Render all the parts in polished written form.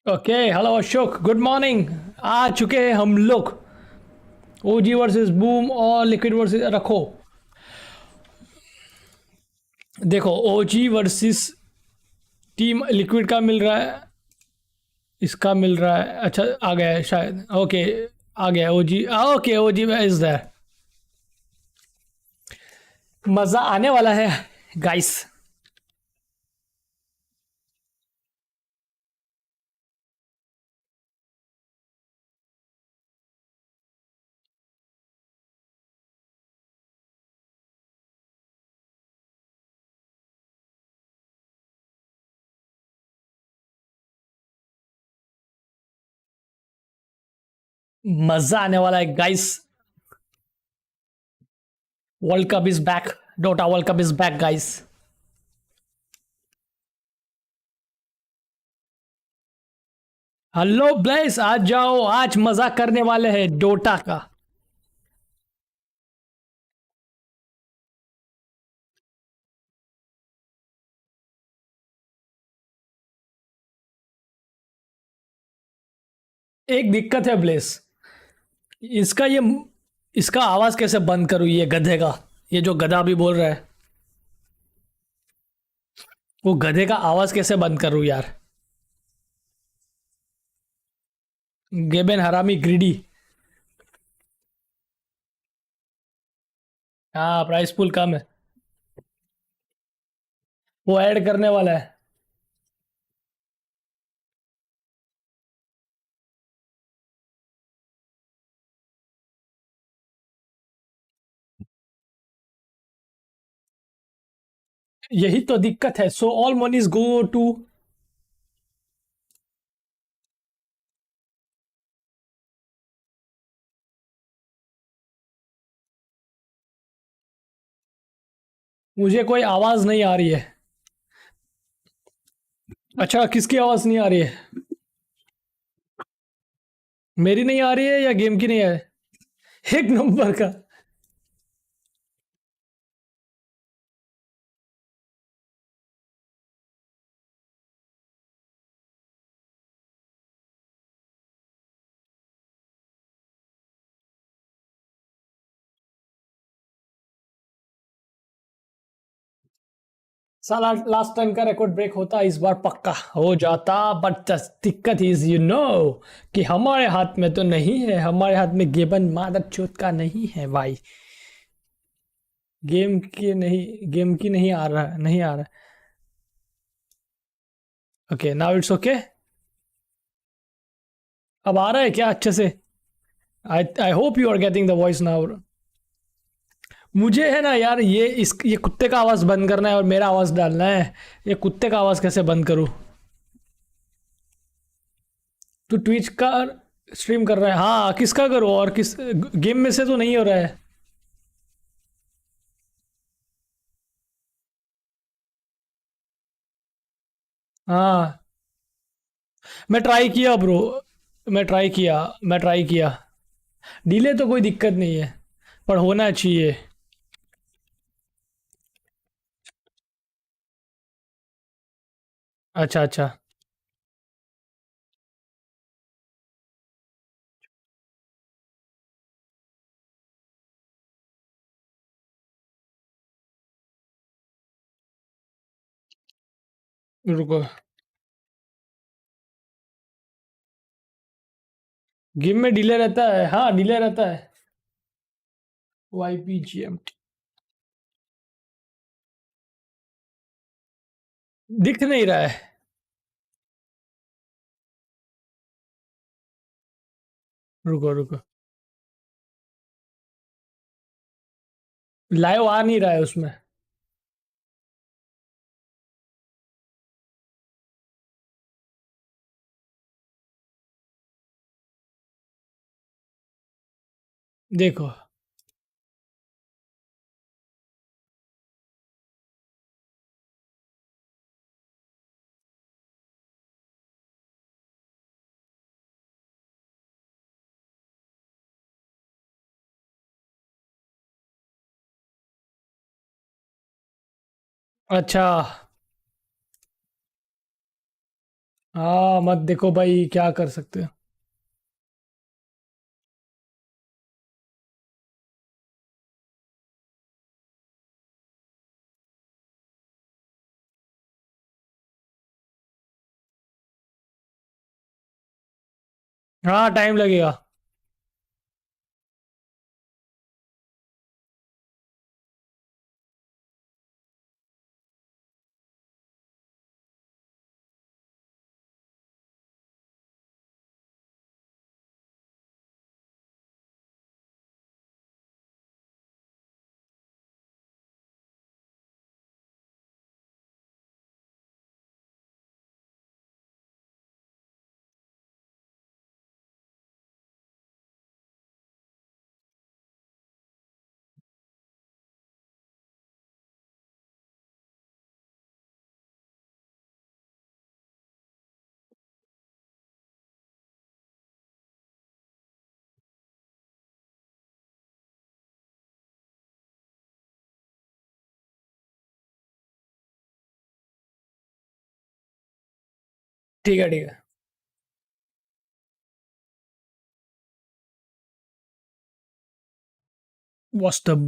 Okay hello Ashok, good morning. आ चुके हैं हम लोग। ओजी वर्सेस बूम और लिक्विड वर्सेस रखो। देखो, ओजी वर्सेस टीम लिक्विड का मिल रहा है, इसका मिल रहा है। अच्छा, आ गया है शायद। ओके, आ गया OG. Okay, OG is there. मजा आने वाला है गाइस। मजा आने वाला है guys. World cup is back. Dota world cup is back guys. Hello Bless, आज जाओ, आज मजा करने वाले हैं डोटा का। एक दिक्कत है ब्लेस। इसका ये इसका आवाज कैसे बंद करूं, ये गधे का। ये जो गधा भी बोल रहा है, वो गधे का आवाज कैसे बंद करूं यार। गेबेन हरामी ग्रीडी। हाँ, प्राइस पूल कम है। वो ऐड करने वाला है। यही तो दिक्कत है। So all moneys go to. मुझे कोई आवाज नहीं आ रही है। अच्छा, किसकी आवाज नहीं आ रही है? मेरी नहीं आ रही है या गेम की नहीं है? एक नंबर का। साला लास्ट टाइम का रिकॉर्ड ब्रेक होता, इस बार पक्का हो जाता। बट दिक्कत इज कि हमारे हाथ में तो नहीं है। हमारे हाथ में गेबन मादर चोत का नहीं है भाई। गेम की नहीं आ रहा, नहीं आ रहा। Okay, now it's okay. अब आ रहा है क्या अच्छे से? I hope you are getting the voice now. मुझे है ना यार, ये कुत्ते का आवाज बंद करना है और मेरा आवाज डालना है। ये कुत्ते का आवाज कैसे बंद करूं? तू ट्विच का स्ट्रीम कर रहा है? हाँ, किसका करूं? और किस गेम में से तो नहीं हो रहा है। हाँ, मैं ट्राई किया ब्रो। मैं ट्राई किया। डिले तो कोई दिक्कत नहीं है, पर होना चाहिए। अच्छा अच्छा। रुको। गेम में डिले रहता है, हाँ डिले रहता है। YPGM दिख नहीं रहा है। रुको रुको। लाइव आ नहीं रहा है उसमें। देखो। अच्छा। हाँ मत देखो भाई, क्या कर सकते हो। हाँ टाइम लगेगा। ठीक है ठीक है। वास्तव।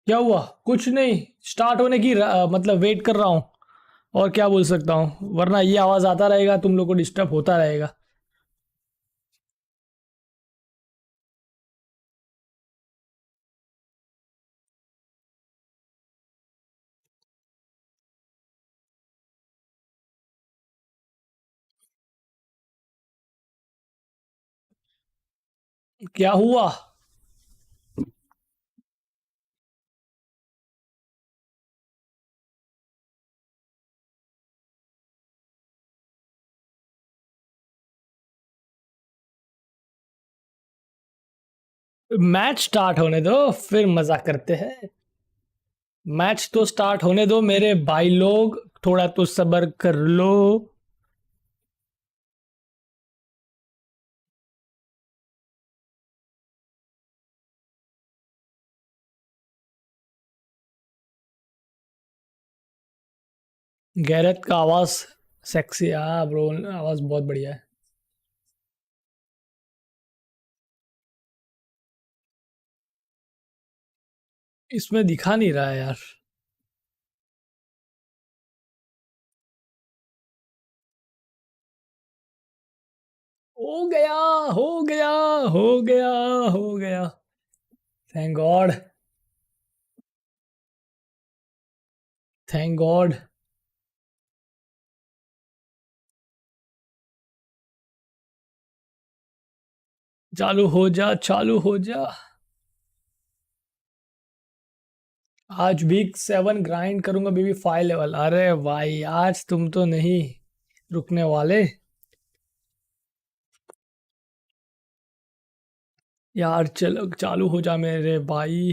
क्या हुआ? कुछ नहीं। स्टार्ट होने की मतलब वेट कर रहा हूँ। और क्या बोल सकता हूँ, वरना ये आवाज आता रहेगा, तुम लोग को डिस्टर्ब होता रहेगा। क्या हुआ? मैच स्टार्ट होने दो, फिर मजा करते हैं। मैच तो स्टार्ट होने दो मेरे भाई लोग, थोड़ा तो सब्र कर लो। गैरत का आवाज सेक्सी। हाँ ब्रो, आवाज बहुत बढ़िया है। इसमें दिखा नहीं रहा है यार। हो गया, हो गया, हो गया, हो गया। Thank God. Thank God. चालू हो जा, चालू हो जा। आज वीक 7 ग्राइंड करूंगा बेबी, 5 लेवल। अरे भाई आज तुम तो नहीं रुकने वाले। यार चलो चालू हो जा मेरे भाई।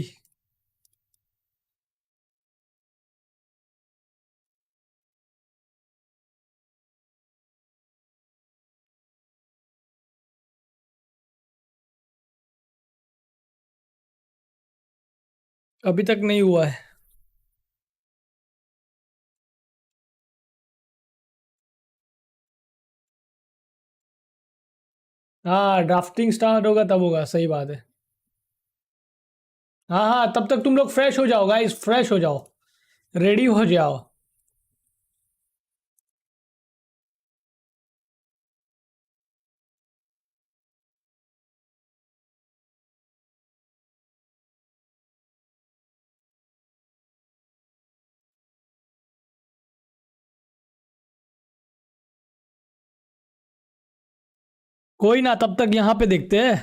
अभी तक नहीं हुआ है। हाँ, ड्राफ्टिंग स्टार्ट होगा तब होगा, सही बात है। हाँ हाँ, तब तक तुम लोग फ्रेश हो जाओ गाइस, फ्रेश हो जाओ, रेडी हो जाओ। कोई ना, तब तक यहाँ पे देखते हैं।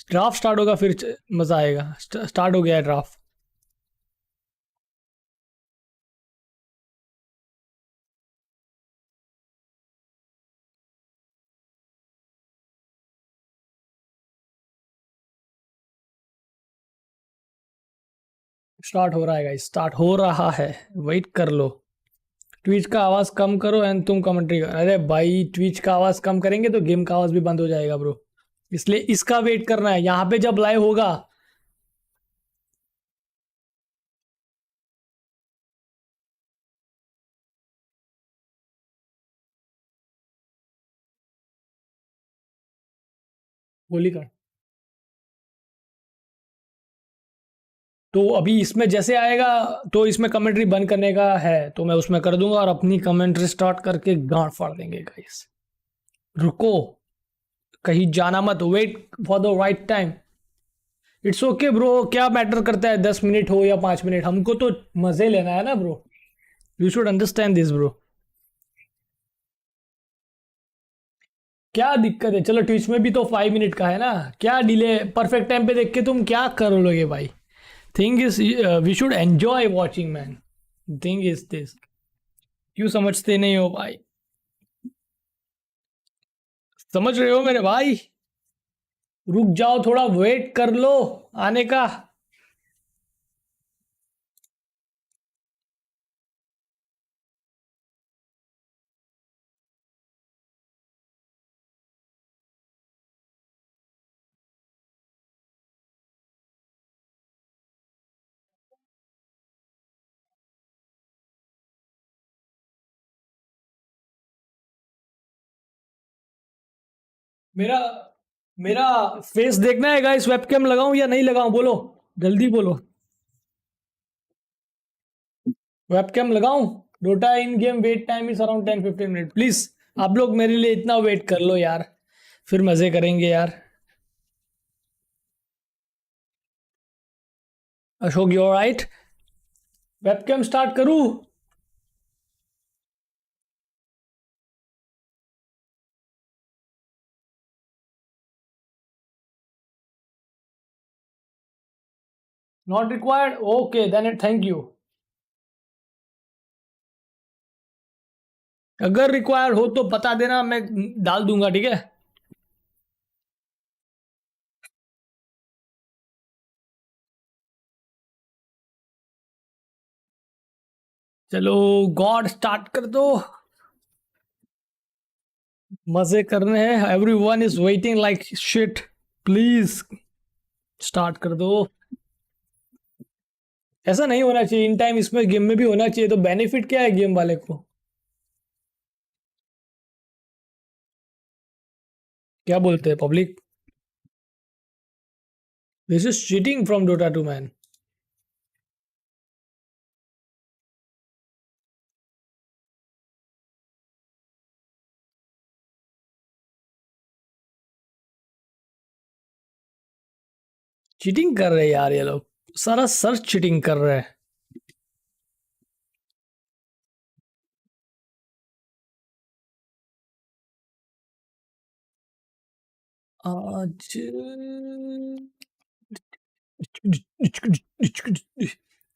ड्राफ्ट स्टार्ट होगा फिर मजा आएगा। स्टार्ट हो गया है ड्राफ्ट। स्टार्ट हो रहा है गाइस, स्टार्ट हो रहा है। वेट कर लो। ट्विच का आवाज कम करो एंड तुम कमेंट्री कर। अरे भाई, ट्विच का आवाज कम करेंगे तो गेम का आवाज भी बंद हो जाएगा ब्रो। इसलिए इसका वेट करना है, यहाँ पे जब लाइव होगा। गोली का तो अभी इसमें जैसे आएगा, तो इसमें कमेंट्री बंद करने का है तो मैं उसमें कर दूंगा, और अपनी कमेंट्री स्टार्ट करके गांड फाड़ देंगे गाइस। रुको, कहीं जाना मत, wait for the right time. It's okay bro, क्या मैटर करता है 10 मिनट हो या 5 मिनट, हमको तो मजे लेना है ना bro. You should understand this bro. क्या दिक्कत है, चलो ट्विच में भी तो 5 मिनट का है ना, क्या डिले, परफेक्ट टाइम पे देख के तुम क्या कर लोगे भाई। Thing is we should enjoy watching man. Thing is this, क्यों समझते नहीं हो भाई। समझ रहे हो मेरे भाई। रुक जाओ, थोड़ा वेट कर लो आने का। मेरा मेरा फेस देखना है गाइस, वेबकैम लगाऊं या नहीं लगाऊं, बोलो, जल्दी बोलो। वेबकैम लगाऊं। Dota in game wait time is around 10-15 minute, please आप लोग मेरे लिए इतना वेट कर लो यार, फिर मजे करेंगे यार। Ashok you right. Webcam start करूं। Not required, okay then it, thank you. अगर रिक्वायर हो तो बता देना, मैं डाल दूंगा, ठीक है। चलो, गॉड स्टार्ट कर दो। मजे करने हैं, every one is waiting like shit. Please start कर दो। ऐसा नहीं होना चाहिए, इन टाइम इसमें गेम में भी होना चाहिए, तो बेनिफिट क्या है गेम वाले को। क्या बोलते हैं public. This is cheating from Dota two man. Cheating कर रहे हैं यार ये लोग, सारा सर्च चीटिंग कर रहे हैं। आज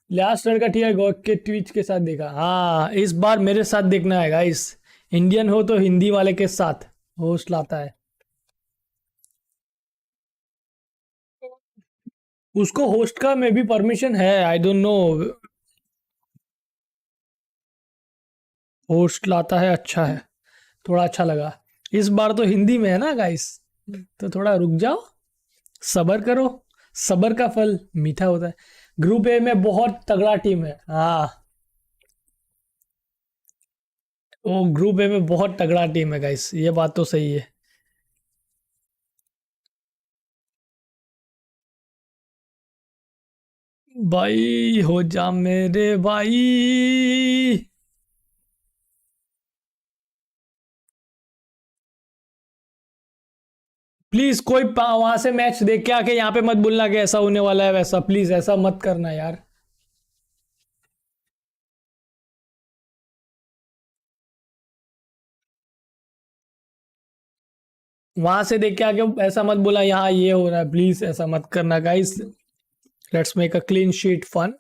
लास्ट लड़का ठीक है, गॉड के ट्वीच के साथ देखा, हाँ इस बार मेरे साथ देखना है गाइस। इंडियन हो तो हिंदी वाले के साथ होस्ट लाता है। उसको होस्ट का में भी परमिशन है, आई डोंट नो। होस्ट लाता है, अच्छा है, थोड़ा अच्छा लगा। इस बार तो हिंदी में है ना गाइस, तो थोड़ा रुक जाओ, सबर करो। सबर का फल मीठा होता है। ग्रुप ए में बहुत तगड़ा टीम है। हाँ, वो ग्रुप ए में बहुत तगड़ा टीम है गाइस, ये बात तो सही है। भाई हो जा मेरे भाई। प्लीज कोई वहां से मैच देख के आके यहाँ पे मत बोलना कि ऐसा होने वाला है वैसा, प्लीज ऐसा मत करना यार। वहां से देख के आके ऐसा मत बोला यहाँ ये हो रहा है, प्लीज ऐसा मत करना guys. Let's make a clean sheet fun.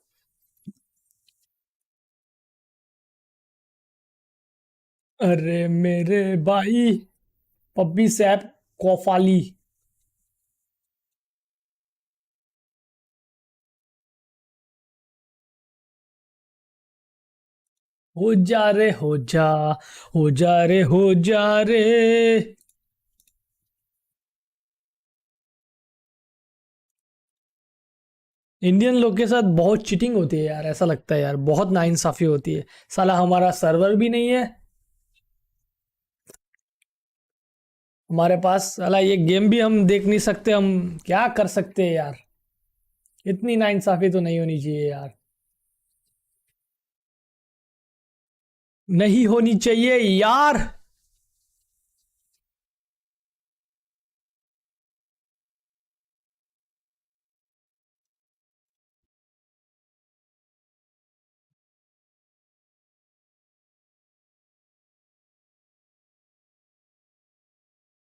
अरे मेरे भाई, पप्पी सैप कौफाली। हो जा रे हो जा, हो जा रे हो जा रे। इंडियन लोग के साथ बहुत चीटिंग होती है यार, ऐसा लगता है यार, बहुत नाइंसाफी होती है। साला हमारा सर्वर भी नहीं है हमारे पास, साला ये गेम भी हम देख नहीं सकते, हम क्या कर सकते हैं यार। इतनी नाइंसाफी तो नहीं होनी चाहिए यार। नहीं होनी चाहिए यार।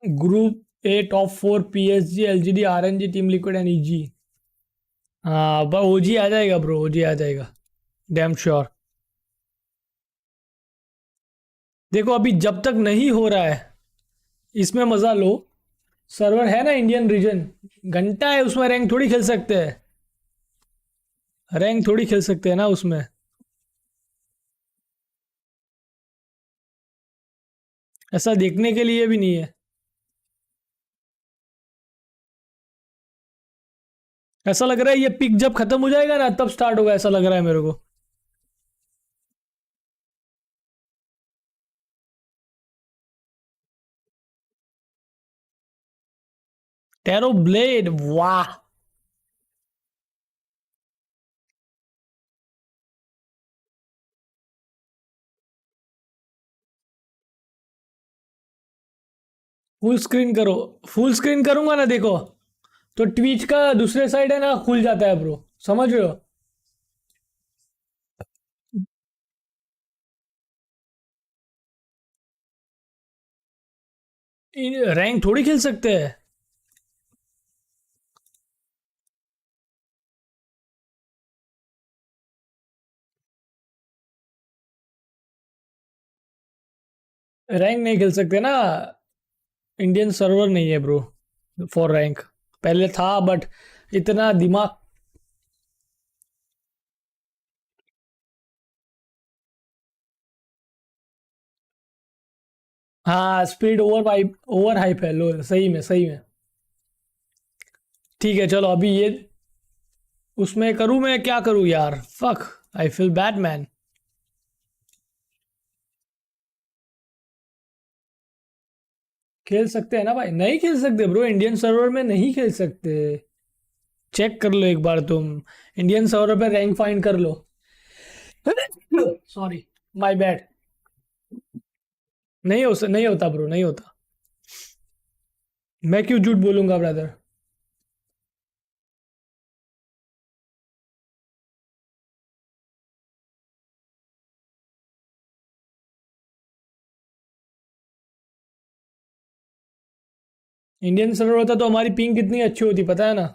Group A top four PSG LGD RNG team liquid and EG। हाँ ओजी आ जाएगा ब्रो, ओजी आ जाएगा, डैम श्योर। देखो अभी जब तक नहीं हो रहा है इसमें मजा लो। सर्वर है ना इंडियन रीजन, घंटा है उसमें, रैंक थोड़ी खेल सकते हैं, रैंक थोड़ी खेल सकते हैं ना उसमें। ऐसा देखने के लिए भी नहीं है। ऐसा लग रहा है ये पिक जब खत्म हो जाएगा ना तब स्टार्ट होगा, ऐसा लग रहा है मेरे को। टेरो ब्लेड, वाह। फुल स्क्रीन करो, फुल स्क्रीन करूंगा ना देखो, तो ट्वीच का दूसरे साइड है ना खुल जाता है ब्रो, समझ रहे हो। रैंक थोड़ी खेल सकते हैं। रैंक नहीं खेल सकते ना, इंडियन सर्वर नहीं है ब्रो फॉर रैंक। पहले था बट इतना दिमाग। हाँ स्पीड ओवर हाइप है लो, सही में सही में। ठीक है चलो अभी ये उसमें करूँ, मैं क्या करूँ यार, fuck, I feel bad man. खेल सकते हैं ना भाई, नहीं खेल सकते ब्रो, इंडियन सर्वर में नहीं खेल सकते। चेक कर लो एक बार तुम, इंडियन सर्वर पे रैंक फाइंड कर लो। Sorry, my bad. नहीं होता ब्रो, नहीं होता। मैं क्यों झूठ बोलूंगा ब्रदर। इंडियन सर्वर होता तो हमारी पिंग कितनी अच्छी होती पता है ना।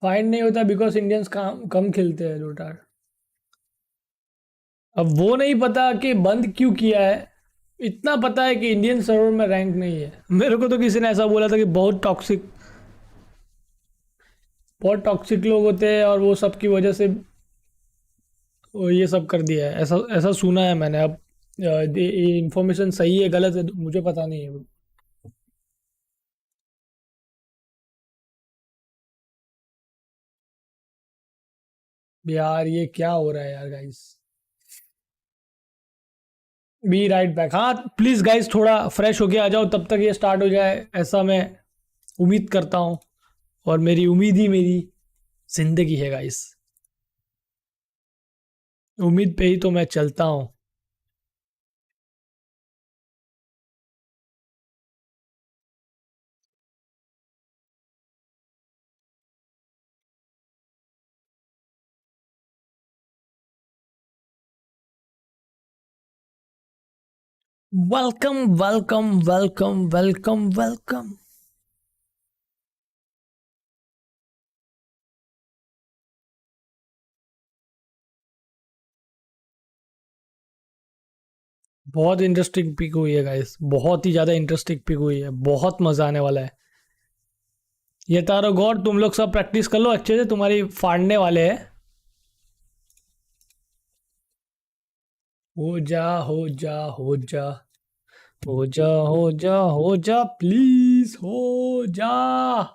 फाइंड नहीं होता बिकॉज इंडियंस कम खेलते हैं डोटा। अब वो नहीं पता कि बंद क्यों किया है। इतना पता है कि इंडियन सर्वर में रैंक नहीं है। मेरे को तो किसी ने ऐसा बोला था कि बहुत टॉक्सिक लोग होते हैं और वो सब की वजह से वो ये सब कर दिया है, ऐसा ऐसा सुना है मैंने। अब ये इंफॉर्मेशन सही है गलत है तो मुझे पता नहीं है। यार ये क्या हो रहा है यार गाइस। Be right back. हाँ प्लीज गाइस थोड़ा फ्रेश होके आ जाओ तब तक ये स्टार्ट हो जाए, ऐसा मैं उम्मीद करता हूँ। और मेरी उम्मीद ही मेरी जिंदगी है गाइस। उम्मीद पे ही तो मैं चलता हूँ। Welcome welcome welcome welcome welcome. बहुत इंटरेस्टिंग पिक हुई है गाइस, बहुत ही ज़्यादा इंटरेस्टिंग पिक हुई है, बहुत मज़ा आने वाला है। ये तारो गॉड तुम लोग सब प्रैक्टिस कर लो अच्छे से, तुम्हारी फाड़ने वाले हैं। हो जा हो जा हो जा हो जा हो जा हो जा प्लीज हो जा।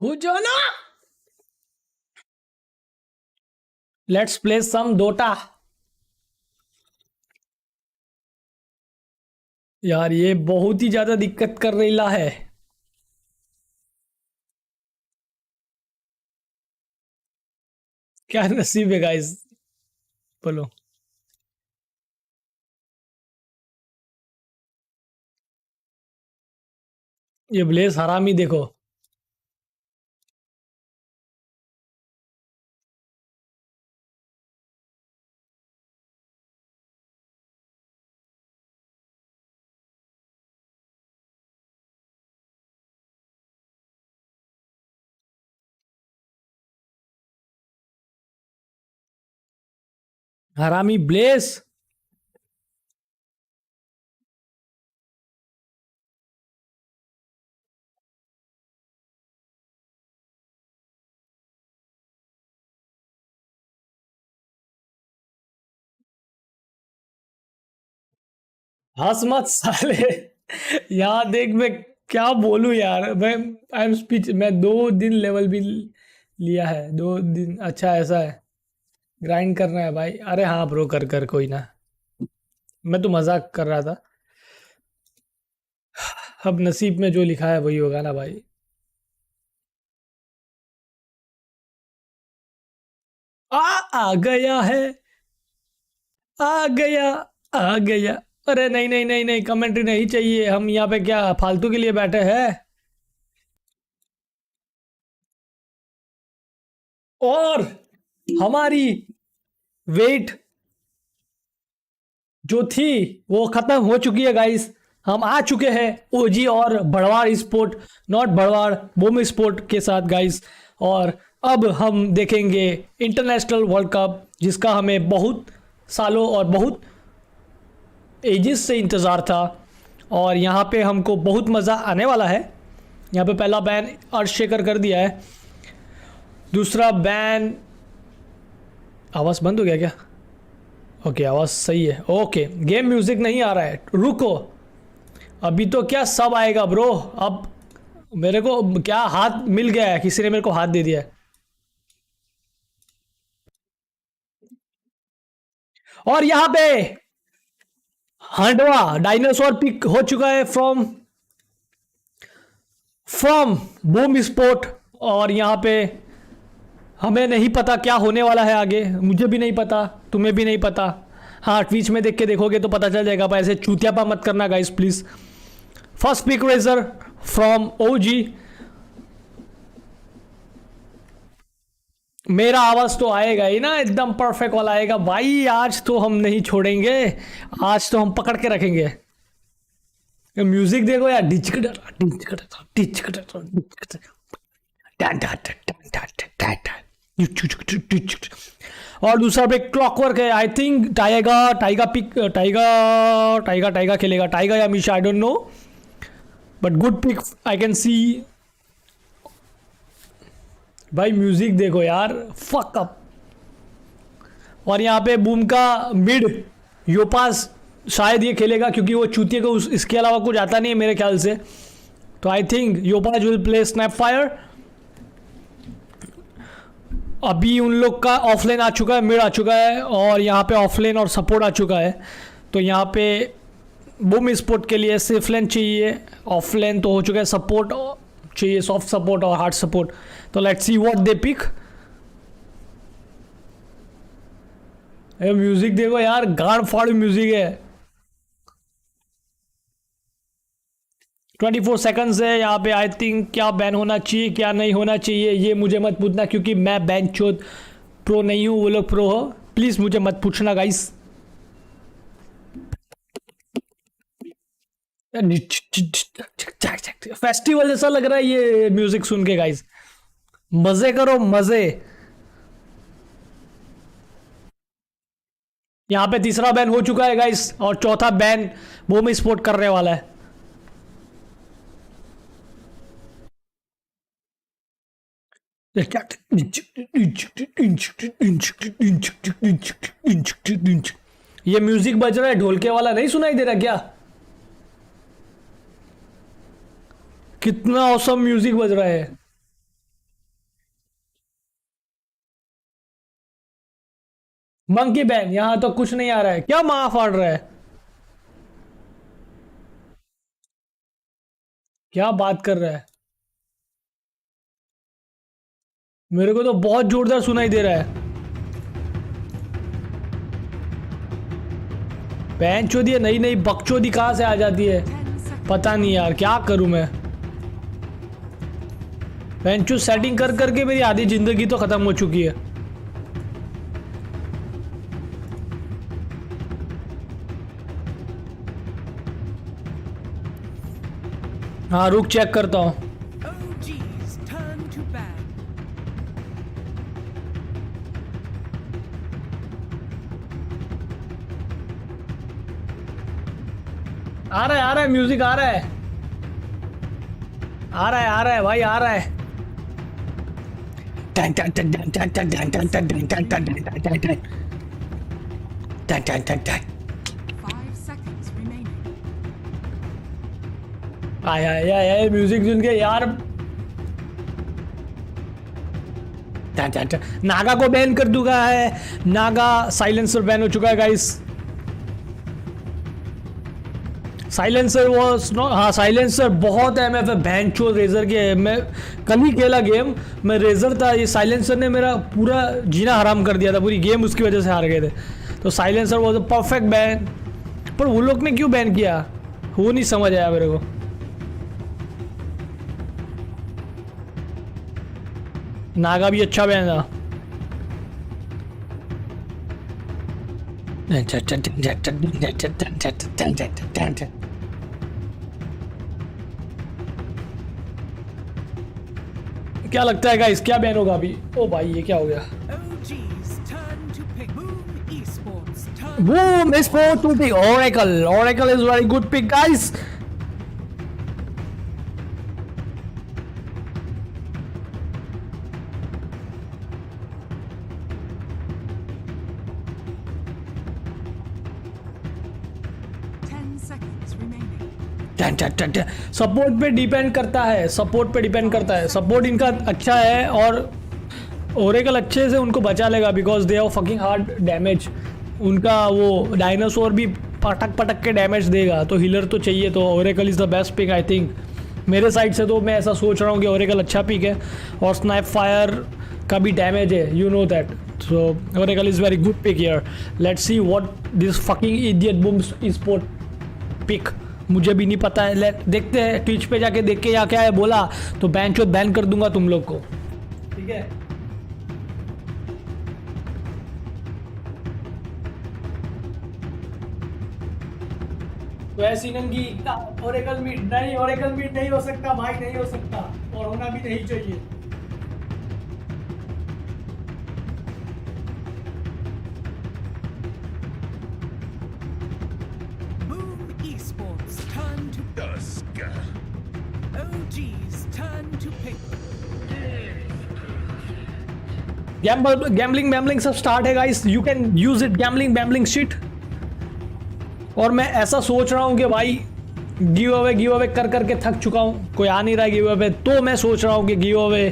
हो जाना। Let's play some Dota. यार ये बहुत ही ज्यादा दिक्कत कर रही ला है। क्या नसीब है गाइस, बोलो। ये ब्लेस हरामी देखो। हरामी ब्लेस। हंस मत साले। यार देख मैं क्या बोलूं यार, मैं आई एम स्पीच। मैं 2 दिन लेवल भी लिया है, 2 दिन। अच्छा ऐसा है, ग्राइंड करना है भाई। अरे हाँ ब्रो, कर कर कोई ना। मैं तो मजाक कर रहा था। अब नसीब में जो लिखा है वही होगा ना भाई। आ आ गया है, आ गया, आ गया। अरे नहीं नहीं नहीं नहीं, कमेंट्री नहीं चाहिए। हम यहाँ पे क्या फालतू के लिए बैठे हैं? और हमारी वेट जो थी वो खत्म हो चुकी है गाइस। हम आ चुके हैं ओजी और भड़वाड़ स्पोर्ट, नॉट भड़वाड़, बूम स्पोर्ट के साथ गाइस। और अब हम देखेंगे इंटरनेशनल वर्ल्ड कप, जिसका हमें बहुत सालों और बहुत एजेस से इंतज़ार था। और यहाँ पे हमको बहुत मज़ा आने वाला है। यहाँ पे पहला बैन अर्शेकर कर दिया है, दूसरा बैन। आवाज़ बंद हो गया क्या? ओके आवाज़ सही है। ओके गेम म्यूज़िक नहीं आ रहा है, रुको। अभी तो क्या सब आएगा ब्रो। अब मेरे को क्या हाथ मिल गया है, किसी ने मेरे को हाथ दे दिया है। और यहाँ पे 100वां डायनासोर पिक हो चुका है फ्रॉम फ्रॉम बूम स्पोर्ट। और यहाँ पे हमें नहीं पता क्या होने वाला है आगे, मुझे भी नहीं पता, तुम्हें भी नहीं पता। हाँ ट्वीच में देख के देखोगे तो पता चल जाएगा, पर ऐसे चूतियापा मत करना guys please. First pick razor from OG. मेरा आवाज तो आएगा ही ना, एकदम परफेक्ट वाला आएगा भाई। आज तो हम नहीं छोड़ेंगे, आज तो हम पकड़ के रखेंगे। म्यूजिक देखो यार, और दूसरा पे क्लॉकवर्क है। I think Taiga pick, Taiga खेलेगा, टाइगा या Misha, I don't know, but good pick I can see. भाई म्यूजिक देखो यार, फक अप। और यहाँ पे बूम का मिड योपास शायद ये खेलेगा, क्योंकि वो चूतिए को इसके अलावा कुछ आता नहीं है मेरे ख्याल से। तो I think Yopaj will play Snapfire. अभी उन लोग का ऑफलाइन आ चुका है, मिड आ चुका है, और यहाँ पे ऑफलाइन और सपोर्ट आ चुका है। तो यहाँ पे बूम स्पोर्ट के लिए सेफ लेन चाहिए, ऑफलाइन तो हो चुका है, सपोर्ट चाहिए, सॉफ्ट सपोर्ट और हार्ड सपोर्ट। तो let's see what they pick. Music देखो यार, गाड़ फाड़ म्यूजिक है। 24 सेकंड्स है यहाँ पे। आई थिंक क्या बैन होना चाहिए क्या नहीं होना चाहिए ये मुझे मत पूछना, क्योंकि मैं बैन चोद प्रो नहीं हूँ, वो लोग प्रो हो। प्लीज मुझे मत पूछना गाइस। फेस्टिवल जैसा लग रहा है ये म्यूजिक सुन के गाइस। मजे करो मजे। यहाँ पे तीसरा बैन हो चुका है गाइस, और चौथा बैन वो में स्पोर्ट करने वाला है। ये म्यूजिक बज रहा है, ढोलके वाला नहीं सुनाई दे रहा क्या? कितना औसम म्यूजिक बज रहा है। मंकी बैन, यहां तो कुछ नहीं आ रहा है। क्या मां फाड़ रहा है, क्या बात कर रहा है? मेरे को तो बहुत जोरदार सुनाई दे रहा है। बैन चोदी है, नई नई बकचोदी कहां से आ जाती है पता नहीं यार, क्या करूं मैं। बैन चो सेटिंग कर करके मेरी आधी जिंदगी तो खत्म हो चुकी है। हाँ रुक, चेक करता हूँ। आ रहा है म्यूजिक, आ रहा है भाई, आ रहा है। आया म्यूजिक सुन के यार। नागा को बैन कर दूंगा है, नागा साइलेंसर बैन हो चुका है गाइस। साइलेंसर वॉज नो, हाँ साइलेंसर बहुत एमएफ है बैन चो रेजर के। मैं कल ही खेला गेम, मैं रेजर था, ये साइलेंसर ने मेरा पूरा जीना हराम कर दिया था, पूरी गेम उसकी वजह से हार गए थे। तो silencer was a perfect ban, पर वो लोग ने क्यों बैन किया वो नहीं समझ आया मेरे को। नागा भी अच्छा बैन था। क्या लगता है गाइस, क्या बैन होगा अभी? ओ भाई ये क्या हो गया? Boom esports to pick Oracle. Oracle is very good pick guys. Support पे डिपेंड करता है, सपोर्ट पे डिपेंड करता है। सपोर्ट इनका अच्छा है और ओरेकल अच्छे से उनको बचा लेगा, because they have fucking hard damage. उनका वो डायनासोर भी पटक पटक के डैमेज देगा, तो हीलर तो चाहिए। तो Oracle is the best pick I think मेरे साइड से। तो मैं ऐसा सोच रहा हूँ कि ओरेकल अच्छा पिक है, और स्नाइप फायर का भी डैमेज है, you know that. So Oracle is very good pick here. Let's see what this fucking idiot Boom's sport pick, मुझे भी नहीं पता है। देखते हैं, ट्विच पे जाके देख के या क्या है बोला तो बैन चो बैन कर दूंगा तुम लोग को, ठीक है। वैसी नंगी ओरेकल मीट नहीं, ओरेकल मीट नहीं हो सकता भाई, नहीं हो सकता और होना भी नहीं चाहिए। Boom Esports turn to dusk. OGs turn to paper. Gambling सब स्टार्ट है guys, you can use it, gambling shit. और मैं ऐसा सोच रहा हूँ कि भाई गिव अवे कर करके थक चुका हूँ, कोई आ नहीं रहा है गिव अवे, तो मैं सोच रहा हूँ कि गिव अवे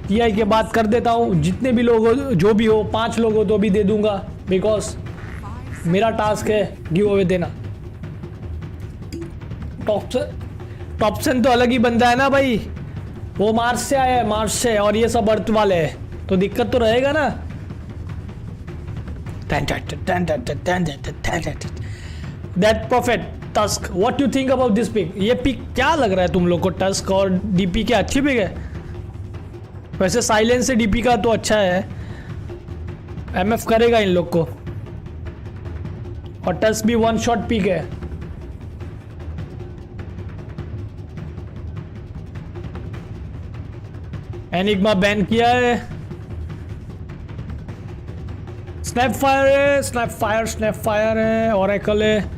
टीआई के बाद कर देता हूँ। जितने भी लोग हो, जो भी हो, 5 लोग हो तो भी दे दूंगा, बिकॉज मेरा टास्क है गिव अवे देना। टॉपसन तो अलग ही बंदा है ना भाई, वो मार्स से आया है, मार्स से, और ये सब अर्थ वाले है, तो दिक्कत तो रहेगा ना। That perfect Tusk, what you think about this pick? ये पिक क्या लग रहा है तुम लोग को? टस्क और डीपी के अच्छी पिक है वैसे, साइलेंस से डीपी का तो अच्छा है, एमएफ करेगा इन लोग को, और टस्क भी 1 शॉट पिक है। एनिग्मा बैन किया है, स्नैप फायर है, ओरेकल है,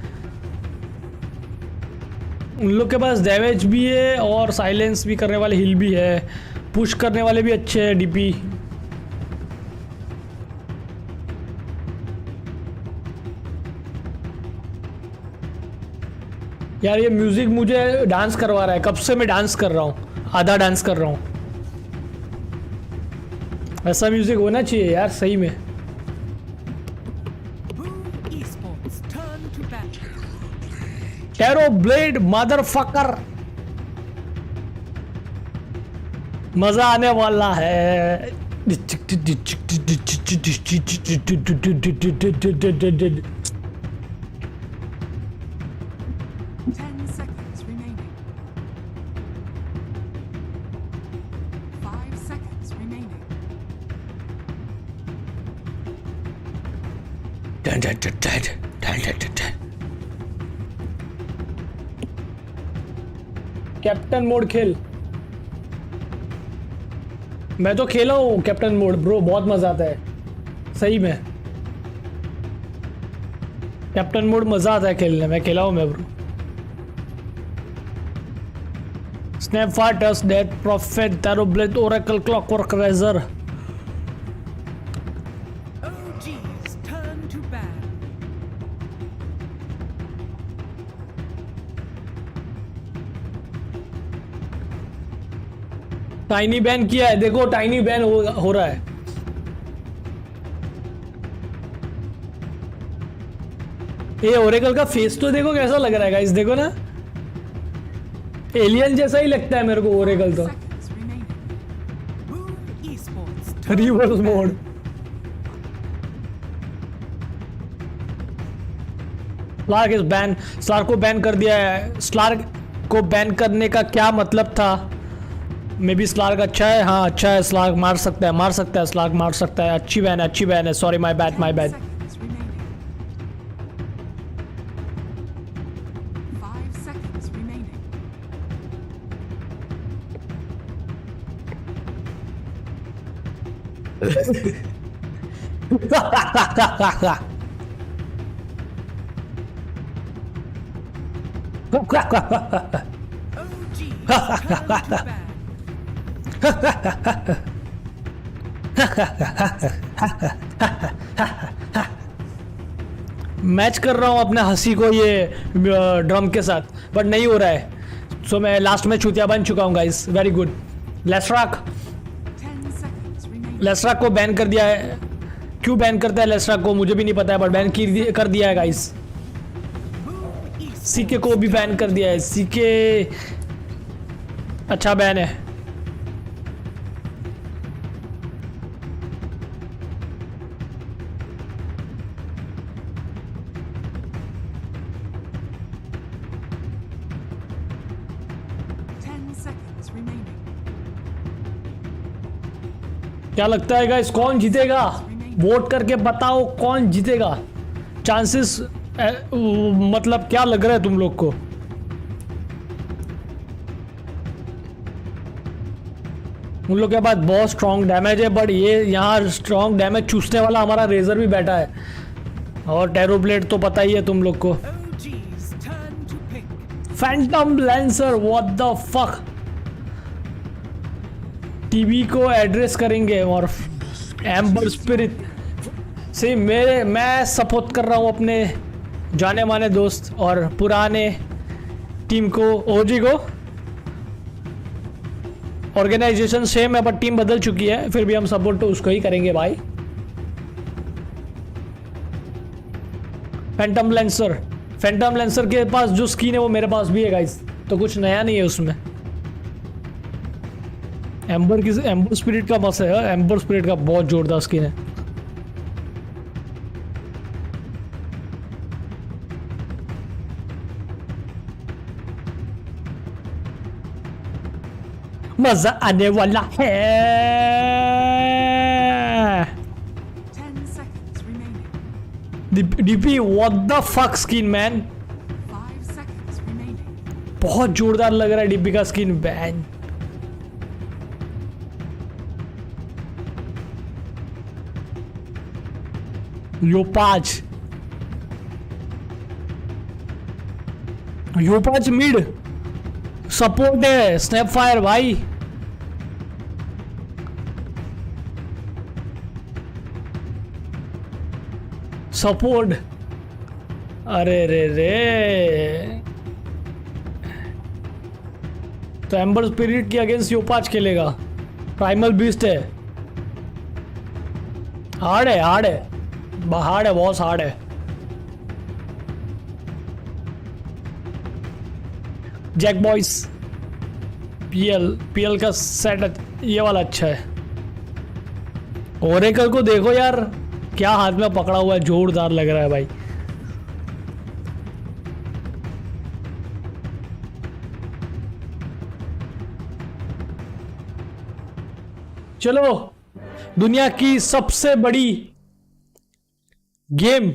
उन लोग के पास डैमेज भी है और साइलेंस भी करने वाले हिल भी है, पुश करने वाले भी अच्छे हैं डीपी। यार ये म्यूजिक मुझे डांस करवा रहा है, कब से मैं डांस कर रहा हूँ, आधा डांस कर रहा हूँ। ऐसा म्यूजिक होना चाहिए यार सही में। टैरो ब्लेड मदरफकर, मजा आने वाला है। 10 seconds remaining. 5 seconds remaining. Captain mode खेल, मैं तो खेला हूँ कैप्टन मोड ब्रो, बहुत मजा आता है सही में। कैप्टन मोड मजा आता है खेलने में, खेला हूँ मैं bro. Snapfire, tusk, death, prophet, Terrorblade, Oracle, clockwork, razor. OGs turn to ban. Tiny ban किया है, देखो टाइनी बैन हो रहा है। ये ओरेकल का फेस तो देखो कैसा लग रहा है गाइस, देखो ना, एलियन जैसा ही लगता है मेरे को ओरेकल तो। Seconds remaining. Boom Esports. Reverse mode, Slark is ban, Slark को बैन कर दिया है। स्लार्क को बैन करने का क्या मतलब था? मे बी स्लार्क अच्छा है, हाँ अच्छा है, स्लार्क मार सकता है, स्लार्क मार सकता है, अच्छी बैन है, sorry my bad. Seconds remaining. 5 seconds remaining. OGs turn to ban. Match कर रहा हूँ अपने हंसी को ये ड्रम के साथ, बट नहीं हो रहा है, सो मैं लास्ट में चूतिया बन चुका हूँ guys. Very good. Leshrac 10 seconds remaining. Leshrac को बैन कर दिया है, क्यों बैन करता है लेस्ट्राक को मुझे भी नहीं पता है, बट बैन कर दिया है गाइस। Boom Esports. सीके को भी बैन कर दिया है, सीके अच्छा बैन है। क्या लगता है गाइस कौन जीतेगा? वोट करके बताओ कौन जीतेगा। चांसेस मतलब क्या लग रहा है तुम लोग को? उन लोग के पास बहुत स्ट्रॉन्ग डैमेज है, बट ये यहाँ स्ट्रॉन्ग डैमेज चूसने वाला हमारा रेजर भी बैठा है। और टेरो ब्लेड तो पता ही है तुम लोग को। OG's turn to pick. Phantom lancer, what the fuck. TV को एड्रेस करेंगे और एम्बर स्पिरिट से मैं सपोर्ट कर रहा हूँ अपने जाने माने दोस्त और पुराने टीम को, ओजी को। ऑर्गेनाइजेशन सेम है बट टीम बदल चुकी है, फिर भी हम सपोर्ट तो उसको ही करेंगे भाई। फैंटम लेंसर के पास जो स्किन है वो मेरे पास भी है गाइस, तो कुछ नया नहीं है उसमें। एम्बर स्पिरिट का मस्त है, एम्बर स्पिरिट का बहुत जोरदार स्किन है। मजा आने वाला है। 10 seconds remaining. DP, what the fuck skin man, 5 seconds remaining. बहुत जोरदार लग रहा है डीपी का skin ban. Yopaj mid support है, स्नैप फायर भाई। सपोर्ट, अरे रे। तो एम्बर स्पिरिट के अगेंस्ट यो5 खेलेगा। प्राइमल बीस्ट है, हार्ड है बहुत हार्ड है। जैक बॉयज पीएल का सेट ये वाला अच्छा है। ओरेकल को देखो यार, क्या हाथ में पकड़ा हुआ है, जोरदार लग रहा है भाई। चलो, दुनिया की सबसे बड़ी गेम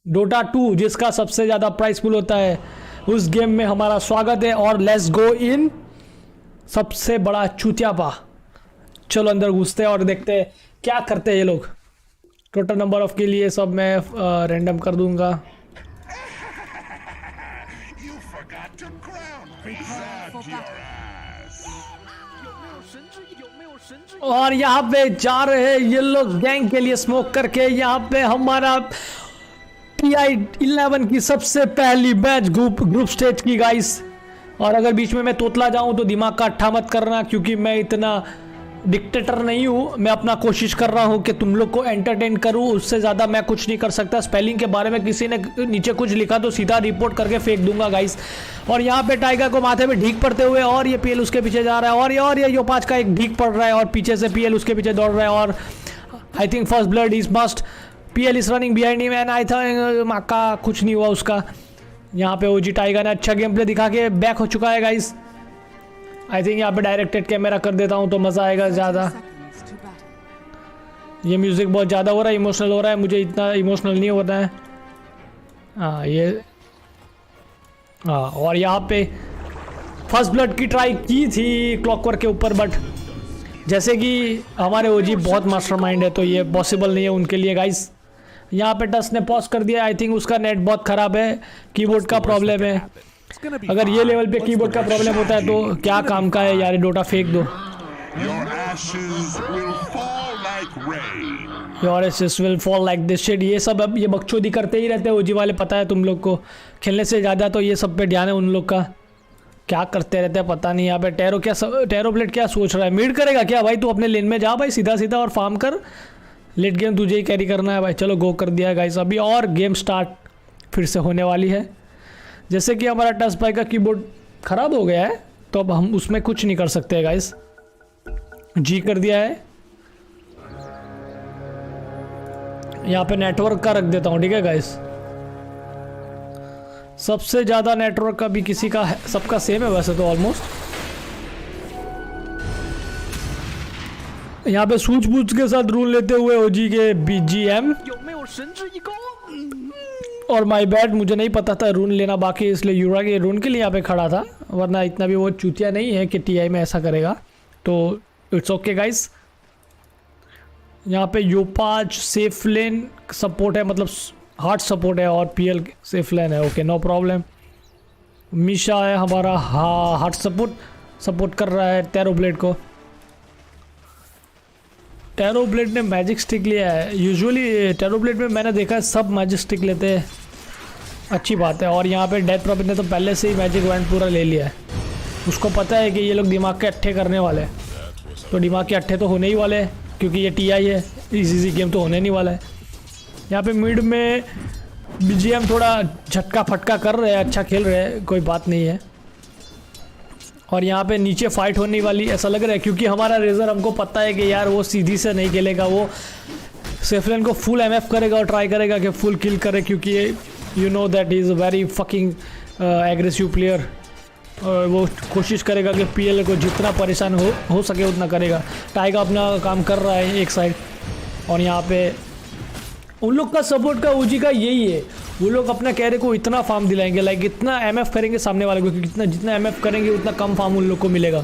डोटा 2, जिसका सबसे ज्यादा प्राइस पुल होता है, उस गेम में हमारा स्वागत है। और लेट्स गो इन सबसे बड़ा चूतियापा। चलो अंदर घुसते हैं और देखते हैं क्या करते हैं ये लोग। टोटल नंबर ऑफ के लिए सब मैं रैंडम कर दूंगा। और यहाँ पे जा रहे हैं ये लोग गैंग के लिए स्मोक करके। यहाँ पे हमारा TI11 की सबसे पहली मैच ग्रुप स्टेज की गाइस। और अगर बीच में मैं तोतला जाऊं तो दिमाग का अट्ठा मत करना, क्योंकि मैं इतना डिक्टेटर नहीं हूं। मैं अपना कोशिश कर रहा हूं कि तुम लोग को एंटरटेन करूं, उससे ज़्यादा मैं कुछ नहीं कर सकता। स्पेलिंग के बारे में किसी ने नीचे कुछ लिखा तो सीधा रिपोर्ट करके फेंक दूंगा गाइस। और यहाँ पे टाइगर को माथे में ढीक पड़ते हुए, और ये पीएल उसके पीछे जा रहा है, और ये यो5 का एक ढीक पड़ रहा है, और पीछे से पीएल उसके पीछे दौड़ रहा है। और I think first blood is must, PL is running behind him and I think माका कुछ नहीं हुआ उसका। यहाँ पे ओजी टाइगर ने अच्छा गेम प्ले दिखा के बैक हो चुका है गाइस। आई थिंक यहाँ पे डायरेक्टेड कैमरा कर देता हूँ तो मज़ा आएगा ज़्यादा। Seconds to battle. ये म्यूज़िक बहुत ज़्यादा हो रहा है, इमोशनल हो रहा है, मुझे इतना इमोशनल नहीं होता है। हाँ और यहाँ पे फर्स्ट ब्लड की ट्राई की थी क्लॉकवर्क के ऊपर, बट जैसे कि हमारे ओजी बहुत मास्टरमाइंड है तो ये पॉसिबल नहीं है उनके लिए गाइस। यहाँ पे टस ने पॉज कर दिया। आई थिंक उसका नेट बहुत ख़राब है, कीबोर्ड का प्रॉब्लम है। अगर ये लेवल पे कीबोर्ड का प्रॉब्लम होता है तो क्या काम का है यार, डोटा फेंक दो। Your ashes will fall like this shit. ये सब अब ये बकचोदी करते ही रहते हैं ओजी वाले, पता है तुम लोग को। खेलने से ज़्यादा तो ये सब पे ध्यान है उन लोग का, क्या करते रहते हैं पता नहीं। यहाँ पे टेरो प्लेट क्या सोच रहा है, मीड करेगा क्या भाई? तू अपने लेन में जा भाई, सीधा सीधा और फार्म कर। लेट गेम तुझे ही कैरी करना है भाई। चलो गो कर दिया है गाइस अभी, और गेम स्टार्ट फिर से होने वाली है। जैसे कि हमारा टच पाई का कीबोर्ड ख़राब हो गया है तो अब हम उसमें कुछ नहीं कर सकते गाइस। जी कर दिया है। यहाँ पे नेटवर्क का रख देता हूँ, ठीक है गाइस। सबसे ज़्यादा नेटवर्क का भी किसी का है, सबका सेम है वैसे तो ऑलमोस्ट। यहाँ पे सूझबूझ के साथ रूल लेते हुए ओजी के BGM। और माय बैड, मुझे नहीं पता था रून लेना बाकी, इसलिए यूरा के रून के लिए यहाँ पे खड़ा था, वरना इतना भी वो चूतिया नहीं है कि टीआई में ऐसा करेगा। तो इट्स ओके गाइस। यहाँ पे U5 सेफ लेन सपोर्ट है, मतलब हार्ड सपोर्ट है, और पीएल सेफ लेन है। Okay no problem. मिशा है हमारा हार्ड सपोर्ट कर रहा है टैरो ब्लेड को। टैरो ब्लेड ने मैजिक स्टिक लिया है। यूजुअली टैरो ब्लेड में मैंने देखा है सब मैजिक स्टिक लेते हैं, अच्छी बात है। और यहाँ पे डेथ प्रॉफिट ने तो पहले से ही मैजिक बैंड पूरा ले लिया है, उसको पता है कि ये लोग दिमाग के अट्ठे करने वाले हैं, तो दिमाग के अट्ठे तो होने ही वाले हैं क्योंकि ये टीआई है, इजी गेम तो होने नहीं वाला है। यहाँ पे मिड में बीजीएम थोड़ा झटका फटका कर रहे हैं, अच्छा खेल रहे हैं, कोई बात नहीं है। और यहाँ पे नीचे फाइट होने वाली ऐसा लग रहा है, क्योंकि हमारा रेजर हमको पता है कि यार वो सीधी से नहीं खेलेगा, वो सेफलेन को फुल एमएफ करेगा और ट्राई करेगा कि फुल किल करे, क्योंकि you know that is a very fucking aggressive player. और वो कोशिश करेगा कि पीएल को जितना परेशान हो सके उतना करेगा। टाइगर अपना काम कर रहा है एक साइड, और यहाँ पे उन लोग का सपोर्ट का ओजी का यही है, वो लोग अपना कैरे को इतना फार्म दिलाएंगे, लाइक इतना एमएफ करेंगे सामने वाले को, क्योंकि जितना एमएफ करेंगे उतना कम फार्म उन लोग को मिलेगा,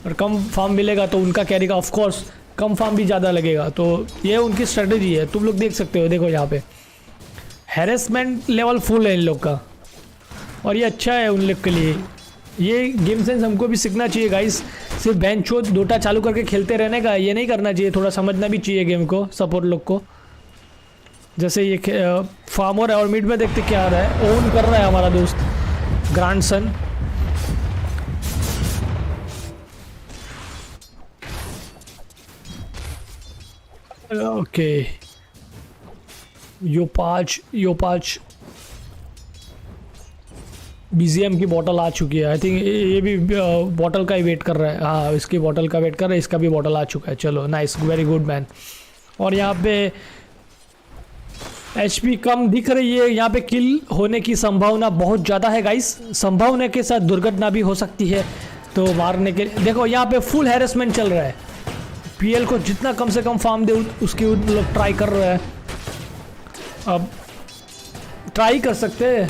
और कम फार्म मिलेगा तो उनका कैरे का ऑफकोर्स कम फार्म भी ज़्यादा लगेगा। तो ये उनकी स्ट्रेटजी है, तुम लोग देख सकते हो। देखो यहाँ पे हैरेसमेंट लेवल फुल है इन लोग का, और ये अच्छा है उन लोग के लिए। ये गेम सेंस हमको भी सीखना चाहिए गाइस, सिर्फ बेंच शो डोटा चालू करके खेलते रहने का ये नहीं करना चाहिए, थोड़ा समझना भी चाहिए गेम को, सपोर्ट लोग को। जैसे ये फार्मर है और मिड में देखते क्या आ रहा है, ओन कर रहा है हमारा दोस्त ग्रैंडसन। ओके यो5 बीजीएम की बॉटल आ चुकी है। आई थिंक ये भी बॉटल का ही वेट कर रहा है। हाँ, इसकी बॉटल का वेट कर रहा है, इसका भी बॉटल आ चुका है। चलो नाइस, वेरी गुड मैन। और यहाँ पे एचपी कम दिख रही है, यहाँ पे किल होने की संभावना बहुत ज़्यादा है गाइस, संभावना के साथ दुर्घटना भी हो सकती है, तो मारने के देखो यहाँ पे फुल हैरेसमेंट चल रहा है। पीएल को जितना कम से कम फार्म दे उसकी लोग ट्राई कर रहे हैं। अब ट्राई कर सकते हैं,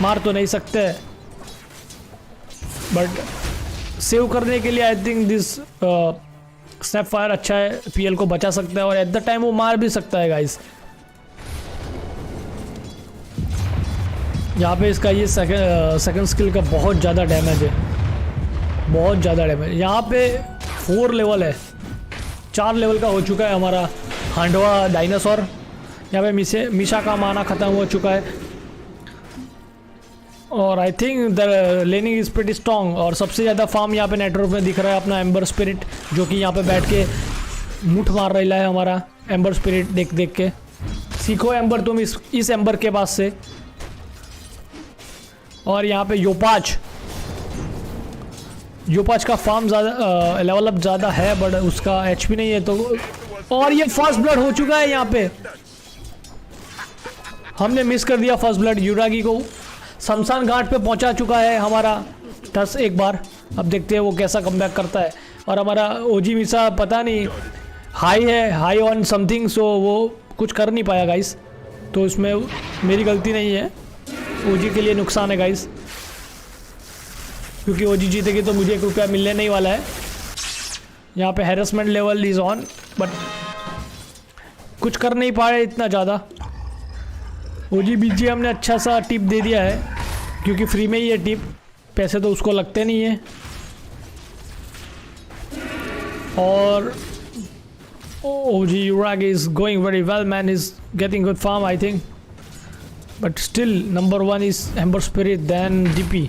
मार तो नहीं सकते, बट सेव करने के लिए आई थिंक दिस स्नैप फायर अच्छा है, पीएल को बचा सकता है, और एट द टाइम वो मार भी सकता है गाइस। यहाँ पे इसका ये सेकंड स्किल का बहुत ज़्यादा डैमेज है, बहुत ज़्यादा डैमेज। यहाँ पे 4 लेवल है, 4 लेवल का हो चुका है हमारा हांडवा डायनासोर। यहाँ पे मिशा का माना ख़त्म हो चुका है, और I think the laning is pretty strong. और सबसे ज़्यादा फार्म यहाँ पे नेटवर्क में दिख रहा है अपना एम्बर स्पिरिट, जो कि यहाँ पे बैठ के मुठ मार रहा है हमारा एम्बर स्पिरिट। देख के सीखो एम्बर तुम इस एम्बर के पास से। और यहाँ पे यो5 का फार्म ज़्यादा लेवल अप ज़्यादा है, बट उसका एचपी नहीं है, तो और ये फर्स्ट ब्लड हो चुका है। यहाँ पे हमने मिस कर दिया फर्स्ट ब्लड, युरागी को शमशान घाट पे पहुंचा चुका है हमारा 10 एक बार। अब देखते हैं वो कैसा कमबैक करता है। और हमारा ओजी मिसा पता नहीं हाई ऑन समथिंग, सो वो कुछ कर नहीं पाया गाइस, तो इसमें मेरी गलती नहीं है, ओजी के लिए नुकसान है गाइस, क्योंकि ओजी जीतेगी तो मुझे 1 रुपया मिलने नहीं वाला है। यहाँ पे harassment level is on, but कुछ कर नहीं पा रहे इतना ज़्यादा। ओजी बीजीएम ने अच्छा सा टिप दे दिया है, क्योंकि फ्री में ही है टिप, पैसे तो उसको लगते नहीं है। और OG Yuragi is going very well man, is getting good farm I think, but still number 1 is Ember Spirit, then DP,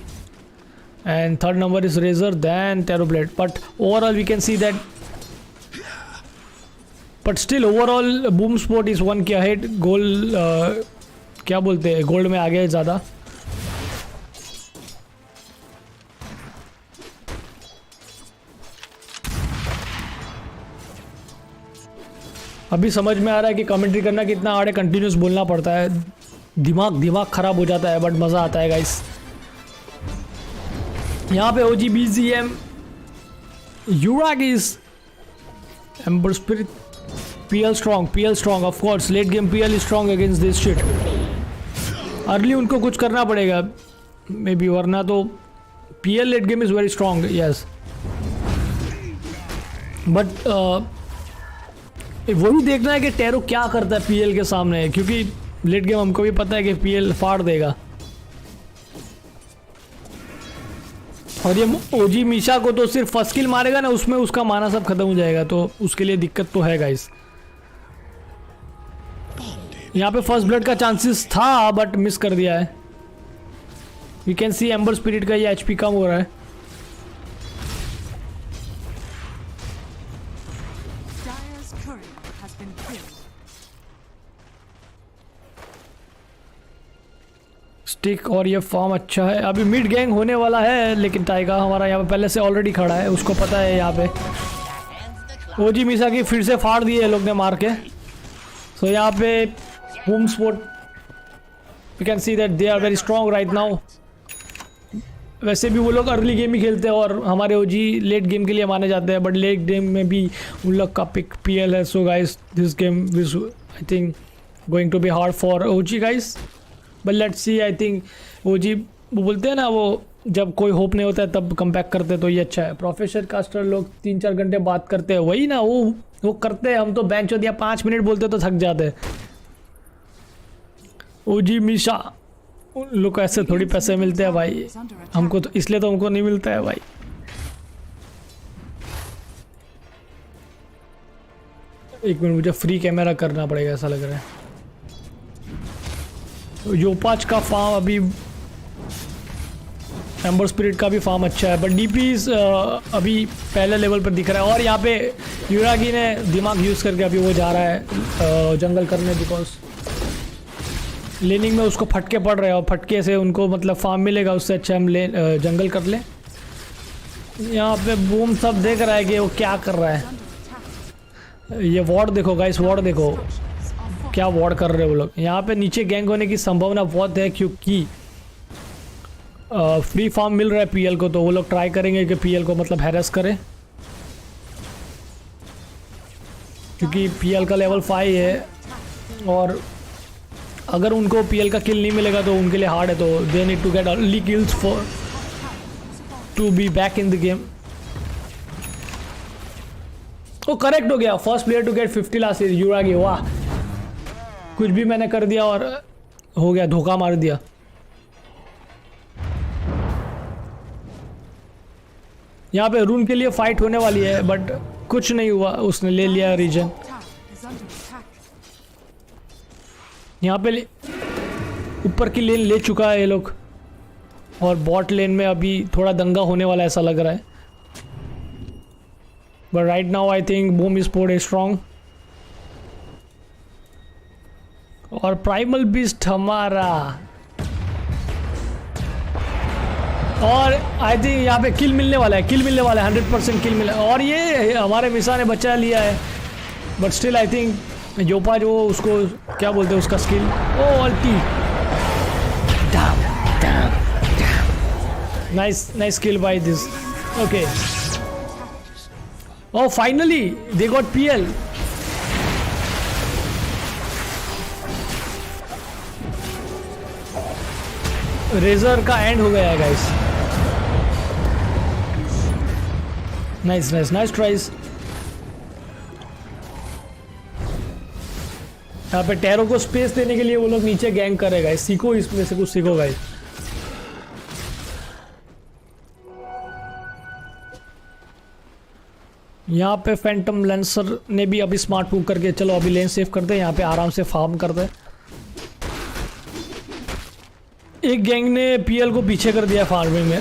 and third number is Razor, then Terrorblade. But overall we can see that, but still overall Boom Sport is 1 के ahead, gold क्या बोलते हैं, gold में आगे है ज़्यादा। अभी समझ में आ रहा है कि कमेंट्री करना कितना हार्ड है, कंटिन्यूस बोलना पड़ता है, दिमाग खराब हो जाता है, बट मज़ा आता है गाइस। यहाँ पे OG BGM Yuragi is Ember Spirit, PL strong, of course, late game PL is strong against this shit. Early उनको कुछ करना पड़ेगा मे बी, वरना तो PL late game is very strong yes, but वही देखना है कि टेरो क्या करता है PL के सामने, क्योंकि लेट गेम हमको भी पता है कि PL फाड़ देगा। और ये ओजी मीशा को तो सिर्फ फर्स्ट किल मारेगा ना, उसमें उसका माना सब खत्म हो जाएगा, तो उसके लिए दिक्कत तो है गाइस। यहाँ पे फर्स्ट ब्लड का चांसेस था बट मिस कर दिया है। You can see amber spirit का ये HP कम हो रहा है। Dire's courier has been killed. Stick और ये फॉर्म अच्छा है। अभी मिड गैंग होने वाला है, लेकिन टाइगा हमारा यहाँ पे पहले से ऑलरेडी खड़ा है, उसको पता है यहाँ पे ओजी मीशा की फिर से फाड़ दिए लोग ने मार के। सो यहाँ पे home sport we can see that they are very strong right now. वैसे भी वो लोग अर्ली गेम ही खेलते हैं और हमारे ओजी लेट गेम के लिए माने जाते हैं, बट लेट गेम में भी उन लोग का पिक PL है। So guys this game is I think going to be hard for OG guys, but let's see. I think OG वो बोलते हैं ना, वो जब कोई होप नहीं होता है तब कम बैक करते हैं, तो ये अच्छा है। प्रोफेशनल कास्टर लोग 3-4 घंटे बात करते हैं, वही ना वो करते हैं। हम तो बेंच हो दिया 5 मिनट बोलते तो थक जाते हैं। ओजी मीशा उन लोग को ऐसे थोड़ी पैसे मिलते हैं भाई, हमको तो इसलिए तो हमको नहीं मिलता है भाई। एक मिनट, मुझे फ्री कैमरा करना पड़ेगा ऐसा लग रहा है। योपाच का फार्म अभी, एम्बर स्पिरिट का भी फार्म अच्छा है, बट DPs अभी पहले लेवल पर दिख रहा है। और यहाँ पे युरागी ने दिमाग यूज़ करके अभी वो जा रहा है जंगल करने, बिकॉज लेनिंग में उसको फटके पड़ रहे हैं और फटके से उनको मतलब फार्म मिलेगा, उससे अच्छा हम जंगल कर लें। यहाँ पे बूम सब देख रहा है कि वो क्या कर रहा है। ये वॉर्ड देखो गाइस, वॉर्ड देखो क्या वॉर्ड कर रहे हैं वो लोग। यहाँ पे नीचे गैंग होने की संभावना बहुत है, क्योंकि फ्री फार्म मिल रहा है PL को, तो वो लोग ट्राई करेंगे कि PL को मतलब हैरेस करें, क्योंकि PL का लेवल 5 है और अगर उनको PL का किल नहीं मिलेगा तो उनके लिए हार्ड है। तो they need to get early kills for to be back in the game. वो करेक्ट हो गया, first player to get 50 last is Yuragi. वाह, कुछ भी मैंने कर दिया और हो गया, धोखा मार दिया। यहाँ पे रून के लिए फाइट होने वाली है, बट कुछ नहीं हुआ, उसने ले लिया रीजन। यहाँ पे ऊपर की लेन ले चुका है ये लोग, और बॉट लेन में अभी थोड़ा दंगा होने वाला ऐसा लग रहा है। But right now I think boom sport is strong. और प्राइमल बीस्ट हमारा, और आई थिंक यहाँ पे किल मिलने वाला है, 100% किल मिले। और ये हमारे मिसा ने बचा लिया है, बट स्टिल आई थिंक योपा जो उसको क्या बोलते हैं उसका skill, oh ulti, nice kill by this. Okay, oh finally they got PL। Razor का एंड हो गया है गाइस। Nice tries. यहाँ पे टेरो को स्पेस देने के लिए वो लोग नीचे गैंग करेगा, सीखो इसमें से कुछ सीखो गाइस। यहाँ पे फैंटम लेंसर ने भी अभी स्मार्ट मूव करके चलो अभी लेन सेव करते हैं, यहाँ पे आराम से फार्म करते हैं। एक गैंग ने PL को पीछे कर दिया फार्मिंग में।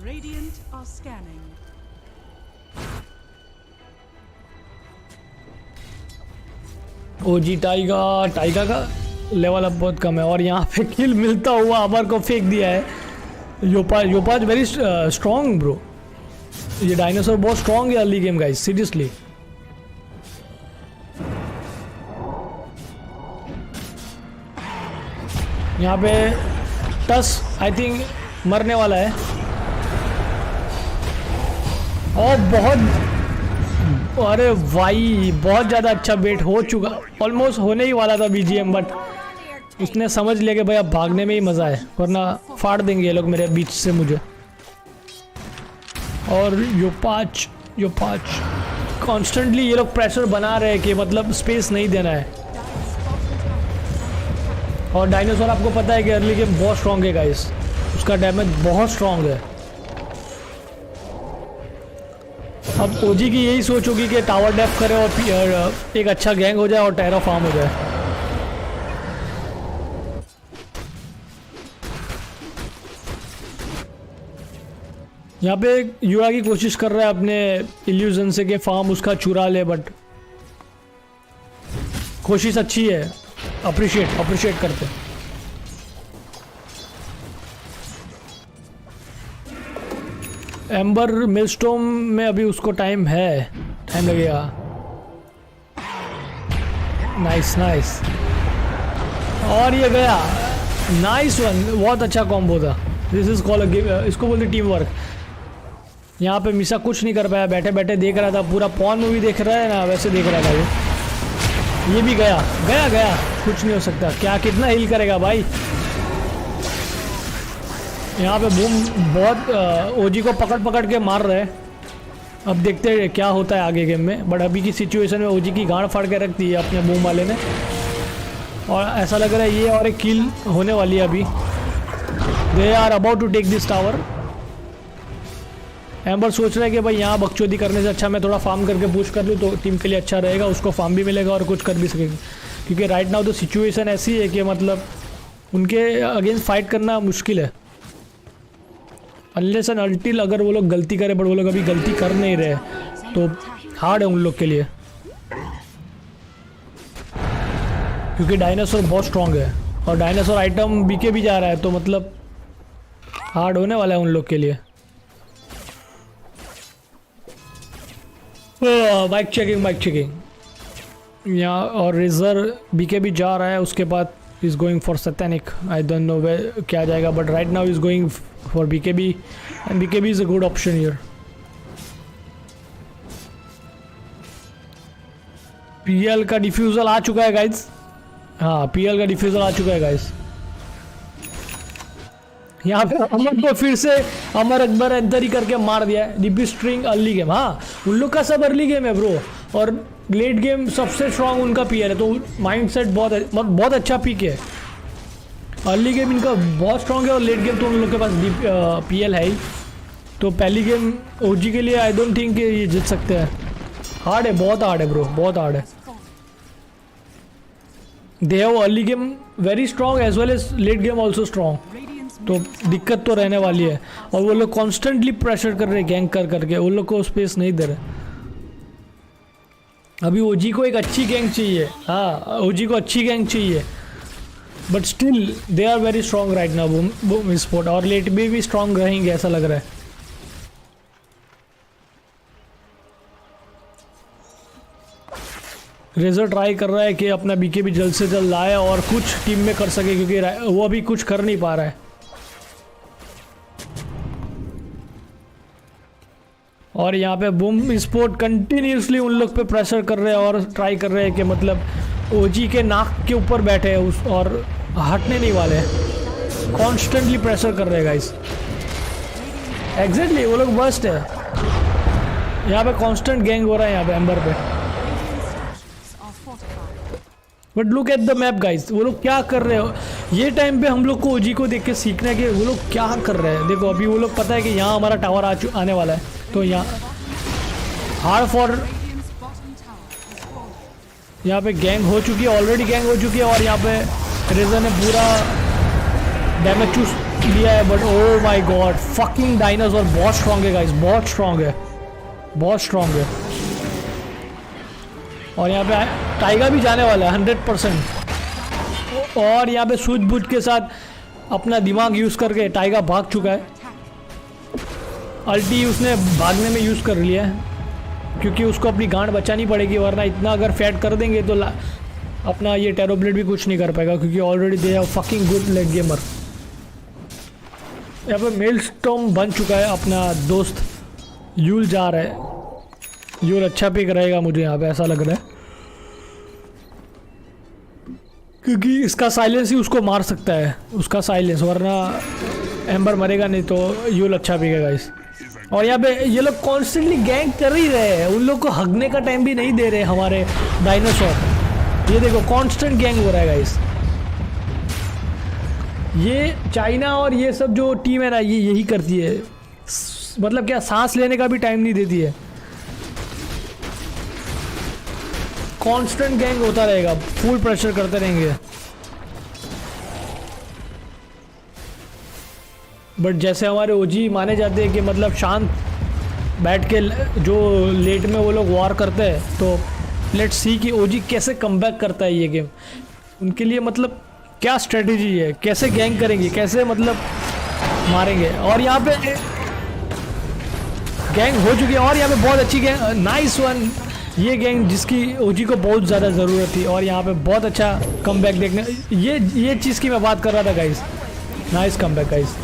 Radiant are scanning. OG Tyga का लेवल अब बहुत कम है, और यहाँ पे किल मिलता हुआ अमर को फेंक दिया है। योपाज वेरी स्ट्रॉन्ग ब्रो, ये डायनासोर बहुत स्ट्रॉन्ग है अर्ली गेम गाइस, सीरियसली। यहाँ पे टस आई थिंक मरने वाला है, और बहुत, अरे भाई बहुत ज़्यादा अच्छा बेट हो चुका, ऑलमोस्ट होने ही वाला था BGM, बट उसने समझ लिया कि भाई अब भागने में ही मज़ा है, वरना फाड़ देंगे ये लोग मेरे बीच से मुझे। और यो पाँच कॉन्स्टेंटली ये लोग प्रेशर बना रहे हैं कि मतलब स्पेस नहीं देना है। और डायनासोर आपको पता है कि अर्ली गेम बहुत स्ट्रॉन्ग है गाइस, उसका डैमेज बहुत स्ट्रॉन्ग है। अब ओजी की यही सोच होगी कि टावर डेफ करे और एक अच्छा गैंग हो जाए और टेरा फार्म हो जाए। यहाँ पे युवा की कोशिश कर रहा है अपने इल्यूजन से कि फार्म उसका चुरा ले, बट कोशिश अच्छी है, अप्रिशिएट करते। एम्बर मिलस्टोम में अभी उसको टाइम लगेगा। नाइस और ये गया, नाइस वन, बहुत अच्छा कॉम्बो था। This is call a game, इसको बोलते टीम वर्क। यहाँ पे मिसा कुछ नहीं कर पाया, बैठे बैठे देख रहा था, पूरा पॉन मूवी देख रहा है ना, वैसे देख रहा था। ये भी गया, कुछ नहीं हो सकता। क्या कितना हील करेगा भाई। यहाँ पे बूम बहुत ओजी को पकड़ के मार रहे हैं। अब देखते हैं क्या होता है आगे गेम में, बट अभी की सिचुएशन में ओजी की गांड फाड़ के रख दी है अपने बूम वाले ने, और ऐसा लग रहा है ये और एक किल होने वाली है अभी। They are about to take this tower. Ember सोच रहा है कि भाई यहाँ बकचोदी करने से अच्छा मैं थोड़ा फार्म करके पुश कर लूँ तो टीम के लिए अच्छा रहेगा, उसको फार्म भी मिलेगा और कुछ कर भी सकेगा। क्योंकि राइट नाउ तो सिचुएशन ऐसी है कि मतलब उनके अगेंस्ट फाइट करना मुश्किल है, अनलेस एंड अल्टिल अगर वो लोग गलती करें, बट वो लोग अभी गलती कर नहीं रहे, तो हार्ड है उन लोग के लिए। क्योंकि डायनासोर बहुत स्ट्रांग है और डायनासोर आइटम बीके भी जा रहा है, तो मतलब हार्ड होने वाला है उन लोग के लिए। बाइक चेकिंग यहाँ, और रेजर बीके भी जा रहा है, उसके बाद is going for Satanic. I don't know way क्या जाएगा, but right now is going for BKB and BKB is a good option here. PL का डिफ्यूजल आ चुका है गाइज। हाँ, पीएल का डिफ्यूजल आ चुका है गाइज। यहाँ पे अमर को फिर से अमर अकबर एंटर ही करके मार दिया है। डीपी स्ट्रिंग अर्ली गेम, हाँ उन लोग का सब अर्ली गेम है ब्रो, और लेट गेम सबसे स्ट्रांग उनका पीएल है, तो माइंडसेट बहुत अच्छा पीक है। अर्ली गेम इनका बहुत स्ट्रांग है और लेट गेम तो उन लोग के पास पीएल है ही। तो पहली गेम ओजी के लिए आई डोंट थिंक ये जीत सकते हैं। हार्ड है, बहुत हार्ड है ब्रो, बहुत हार्ड है। They have early game very strong as well as late game also strong, तो दिक्कत तो रहने वाली है। और वो लोग कॉन्स्टेंटली प्रेशर कर रहे हैं गैंग करके, उन लोग को स्पेस नहीं दे रहे। अभी ओजी को एक अच्छी गैंग चाहिए, हाँ ओजी को अच्छी गैंग चाहिए, but still they are very strong right now Boom sport, और लेट भी स्ट्रॉन्ग रहेंगे ऐसा लग रहा है। रेजर ट्राई कर रहा है कि अपना बीके भी जल्द से जल्द लाए और कुछ टीम में कर सके, क्योंकि वो अभी कुछ कर नहीं पा रहा है। और यहाँ पे बूम स्पोर्ट कंटिन्यूसली उन लोग पे प्रेशर कर रहे हैं और ट्राई कर रहे हैं कि मतलब ओजी के नाक के ऊपर बैठे हैं उस, और हटने नहीं वाले हैं, कॉन्स्टेंटली प्रेशर कर रहे हैं गाइस। एग्जैक्टली वो लोग वर्स्ट है। यहाँ पे कांस्टेंट गैंग हो रहा है यहाँ पे एम्बर पे। But look at the map guys, वो लोग क्या कर रहे हो। ये टाइम पे हम लोग को ओजी को देख के सीखना है कि वो लोग क्या कर रहे हैं। देखो अभी वो लोग पता है कि यहाँ हमारा टावर आने वाला है, तो यहाँ हार्ड फॉर, यहाँ पे गैंग हो चुकी है, ऑलरेडी गैंग हो चुकी है, और यहाँ पे रेजर ने पूरा डैमेज चूस लिया है। But oh my God, fucking dinosaur बहुत स्ट्रांग है गाइस, बहुत स्ट्रांग है, बहुत स्ट्रांग है। और यहाँ पे टाइगर भी जाने वाला है 100%। और यहाँ पे सूझबूझ के साथ अपना दिमाग यूज़ करके टाइगर भाग चुका है। अल्टी उसने भागने में यूज़ कर लिया है, क्योंकि उसको अपनी गांड बचानी पड़ेगी, वरना इतना अगर फैट कर देंगे तो अपना ये टेरोब्लेड भी कुछ नहीं कर पाएगा, क्योंकि already they have fucking good leg gamer. यहाँ पे मेलस्टॉर्म बन चुका है, अपना दोस्त यूल जा रहा है। यूल अच्छा पिक रहेगा मुझे यहाँ पे ऐसा लग रहा है। क्योंकि इसका साइलेंस ही उसको मार सकता है, उसका साइलेंस, वरना एम्बर मरेगा नहीं तो यूल अच्छा बिकेगा गाइस। और यहाँ पे ये लोग कॉन्स्टेंटली गैंग कर ही रहे हैं, उन लोग को हगने का टाइम भी नहीं दे रहे हमारे डायनासोर। ये देखो कांस्टेंट गैंग हो रहा है गाइस। ये चाइना और ये सब जो टीम है ना, ये यही करती है, मतलब क्या सांस लेने का भी टाइम नहीं देती है। कांस्टेंट गैंग होता रहेगा, फुल प्रेशर करते रहेंगे। बट जैसे हमारे ओजी माने जाते हैं कि मतलब शांत बैठ के जो लेट में वो लोग वॉर करते हैं, तो लेट्स सी कि ओजी कैसे कमबैक करता है ये गेम। उनके लिए मतलब क्या स्ट्रेटेजी है, कैसे गैंग करेंगे, कैसे मतलब मारेंगे। और यहाँ पे गैंग हो चुकी है और यहाँ पे बहुत अच्छी गैंग, नाइस वन। ये गैंग जिसकी ओजी को बहुत ज़्यादा ज़रूरत थी और यहाँ पे बहुत अच्छा कमबैक देखने, ये चीज़ की मैं बात कर रहा था guys. Nice comeback guys,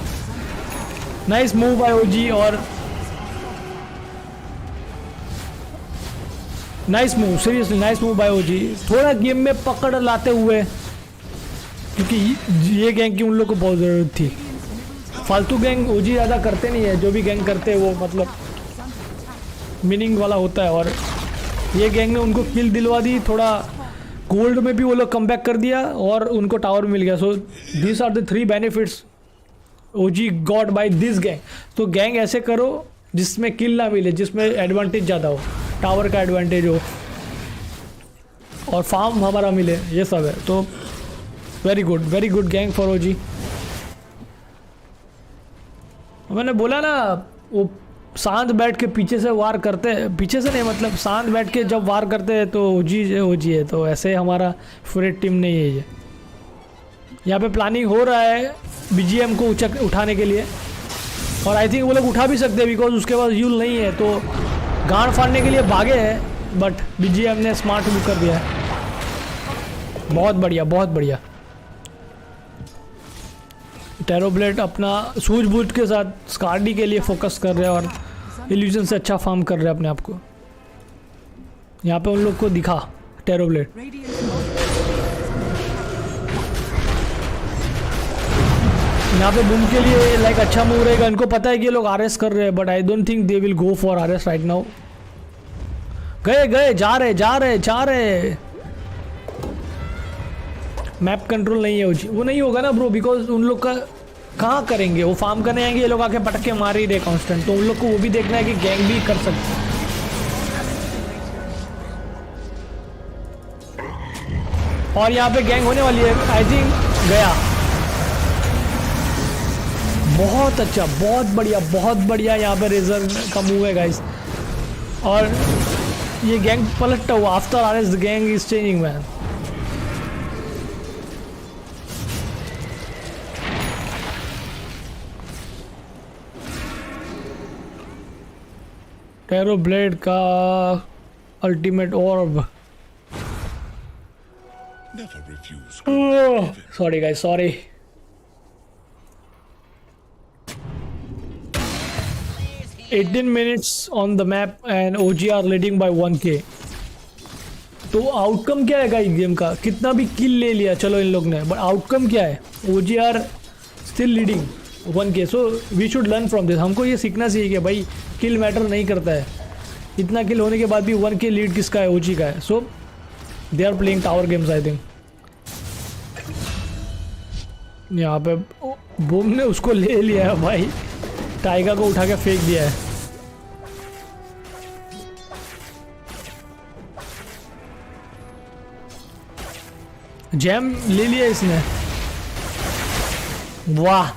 nice move by OG और nice move, seriously nice move by OG. थोड़ा गेम में पकड़ लाते हुए, क्योंकि ये गैंग की उन लोग को बहुत ज़रूरत थी। फालतू गैंग ओजी ज़्यादा करते नहीं है, जो भी गैंग करते हैं वो मतलब मीनिंग वाला होता है। और ये गैंग ने उनको किल दिलवा दी, थोड़ा गोल्ड में भी वो लोग कमबैक कर दिया और उनको टावर मिल गया। So this are the 3 benefits OG got by this gang. तो गैंग ऐसे करो जिसमें किल ना मिले, जिसमें एडवांटेज ज़्यादा हो, टावर का एडवांटेज हो और फार्म हमारा मिले, ये सब है। तो वेरी गुड गैंग फॉर ओजी। मैंने बोला ना वो शांत बैठ के पीछे से वार करते हैं, पीछे से नहीं मतलब शांत बैठ के जब वार करते हैं तो ओजी है। तो ऐसे हमारा फेवरेट टीम नहीं है ये। यहाँ पे प्लानिंग हो रहा है बीजीएम को उठाने के लिए और आई थिंक वो लोग उठा भी सकते हैं बिकॉज उसके पास यूल नहीं है, तो गांड फाड़ने के लिए भागे हैं। बट बीजीएम ने स्मार्ट मूव कर दिया है। बहुत बढ़िया। टेरोब्लेड अपना सूझबूझ के साथ स्कार्डी के लिए फोकस कर रहे हैं और इल्यूजन से अच्छा फार्म कर रहे हैं अपने आप को। यहाँ पे उन लोग को दिखा टेरोब्लेड। यहाँ पे बूम के लिए लाइक अच्छा मूव रहेगा। इनको पता है कि ये लोग आरएस कर रहे हैं, but I don't think they will go for RS right now. गए जा रहे। मैप कंट्रोल नहीं है वो नहीं होगा ना ब्रो, बिकॉज उन लोग का कहाँ करेंगे, वो फार्म करने आएंगे, ये लोग आके पटक के मार ही रहे कांस्टेंट। तो उन लोग को वो भी देखना है कि गैंग भी कर सकते हैं। और यहाँ पे गैंग होने वाली है आई थिंक। गया, बहुत अच्छा, बहुत बढ़िया यहाँ पे रेजर का मूव है गाइस। और ये गैंग पलटता हुआ after RS the gank is changing man. Terrorblade का ultimate orb. Sorry guys, sorry. $18 minutes on the map and OG are leading by 1K। तो आउटकम क्या है गाइस गेम का? कितना भी किल ले लिया चलो इन लोग ने, बट आउटकम क्या है? OG are still leading 1K। So we should learn from this. हमको ये सीखना चाहिए कि भाई किल मैटर नहीं करता है। इतना किल होने के बाद भी 1K लीड किसका है? OG का है। So they are playing tower games I think. यहाँ पे बूम ने उसको ले लिया है भाई, टाइगर को उठा के फेंक दिया है। जैम ले लिया इसने, वाह।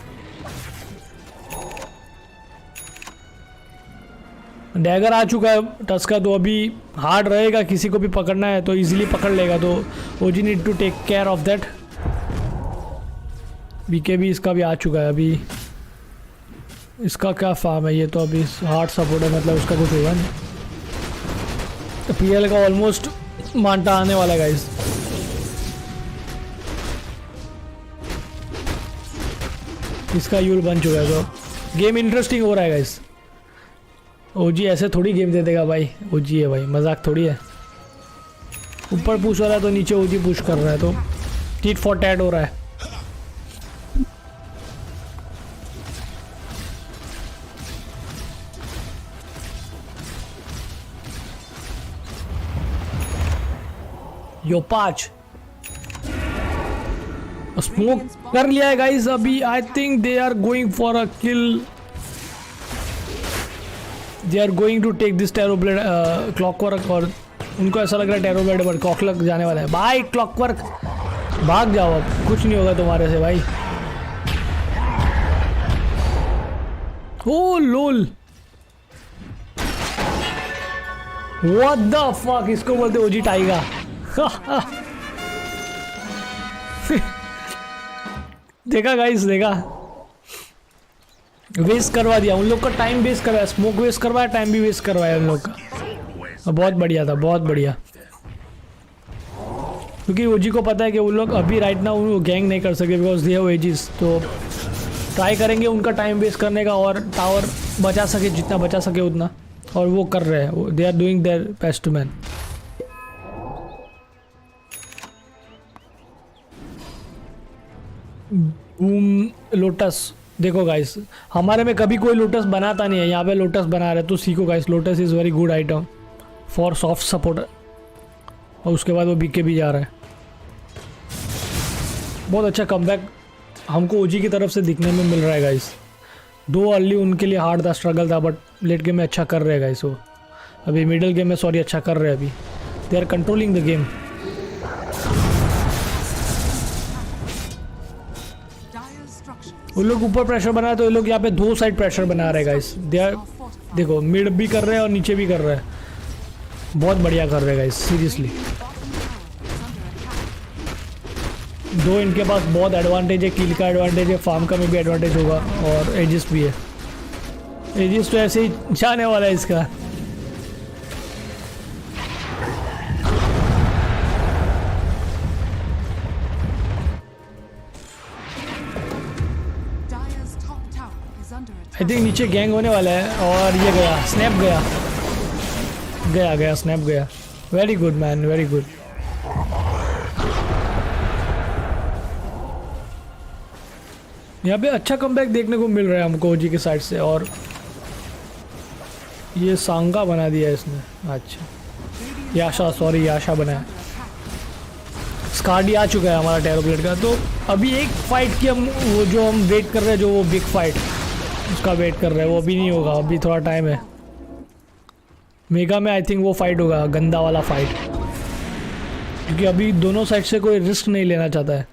डैगर आ चुका है टस का, तो अभी हार्ड रहेगा, किसी को भी पकड़ना है तो इजीली पकड़ लेगा। तो OG need to take care of that. BK भी इसका भी आ चुका है। अभी इसका क्या फार्म है? ये तो अभी हार्ड सपोर्ट है, मतलब उसका कुछ होगा नहीं। तो पीएल का ऑलमोस्ट मांटा आने वाला है गाइस। इसका यूल बन चुका है, तो गेम इंटरेस्टिंग हो रहा है गाइस। ओजी ऐसे थोड़ी गेम दे देगा भाई, ओजी है भाई, मजाक थोड़ी है। ऊपर पुश हो रहा है तो नीचे ओजी पुश कर रहा है, तो टीट फॉर टैट हो रहा है। यो 5 स्मोक कर लिया है गाइस। अभी I think they are going for a kill, they are going to take this Terrorblade clockwork. और उनको ऐसा लग रहा है टेरोब्लेड पर क्लॉक जाने वाला है। भाई क्लॉकवर्क भाग जाओ, अब कुछ नहीं होगा तुम्हारे से भाई। ओ लोल, व्हाट द फक, इसको बोलते ओजी टाइगा। देखा गाइस, देखा, वेस्ट करवा दिया उन लोग का, टाइम वेस्ट करवाया, स्मोक वेस्ट करवाया, टाइम भी वेस्ट करवाया उन लोग का। बहुत बढ़िया था, बहुत बढ़िया। क्योंकि ओजी को पता है कि वो लोग अभी राइट ना वो गैंग नहीं कर सकते बिकॉज दे हैव एजिस, तो ट्राई करेंगे उनका टाइम वेस्ट करने का और टावर बचा सके जितना बचा सके उतना, और वो कर रहे हैं। They are doing their best man. Lotus देखो गाइस, हमारे में कभी कोई लोटस बनाता नहीं है, यहाँ पे लोटस बना रहे, तो सीखो guys, lotus is very good item for soft supporter. और उसके बाद वो बिके भी जा रहा है। बहुत अच्छा कमबैक हमको ओजी की तरफ से दिखने में मिल रहा है गाइस। 2 अर्ली उनके लिए हार्ड था, स्ट्रगल था, बट लेट गेम में अच्छा कर रहे हैं गाइस वो। अभी मिडिल गेम में सॉरी अच्छा कर रहे हैं अभी। They are controlling the game. वो लोग ऊपर प्रेशर बना रहे, तो ये लोग यहाँ पे 2 साइड प्रेशर बना रहे हैं गाइस। दे आर देखो, मिड भी कर रहे हैं और नीचे भी कर रहे हैं। बहुत बढ़िया कर रहे हैं गाइस, सीरियसली। 2 इनके पास बहुत एडवांटेज है, किल का एडवांटेज है, फार्म का में भी एडवांटेज होगा, और एजिस भी है। एजिस तो ऐसे ही जाने वाला है इसका। आई थिंक नीचे गैंग होने वाला है, और ये गया, स्नैप गया, गया गया स्नैप गया। Very good man, very good. यहाँ पे अच्छा कमबैक देखने को मिल रहा है हमको ओजी की साइड से। और ये सांगा बना दिया इसने, अच्छा याशा, सॉरी याशा बनाया। स्कार्डी आ चुका है हमारा टेरोब्लेड का। तो अभी एक फाइट की हम वो जो हम वेट कर रहे हैं, जो वो बिग फाइट उसका वेट कर रहे हैं, वो अभी नहीं होगा, अभी थोड़ा टाइम है। मेगा में आई थिंक वो फाइट होगा, गंदा वाला फाइट, क्योंकि अभी दोनों साइड से कोई रिस्क नहीं लेना चाहता है।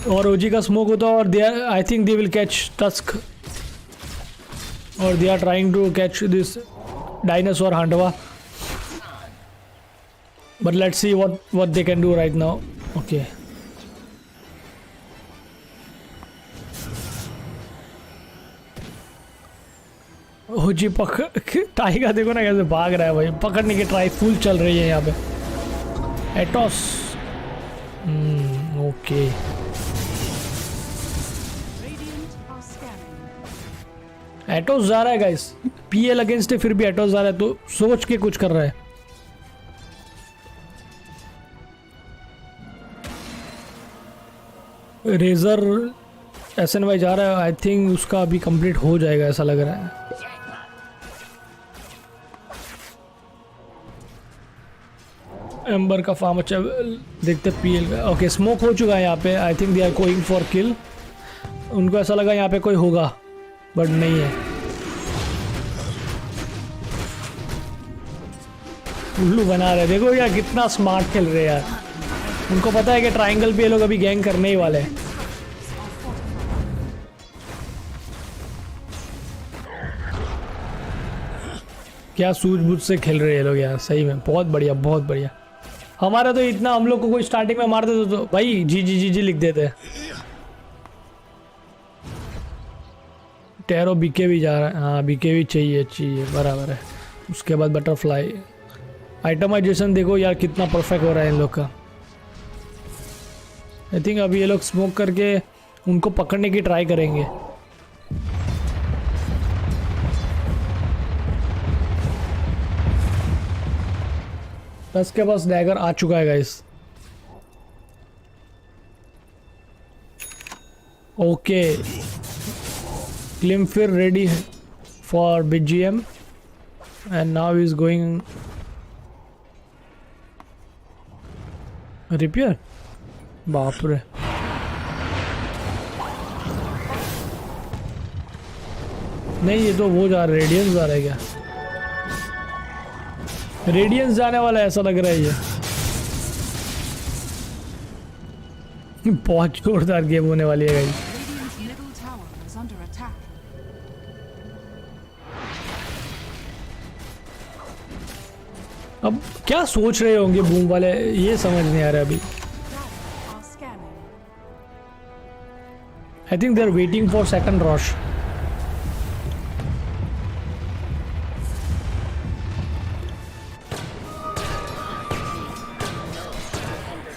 और ओजी का स्मोक होता है, और they are, I think they will catch tusk, और they are trying to catch this dinosaur हांडवा, but let's see what they can do right now. Okay, OG पकड़, टाइगर देखो ना कैसे भाग रहा है भाई, पकड़ने की ट्राई फुल चल रही है यहाँ पे। एटोस, ओके, एटोस जा रहा है गाइस, पीएल अगेंस्ट है, फिर भी एटोस जा रहा है, तो सोच के कुछ कर रहा है। रेजर SNY जा रहा है, आई थिंक उसका अभी कंप्लीट हो जाएगा ऐसा लग रहा है। एम्बर का फार्म अच्छा, देखते पीएल का। ओके, स्मोक हो चुका है यहाँ पे, I think they are going for kill. उनको ऐसा लगा यहाँ पे कोई होगा, बट नहीं है। उल्लू बना रहे, देखो यार कितना स्मार्ट खेल रहे हैं यार। उनको पता है कि ट्रायंगल पे ये लोग अभी गैंग करने ही वाले हैं। क्या सूझबूझ से खेल रहे हैं लोग यार, सही में बहुत बढ़िया, बहुत बढ़िया। हमारा तो इतना, हम लोग को कोई स्टार्टिंग में मार देते तो भाई जी लिख देते। टैरो बीके भी जा रहा है, हाँ बीके भी चाहिए, बराबर है। उसके बाद बटरफ्लाई आइटमाइजेशन देखो यार कितना परफेक्ट हो रहा है इन लोग का। आई थिंक अभी ये लोग स्मोक करके उनको पकड़ने की ट्राई करेंगे। उसके पास डैगर आ चुका है गाइस। ओके क्लिम फिर रेडी है for BGM and now is going repair. बाप रे, नहीं ये तो वो जा रहा है, रेडियंस जा रहा है क्या? रेडियंस जाने वाला है ऐसा लग रहा है ये। बहुत जोरदार गेम होने वाली है guys. Radiant's middle tower is under attack. अब क्या सोच रहे होंगे बूम वाले, ये समझ नहीं आ रहा अभी। Dire are scanning. I think they are waiting for second rush.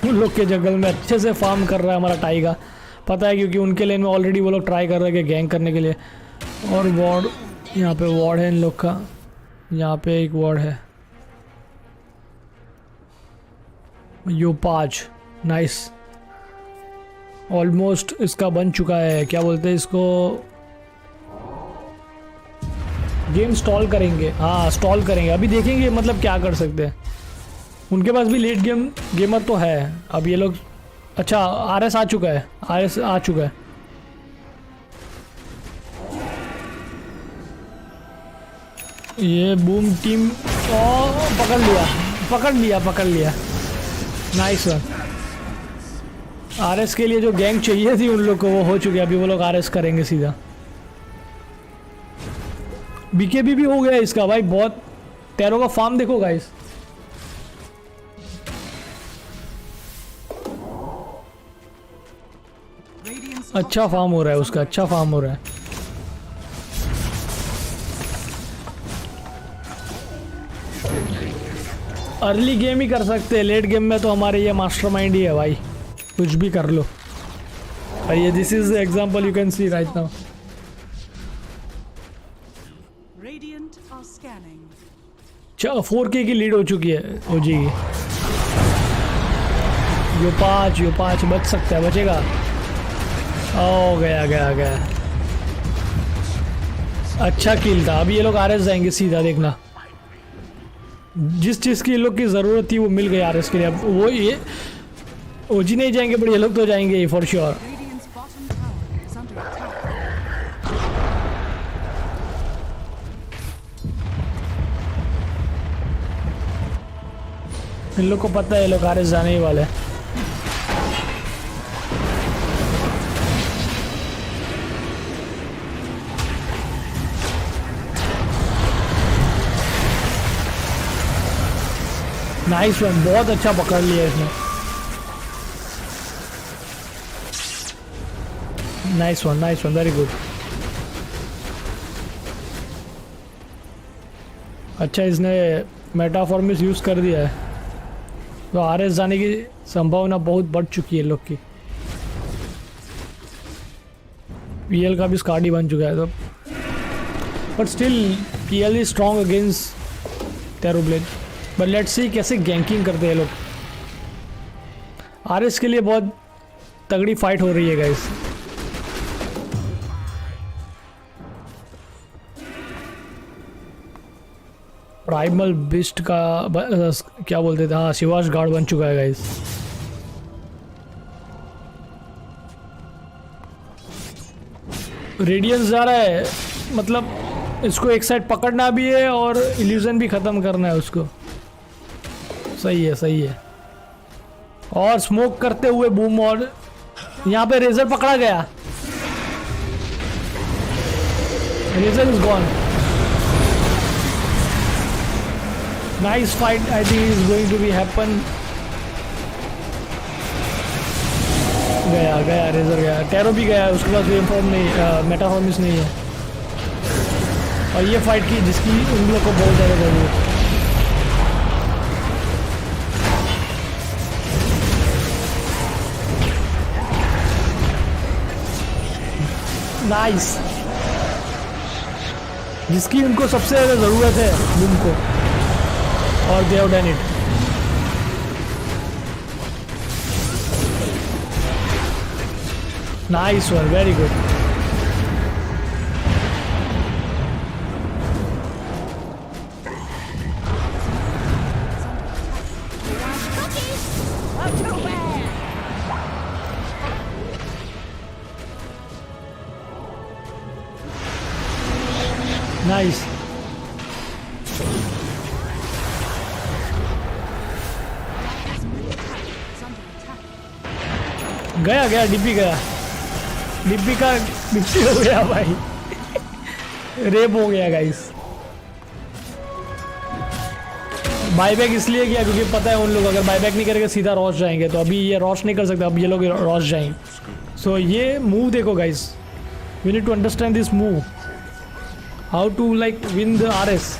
उन लोग के जंगल में अच्छे से फार्म कर रहा है हमारा टाइगा, पता है क्योंकि उनके लेन में ऑलरेडी वो लोग ट्राई कर रहे हैं गैंग करने के लिए। और वार्ड, यहाँ पे वार्ड है इन लोग का, यहाँ पे एक वार्ड है। यो 5 नाइस, ऑलमोस्ट इसका बन चुका है। क्या बोलते हैं इसको, गेम स्टॉल करेंगे। हाँ स्टॉल करेंगे, अभी देखेंगे मतलब क्या कर सकते हैं। उनके पास भी लेट गेमर तो है। अब ये लोग, अच्छा RS आ चुका है, RS आ चुका है। ये बूम टीम पकड़ लिया नाइस वन। RS के लिए जो गैंग चाहिए थी उन लोग को वो हो चुकी है, अभी वो लोग RS करेंगे सीधा। BKB भी हो गया इसका भाई, बहुत टैरो का फार्म देखो गाइस। Radiant's अच्छा फार्म हो रहा है उसका, अच्छा फार्म हो रहा है। अर्ली गेम ही कर सकते हैं, लेट गेम में तो हमारे ये मास्टरमाइंड ही है भाई, कुछ भी कर लो। और ये this is example you can see right now. Radiant are scanning. 4K की लीड हो चुकी है ओजी की। यो 5 बच सकता है, बचेगा। ओ गया। अच्छा किल था। अभी ये लोग RS जाएंगे सीधा, देखना जिस चीज़ की ये लोग की ज़रूरत थी वो मिल गई RS के लिए। अब वो ये ओजी नहीं जाएंगे बट ये लोग तो जाएंगे for sure. Radiant's bottom tower is under attack. इन लोग को पता है ये लोग RS जाने ही वाले हैं। नाइस वन, बहुत अच्छा पकड़ लिया इसने। Nice one very good. अच्छा इसने मेटाफॉर्मिस यूज़ कर दिया है तो RS जाने की संभावना बहुत बढ़ चुकी है लोग की। PL का भी स्कार्डी बन चुका है तो, but still PL is strong against Terrorblade. But let's see कैसे गैंकिंग करते हैं लोग। RS के लिए बहुत तगड़ी फाइट हो रही है गाइस। प्राइमल बिस्ट का क्या बोलते थे, हाँ शिवाश गार्ड बन चुका है गाइस। रेडियंस जा रहा है, मतलब इसको एक साइड पकड़ना भी है और इल्यूजन भी ख़त्म करना है उसको। सही है। और स्मोक करते हुए बूम, और यहाँ पे रेजर पकड़ा गया। Razor is gone. Nice fight I think is going to be happen. गया रेजर गया, टैरो भी गया, उसके पास इन्फॉर्म नहीं, मेटाफॉर्मिस नहीं है। और ये फाइट की जिसकी उन लोग को बहुत ज़्यादा जरूरत है। नाइस, जिसकी उनको सबसे ज़्यादा ज़रूरत है बूम को, और they have done it. Nice one, very good. Nice. गया गया डिब्बी गया, डिब्बी का डिब्बी हो गया भाई। रेप हो गया गाइस। बाईबैक इसलिए किया क्योंकि पता है उन लोग अगर बाईबैक नहीं करेंगे सीधा रॉश जाएंगे, तो अभी ये रॉश नहीं कर सकते, अब ये लोग रॉश जाएंगे। सो ये मूव देखो guys, we need to understand this move, how to like win the RS.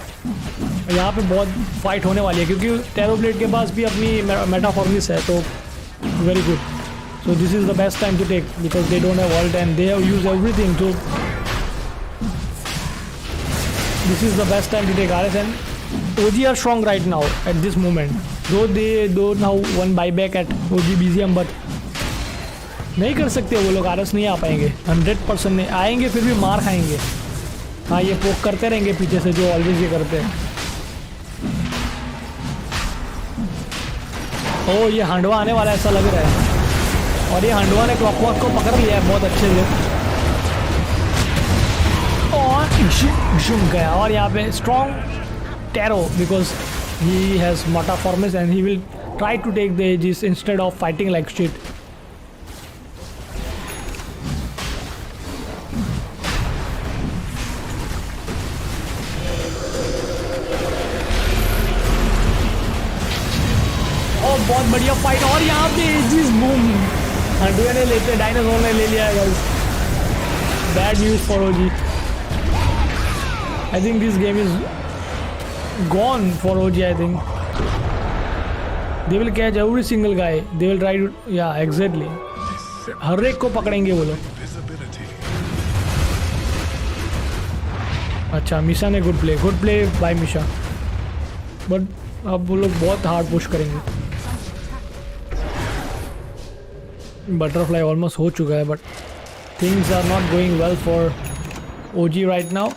यहाँ पे बहुत फाइट होने वाली है क्योंकि टेरोब्लेड के पास भी अपनी मेटाफॉर्मिस है, तो very good. So this is the best time to take because they don't have ult and they have used everything. So this is the best time to take RS, and OG are strong right now at this moment. Though they don't now one buyback at OG BZM, but नहीं कर सकते वो लोग, RS नहीं आ पाएंगे 100% नहीं आएंगे, फिर भी मार खाएंगे। हाँ ये पोक करते रहेंगे पीछे से जो ऑलवेज ये करते हैं। ओ ये हांडवा आने वाला ऐसा लग रहा है, और ये हंडवा ने क्लॉकवर्क को पकड़ लिया है बहुत अच्छे से, और झुम गया। और यहाँ पे strong terror because he has Metamorphosis and he will try to take the Aegis instead of fighting like shit. और बहुत बढ़िया फाइट, और यहाँ पे एजिस बूम हंडुए ने लेते, डायनासोर ने ले लिया है guys. Bad news for OG. I think this game is gone for OG. I think they will catch every single guy, they will try to, या एग्जैक्टली हर एक को पकड़ेंगे वो लोग। अच्छा मिशा ने good play by Misha, but अब वो लोग बहुत हार्ड पुश करेंगे। बटरफ्लाई ऑलमोस्ट हो चुका है, but things are not going well for OG right now.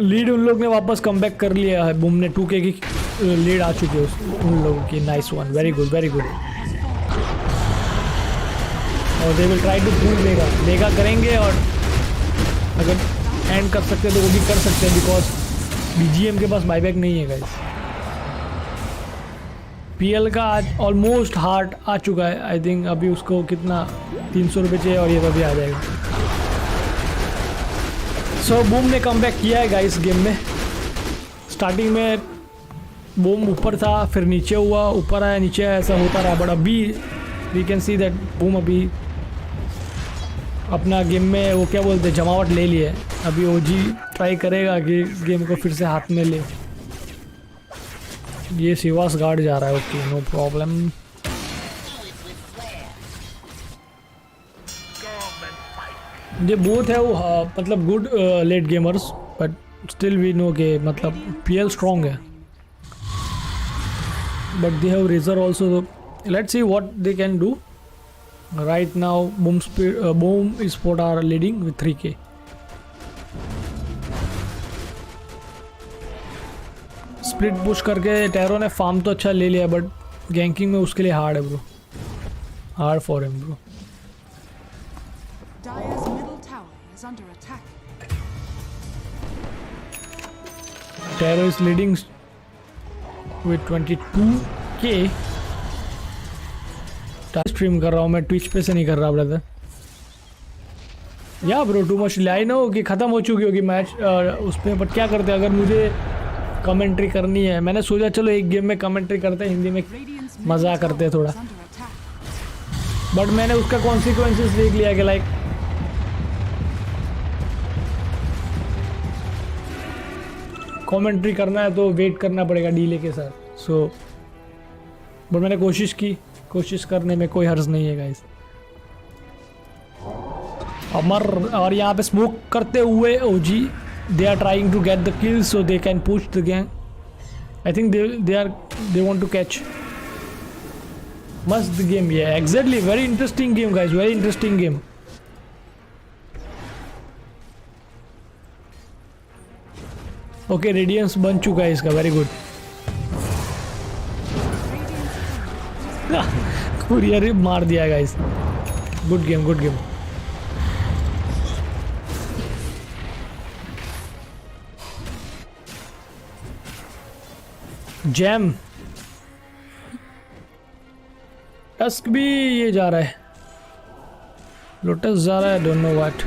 Lead उन लोग ने वापस कम बैक कर लिया है, बूम ने 2K की लीड आ चुकी है उन लोगों की। Nice one, very good very good. और they will try to prove लेगा करेंगे, और अगर एंड कर सकते हैं तो वो भी कर सकते हैं बिकॉज BGM के पास बाईबैक नहीं है गाइस। PL का आज ऑलमोस्ट हार्ट आ चुका है। आई थिंक अभी उसको कितना 300 रुपये चाहिए, और ये तो अभी आ जाएगा। सो बूम ने कम बैक किया है गाइस गेम में। स्टार्टिंग में बूम ऊपर था, फिर नीचे हुआ, ऊपर आया, नीचे आया, ऐसा होता रहा, बट अभी we can see that Boom अभी अपना गेम में वो क्या बोलते हैं जमावट ले लिए है। अभी OG ट्राई करेगा कि गेम को फिर से हाथ में ले। ये सिवास गार्ड जा रहा है, ओके नो प्रॉब्लम। ये बोथ है वो मतलब good late gamers, but still we know के मतलब PL स्ट्रॉन्ग है, but they have Razor also. Let's see what they can do right now. Boom sport are leading with 3K। Split push करके Terro ने farm तो अच्छा ले लिया, but गैंकिंग में उसके लिए हार्ड है bro, hard for him bro. Dire's middle tower is under attack. Tarot is leading with 22K। Stream कर रहा हूँ मैं, ट्विच पे से नहीं कर रहा ब्रदर। या bro too much I know कि ख़त्म हो चुकी होगी मैच उस पर, बट क्या करते हैं अगर मुझे कमेंट्री करनी है, मैंने सोचा चलो एक गेम में कमेंट्री करते हैं, हिंदी में मज़ा करते हैं थोड़ा, बट मैंने उसका कॉन्सिक्वेंसेस देख लिया कि लाइक कमेंट्री करना है तो वेट करना पड़ेगा डीले के साथ। सो बट मैंने कोशिश की, कोशिश करने में कोई हर्ज नहीं है गाइस। अमर और यहाँ पे स्मोक करते हुए OG they are trying to get the kills so they can push the gang. I think they want to catch. मस्त गेम ये, exactly very interesting game guys, very interesting game. Okay radiance बन चुका है इसका, very good. Courier मार दिया guys, good game good game. Jam Tusk भी ये जा रहा है, लोटस जा रहा है, don't know what.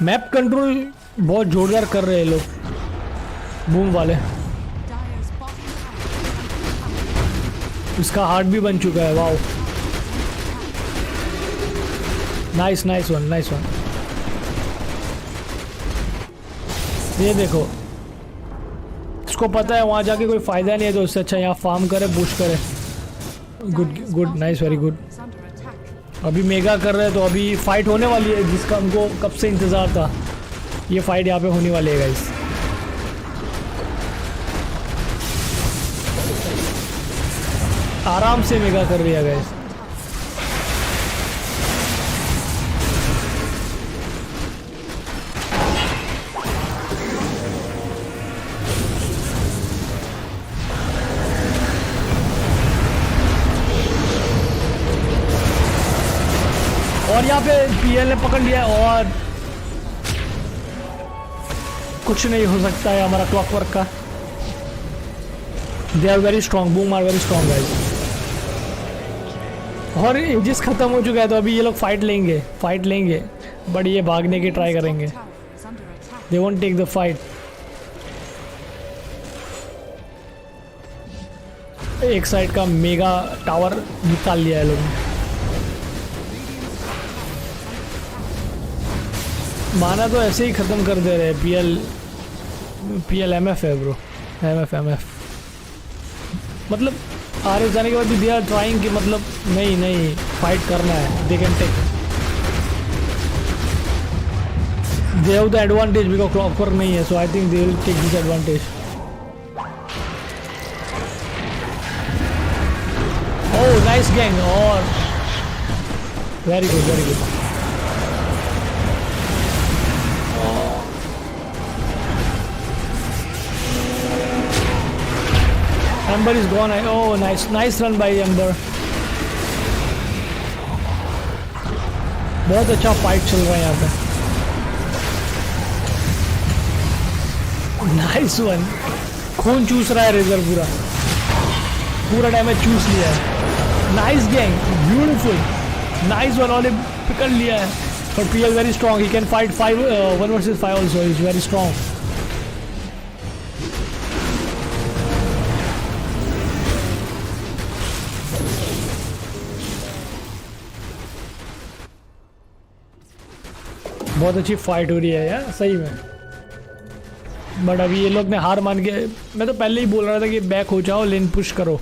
Map control बहुत जोरदार कर रहे हैं लोग, बूम वाले। Dire's bottom tower. इसका हार्ट भी बन चुका है, wow nice nice one nice one. ये देखो इसको पता है वहाँ जाके कोई फायदा नहीं है, तो उससे अच्छा यहाँ फार्म करे, बुश करे। Good good nice very good. Is under attack. अभी मेगा कर रहे हैं, तो अभी फाइट होने वाली है जिसका हमको कब से इंतज़ार था। ये फाइट यहाँ पे होने वाली है गाइस। आराम से मेगा कर रही है गाइस। और यहाँ पे पीएल ने पकड़ लिया है, और कुछ नहीं हो सकता है हमारा क्लॉकवर्क का। They are very strong, Boom are very strong guys. और एजिस खत्म हो चुका है, तो अभी ये लोग फाइट लेंगे बट ये भागने की ट्राई करेंगे। Tower is under attack. They won't take the fight. एक साइड का मेगा टावर निकाल लिया है लोगों ने। माना तो ऐसे ही ख़त्म कर दे रहे। पीएल एमएफ है ब्रो, एमएफ मतलब आर जाने के बाद भी दे आर ट्राइंग कि मतलब नहीं फाइट करना है। They can take, they have the advantage because clockwork नहीं है, so I think they will take this advantage. Oh nice gank, और very good very good. Ember is gone. Oh, nice run by Ember. बहुत अच्छा fight चल रहा है यहाँ पे। नाइस वन, खून चूस रहा है रेजर, पूरा डैमेज चूस लिया है। Nice gang, beautiful, nice one. All पकड़ लिया है, but PL very strong. He can fight 1 versus 5 also. He's very strong. बहुत अच्छी फाइट हो रही है यार सही में। बट अभी ये लोग ने हार मान के, मैं तो पहले ही बोल रहा था कि बैक हो जाओ, लेन पुश करो,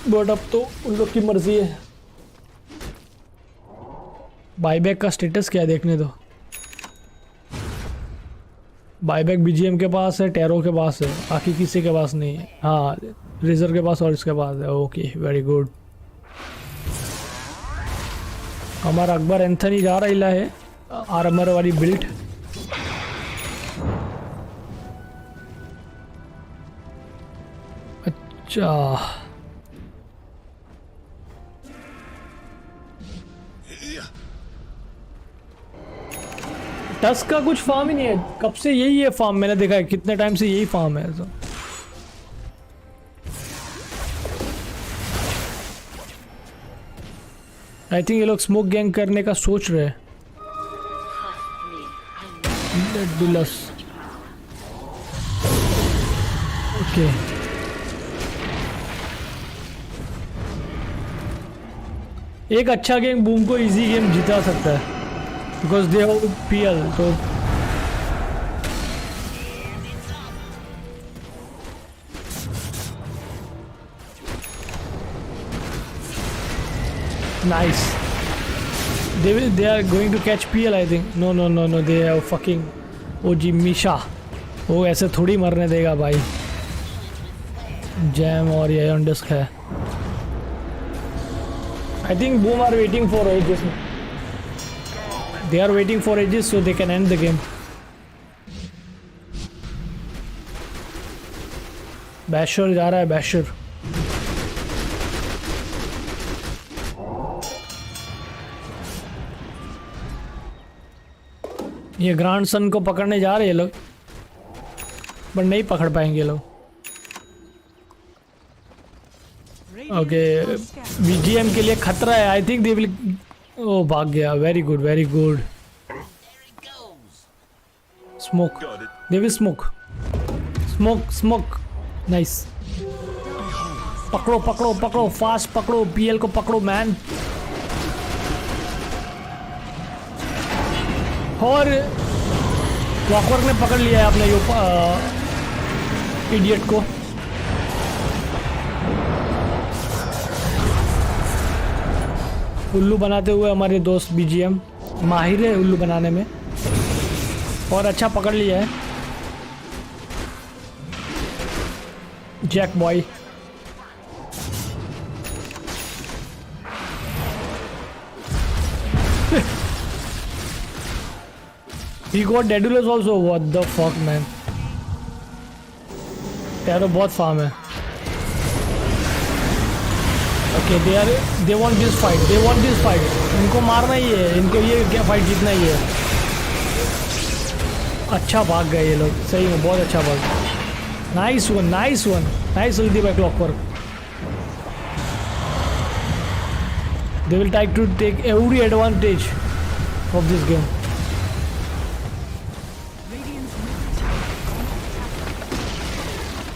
बट अब तो उन लोग की मर्जी है। बाईबैक का स्टेटस क्या है देखने दो। बाईबैक बीजीएम के पास है, टेरो के पास है, बाकी किसी के पास नहीं है। हाँ रेजर के पास और इसके पास है। Okay very good. हमारा अकबर एंथनी जा रहा है आर्मर वाली बिल्ट। अच्छा टस्क का कुछ फार्म ही नहीं है, कब से यही है फार्म, मैंने देखा है कितने टाइम से यही फार्म है। तो आई थिंक ये लोग स्मोक गैंग करने का सोच रहे हैं। ओके एक अच्छा गेम बूम को इजी गेम जिता सकता है बिकॉज दे हैव पीएल। तो nice, they are going to catch PL I think. No they have fucking OG Misha। वो ऐसे थोड़ी मरने देगा भाई। जैम और ये ऑन डिस्क है। I think Boom are waiting for Aegis, they are waiting for Aegis so they can end the game. Basher जा रहा है, बैशर। ये ग्रैंडसन को पकड़ने जा रहे हैं लोग, पर नहीं पकड़ पाएंगे लोग। ओके, बीजीएम के लिए खतरा है। आई थिंक दे विल, ओ भाग गया। Very good, very good. Smoke, they will smoke, smoke, smoke. Nice. पकड़ो पकड़ो पकड़ो, फास्ट पकड़ो, पीएल को पकड़ो मैन। और क्लॉकवर्क ने पकड़ लिया है अपने इडियट को। उल्लू बनाते हुए हमारे दोस्त बीजीएम माहिर है उल्लू बनाने में, और अच्छा पकड़ लिया है Jack boy. He got Daedalus also. What the fuck man? Terro बहुत फार्म है। Okay, they want this fight. They want this fight. इनको मारना ही है, इनको ये क्या फाइट जीतना ही है। अच्छा भाग गए ये लोग, सही में बहुत अच्छा भाग। Nice one, nice one, nice जल्दी by clockwork. They will try to take every advantage of this game.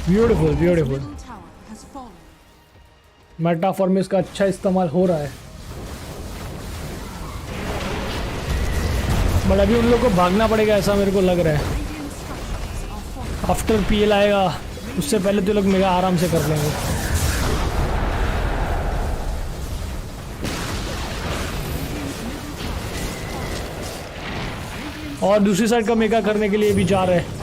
Beautiful, beautiful. Metamorphosis का अच्छा इस्तेमाल हो रहा है, बट अभी उन लोगों को भागना पड़ेगा ऐसा मेरे को लग रहा है। आफ्टर पीएल आएगा उससे पहले तो लोग मेगा आराम से कर लेंगे। और दूसरी साइड का मेगा करने के लिए भी जा रहे हैं।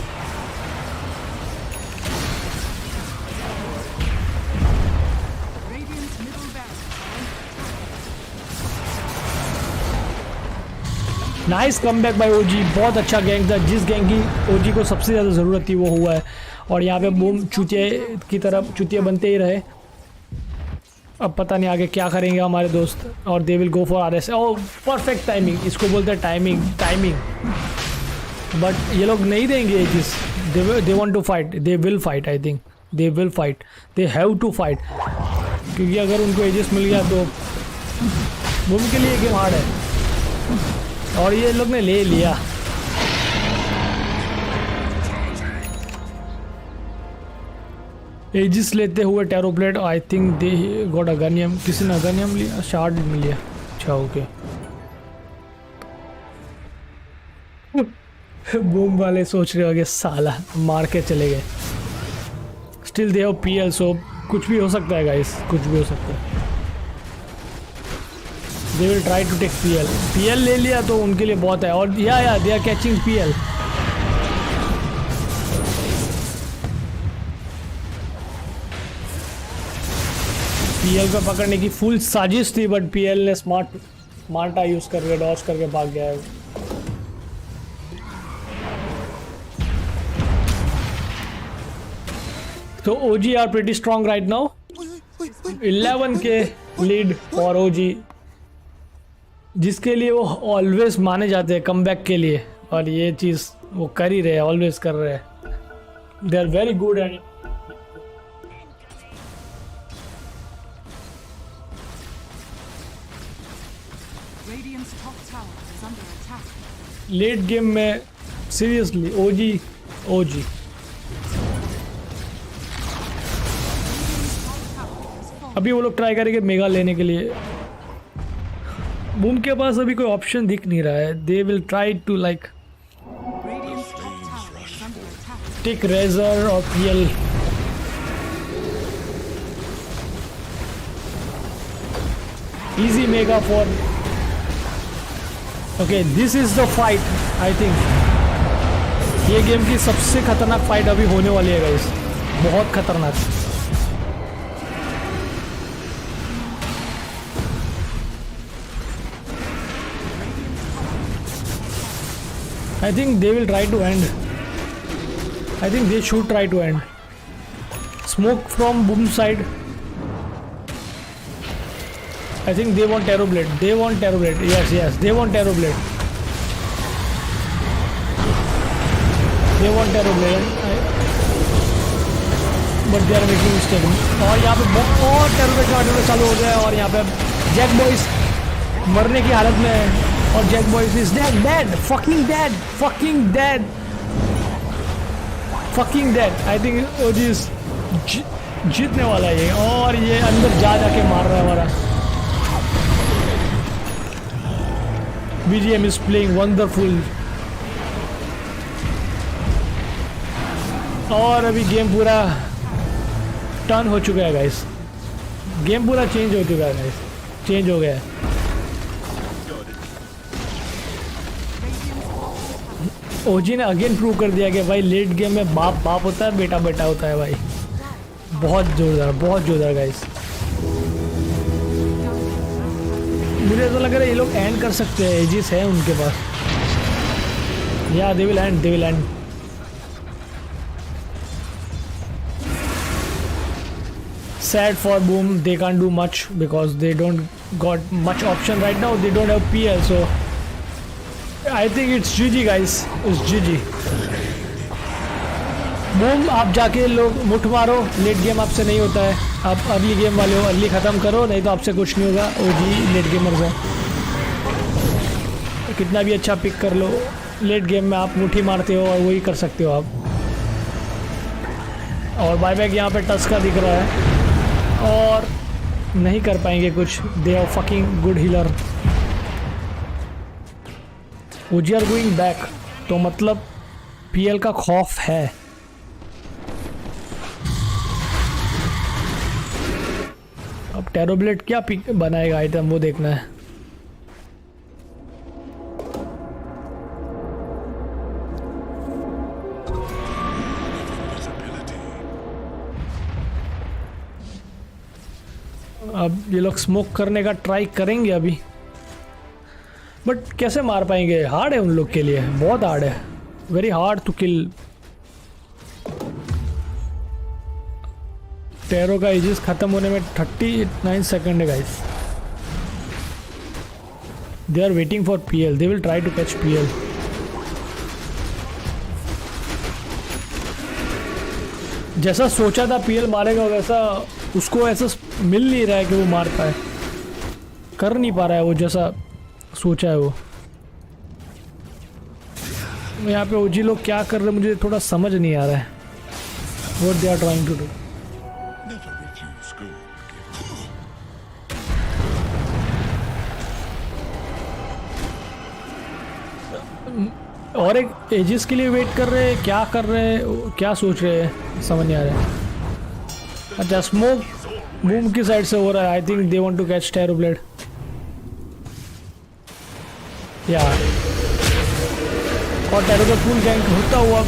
नाइस कमबैक बाय ओजी। बहुत अच्छा गैंग था, जिस गैंग की ओजी को सबसे ज़्यादा ज़रूरत थी वो हुआ है। और यहाँ पे बूम चूतिया की तरफ चूतिया बनते ही रहे। अब पता नहीं आगे क्या करेंगे हमारे दोस्त। और they will go for RS. Oh perfect timing, इसको बोलते हैं टाइमिंग, टाइमिंग। बट ये लोग नहीं देंगे aegis. They want to fight, they will fight. I think they will fight, they have to fight. क्योंकि अगर उनको एजिस मिल गया तो बूम के लिए गेम हार्ड है। और ये लोग ने ले लिया। एजिस लेते हुए टैरोप्लेट। आई थिंक दे गॉट अगनियम। किसी ने अगनियम लिया, शार्ड मिल लिया। अच्छा ओके। बूम वाले सोच रहे होंगे साला मार के चले गए। स्टिल दे हैव पीएल, सो कुछ भी हो सकता है गाइस, कुछ भी हो सकता है। They will try to take PL. PL ले लिया तो उनके लिए बहुत है। और या they are catching PL. PL को पकड़ने की फुल साजिश थी, बट पीएल ने स्मार्टा यूज करके डॉज करके भाग गया है। तो OG are pretty strong right now. 11 के लीड फॉर ओजी, जिसके लिए वो ऑलवेज माने जाते हैं कमबैक के लिए। और ये चीज़ वो कर ही रहे हैं, ऑलवेज कर रहे हैं। They are very good at it. Late game में सीरियसली ओजी अभी वो लोग ट्राई करेंगे मेगा लेने के लिए। बूम के पास अभी कोई ऑप्शन दिख नहीं रहा है। They will try to like take razor और PL. Easy mega for. Okay this is the fight. I think ये गेम की सबसे खतरनाक फाइट अभी होने वाली है गाइस, बहुत खतरनाक। I think they will try to end. I think they should try to end. Smoke from boom side. I think they want Tarot Blade. They want Tarot Blade. Yes, yes. They want Tarot Blade. They want Tarot Blade. But they are making mistake. और यहाँ पे और Tarot Blade का order चालू हो गया है और यहाँ पे जैक बॉयज मरने की हालत में है और Jack boys is dead, dead, fucking dead, fucking dead, fucking dead. I think OG जीतने वाला है ये और ये अंदर जा जाके मार रहा है हमारा. BGM is playing wonderful. और अभी गेम पूरा टर्न हो चुका है गाइस. गेम पूरा चेंज हो चुका है गाइस. चेंज हो गया है. ओजी ने अगेन प्रूव कर दिया कि भाई लेट गेम में बाप बाप होता है, बेटा बेटा होता है भाई. बहुत जोरदार गाइस. मुझे ऐसा लग रहा है ये लोग एंड कर सकते हैं. एजिस है उनके पास. या they will and. Sad for Boom, they can't do much because they don't got much option right now. They don't have PL, so I think it's GG guys. It's GG. Boom, आप जाके लोग मुठ मारो. Late game आपसे नहीं होता है. आप अर्ली गेम वाले हो, अर्ली ख़त्म करो, नहीं तो आपसे कुछ नहीं होगा. OG लेट गेमर्स हैं. कितना भी अच्छा पिक कर लो, लेट गेम में आप मुट्ठी मारते हो और वही कर सकते हो आप. और बायबैक यहाँ पे टच का दिख रहा है और नहीं कर पाएंगे कुछ. They are fucking good healer. OG are going back, तो मतलब पीएल का खौफ है. अब टेरोब्लेट क्या पिक बनाएगा आइटम वो देखना है. अब ये लोग स्मोक करने का ट्राई करेंगे अभी, बट कैसे मार पाएंगे. हार्ड है उन लोग के लिए, बहुत हार्ड है. Very hard to kill. Terro का एजिस खत्म होने में 39 सेकंड है guys. They are waiting for PL. They will try to catch PL. जैसा सोचा था पीएल मारेगा वैसा उसको ऐसा मिल नहीं रहा है कि वो मार पाए. कर नहीं पा रहा है वो जैसा सोचा है वो. यहाँ पे ओजी लोग क्या कर रहे हैं मुझे थोड़ा समझ नहीं आ रहा है. What they are trying to do. और एक एजिस के लिए वेट कर रहे हैं. क्या कर रहे हैं, क्या सोच रहे हैं, समझ नहीं आ रहा है. अच्छा स्मोक बूम की साइड से हो रहा है. I think they want to catch Terrorblade. या और टेरो का फुल गैंग होता हुआ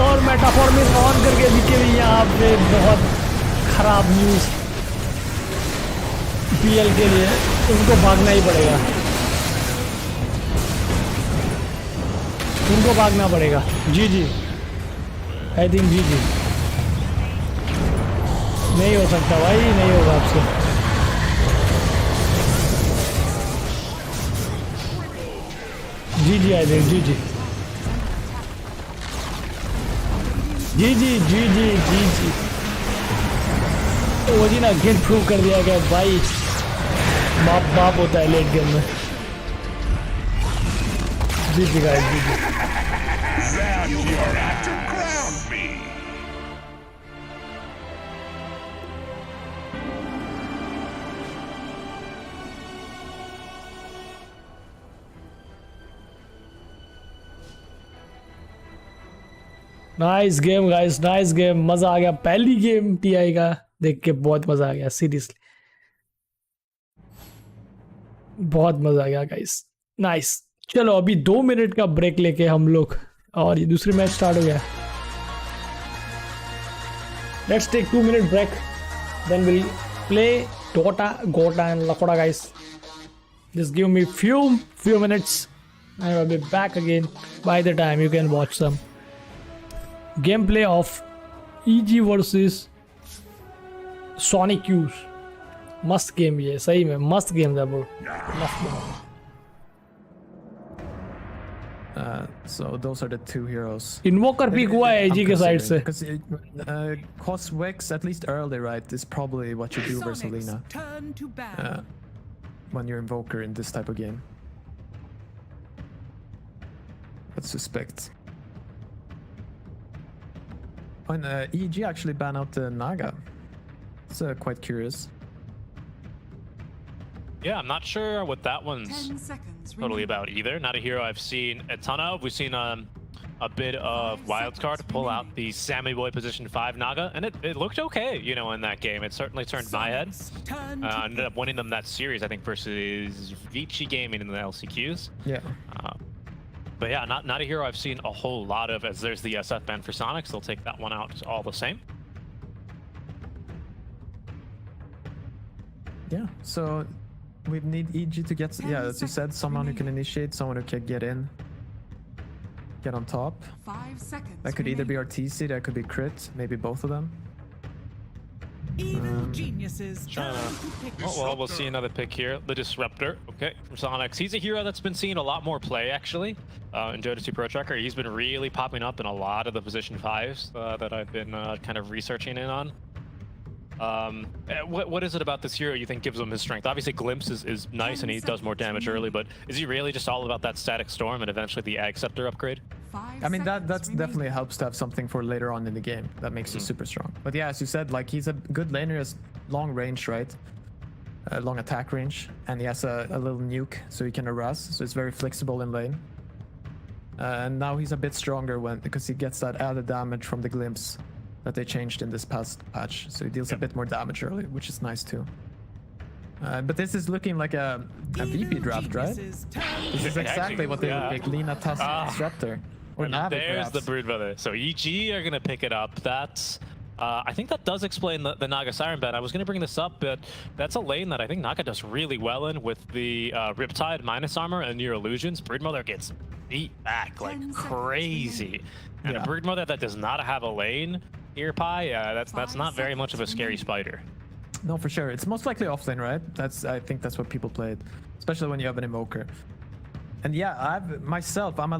और मेटाफॉर्मिक ऑन करके दिखे भी. यहाँ पे बहुत खराब न्यूज़ पीएल के लिए. उनको भागना ही पड़ेगा. उनको भागना पड़ेगा. जी आई थिंक जी नहीं हो सकता भाई, नहीं होगा आपसे. जी आई थिंक जी वो जी ना गेट प्रूव कर दिया गया भाई. बाप होता है लेट गेम में. जी गाइस जी. Nice game guys, nice game. मजा आ गया. पहली गेम टीआई का देख के बहुत मजा आ गया. सीरियसली बहुत मजा आ गया गाइस. नाइस. चलो अभी 2 मिनट का ब्रेक लेके हम लोग और ये दूसरी मैच स्टार्ट हो गया. Let's take 2 minute break, then will play Dota, Gota and Lakota guys. Just give me few minutes I will be back again by the time you can watch some gameplay of EG versus Sonic Q's. मस्त game ये सही में मस्त game था bro मस्त game So those are the two heroes. Invoker pick हुआ है एजी के साइड से Because cost Wex at least early, right, is probably what you do versus Sonic's Lina turn to battle. when you're Invoker in this type of game. Let's suspect. When EG actually ban out the Naga. It's quite curious. Yeah, I'm not sure what that 10 one's seconds totally remaining. about either. Not a hero I've seen a ton of. We've seen a bit of 5 Wildcard seconds pull out remaining. the Sammy Boy position 5 Naga, and it looked okay, you know, in that game. It certainly turned my head. Sonic's turn to Ended up winning them that series, I think, versus Vici Gaming in the LCQs. Yeah. But yeah, not a hero I've seen a whole lot of, as there's the SF ban for Sonic, so they'll take that one out all the same. Yeah, so we need EG to get, yeah, as you said, someone who can initiate, someone who can get in, get on top. 5 seconds. That could either be remaining. RTC, that could be Crit, maybe both of them. Evil geniuses turn Trying to pick. Oh, well, we'll see another pick here. The Disruptor, okay, from Sonics. He's a hero that's been seeing a lot more play, actually, in Dota 2 Pro Tracker. He's been really popping up in a lot of the position 5s that I've been kind of researching in on. What is it about this hero you think gives him his strength? Obviously, Glimpse is nice and he does more damage early, but is he really just all about that Static Storm and eventually the Ag Scepter upgrade? 5 I mean, seconds that's remaining. definitely helps to have something for later on in the game that makes you super strong. But yeah, as you said, like he's a good laner, has long range, right? Long attack range, and he has a little nuke, so he can harass, so it's very flexible in lane. And now he's a bit stronger because he gets that added damage from the Glimpse that they changed in this past patch, so he deals a bit more damage early, which is nice too. But this is looking like a VP draft, right? Geniuses turn This is exactly what they would Yeah. pick: Lina, Tusk, Disruptor, or And Navi, there's the perhaps. Brood Brother. So EG are gonna pick it up. That's I think that does explain the Naga Siren ban. I was gonna bring this up, but that's a lane that I think Naga does really well in with the Riptide minus armor and Near Illusions. Broodmother gets beat back like 10 seconds crazy, and Yeah. a Broodmother that does not have a lane here, Pi. That's 5 not very much of a seconds scary remaining. spider. No, for sure. It's most likely offlane, right? I think that's what people played, especially when you have an Invoker. And yeah, I'm a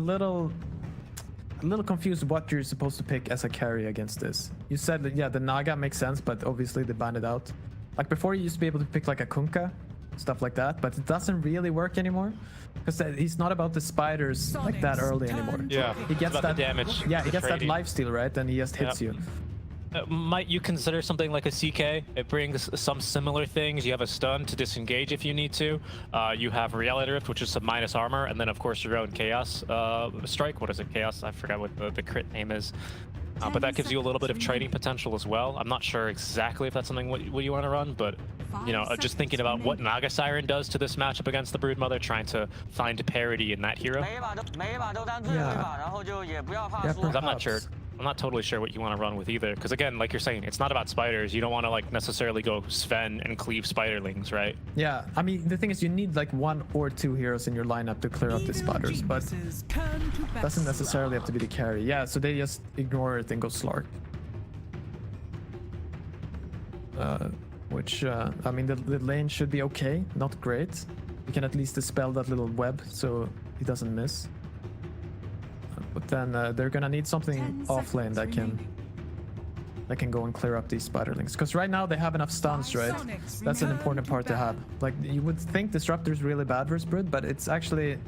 little confused what you're supposed to pick as a carry against this. You said that, yeah, the Naga makes sense, but obviously they banned it out. Like before, you used to be able to pick like a Kunkka, stuff like that, but it doesn't really work anymore because he's not about the spiders like that early anymore. Yeah, He it's gets about that the damage. Yeah, he the gets that trading. lifesteal, right? And he just hits Yep. you. Might you consider something like a CK? It brings some similar things. You have a stun to disengage if you need to. You have Reality Rift, which is some minus armor, and then of course your own Chaos Strike. What is it? Chaos? I forgot what the crit name is. But that gives you a little bit of trading potential as well. I'm not sure exactly if that's something what you want to run, but you know, just thinking about what Naga Siren does to this matchup against the Broodmother, trying to find parity in that hero. 每一把都当最后一把，然后就也不要怕 Yeah, 输。 I'm not sure. I'm not totally sure what you want to run with either. Because again, like you're saying, it's not about spiders. You don't want to like necessarily go Sven and cleave spiderlings, right? Yeah, I mean, the thing is you need like 1 or 2 heroes in your lineup to clear up the Evil spiders, but geniuses turn to battle. doesn't necessarily have to be the carry. Yeah, so they just ignore it and go Slark. Which, I mean, the lane should be okay, not great. You can at least dispel that little web so he doesn't miss. But then they're gonna need something 10 off lane that seconds can go and clear up these spiderlings. Because right now they have enough stuns, right? Sonics That's an return important to part to have. battle. Like, you would think Disruptor is really bad versus Brood, but it's actually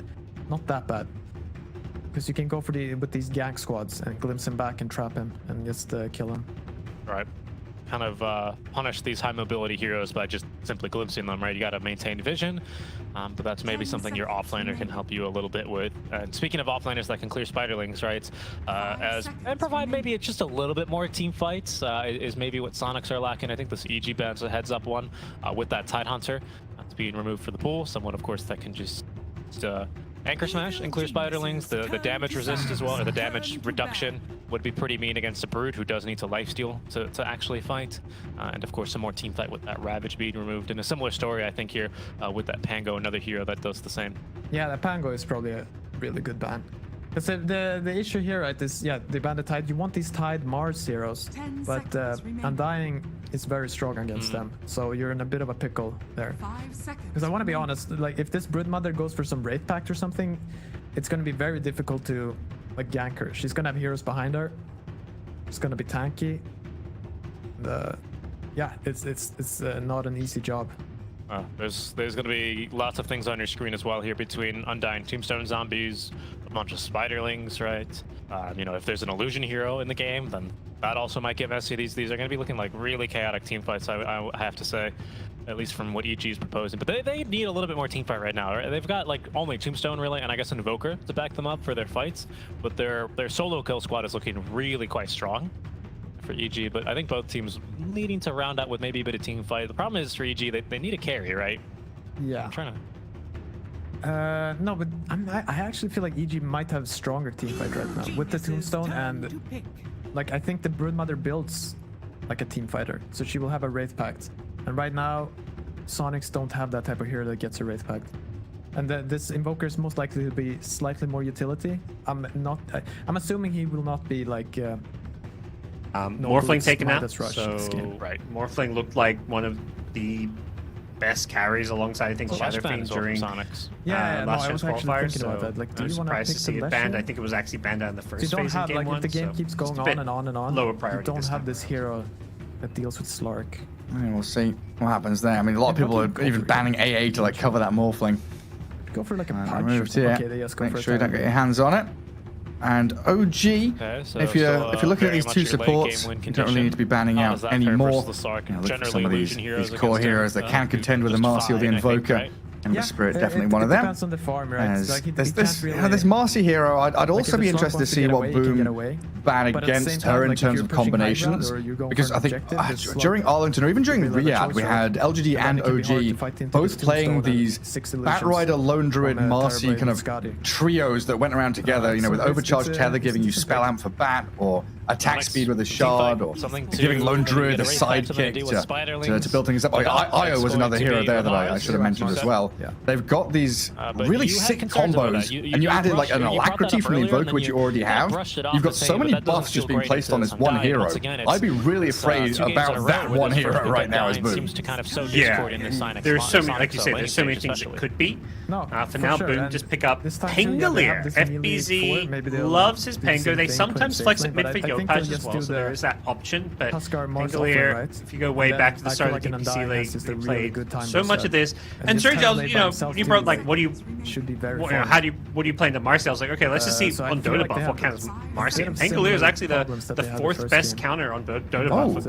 not that bad. Because you can go for with these gank squads and glimpse him back and trap him and just kill him. Right. Kind of punish these high mobility heroes by just simply glimpsing them, right? You got to maintain vision, but that's maybe 10 something your seconds offlaner can remaining. help you a little bit with. And speaking of offlaners that can clear spiderlings, right? And seconds provide maybe remaining. just a little bit more team fights is maybe what Sonics are lacking. I think this EG ban's a heads up one with that Tidehunter that's being removed for the pool. Someone, of course, that can just anchor smash and clear spiderlings. The damage resist as well, or the damage reduction would be pretty mean against a Brood who does need to lifesteal to actually fight. And of course, some more team fight with that Ravage being removed. And a similar story, I think, here with that Pango, another hero that does the same. Yeah, that Pango is probably really good ban. Because the issue here, right, is they ban the Tide. You want these Tide Mars heroes, 10 but seconds remaining. Undying is very strong against them. So you're in a bit of a pickle there. 5 seconds. Because I want to be honest, like if this Broodmother goes for some Wraith Pact or something, it's going to be very difficult to like gank her. She's going to have heroes behind her. It's going to be tanky. It's not an easy job. There's going to be lots of things on your screen as well here between Undying Tombstone Zombies, a bunch of Spiderlings, right? You know, if there's an Illusion hero in the game, then that also might get messy. These are going to be looking like really chaotic team fights, I have to say, at least from what EG is proposing. But they need a little bit more team fight right now. Right? They've got like only Tombstone really, and I guess Invoker to back them up for their fights. But their solo kill squad is looking really quite strong for EG, but I think both teams needing to round out with maybe a bit of team fight. The problem is for EG, they need a carry, right? Yeah. I'm trying to... no, but I actually feel like EG might have stronger team fight right now with the Tombstone, and like I think the Broodmother builds like a team fighter, so she will have a Wraith Pact. And right now, Sonics don't have that type of hero that gets a Wraith Pact. And this Invoker is most likely to be slightly more utility. I'm assuming he will not be like... Morphling taken out, Rush so skin. right. Morphling looked like one of the best carries alongside I think Shadowfiend during Sonics. last I was chance actually qualifiers. thinking about that. Like, do I'm you want to surprised pick to see the it banned. Lesher? I think it was actually banned out in the You first don't phase have in game like one. if the game so keeps going just a on bit and on and on. lower You priority. don't this have time. this hero that deals with Slark. I mean, we'll see what happens there. I mean, a lot of people are even banning AA to like cover that Morphling. Go for like a And punch. move Or here. okay, they just go Make for a sure you don't tag. get your hands on it. And OG, Okay, so if you're looking at very these much two your late supports, game win you don't really need to be banning condition. How out does that any fare more. versus the Sark? You know, look for Generally, some of Illusion heroes these core against heroes that can contend with the just Marcy or the fine, I think, Invoker. right? And the Spirit definitely one of It them. depends on the farm, right? As Like, he this can't really- this Marcy hero, I'd like, also if be the Slark interested to wants see get what away, he can get Boom away. ban But at the same against time, her in like, if terms you're of pushing high ground combinations. or you're going Because for I think objective, there's during Slark. Arlington or even during Could be like a Riyadh, choice, we right? had LGD But then and it could be hard to OG fight into both this playing Tombstone and these 6 Bat illusions Rider, Lone Druid, from, Marcy Terrorblade kind and of Skadi. trios that went around together, you know, so with it's overcharged a- tether giving you it's a spell bit- amp for Bat or attack Next speed with a team shard fight, or something to giving Lone Druid a get away from, something to sidekick do with Spiderlings. to build things up. But that Io was fight's another going to hero be there that I Mars, should have mentioned as well. Yeah. They've got these but really you had sick concerns about combos, that. You and you added like brushed- an you brought that alacrity up from the earlier, and Invoker, then which you already kinda have. brushed it off You've got as so saying, many but that doesn't buffs just feel being great placed on this into one Undying. hero. Once again, I'd be really it's, afraid 2 games in a about row that where one this hero first right now as Undying Boom. seems to kind of sow Yeah, discord in the Sonic there's so many, Sonic like you say, lane there's so many stage things it especially. could be. No, For now, sure. Boom And just pick up this time too, yeah, they have Pangolier. this melee FBZ four, maybe they'll loves his do the same Pango. They thing, put him sometimes safe flex lane, it but mid I for think Yopaj they'll as just well, do so the there is that option. But Huskar Mars Pangolier, right? if you go way And back then to the I start feel of the like an DPC Undying lane, is just they a really played good time so to much set. of this. And And this Sergio, template you by know, himself you too, brought like, like, what do you should be very what, fun. how do you play into Marcy? I was like, okay, let's just see So I on feel Dota like buff they what have counts a Marcy. bit And of Pangolier is similar actually the problems that they had the 4th first best game. counter on Dota Oh. buff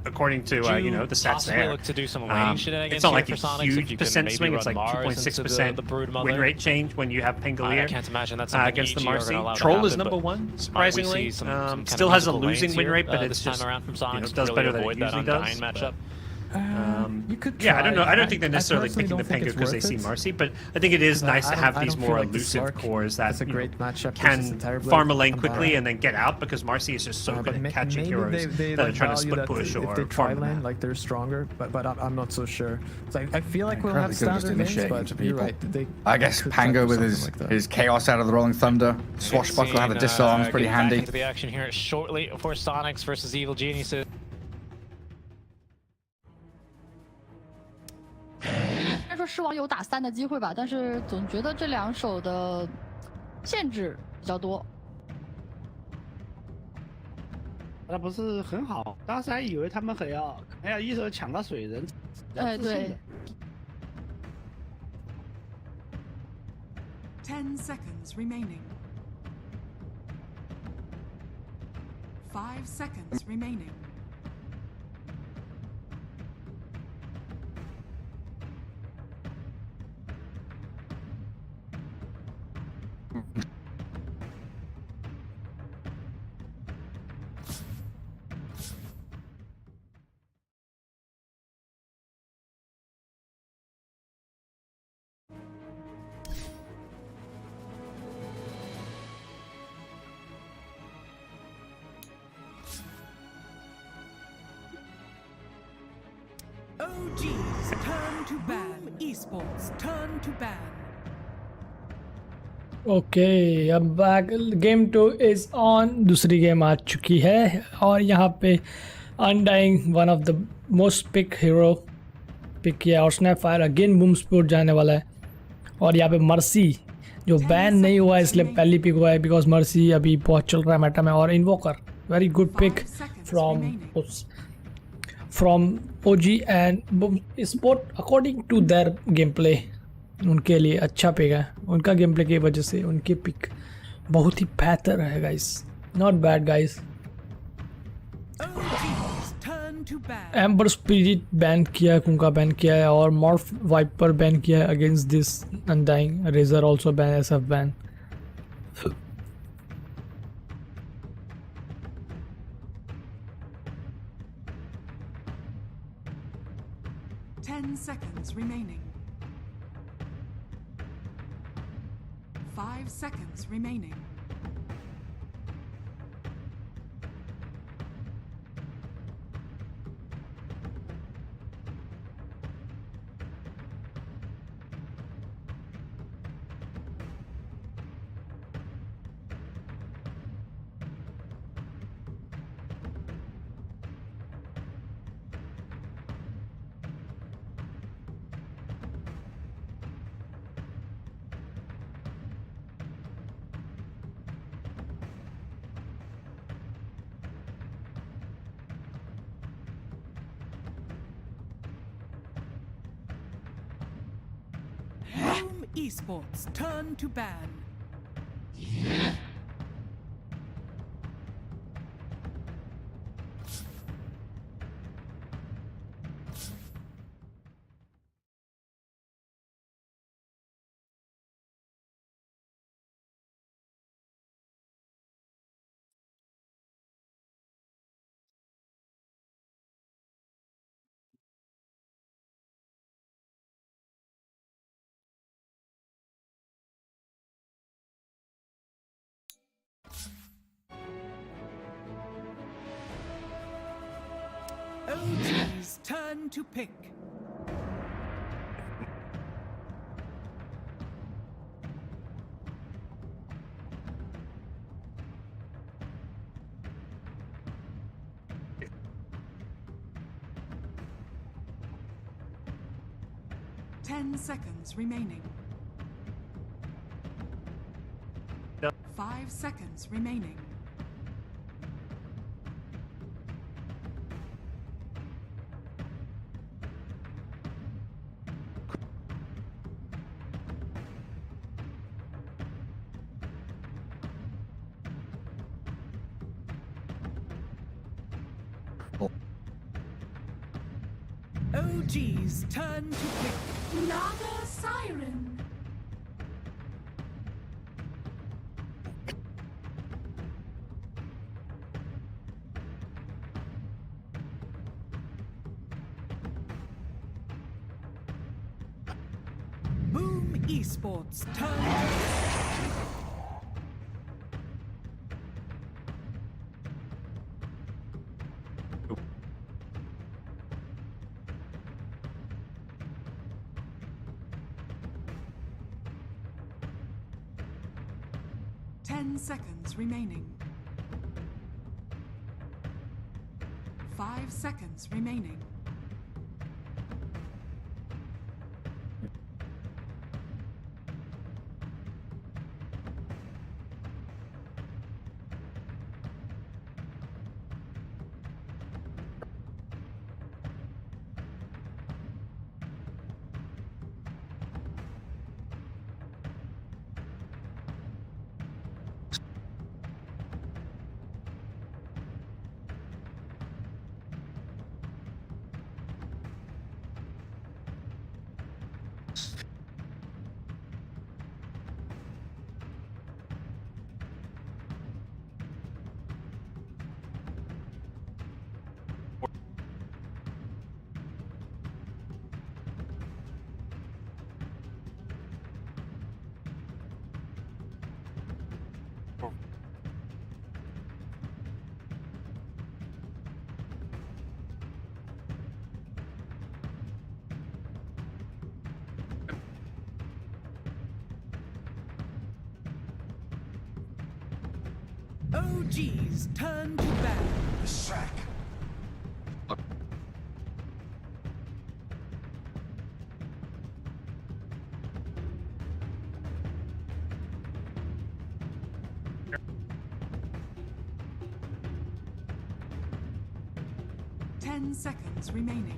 according to you know the stats Possibly there. look to do some lane shenanigans It's not like here a for Sonics if you huge can percent maybe swing. run It's like Mars 2.6% into the Broodmother. win rate change when you have I Pangolier can't imagine that's something against the EG are Marcy. gonna allow to Troll is happen, number but one, might we surprisingly. see some kind Still of has a musical losing lanes win here, rate, but this it's time just around from you Sonics know, to does really better than avoid it that usually Undying does. matchup. You could Yeah, try. I don't think they're necessarily personally picking the don't think Pango it's because they worth see it. Marcy, but I think it is nice to have I these don't feel more like the elusive Slark cores that is a you great know, matchup can versus the Terrorblade farm a lane and quickly Undying. and then get out because Marcy is just so good But at catching maybe heroes they that are like trying to value split that push if or they try farm lane, them. like they're stronger, but I'm not so sure. So I feel like we'll have Incredibly good at just standard lanes, initiating but to you're people. right. They I guess could try Pango for with something his like that. his chaos out of the Rolling Thunder, Swashbuckler have the disarms, pretty Getting back handy. into the action here shortly for Sonics versus Evil Geniuses. 虽然说狮王有打3的机会吧，但是总觉得这2手的限制比较多。那不是很好，当时还以为他们可能要一手抢到水人，哎，对。 10 seconds remaining. 5 seconds remaining. OGs turn to ban. Esports turn to ban. Okay अब back game 2 is on. दूसरी game आ चुकी है और यहाँ पे Undying one of the most pick hero pick किया और Snapfire again Boom sport जाने वाला है। और यहाँ पे मर्सी जो बैन नहीं हुआ है इसलिए पहली पिक हुआ है बिकॉज मर्सी अभी बहुत चल रहा है मेटा में। और Invoker very good pick from OG and Boom sport according to their gameplay. उनके लिए अच्छा पिक है, उनका गेम प्ले की वजह से उनकी पिक बहुत ही बेहतर है guys, not bad guys. Amber spirit ban किया है, कुंका बैन किया है और मॉर्फ वाइपर बैन किया है against this Undying. Razor also ban, SF ban. Ten seconds remaining. 5 seconds remaining. Esports turn to ban. OG's turn to pick. Ten seconds remaining. 5 seconds remaining. OG's turn to pick. Naga Siren. Boom Esports turn to pick. Ten seconds remaining. 5 seconds remaining. OGs turn to ban. 10 seconds remaining.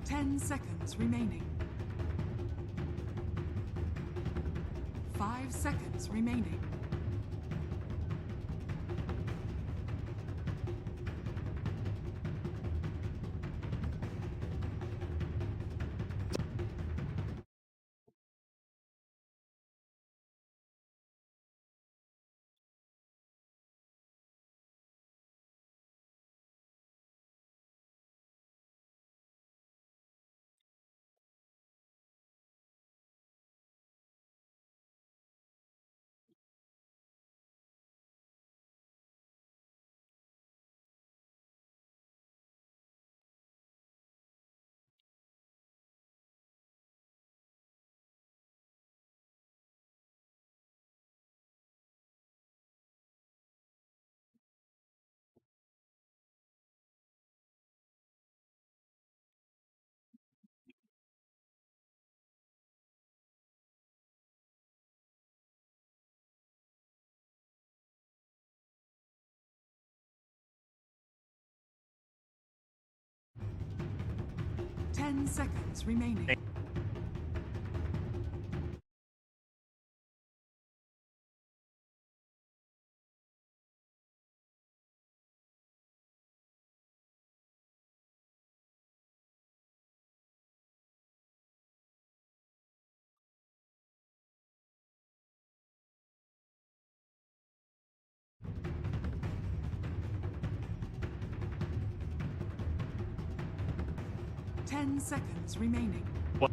Ten seconds remaining. 5 seconds remaining. Ten seconds remaining. Ten seconds remaining. What?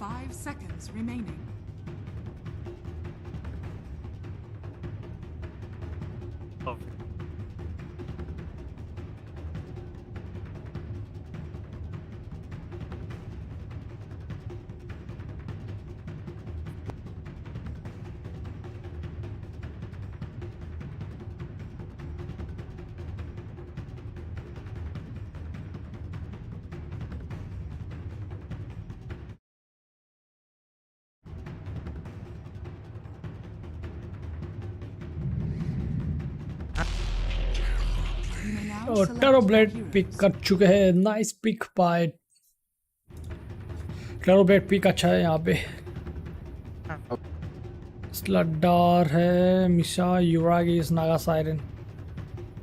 5 seconds remaining. Oh. You may now और select Terrorblade your pick heroes. कर चुके हैं. Nice pick by Terrorblade. Pick अच्छा है यहाँ पे. Slardar है. Misha Yuragi's Naga Siren.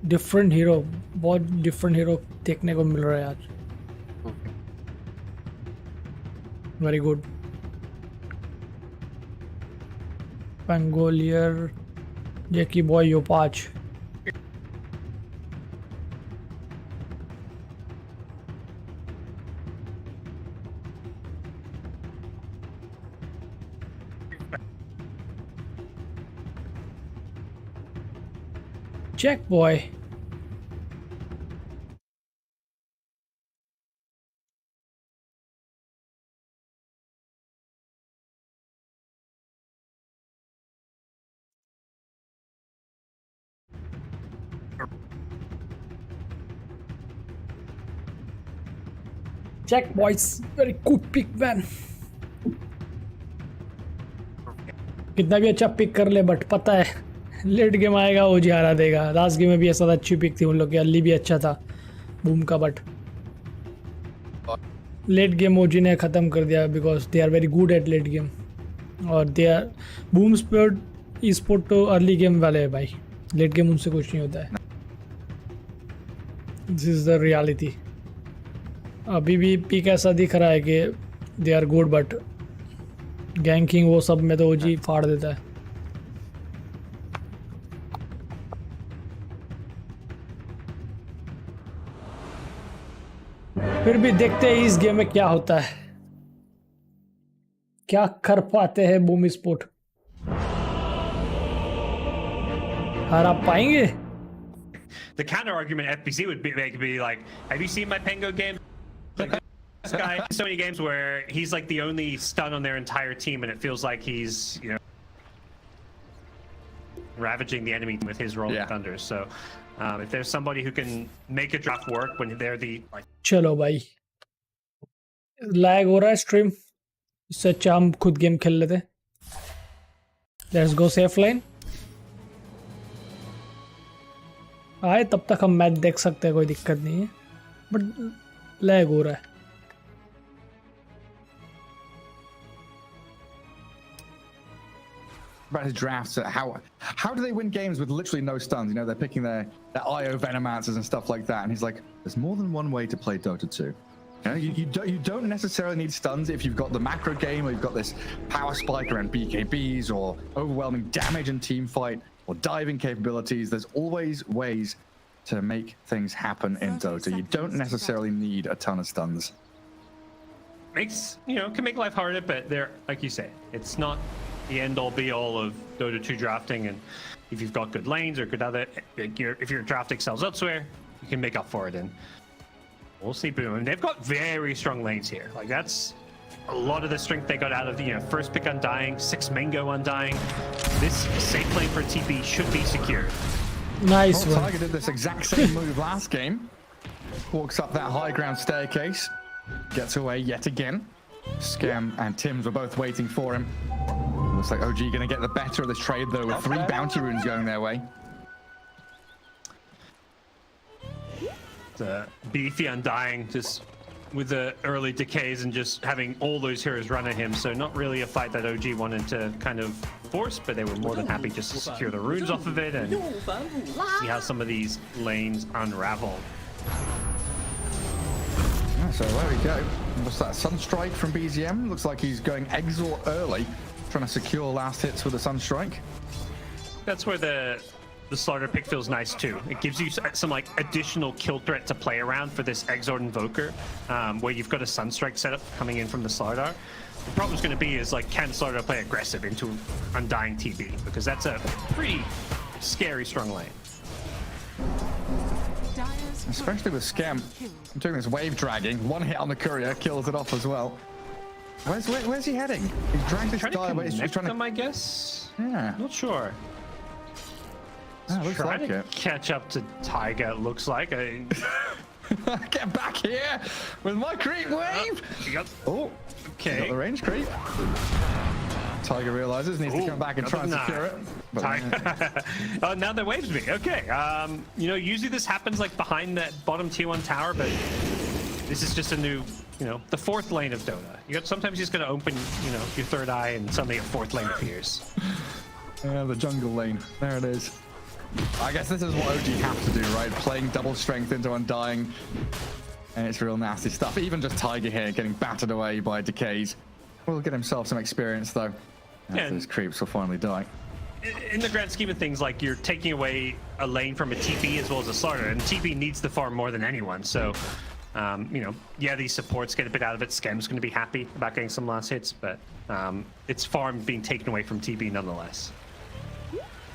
Different hero. बहुत डिफरेंट हीरो देखने को मिल रहा है आज. Very good. Pangolier. Jacky boy Yopaj. Jack boy. Jack boys, very good pick man. कितना भी अच्छा पिक कर ले बट पता है लेट गेम आएगा ओजी हरा देगा. लास्ट गेम में भी ऐसा था, अच्छी पिक थी उन लोग की. अली भी अच्छा था बूम का, बट लेट गेम ओजी ने ख़त्म कर दिया because they are very good at late game. और they are Boom sport esport तो अर्ली गेम वाले है भाई. लेट गेम उनसे कुछ नहीं होता है. This is the reality. अभी भी पिक ऐसा दिख रहा है कि दे आर गुड, बट गैंकिंग वो सब में तो ओजी फाड़ देता है. फिर भी देखते हैं इस गेम में क्या होता है, क्या कर पाते हैं बूम स्पोर्ट. हरा पाएंगे? The counter argument FBC would be like, have you seen my Pengo game? Like, this guy, so many games where he's like the only stun on their entire team, and it feels like he's, you know, ravaging the enemy with his roll of thunders. So, if there's somebody who can make a draft work when they're the like. चलो भाई, lag हो रहा है stream, इससे अच्छा हम खुद game खेल लेते. Let's go safe line. आए तब तक हम मैच देख सकते हैं, कोई दिक्कत नहीं है, बट लैग हो रहा है. About his drafts, how do they win games with literally no stuns? You know, they're picking their IO Venomancers and stuff like that, and he's like, there's more than one way to play Dota 2. You know, you don't necessarily need stuns if you've got the macro game, or you've got this power spike around BKBs, or overwhelming damage in team fight, or diving capabilities. There's always ways to make things happen in Dota. You don't necessarily need a ton of stuns. Makes, you know, can make life harder, but they're, like you say, it's not the end all be all of Dota 2 drafting. And if you've got good lanes or good other, if your draft excels elsewhere, you can make up for it. And we'll see Boom. And they've got very strong lanes here. Like, that's a lot of the strength they got out of the, you know, first pick Undying, 6 Mango Undying. This safe lane for TP should be secured. Nice one. Tiger did this exact same move last game. Walks up that high ground staircase, gets away yet again. Scam and Tims were both waiting for him. Looks like OG going to get the better of this trade, though, with 3 bounty runes going their way. The beefy Undying, just with the early decays and just having all those heroes run at him. So not really a fight that OG wanted to kind of force, but they were more than happy just to secure the runes off of it and see how some of these lanes unravel. So there we go. What's that? Sunstrike from BZM. Looks like he's going Exort early, trying to secure last hits with the Sunstrike. That's where the Slaughter pick feels nice too. It gives you some like additional kill threat to play around for this Exort Invoker, where you've got a Sunstrike setup coming in from the Slaughter. The problem's going to be is like, can Slaughter play aggressive into Undying TB, because that's a pretty scary strong lane. Especially with Scam doing this wave dragging. 1 hit on the courier kills it off as well. Where's he heading? He's dragged this guy, but he's trying to. I guess. Yeah. Not sure. Oh, looks Trying like to it. catch up to Tiger. It looks like. Get back here with my creep wave. Oh, okay. Got the range creep. Tiger realizes needs to come back and try and secure it. But, oh, now that waves me. Okay. You know, usually this happens like behind that bottom tier 1 tower, but this is just a new, you know, the 4th lane of Dota. Sometimes you just gotta open, you know, your 3rd eye and suddenly a 4th lane appears. The jungle lane. There it is. I guess this is what OG have to do, right? Playing double strength into Undying. And it's real nasty stuff. Even just Tiger here getting battered away by decays. Will get himself some experience though. After his creeps will finally die. In the grand scheme of things, like, you're taking away a lane from a TP as well as a Slaughter, and TP needs the farm more than anyone. So, you know, yeah, these supports get a bit out of it. Scam's going to be happy about getting some last hits, but it's farm being taken away from TP nonetheless.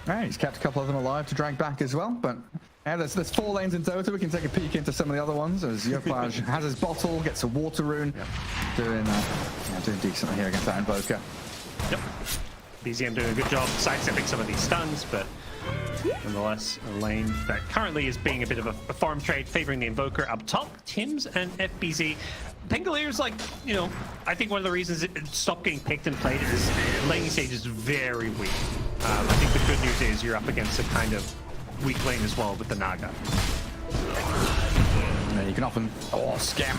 Right, he's kept a couple of them alive to drag back as well, but yeah, there's 4 lanes in Dota. We can take a peek into some of the other ones as Yopaj has his bottle, gets a water rune, doing decently here against that Invoker. Yep. BZM doing a good job sidestepping some of these stuns, but nonetheless, a lane that currently is being a bit of a farm trade, favoring the Invoker up top. Tims and FBZ. Pengalier's like, you know, I think one of the reasons it stopped getting picked and played is laning stage is very weak. I think the good news is you're up against a kind of weak lane as well with the Naga. Yeah, you can often... Oh, scam.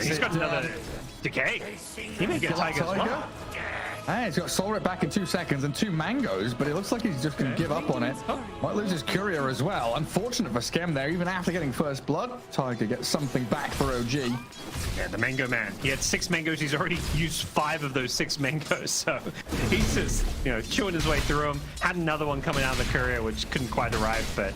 He's got another decay. He may get Tiger as well. Hey, he's got Soul Rip back in 2 seconds and 2 mangoes, but it looks like he's just going to give up on it. Might lose his courier as well. Unfortunate for Scam there, even after getting first blood. Tiger gets something back for OG. Yeah, the mango man. He had 6 mangoes. He's already used 5 of those 6 mangoes. So he's just, chewing his way through them. Had another one coming out of the courier, which couldn't quite arrive, but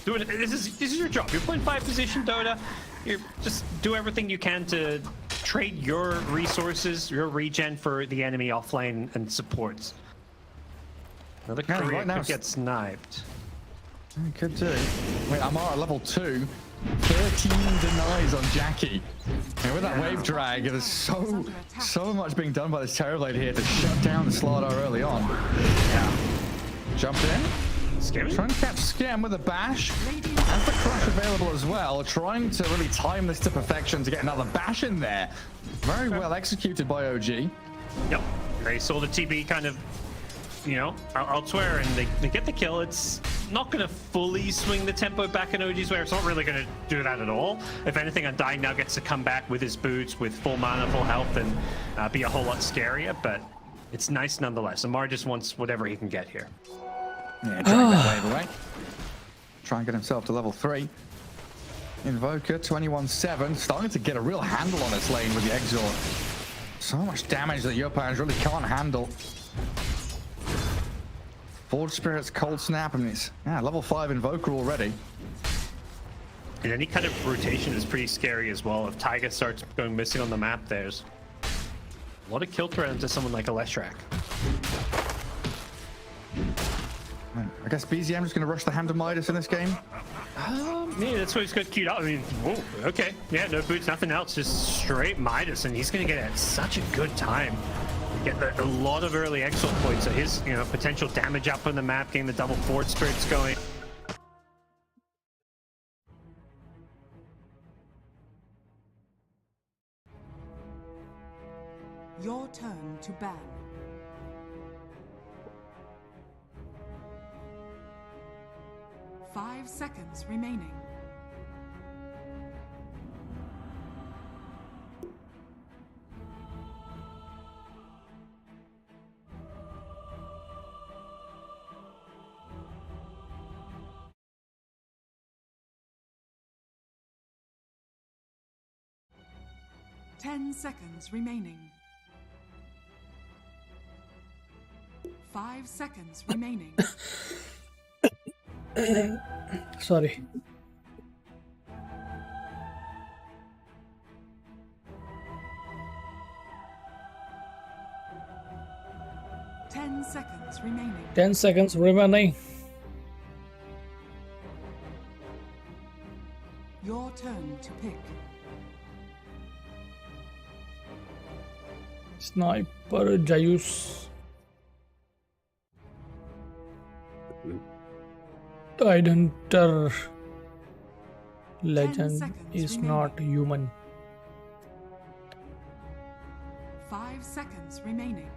this is your job. You're playing 5 position Dota. You just do everything you can to trade your resources, your regen for the enemy offlane and supports. Another courier could get sniped. He could do. Wait, Amara level 2. 13 denies on Jackie. And with that wave drag, there's so much being done by this Terrorblade here to shut down the Slardar early on. Yeah. Jumped in. Scary. Trying to catch Scam with a bash. Has the crush available as well. Trying to really time this to perfection to get another bash in there. Very well executed by OG. Yep. They saw the TB kind of, elsewhere, and they get the kill. It's not going to fully swing the tempo back in OG's way. It's not really going to do that at all. If anything, Undying now gets to come back with his boots, with full mana, full health, and be a whole lot scarier, but it's nice nonetheless. Amar just wants whatever he can get here. Yeah, drag that wave away. Try and get himself to level 3. Invoker, 21-7. Starting to get a real handle on this lane with the Exort. So much damage that Yopans really can't handle. Forge Spirit's Cold Snap. I mean, it's level 5 Invoker already. And any kind of rotation is pretty scary as well. If Taiga starts going missing on the map, there's a lot of kill threat into someone like Aleshrak. I guess BZM is going to rush the Hand of Midas in this game. Yeah, that's what he's got queued up. I mean, whoa, okay. Yeah, no boots, nothing else, just straight Midas, and he's going to get at such a good time. Get a lot of early exalt points, so his potential damage up on the map, getting the double Forge Spirits going. Your turn to ban. Five seconds remaining. Ten seconds remaining. 5 seconds remaining. Sorry. Ten seconds remaining. 10 seconds remaining. Your turn to pick. Sniper Jayus. Tidehunter legend is not human. 5 seconds remaining.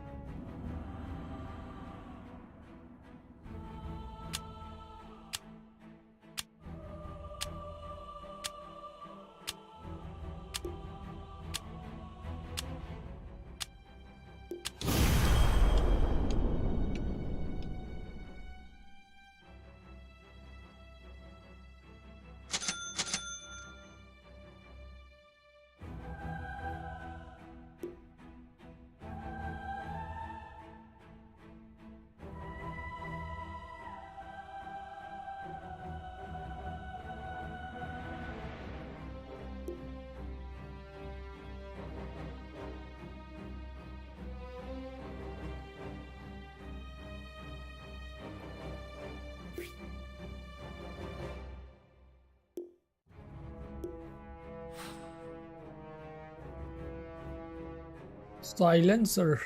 Silencer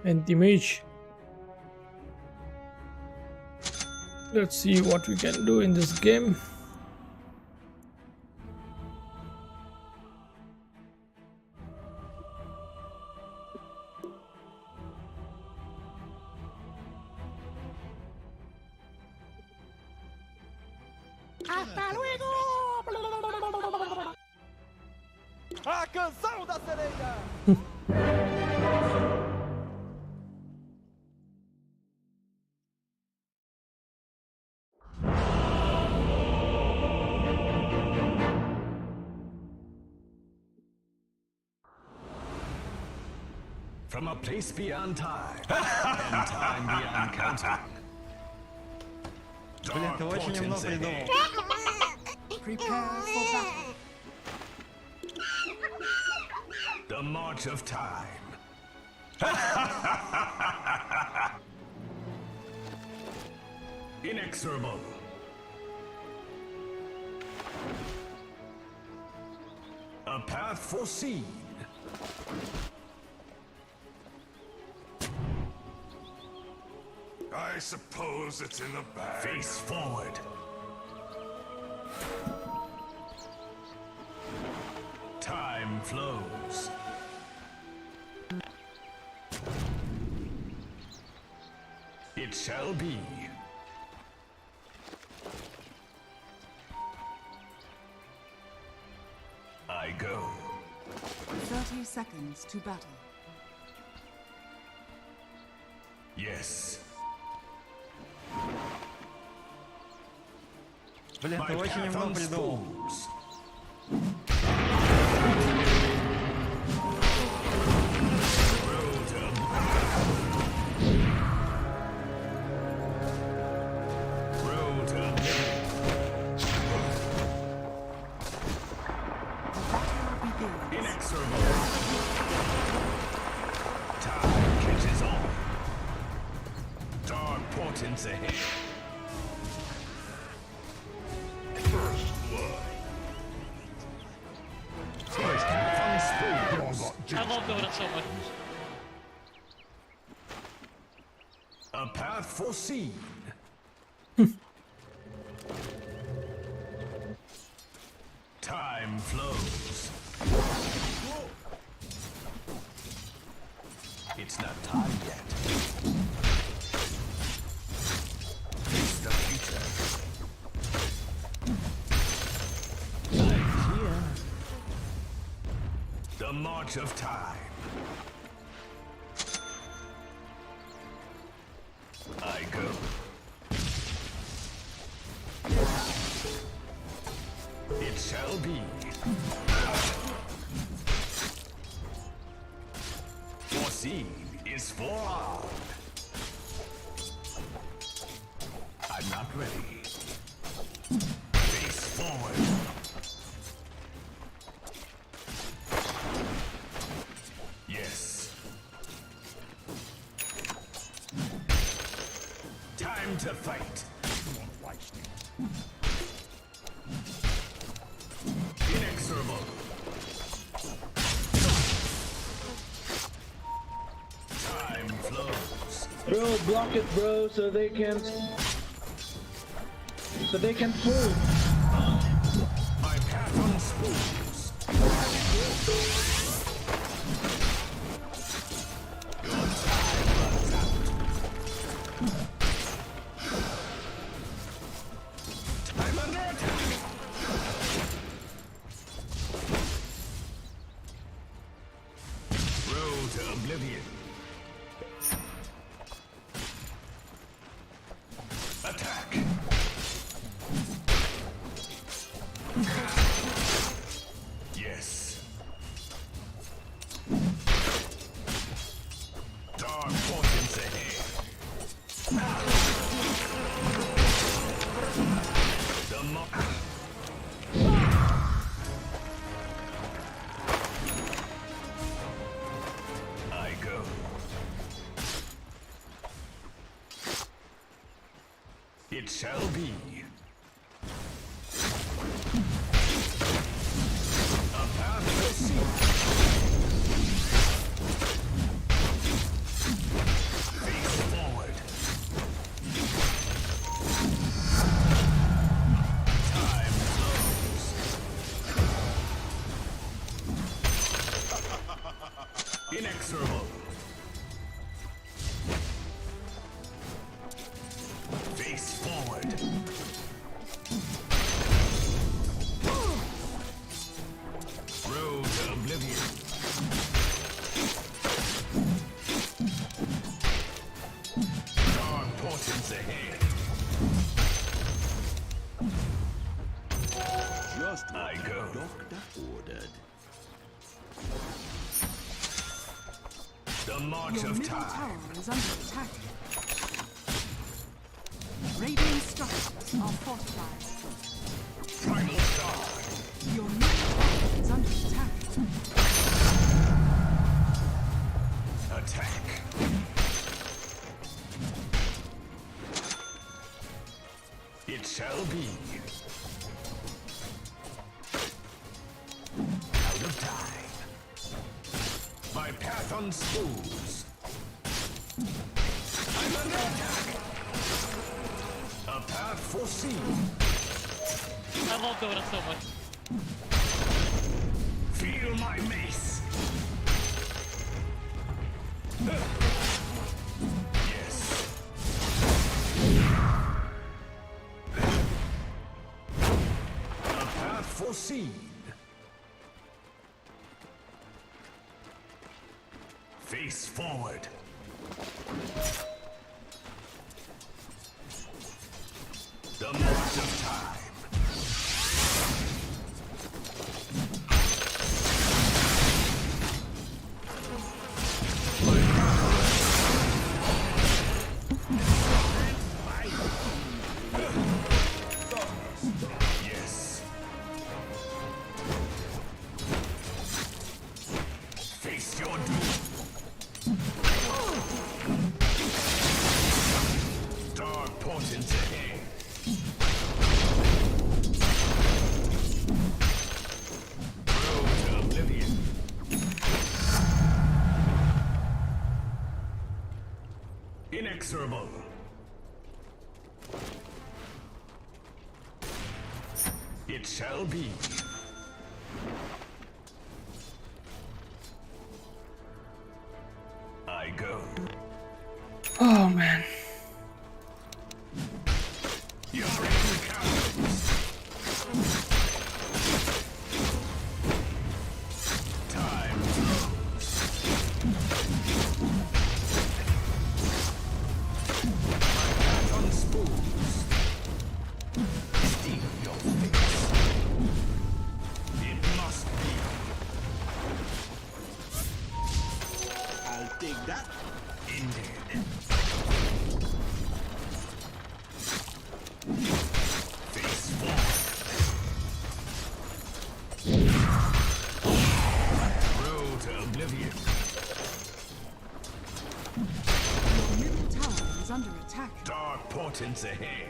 and image. Let's see what we can do in this game. ¡Hasta luego! ¡A canção da sereia! From a place beyond time and time beyond counting. Dark portents ahead. Prepare for battle. The march of time. Inexorable. A path foreseen. I suppose it's in the bag. Face forward. Time flows. It shall be. I go. 30 seconds to battle. Yes. Блин, ты очень немного придумал. Time catches on. Dark portents ahead. First blood. I love Dota so much. A path foreseen. Time flows. It's not time yet. It's the future. I'm here. The march of time. I go. It shall be. Foreseen is forearmed. I'm not ready. Face forward. Yes. Time to fight. Inexorable. Time flows. Bro, block it, bro, so they can pull. My path on spools. Your time runs out. I'm under attack. Road to oblivion. Attack. Yes. Dark portents ahead. The I go. It shall be. A path to seek. Face forward. Time flows. Inexorable. Face forward. Just I go. Doctor ordered. The march Your of middle time. tower is under attack. Radiant structures are fortified. Primal star. Your middle tower is under attack. Attack. It shall be. Out of time. My path unsmooths. I'm under attack. A path foreseen. I love Dota so much. Feel my mace. Yes. A path foreseen. Face forward. The march of time. Yes. Face your doom. Dark portents ahead. Road to oblivion. Inexorable. It shall be. I go. Oh man. You're in cowards. Time flows. My path unspools. Steal your face. It must be. I'll take that. Ended. Face forward. Road to oblivion. Your middle tower is under attack. Dark portents ahead.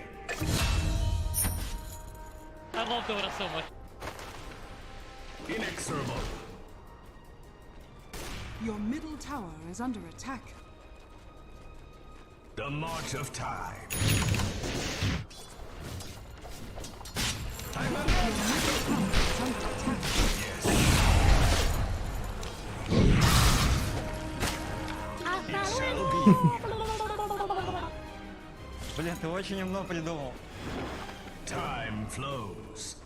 I love Dota so much. Inexorable. Your middle tower is under attack. The march of time. I'm under attack. It's under attack. Yes. It shall be. Блин, ты очень умно придумал. Time flows.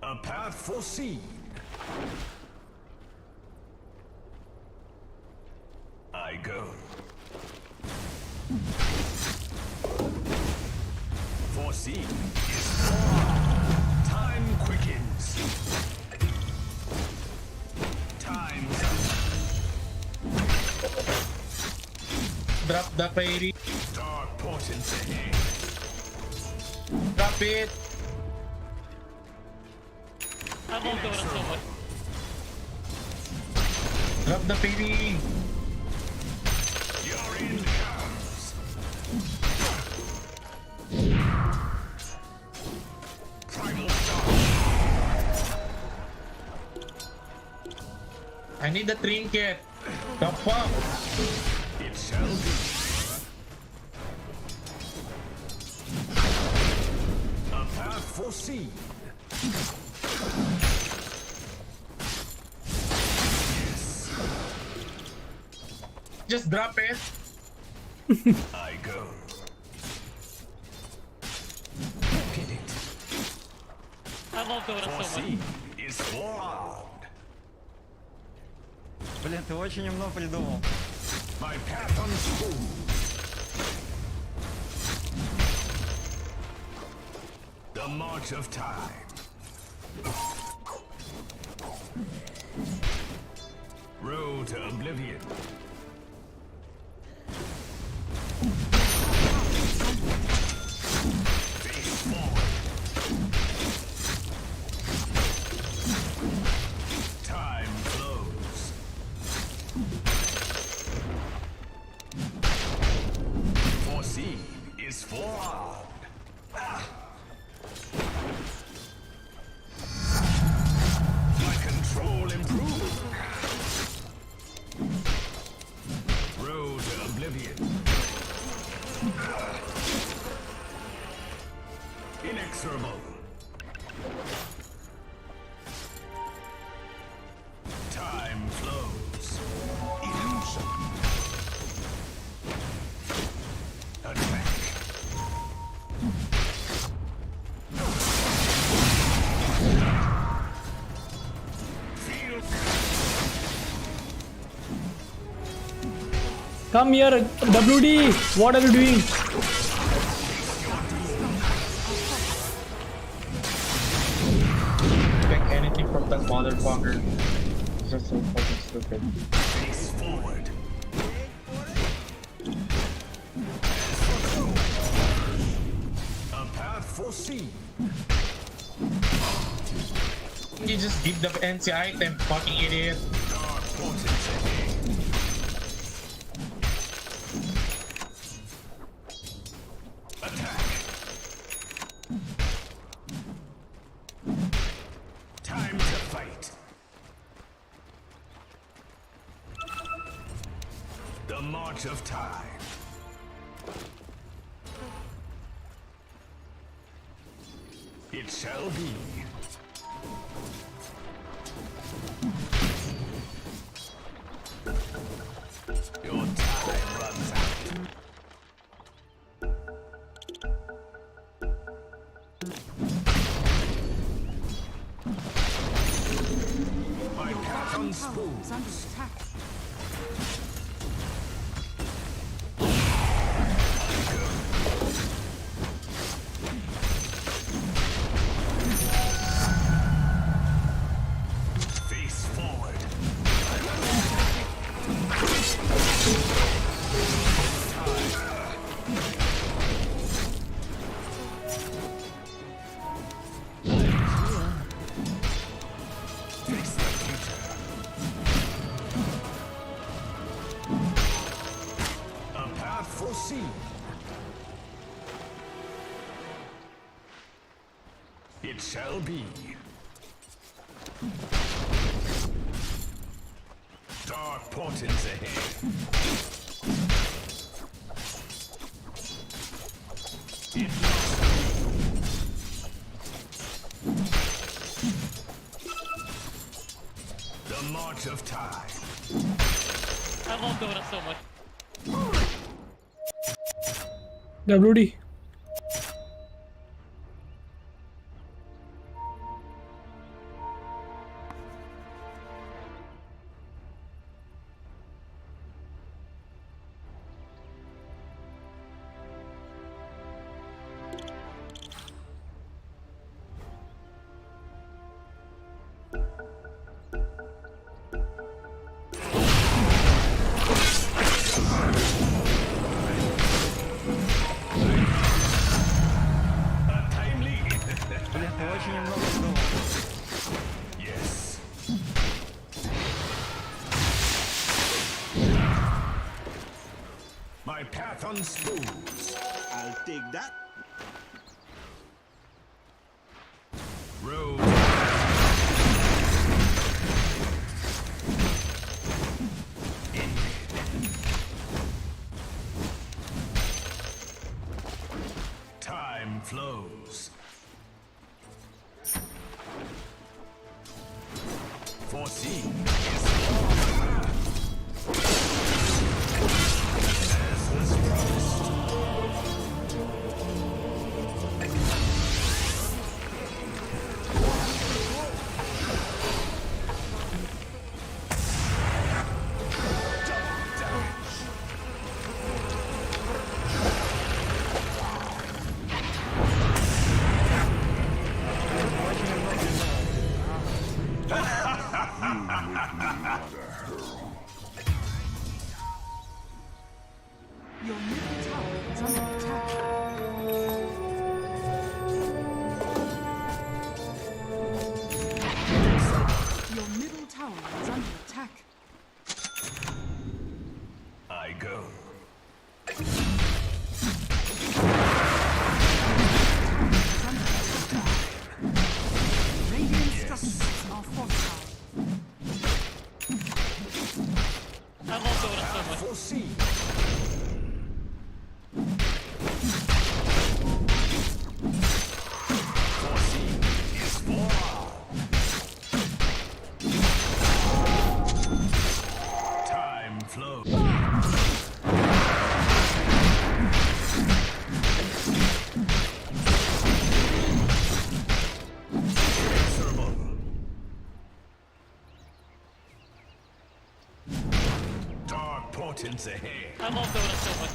A path foreseen. I go. Foreseen is forearmed. Time quickens. Time's up. Drop the fairy. Dark portents ahead. Drop it. I love Dota so much. Drop the fairy. You're in comes. Primal star. I need the trinket. The fuck? It shall be. A path foreseen. Yes, Just drop it. I go. Get it. I love Dota so much. Foreseen is forearmed. Блин, ты очень умно придумал. My path unspooled. The march of time. Road to oblivion. Face forward. Time flows. Foreseen is forearmed. My control improved. Road to oblivion. Inexorable. Time flows. Illusion. Attack. Feel. Come here, WD. What are you doing? Expect anything from that motherfucker. It's just so fucking stupid. Face forward. A path foreseen. You just give the NC item, fucking idiot. Dark portents ahead. Attack. Time to fight. The march of time. It shall be. Your time runs out. My path on Tower spoon. is under attack. Face forward. Face the future. A path foreseen. It shall be. Dark portents ahead. It must be. The march of time. I love Dota so much. WD. A timely. Yes. My path unspoons. I'll take that. Road. Time flows. Foreseen is as was promised. Portents ahead. I love Dota so much.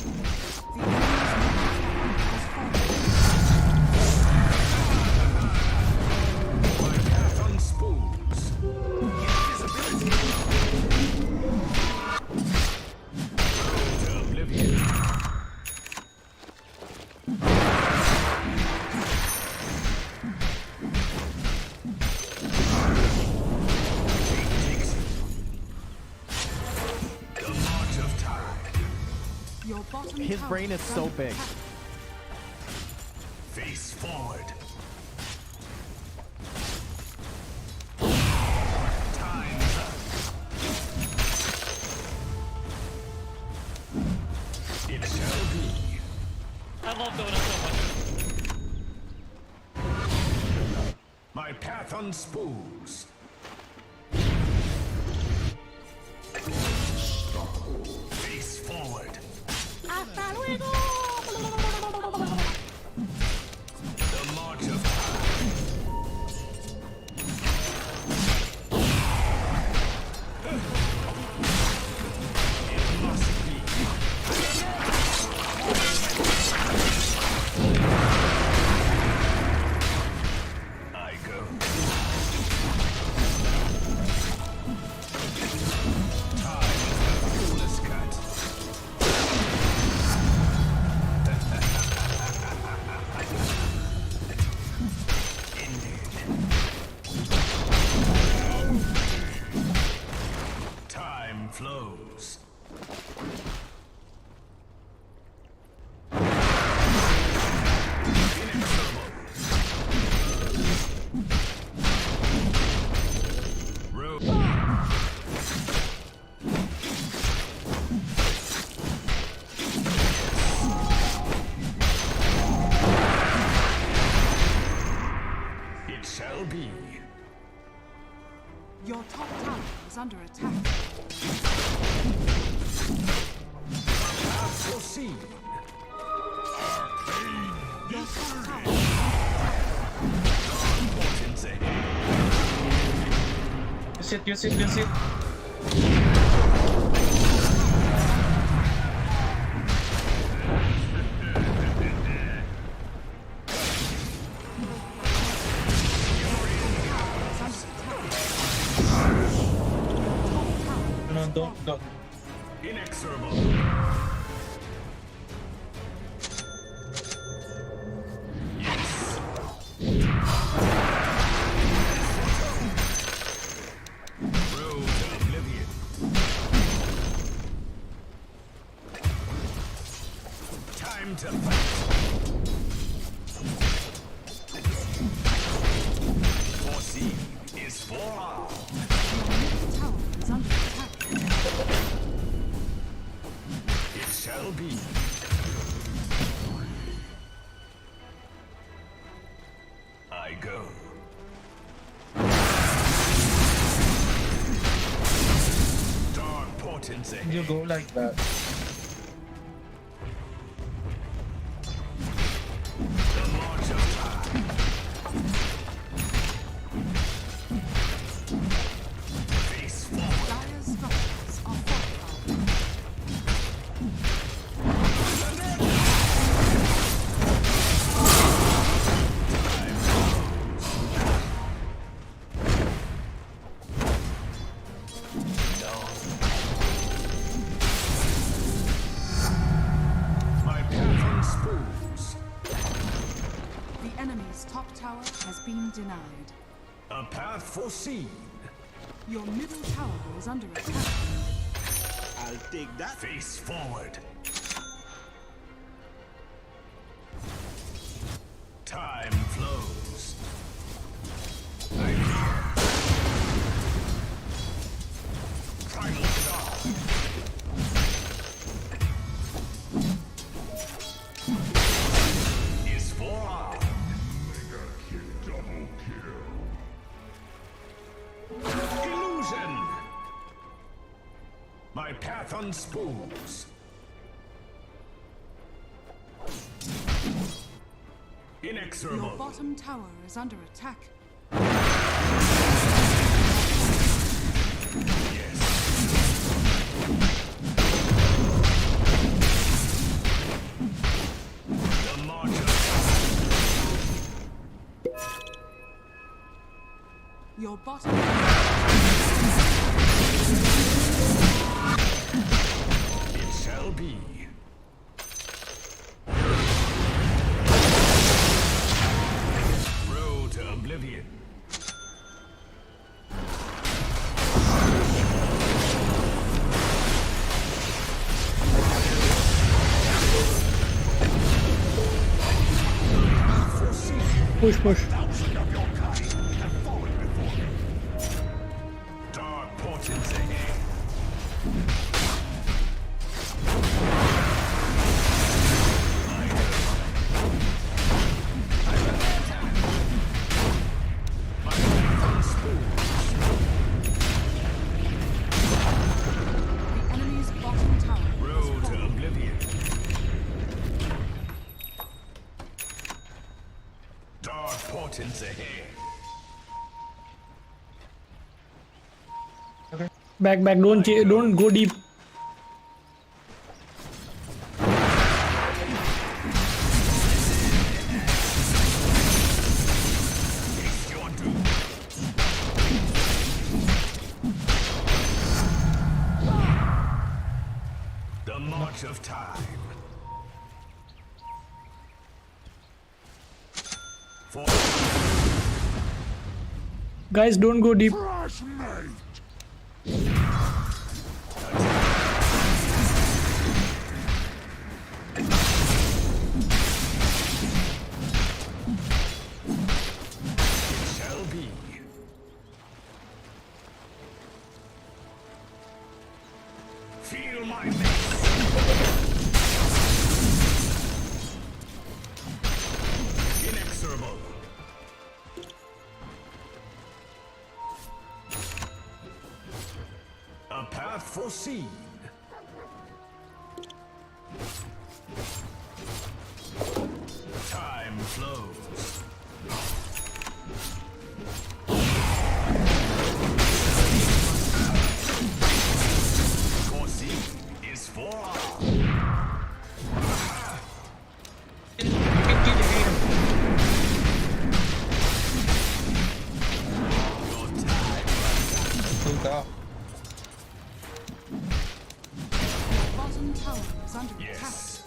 My path unspools. Invisibility. Road to oblivion. The march of time. Your bottom His tower brain is so under big. attack. Face forward. Time's up. It shall be. I love Dota so much. My path unspools. Face forward. The march of time. It must be. I go. Time is the coolest cut. Time flows. Inexorable. Road. It shall be. Your top tower is under attack. Proceed. Your top tower Portents ahead. Use it. No, don't. Inexorable. Yes. Road to oblivion. Time to fight. Foreseen is forearmed. tower is under attack. It shall be. I go. Dark portents ahead. You go like that. The march of time. Face forward. Dire structures are fortified. My path unspools. The enemy's top tower has been denied. A path foreseen. Your middle tower is under attack. I'll take that. Face forward. Time flows. I hear. Primal Star. Is forearmed. Mega kill, double kill. Illusion. My path unspools. Your Inexorable. bottom tower is under attack. Yes. Your bottom It shall be. Road to oblivion. Push, push. Dark portents ahead. the enemy's bottom tower Road to oblivion. Dark portents ahead. Back, back. Don't go deep. It's your doom. The march of time. For Guys, don't go deep. shall be. Feel my mace. Inexorable. A path foreseen. Time flows. Foreseen is forearm. Your time bottom tower is under attack. yes.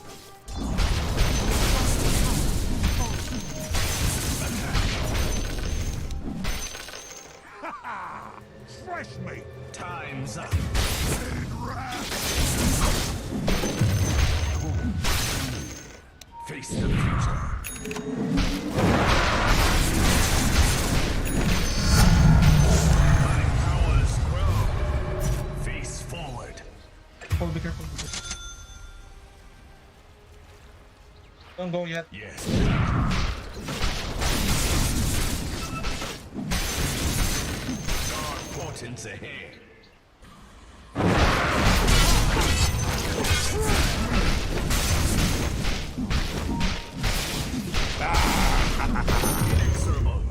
Fresh meat. Time's up. Face the future. My powers grow. Face forward. Oh, be careful. Don't go yet. Yes. Dark portents ahead. Inexorable.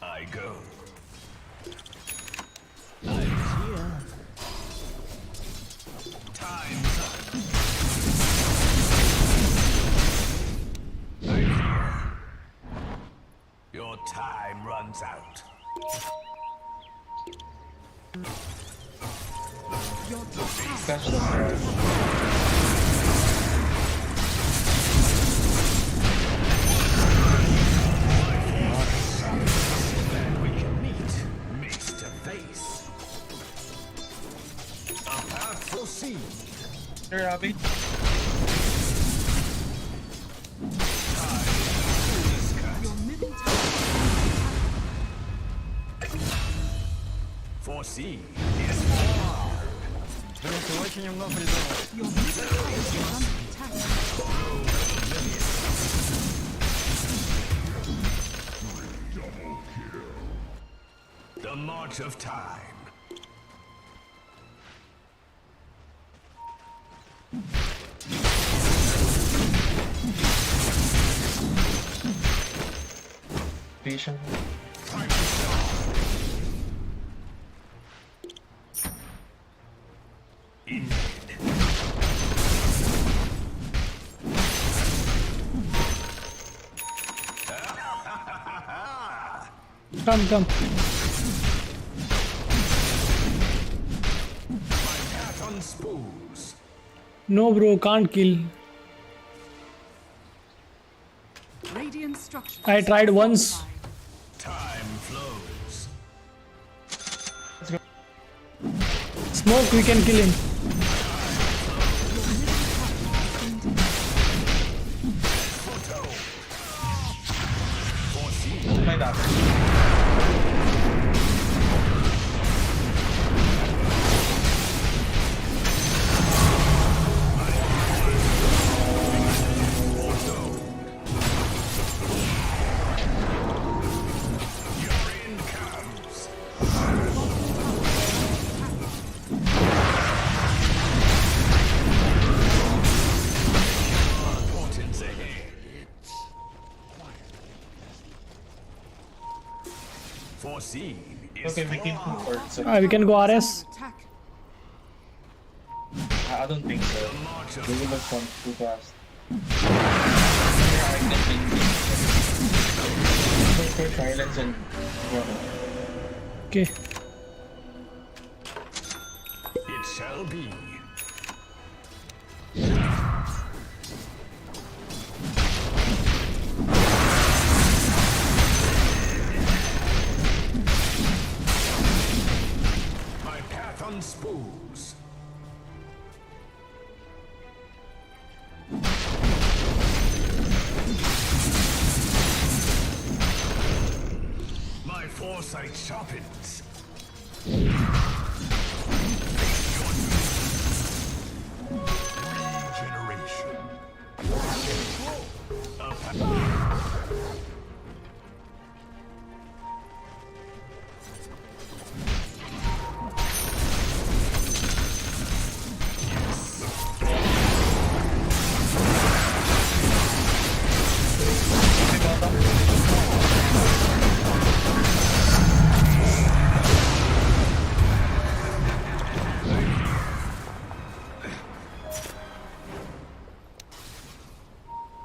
I go. I'm here. Time's up. I'm here. Your time runs out. Your top tower Special. Glad we can meet, face to face. A path foreseen. Here, Abby. your middle tower Foreseen is forearm. your middle tower is under attack. The march of time. Vision. Come. Path on spools. No, bro, can't kill. Radiant structures. I tried once. fortified. Time flows. Smoke, we can kill him. Play that. Portents ahead. Foreseen is Okay, we can far. convert. So We can go RS. Attack. I don't think so. March of They will have come too fast. Go for silence and Okay. it shall be. My path on spools. My foresight sharpens. Regeneration.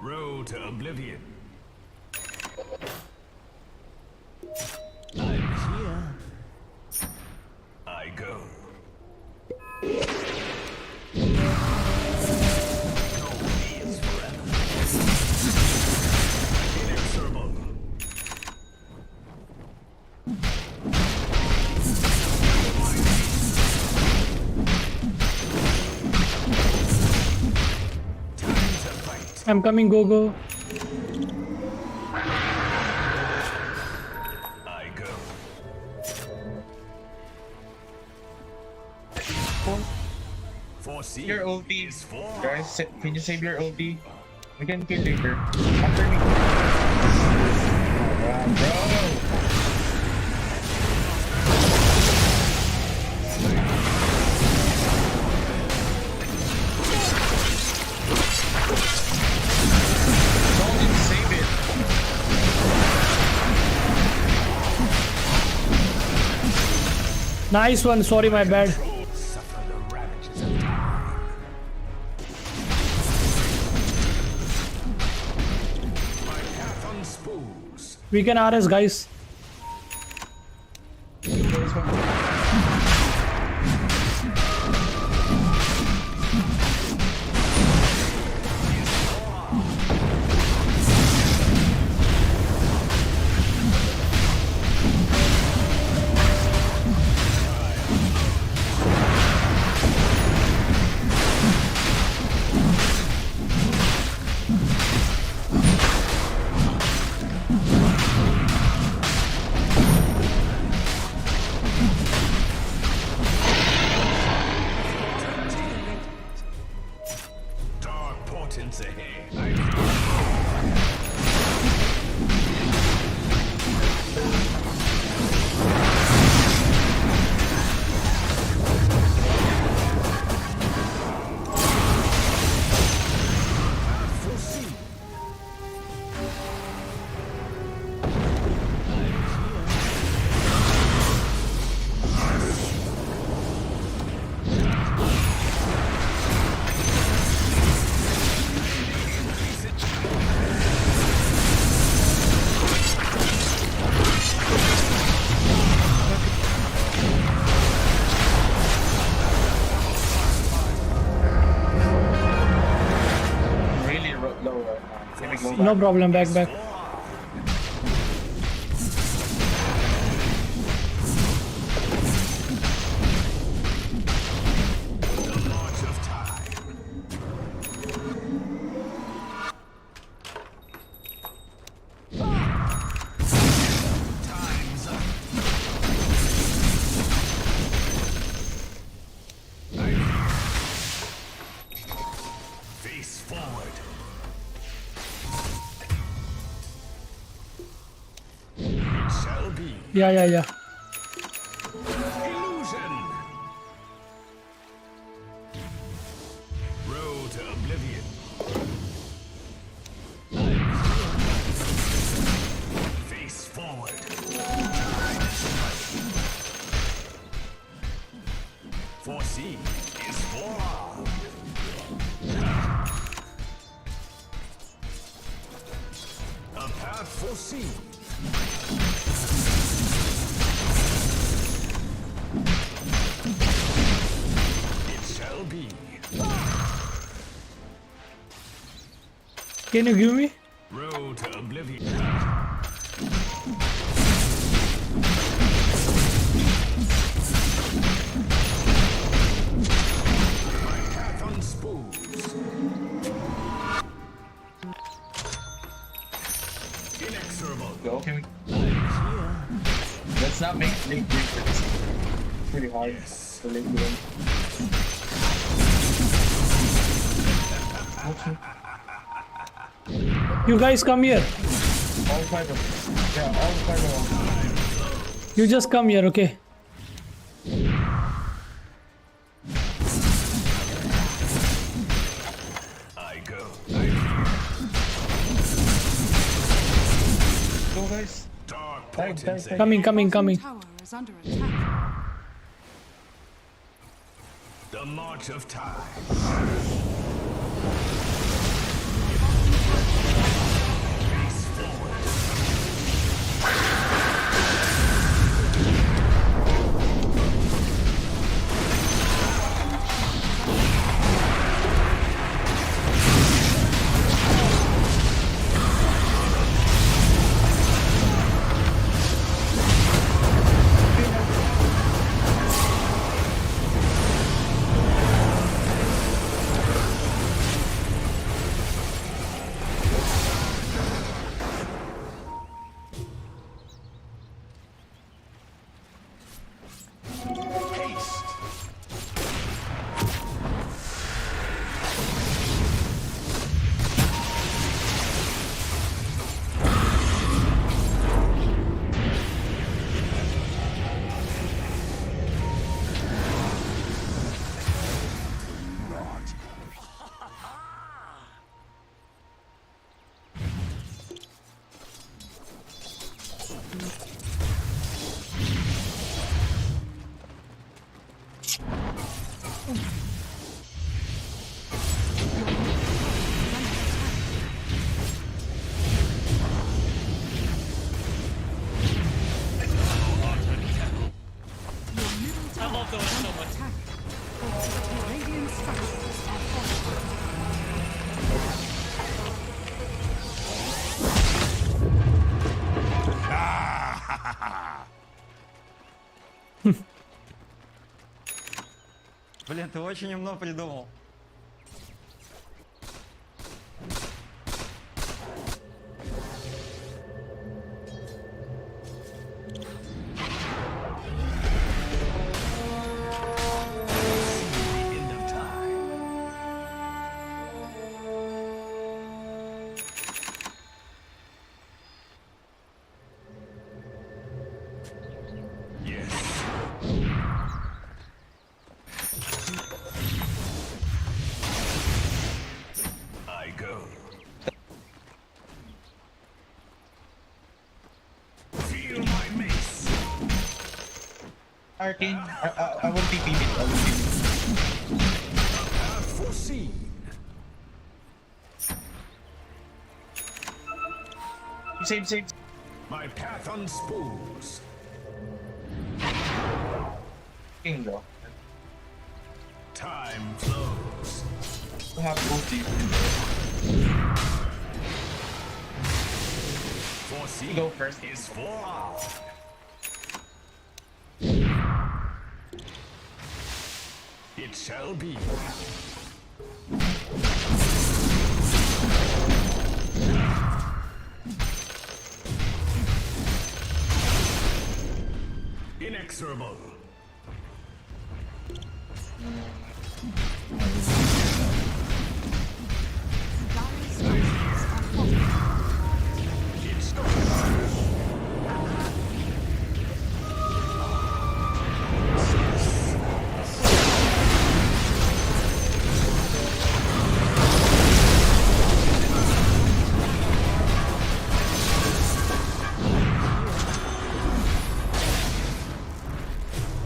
Road to oblivion. I'm here. I go. No means forever. Inexorable. Time to fight. I'm coming, go. I go. Foreseen your ulti. is for. Guys, can you save your ulti? We can kill later. After me. Bro. Don't save it. Nice one. Sorry, my bad. Suffer the ravages of time. My path on spools. We can RS, guys. Dark portents ahead. No problem. Back. Face forward. It shall be. Yeah. Illusion. Road to oblivion. Face forward. Foreseen is forearmed. A path foreseen. It shall be. Can you give me? Road to oblivion. My path unspools. Inexorable. Go. Can we? Let's not make link breakers. Pretty hard to link with them. You guys come here. All 5 of them. Yeah, all 5 of them. You just come here, okay? I go. Go, guys. Dark Tag. Coming. Bottom tower is under attack. The march of time. Face forward. Haste. I love going so much. Attack. Radiant structures are fortified. Блин, ты очень умно придумал. End of time. Yes. I go. Feel my mace. Arcane. I will TP it. I will TP Path foreseen. it. Save. My path unspools. King though. Time flows. We have both these. Foresee Go first. is for. It shall be. Inexorable.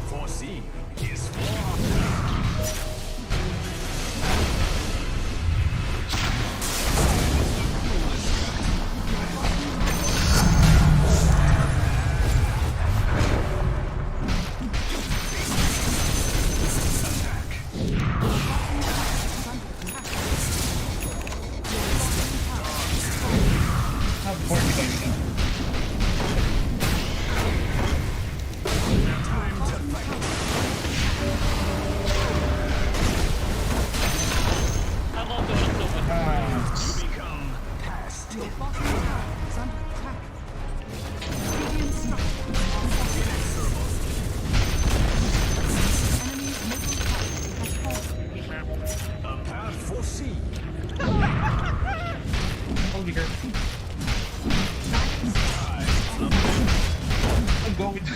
Foresee is for. Have 45 now. I love Dota so much. You become past. Your bottom tower is under attack. Radiant structures are enemy's middle tower has fallen. A path foresee. Holy girl. I'll go with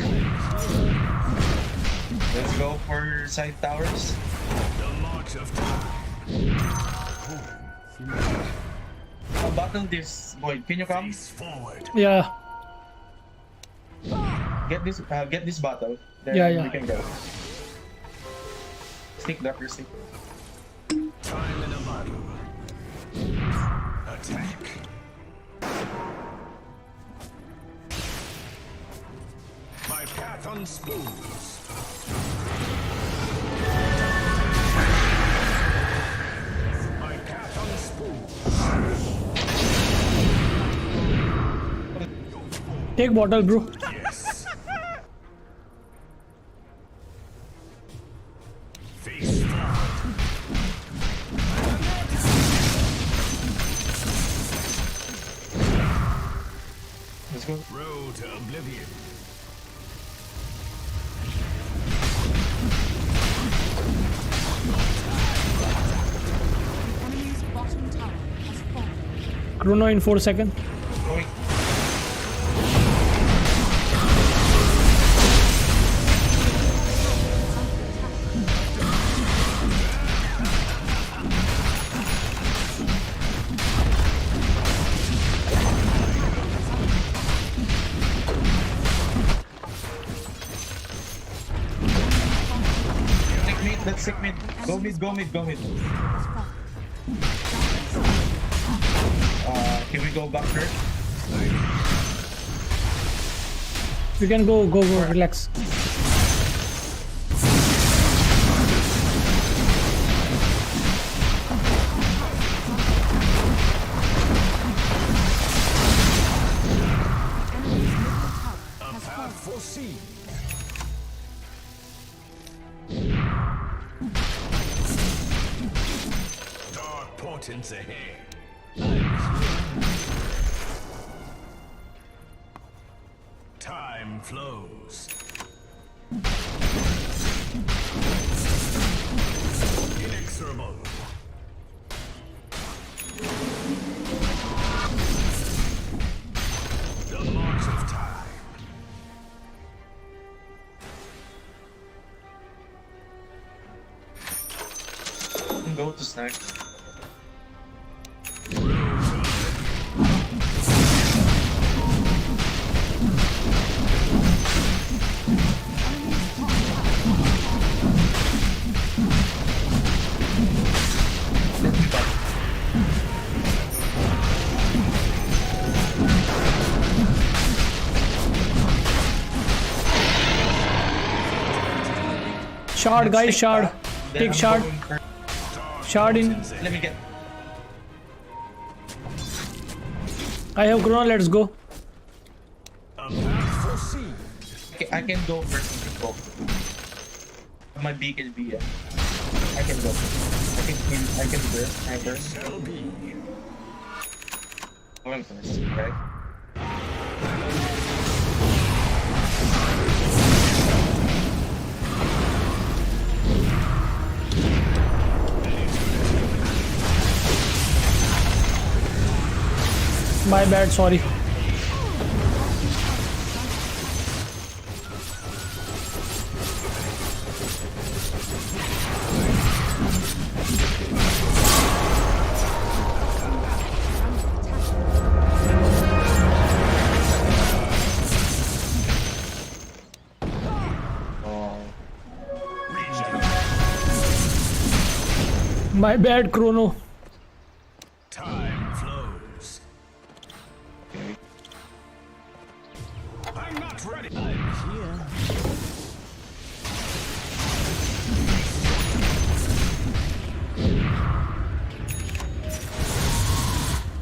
Let's go for side towers. The march of time. I'll battle this boy. Can you come? Face forward. Yeah. Get this battle. Then Yeah, yeah. we can go. Stick doctor stick. Time in a battle. Attack. My path unsmooths. My path unsmooths. Take bottle, bro. Yes. Face forward. Let's go. Road to oblivion. Enemy's bottom tower has fallen. Chrono in 4 seconds. Going. Take mid, let's take mid. Go mid, go mid, go mid. Can we go back there? You can go, relax. A path foreseen. Dark portents ahead. Time flows. Inexorable. The march of time. Go to snack. Shard, guys, shard. Take shard. Shard in. Let me get. I have chrono, let's go. I can go first and go. My beacon B. I can go. I can burst. I burst. Going first, right? My bad, sorry. My bad, Chrono. Time flows. I'm not ready. I'm here.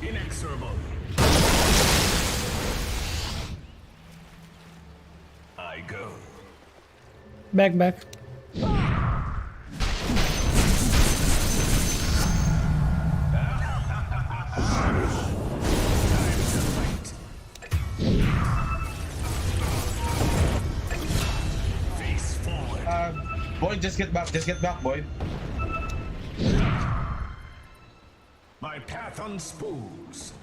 Inexorable. I go. Back. Boy, just get back, boy. My path unspools.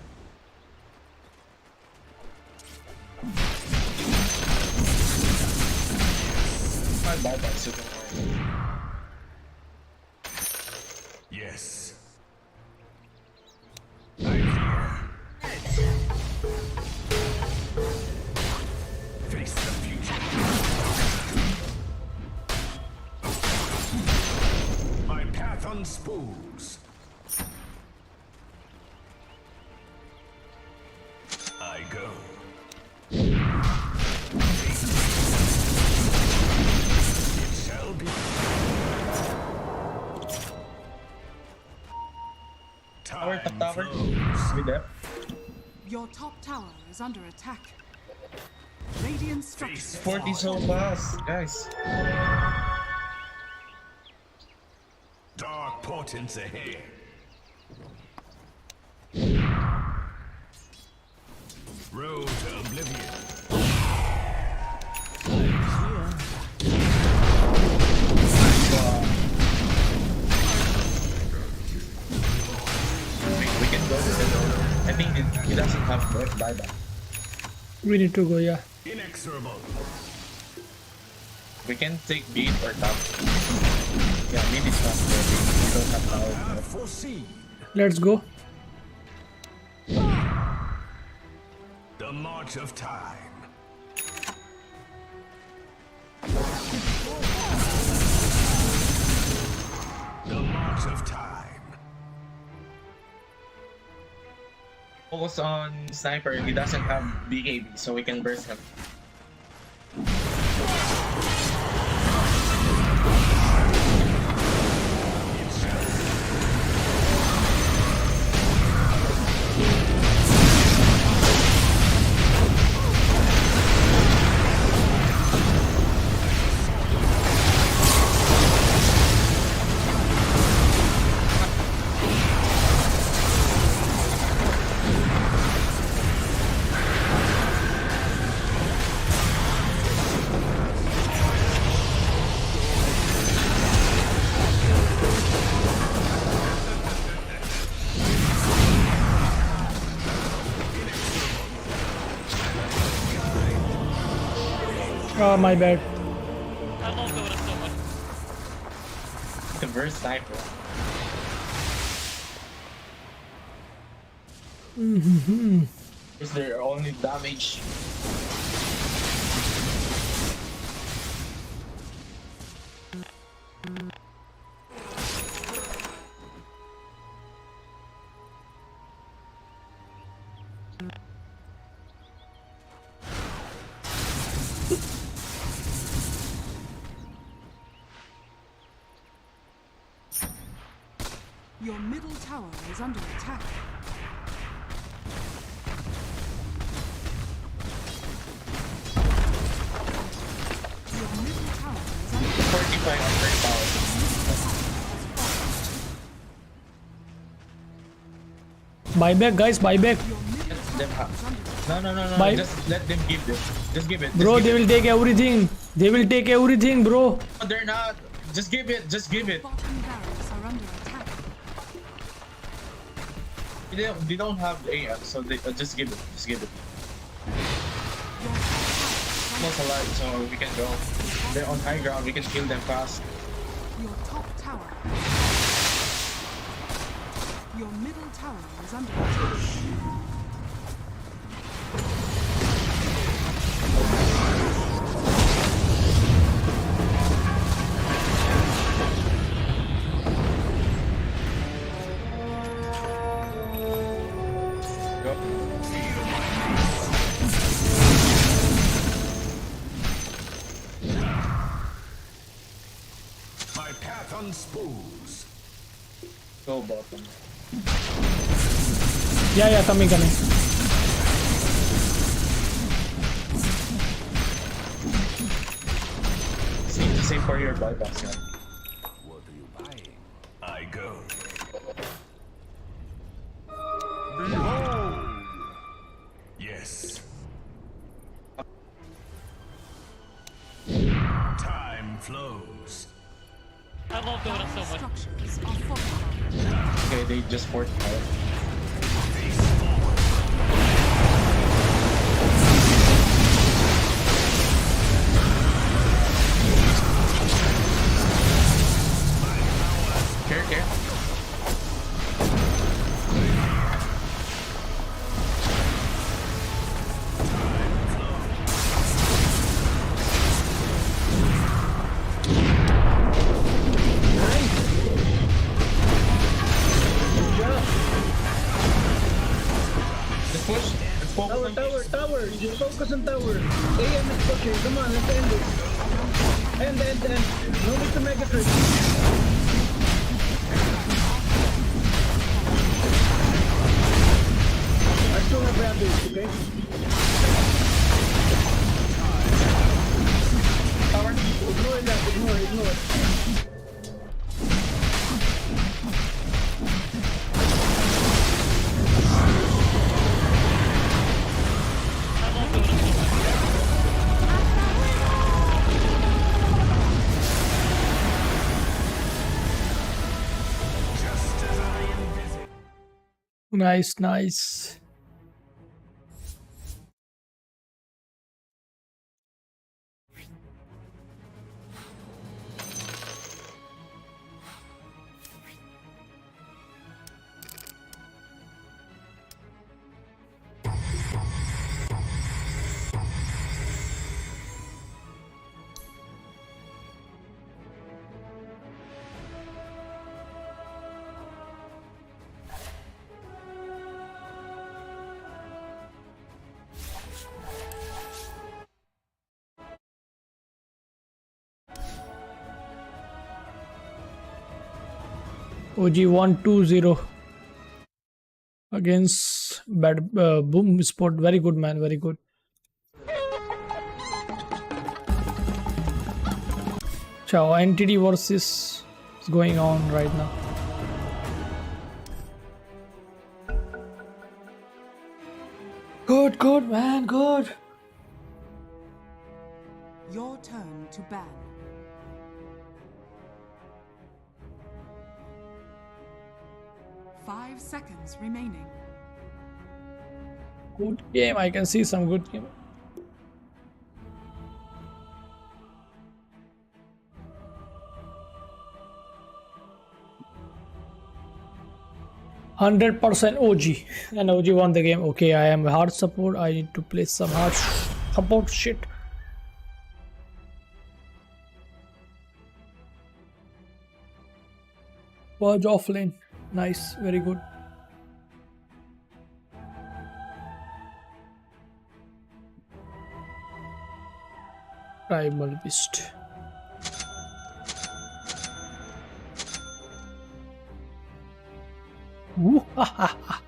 My buyback super hard. Yes. I'm here. Face the future. My path unspools. I go. It shall be. Tower, top tower. flows. With that. Your top tower is under attack. Radiant structures 40 so fast, guys. Dark portents ahead. Road to oblivion. We can go to the door. I think it doesn't have buyback. We need to go, yeah. Inexorable. We can take beat or top. Yeah, mid is not there. We don't have power. Foreseen. Let's go. The march of time. The march of time. Focus on sniper. He doesn't have BKB, so we can burst him. Oh, my bad. The burst sniper. Is their only damage? Your middle tower is under attack. keep playing on great power. Buy back, guys. Buy back. No. Bye. Just let them give it. Just give it. Just Bro, give they it. will take everything. They will take everything, bro. No, they're not. Just give it. Just give it. Bottom barracks are under attack. They don't have AM, so they just give it. Just give it. Almost alive, so we can go. They're on high ground. We can kill them fast. Your top tower. Your middle tower is under attack. Go. My path unspools. Go bottom. Yeah, coming. Seem to say for your bypass now. What are you buying? I go. Behold! Yes. Time flows. I love Dota so much. Structures are fortified. Okay, they just fortified. Face forward. Care. Just push. Let's focus on this. Tower. You focus on tower. AM is pushing. Come on, let's end it. End. No need to make it tricky. I still have bandage, okay? Tower. Ignore that, ignore it. Just as I envisaged. Nice. OG 1-2-0 against bad boom sport. Very good, man. Very good. Ciao. Entity versus is going on right now. Good, man. Good. Your turn to ban. Five seconds remaining. Good game. I can see some good game. %100% OG, and OG won the game. Okay, I am hard support. I need to play some hard support shit. Purge offlane. Nice, very good. Primal Beast. Ooh, ha, ha, ha.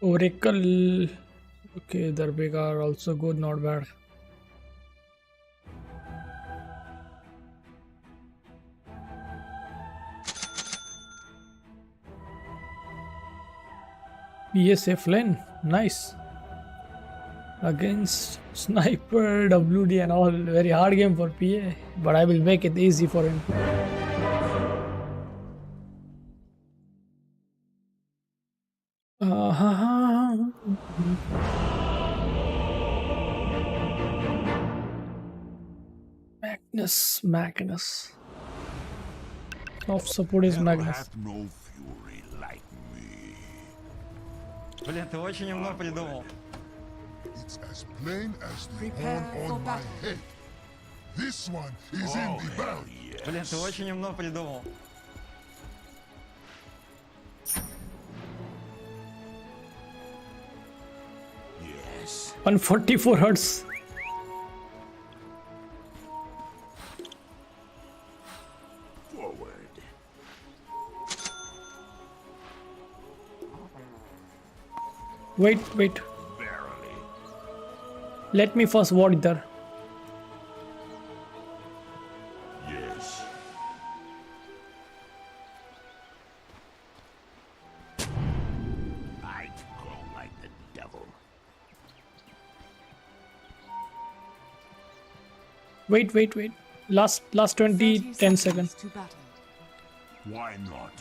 Oracle. Okay, Darbega are also good, not bad. PSF lane, nice. Against Sniper, WD and all, very hard game for PA, but I will make it easy for him. Magnus. Soft support is Magnus. No fury like me. Блин, ты очень умно придумал. It's as plain as the Prepare horn for on my battle. head. This one is in the belt. Блин, ты очень умно придумал. Yes. 144 hertz. Forward. Wait. Verily. Let me first ward there. Yes. I go like the devil. Wait. Last 20, 10 seconds. To battle. Why not?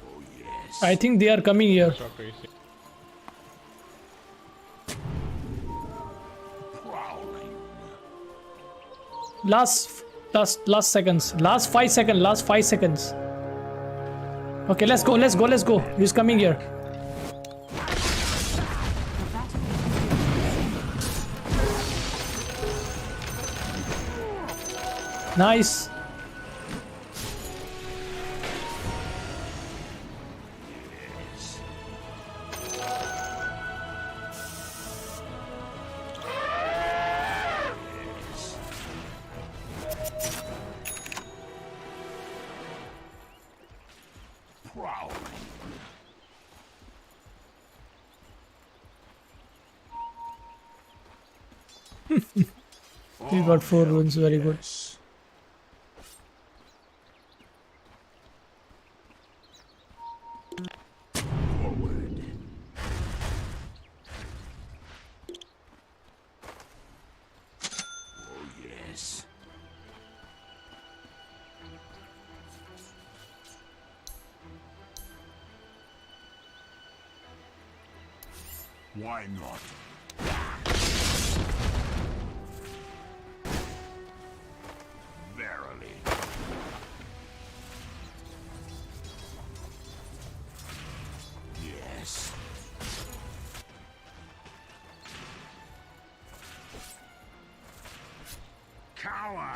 Oh yes. I think they are coming here. Prowling. Last seconds. Last 5 seconds. Okay, let's go. He's coming here. Nice. Prowling. We got 4 runes, very good. Yes. Forward. Oh yes. Why not? Verily. Yes. Cower.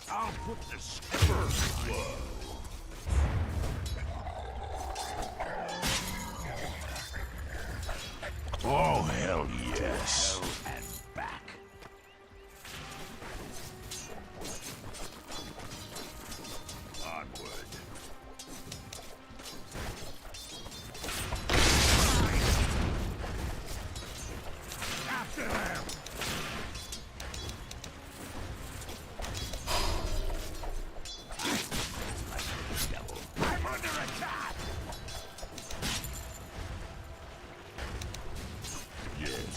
I'll put the spurs low. Oh, hell yes. Hell and back. Onward. After them. I'm under attack. Yes.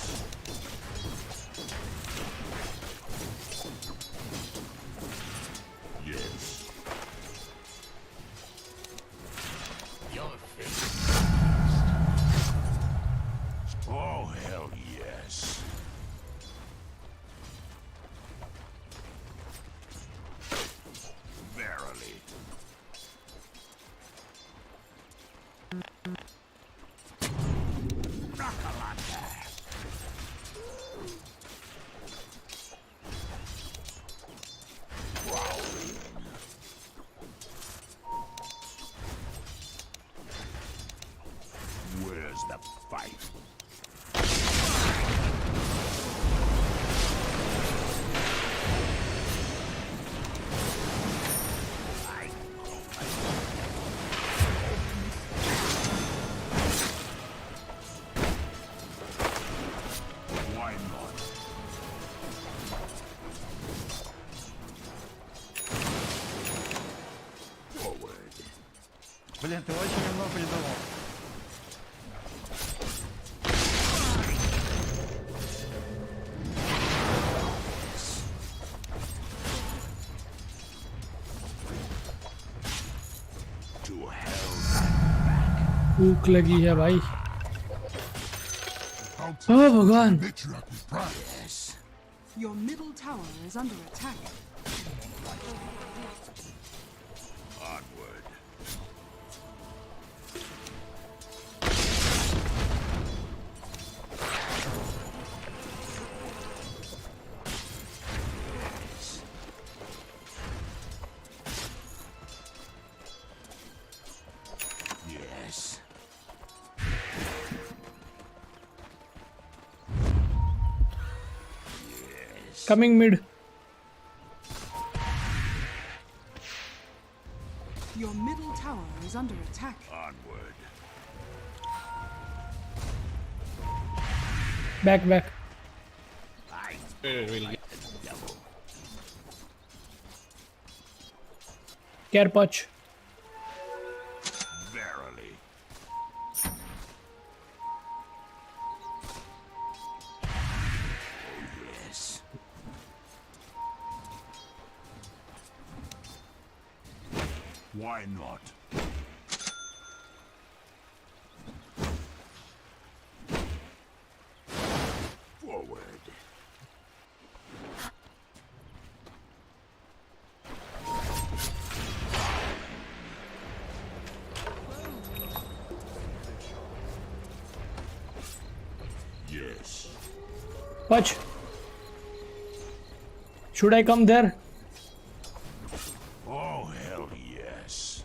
Блин, ты очень умно придумал. भूख लगी है भाई। ओह भगवान। Your middle tower is under attack. Coming mid. Your middle tower is under attack. Back back. Care punch. Why not? Forward. Yes. Punch. Should I come there? Oh, hell yes.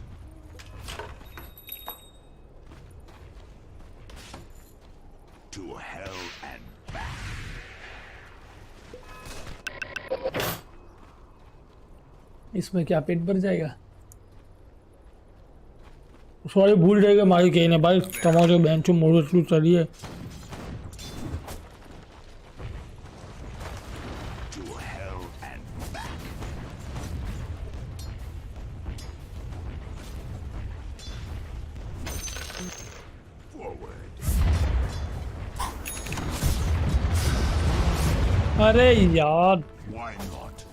To hell and back. इसमें क्या पेट भर जाएगा? Sorry भूल जाएगा मारी कहीं ना भाई टमाटर बेंचो मोड़ो चलू चलिए अरे यार Why not?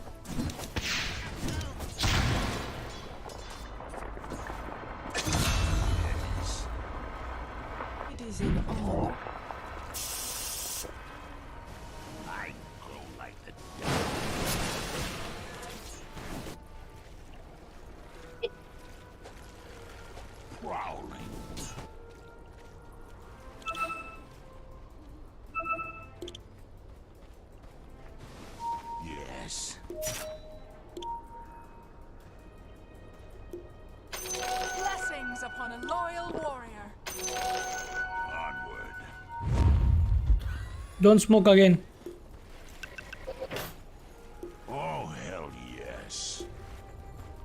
It is in all. I grow like the devil. Prowling. Yes. Blessings upon a loyal warrior. Onward. don't smoke again Oh, hell yes.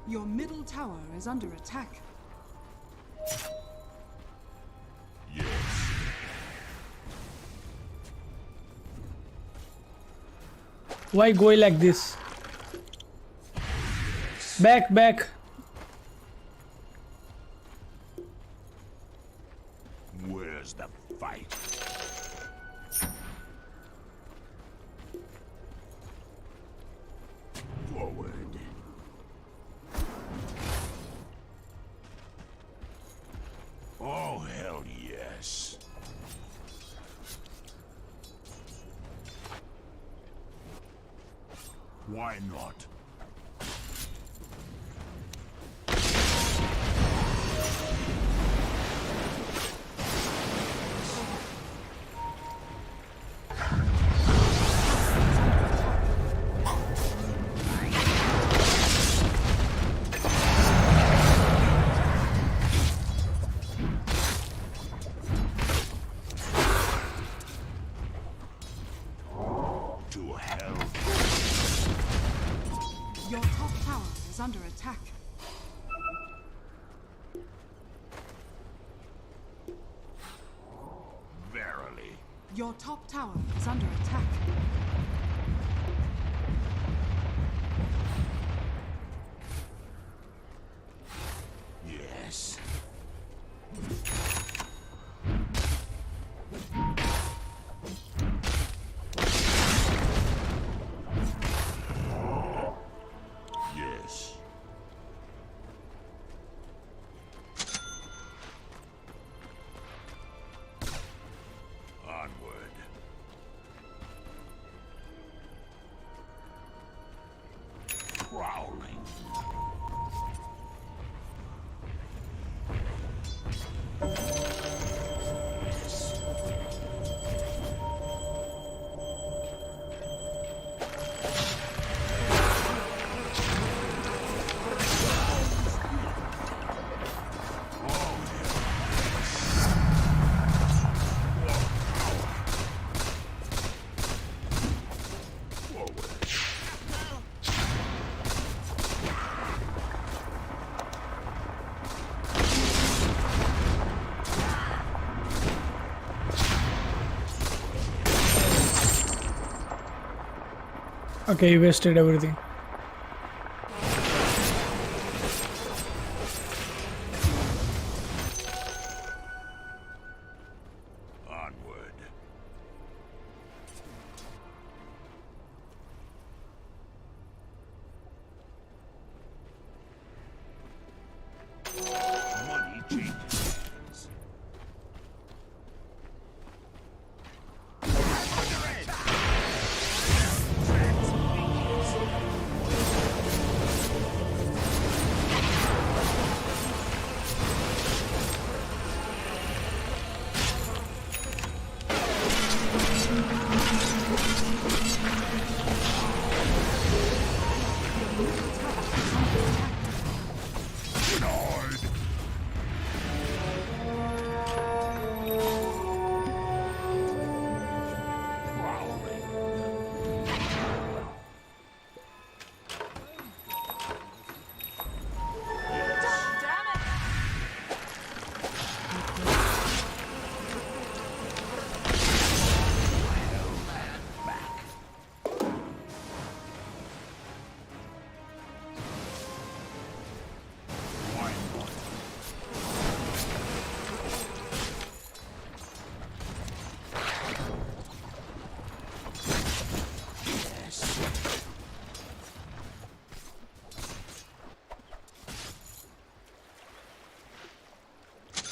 Your middle tower is under attack. Yes. why going like this back Where's the fight? Forward. Oh, hell yes. Why not? To hell. Your top tower is under attack. Verily. Your top tower is under attack. Yes. Okay, he wasted everything. Onward. Money changes.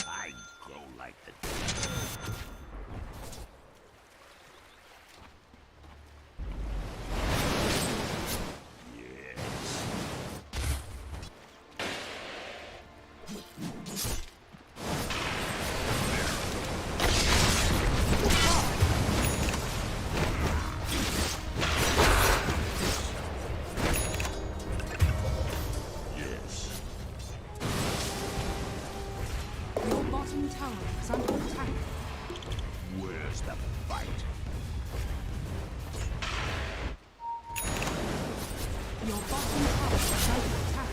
I grow like the Your bottom tower is under attack. Where's the fight? Your bottom tower is under attack.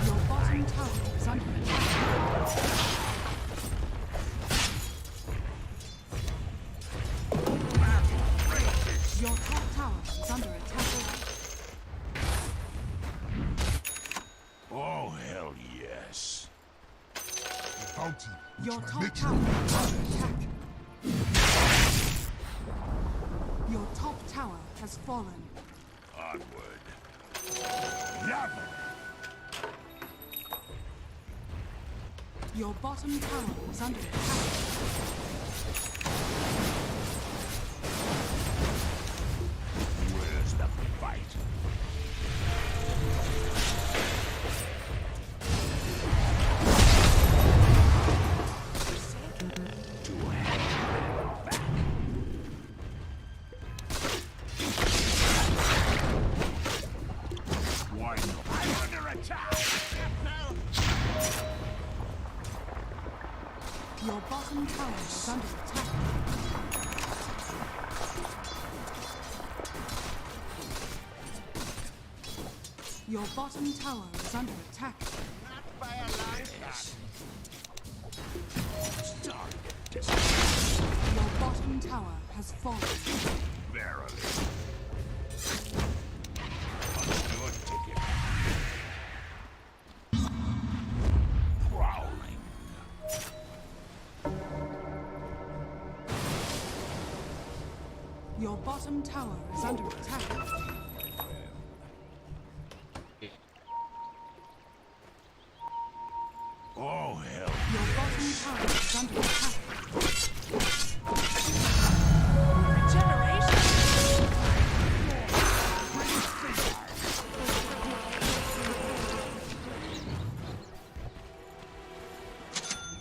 Your bottom tower is under attack. Your top tower is under attack. Oh, hell yes. Bounty. Your top tower is under attack. Your top tower has fallen. Onward. Level. Your bottom tower is under attack. Where's the fight? Why not? I'm under attack! Your bottom tower is under attack. Your bottom tower is under attack. Your bottom tower has fallen. Verily. Understood, ticket. Prowling. Your bottom tower is under attack. Oh, hell. Your bottom tower is under attack.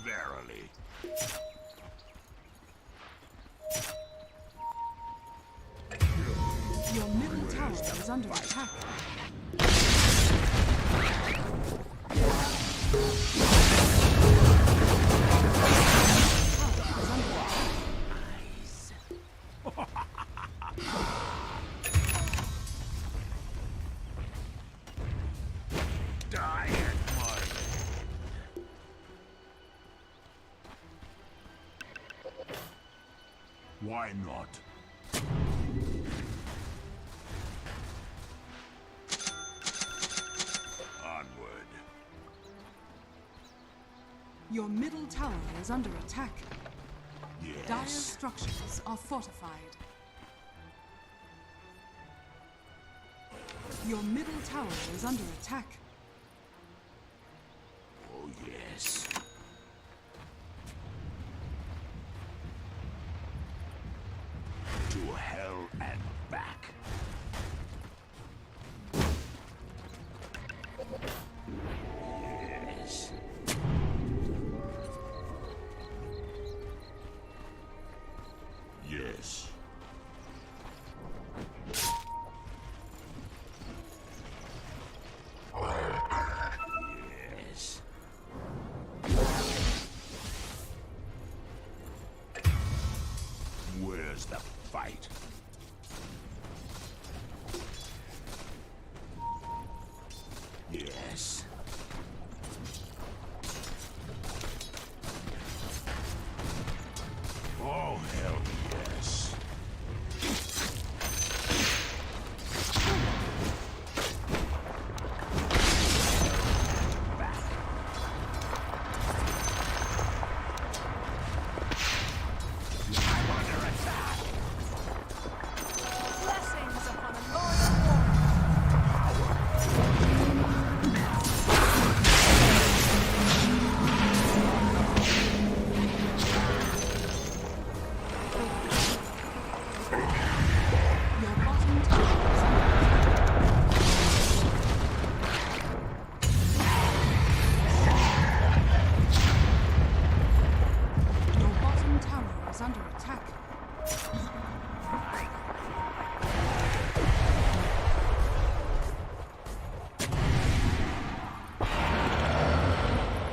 Verily. Your middle tower is under attack. Why not? Onward. Your middle tower is under attack. Dire Yes. structures are fortified. Your middle tower is under attack. Oh, yes. To hell and back. Yes. Yes. Yes. Where's the fight? Yes. Oh, hell yes. Blessings upon a loyal warrior. Your bottom tower is under attack. Your bottom tower is under attack.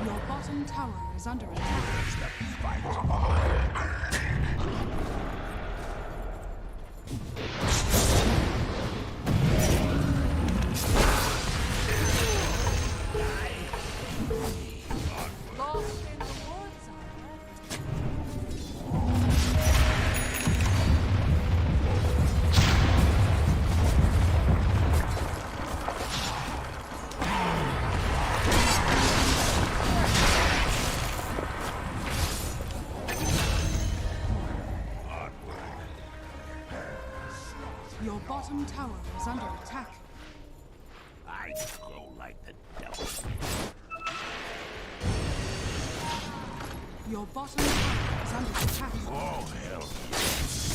Your bottom tower is under attack. Lost in the woods, Your bottom tower is under attack. I go like the devil. Your bottom tower is under attack. Oh, hell yes.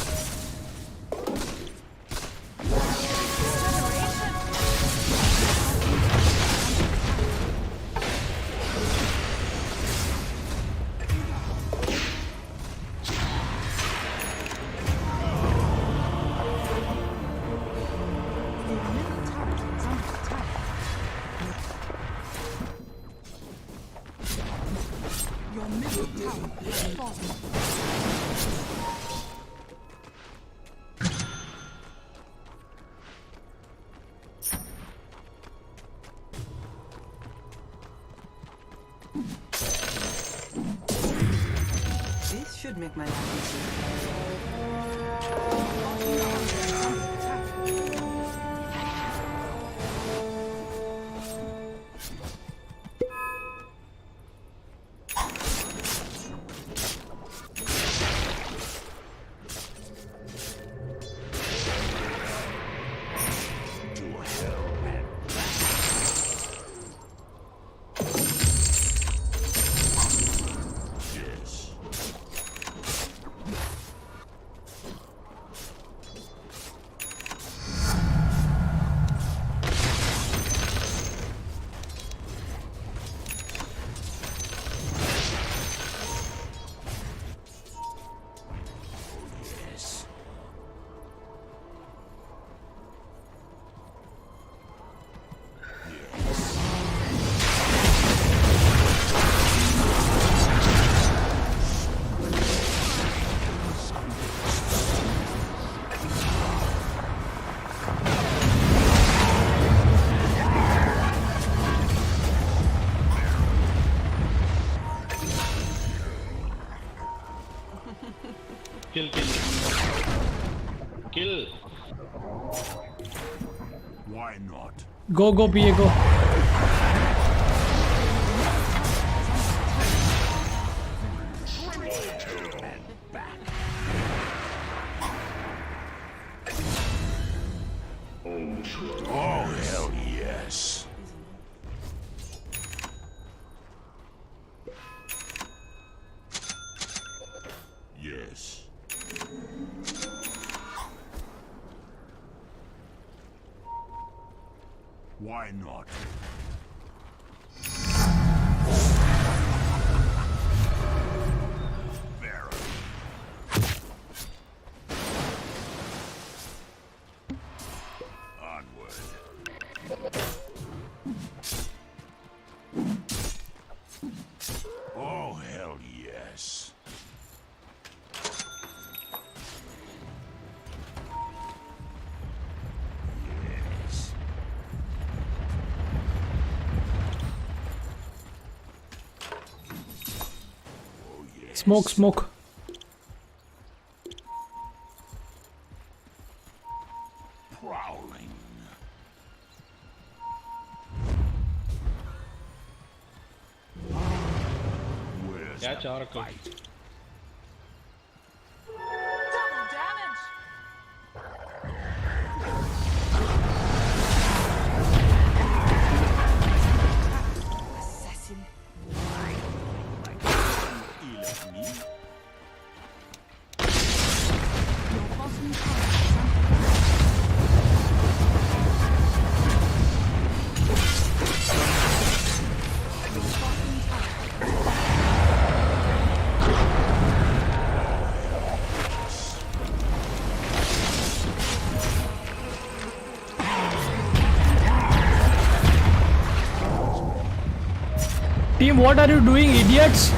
Your middle tower is under attack. Your middle tower has fallen. This should make my life easier. Bottom tower is under attack. To hell and yes. Kill. Kill. Why not? Go, PA, go. Oh, hell yes. Yes. Why not? Baron. Onward. Oh, hell yes. Yes. Oh, yes. Smoke. Prowling. Where's Yeah, the Jericho. fight? Double damage! Assassin. Your bottom tower is under Your bottom tower. Team, what are you doing, idiots?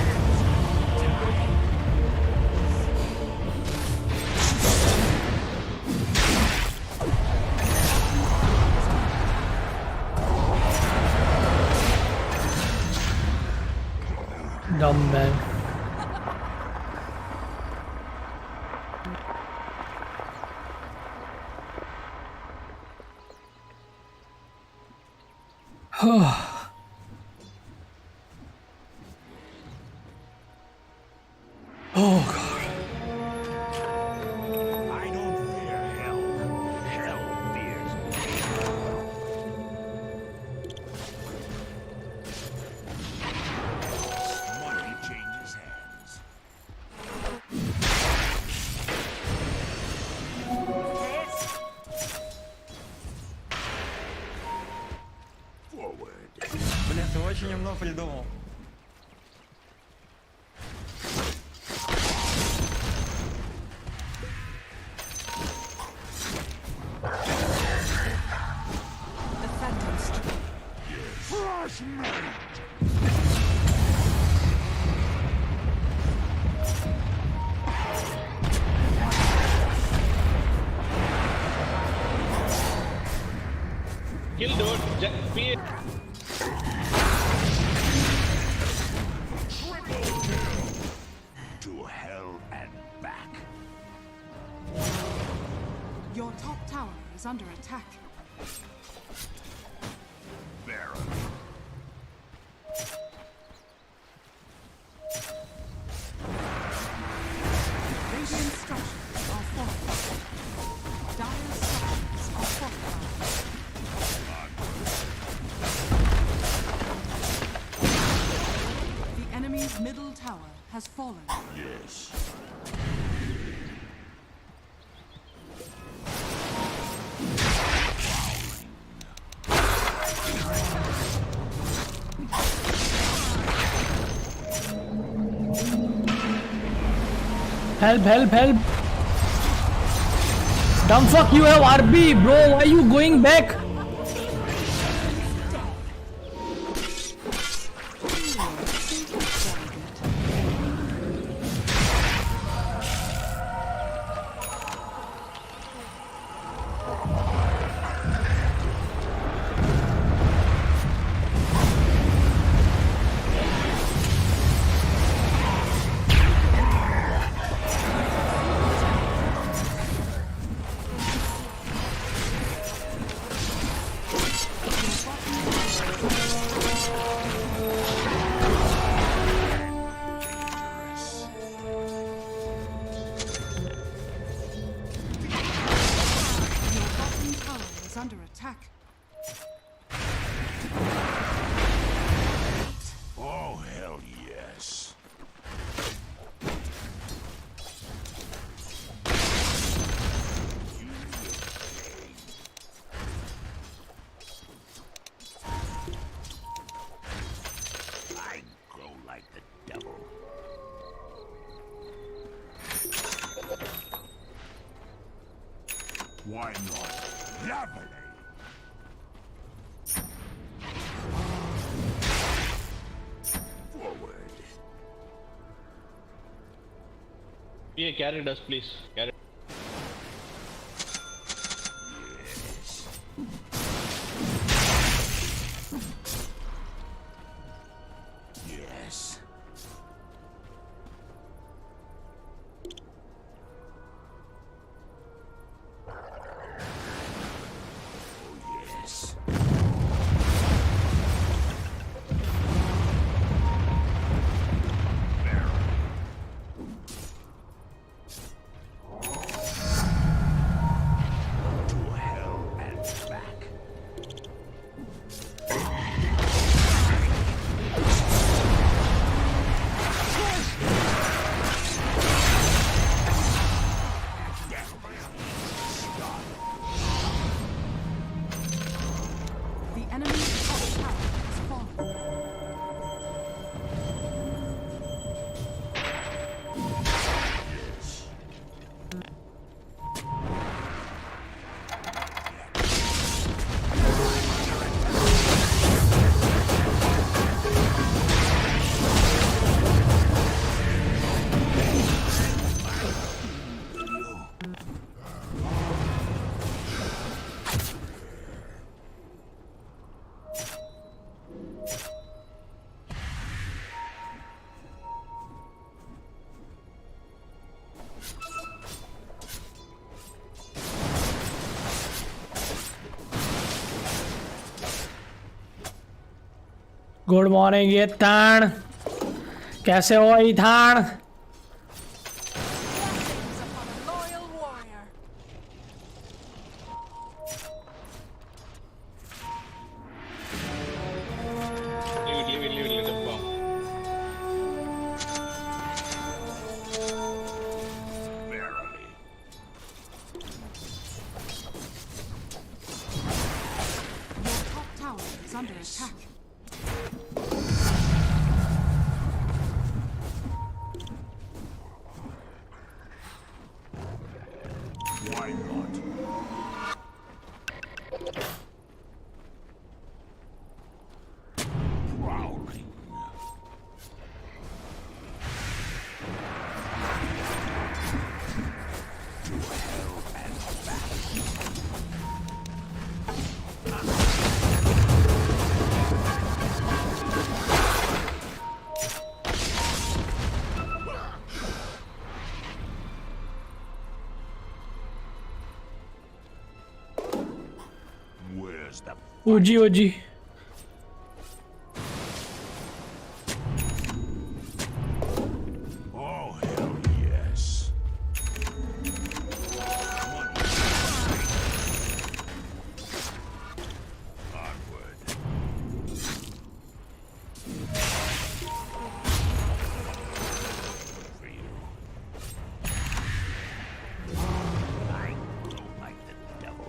Dumb man. Oh god. I don't fear hell. Hell fears me. Money changes hands. Forward. Блин, ты очень умно придумал. The Phantom Strike. Crush me! Kill, dude. PA. To hell and back. Your top tower is under attack. Baron. Radiant structures are fortified. Dire structures are fortified. The enemy's middle tower has fallen. Yes. Help. Dumb fuck, you have RB, bro. Why are you going back? Why not? Lovely. Forward. Yeah, carry us, please. Carry. Yes. Oh, yes. To hell and back. The enemy's top tower has fallen. Good morning ये थान, कैसे हो ये थान? Blessings upon a loyal warrior. Leave it, let them go. Verily. Your top tower is under attack. Why not? Prowling. To hell and back. Where's the OG OG Oh, hell yes. Onward. For you. I glow like the devil.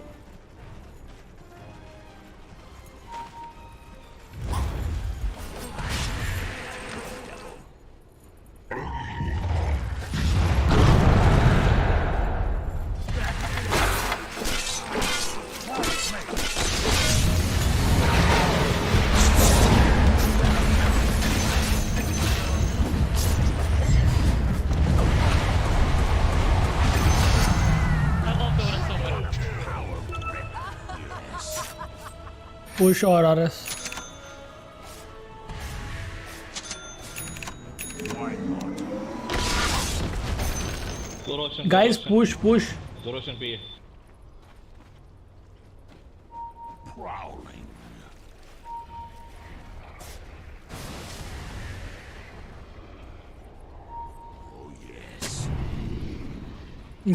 Push और RS guys push push Zoroshan पे Prowling. Oh, yes.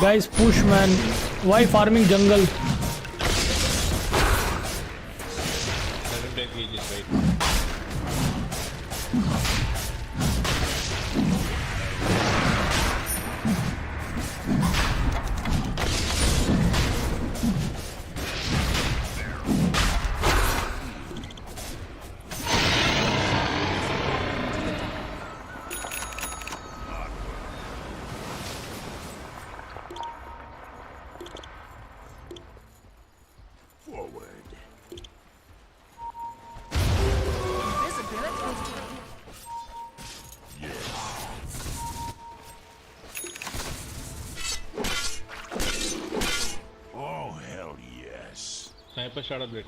Guys push man why farming jungle Let him take it, just wait. Sniper shot a bit.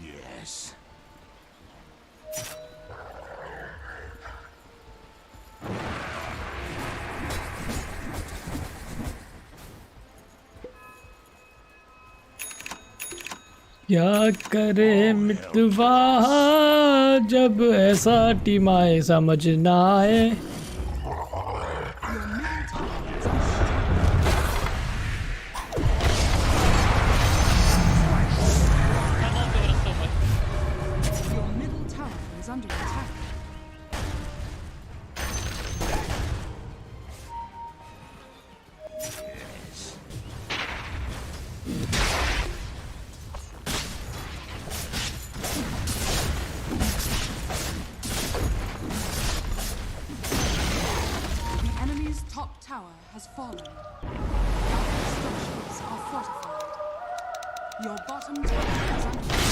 Yes. क्या करे मितवा जब ऐसा team आए समझ ना आए. Your middle tower is under attack. The enemy's top tower has fallen. Your structures are fortified. Your bottom tower is under attack.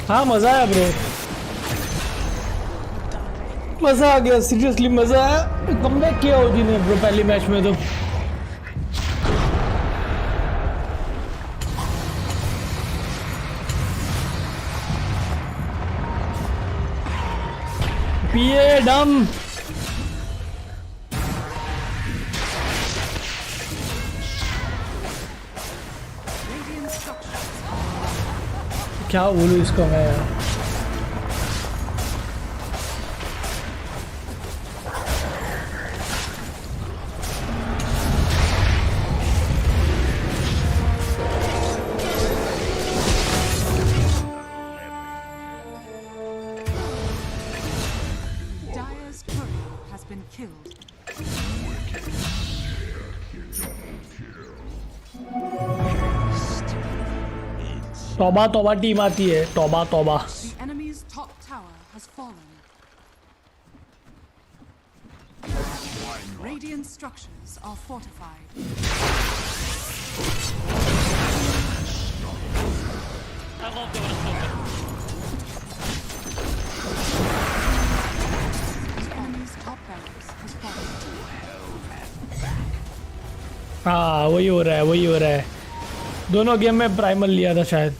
हाँ मजा आया ब्रो, मजा आ गया, सीरियसली मजा आया. कमबैक किया ओजी ने ब्रो पहली मैच में तो. पिए डम. Radiant structures. क्या बोलूं इसको मैं यार. Dire's courier has been killed. तौबा तौबा टीम आती है, तौबा तौबा. The enemy's top tower has fallen. Radiant structures are fortified. The enemy's top barracks has fallen. हाँ वही हो रहा है, वही हो रहा है. दोनों गेम में प्राइमल लिया था शायद.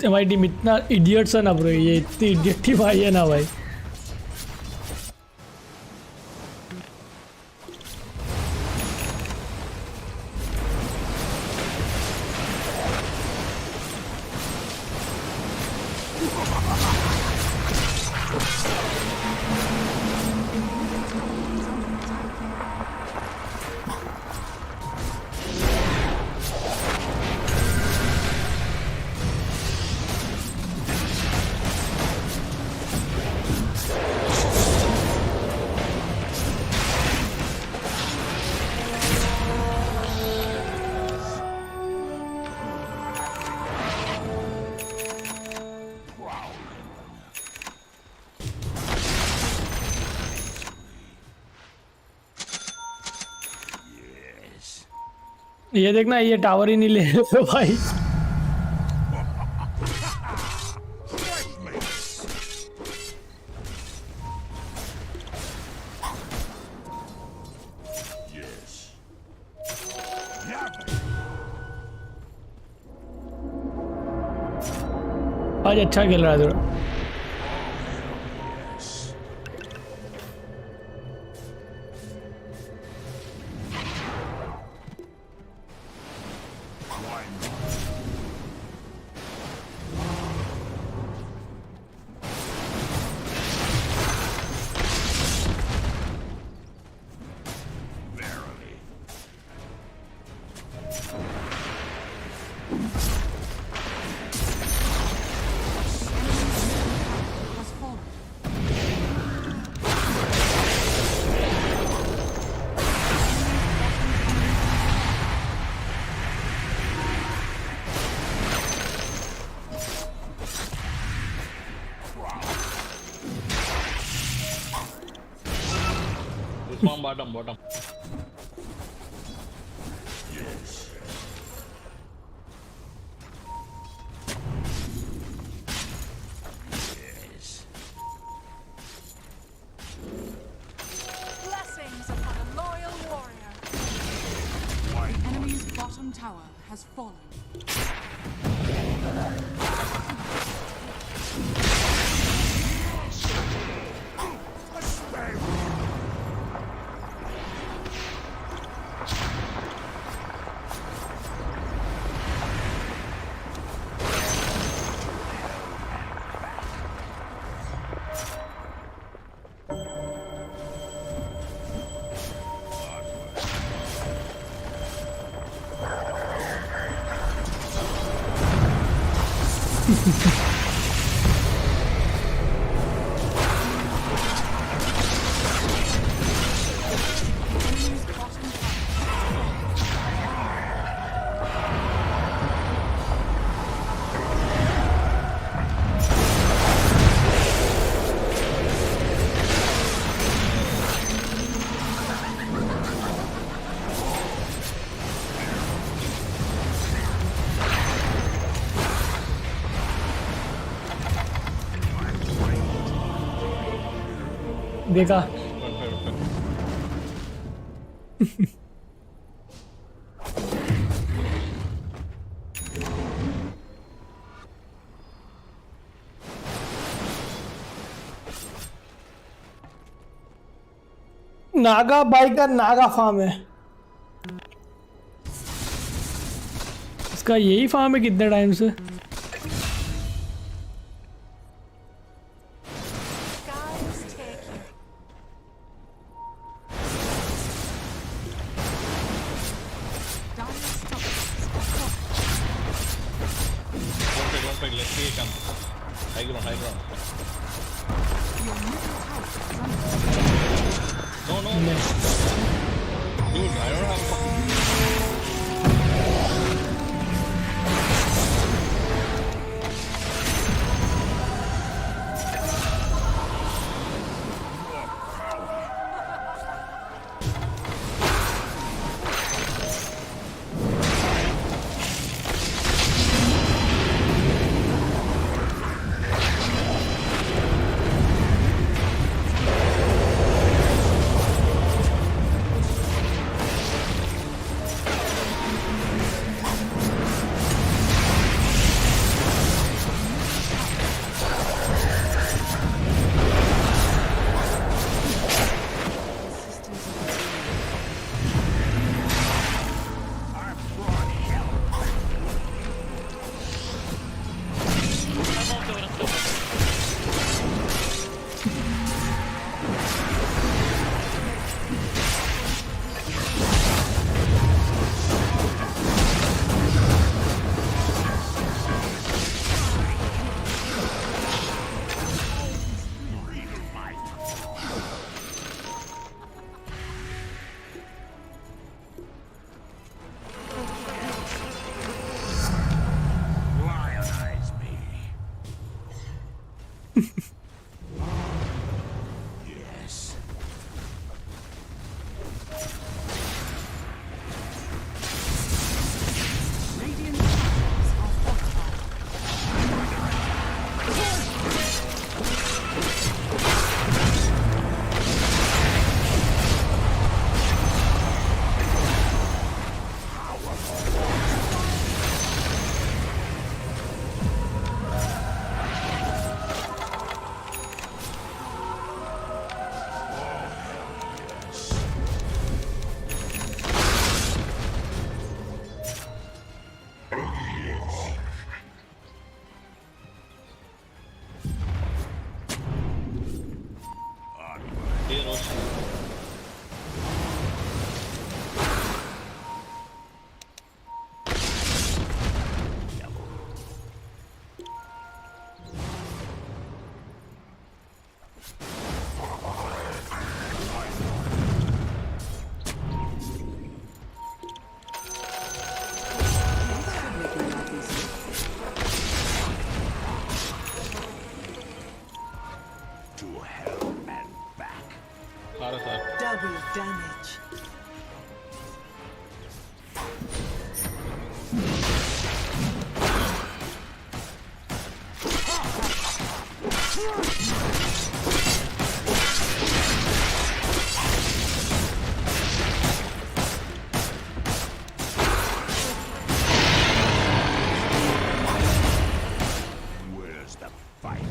हमारी टीम इतना इडियट्स है ना ब्रो, ये इतनी इडियट टीम आई है ना भाई. ये देखना, ये टावर ही नहीं ले रहे भाई. आज अच्छा खेल रहा है थोड़ा. Spawn bottom. Blessings upon a loyal warrior. The enemy's bottom tower has fallen. देखा नागा बाई का नागा फार्म है। इसका यही फार्म है कितने टाइम से? Double damage. Where's the fight?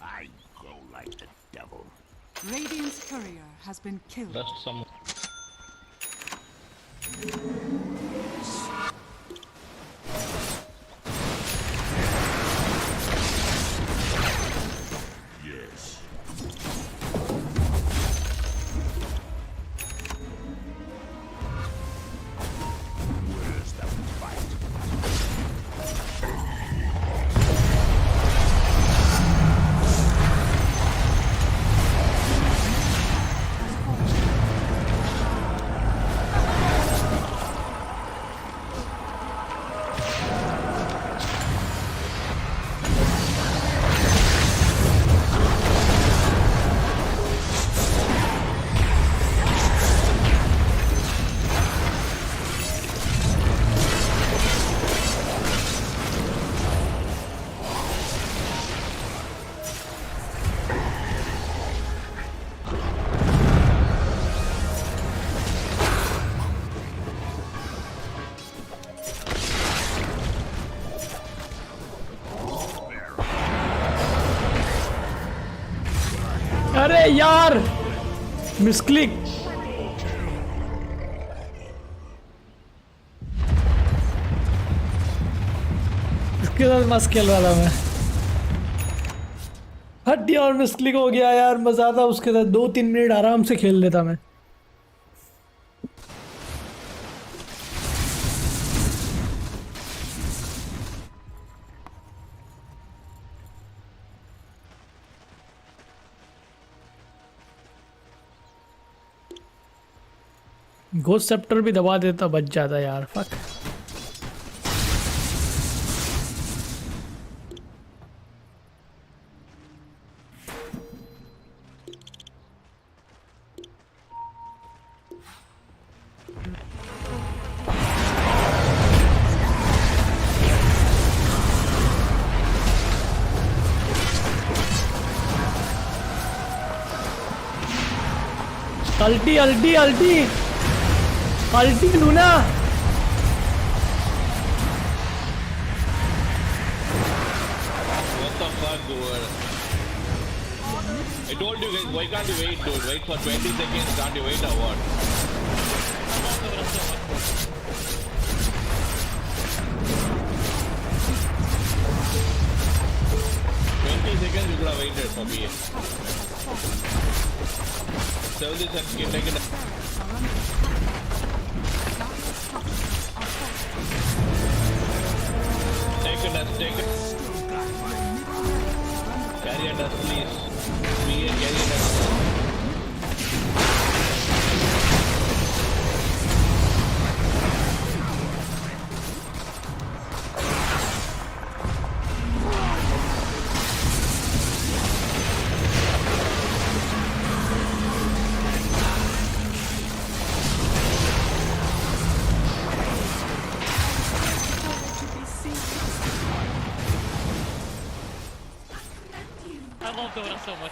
I go like the devil. Radiant's courier has been killed. Just some. Yes. Where's the fight? अरे यार मिसक्लिक। इसके साथ मस्त खेल रहा था मैं, हड्डी और मिसक्लिक हो गया यार। मजा था उसके साथ, 2-3 मिनट आराम से खेल लेता मैं। घोस्ट सेप्टर भी दबा देता बच जाता यार। Fuck. अल्टी अल्टी अल्टी अल्टी Luna. What the fuck, dude? I told you guys, why can't you wait, dude? Wait for 20 seconds, can't you wait or what? Seconds you could have waited for me. 70 seconds, take it. Take it, take it. Carry a dust, please. Me and carry a dust. I love Dota so much.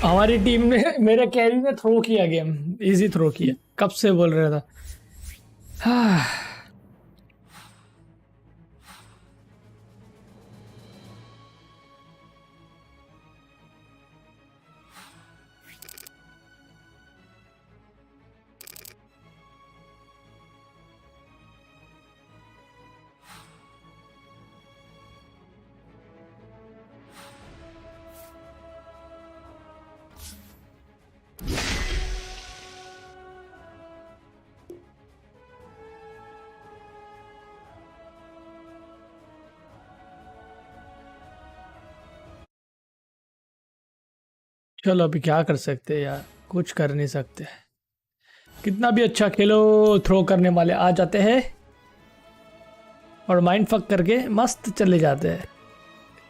हमारी team ने मेरे carry ने throw किया game, easy throw किया, कब से बोल रहा था। चलो अभी क्या कर सकते हैं यार, कुछ कर नहीं सकते। कितना भी अच्छा खेलो, थ्रो करने वाले आ जाते हैं और माइंड फक करके मस्त चले जाते हैं।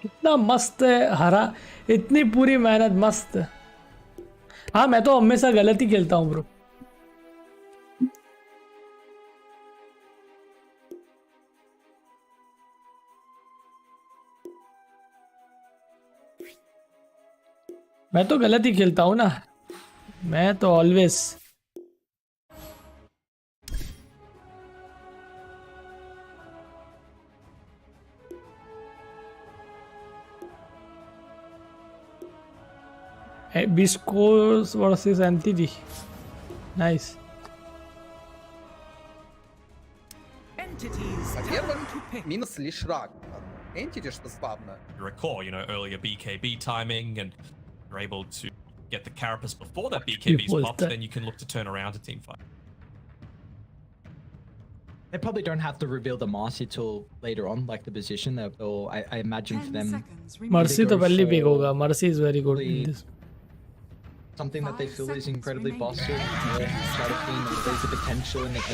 कितना मस्त है हरा, इतनी पूरी मेहनत मस्त। हाँ मैं तो हमेशा गलत ही खेलता हूँ ब्रो। मैं तो गलत ही खेलता हूँ ना, मैं तो always. Biscos versus Entity. Nice. Минус лишь рак. Entity что забавно. You recall, you know, earlier BKB timing, and you're able to get the carapace before that BKB's popped, then you can look to turn around a team fight. They probably don't have to reveal the Marcy till later on, like the position. Or I imagine for them. Mercy to पहले big होगा. Mercy is very good in this. Something that they feel is incredibly bossy. There's the potential in the 8.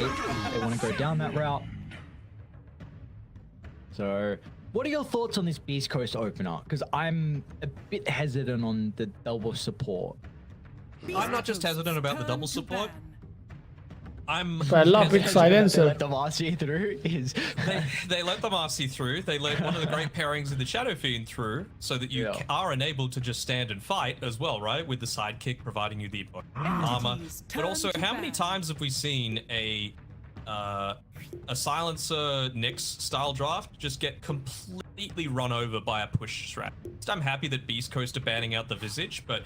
They want to go down that route. So, what are your thoughts on this Beast Coast opener? Because I'm a bit hesitant on the double support. I'm not just hesitant about the double support. I'm पहला pick silencer. Let the Marcy through is they let the Marcy through. They let one of the great pairings of the Shadow Fiend through, so that you are enabled to just stand and fight as well, right? With the sidekick providing you the armor. But also, how many times have we seen a silencer Nyx style draft just get completely run over by a push strat? I'm happy that Beast Coast are banning out the Visage, but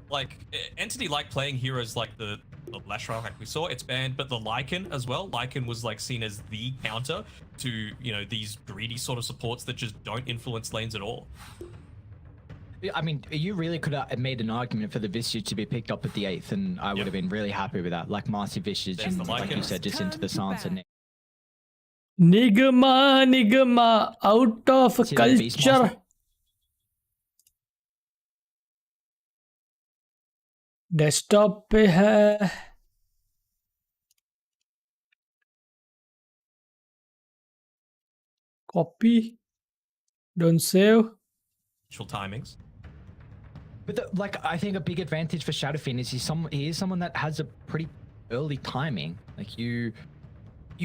like Entity like playing heroes like the Lashra, like we saw, it's banned, but the Lycan as well. Lycan was like seen as the counter to, you know, these greedy sort of supports that just don't influence lanes at all. I mean, you really could have made an argument for the Visage to be picked up at the 8th, and I would have been really happy with that. Like Marcy Visage, and like you said, just into the Silencer. Nigma out of culture. Desktop पे है, copy, don't save. Timings. But like, I think a big advantage for Shadow Fiend is he is someone that has a pretty early timing. Like you're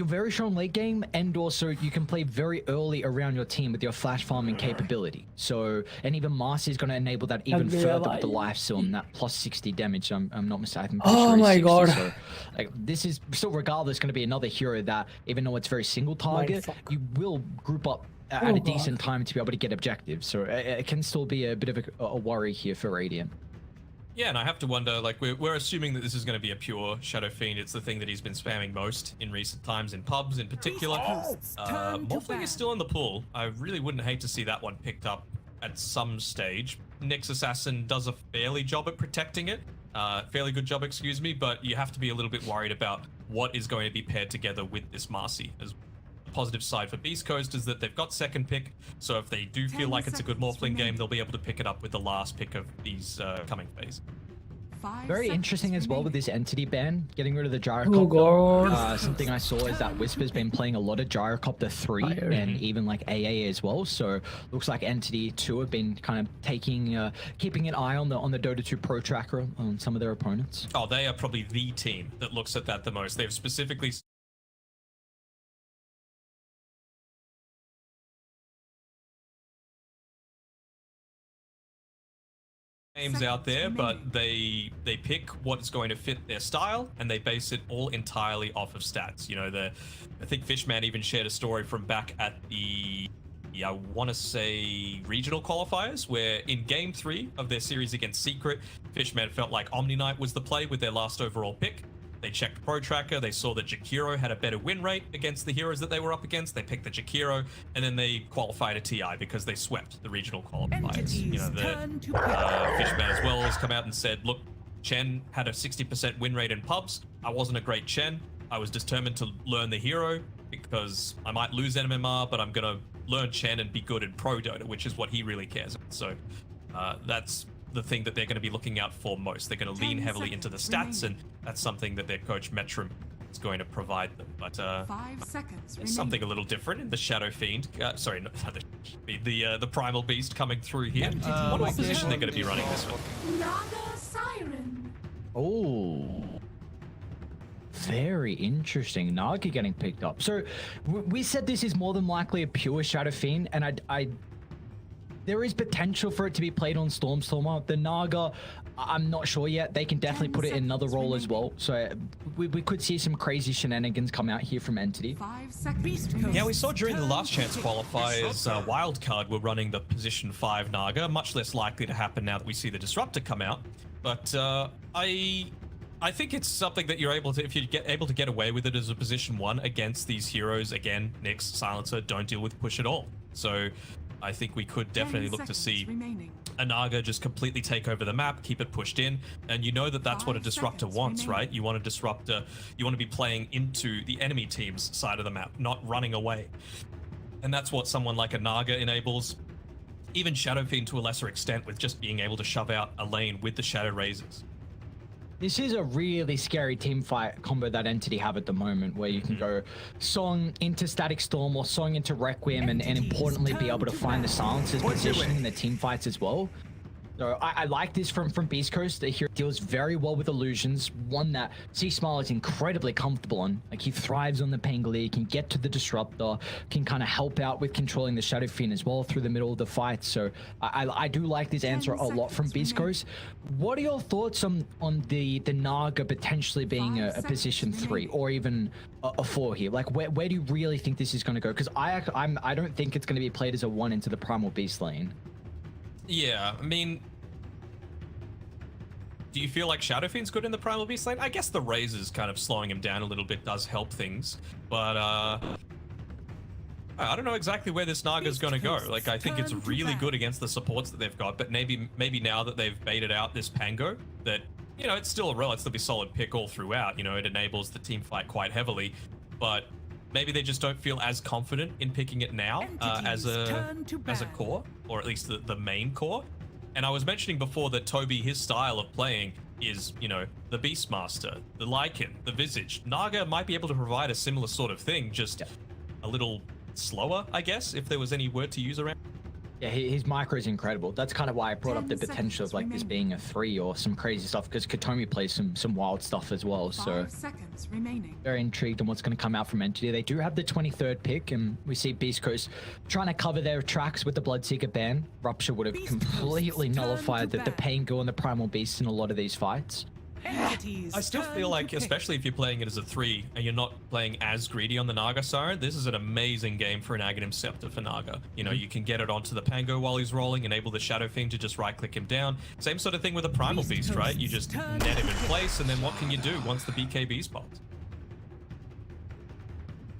very strong late game, and also you can play very early around your team with your flash farming capability. So, and even Marcy is going to enable that even further with the life seal and that plus 60 damage. I'm not mistaken. Oh my god! So, like, this is still regardless going to be another hero that, even though it's very single target, you will group up at a decent time to be able to get objectives. So it can still be a bit of a worry here for Radiant. Yeah, and I have to wonder, like, we're assuming that this is going to be a pure Shadow Fiend. It's the thing that he's been spamming most in recent times in pubs in particular. Morphling is still in the pool. I really wouldn't hate to see that one picked up at some stage. Nyx Assassin does a fairly good job, excuse me, but you have to be a little bit worried about what is going to be paired together with this Marcy as well. Positive side for Beast Coast is that they've got second pick, so if they do feel like it's a good Morphling game, they'll be able to pick it up with the last pick of these coming phase. Very interesting as well with this Entity ban, getting rid of the Gyrocopter. Oh god. Something I saw is that Whisper's been playing a lot of Gyrocopter 3 and even like AA as well, so looks like Entity 2 have been kind of keeping an eye on the Dota 2 Pro Tracker on some of their opponents. Oh, they are probably the team that looks at that the most. They've specifically games out there, but they pick what's going to fit their style and they base it all entirely off of stats. You know, I think Fishman even shared a story from back at the, I want to say regional qualifiers, where in game 3 of their series against Secret, Fishman felt like Omni Knight was the play with their last overall pick. They checked Pro Tracker, they saw that Jakiro had a better win rate against the heroes that they were up against. They picked the Jakiro, and then they qualified a TI because they swept the regional qualifiers. You know, Fishman as well has come out and said, look, Chen had a 60% win rate in pubs. I wasn't a great Chen. I was determined to learn the hero because I might lose MMR, but I'm going to learn Chen and be good in Pro Dota, which is what he really cares about. So that's the thing that they're going to be looking out for most. They're going to lean heavily into the stats, and that's something that their coach Metrum is going to provide them. But 5 seconds there's something a little different in the Shadow Fiend. Sorry, not the Primal Beast coming through here. What position they're going to be running this one? Naga Siren. Oh, very interesting. Naga getting picked up. So we said this is more than likely a pure Shadow Fiend, and I there is potential for it to be played on Stormstormer. The Naga, I'm not sure yet. They can definitely put it in another role as well. So we could see some crazy shenanigans come out here from Entity. 5 seconds. Yeah, we saw during the last chance qualifiers, Wildcard were running the position 5 Naga. Much less likely to happen now that we see the Disruptor come out. But I think it's something that you're able to, if you're able to get away with it as a position 1 against these heroes, again, Nyx, Silencer, don't deal with push at all. So I think we could definitely look to see a Naga just completely take over the map, keep it pushed in, and you know that that's what a Disruptor wants, right? You want a Disruptor, you want to be playing into the enemy team's side of the map, not running away. And that's what someone like a Naga enables. Even Shadow Fiend to a lesser extent, with just being able to shove out a lane with the Shadow Razors. This is a really scary team fight combo that Entity have at the moment, where you can go Song into Static Storm or Song into Requiem, and importantly be able to find the Silencer's position in the team fights as well. So I like this from Beast Coast. The hero deals very well with illusions, one that C-Smile is incredibly comfortable on. Like, he thrives on the Pangolier, can get to the Disruptor, can kind of help out with controlling the Shadow Fiend as well through the middle of the fight. So I do like this answer a lot from Beast Coast. What are your thoughts on the Naga potentially being a position 3 or even a 4 here? Like, where do you really think this is going to go? Because I don't think it's going to be played as a 1 into the Primal Beast lane. Yeah, I mean, do you feel like Shadow Fiend's good in the Primal Beast lane? I guess the Razors kind of slowing him down a little bit does help things, but I don't know exactly where this Naga's going to go. Like, I think it's really good against the supports that they've got, but maybe now that they've baited out this Pango, that, you know, it's still a relatively solid pick all throughout. You know, it enables the team fight quite heavily, but maybe they just don't feel as confident in picking it now as a core, or at least the main core. And I was mentioning before that Toby, his style of playing is, you know, the Beastmaster, the Lycan, the Visage. Naga might be able to provide a similar sort of thing, just a little slower, I guess, if there was any word to use around. Yeah, his micro is incredible. That's kind of why I brought up the potential of like this being a 3 or some crazy stuff, because Katomi plays some wild stuff as well. So 5 seconds remaining. Very intrigued on what's going to come out from Entity. They do have the 23rd pick, and we see Beast Coast trying to cover their tracks with the Bloodseeker ban. Rupture would have completely nullified the Pango and the Primal Beast in a lot of these fights. I still feel like, especially if you're playing it as a 3 and you're not playing as greedy on the Naga Siren, this is an amazing game for an Aghanim Scepter for Naga. You know, you can get it onto the Pango while he's rolling, enable the Shadow Fiend to just right-click him down. Same sort of thing with a Primal Beast, right? You just net him in place, and then what can you do once the BKB spots?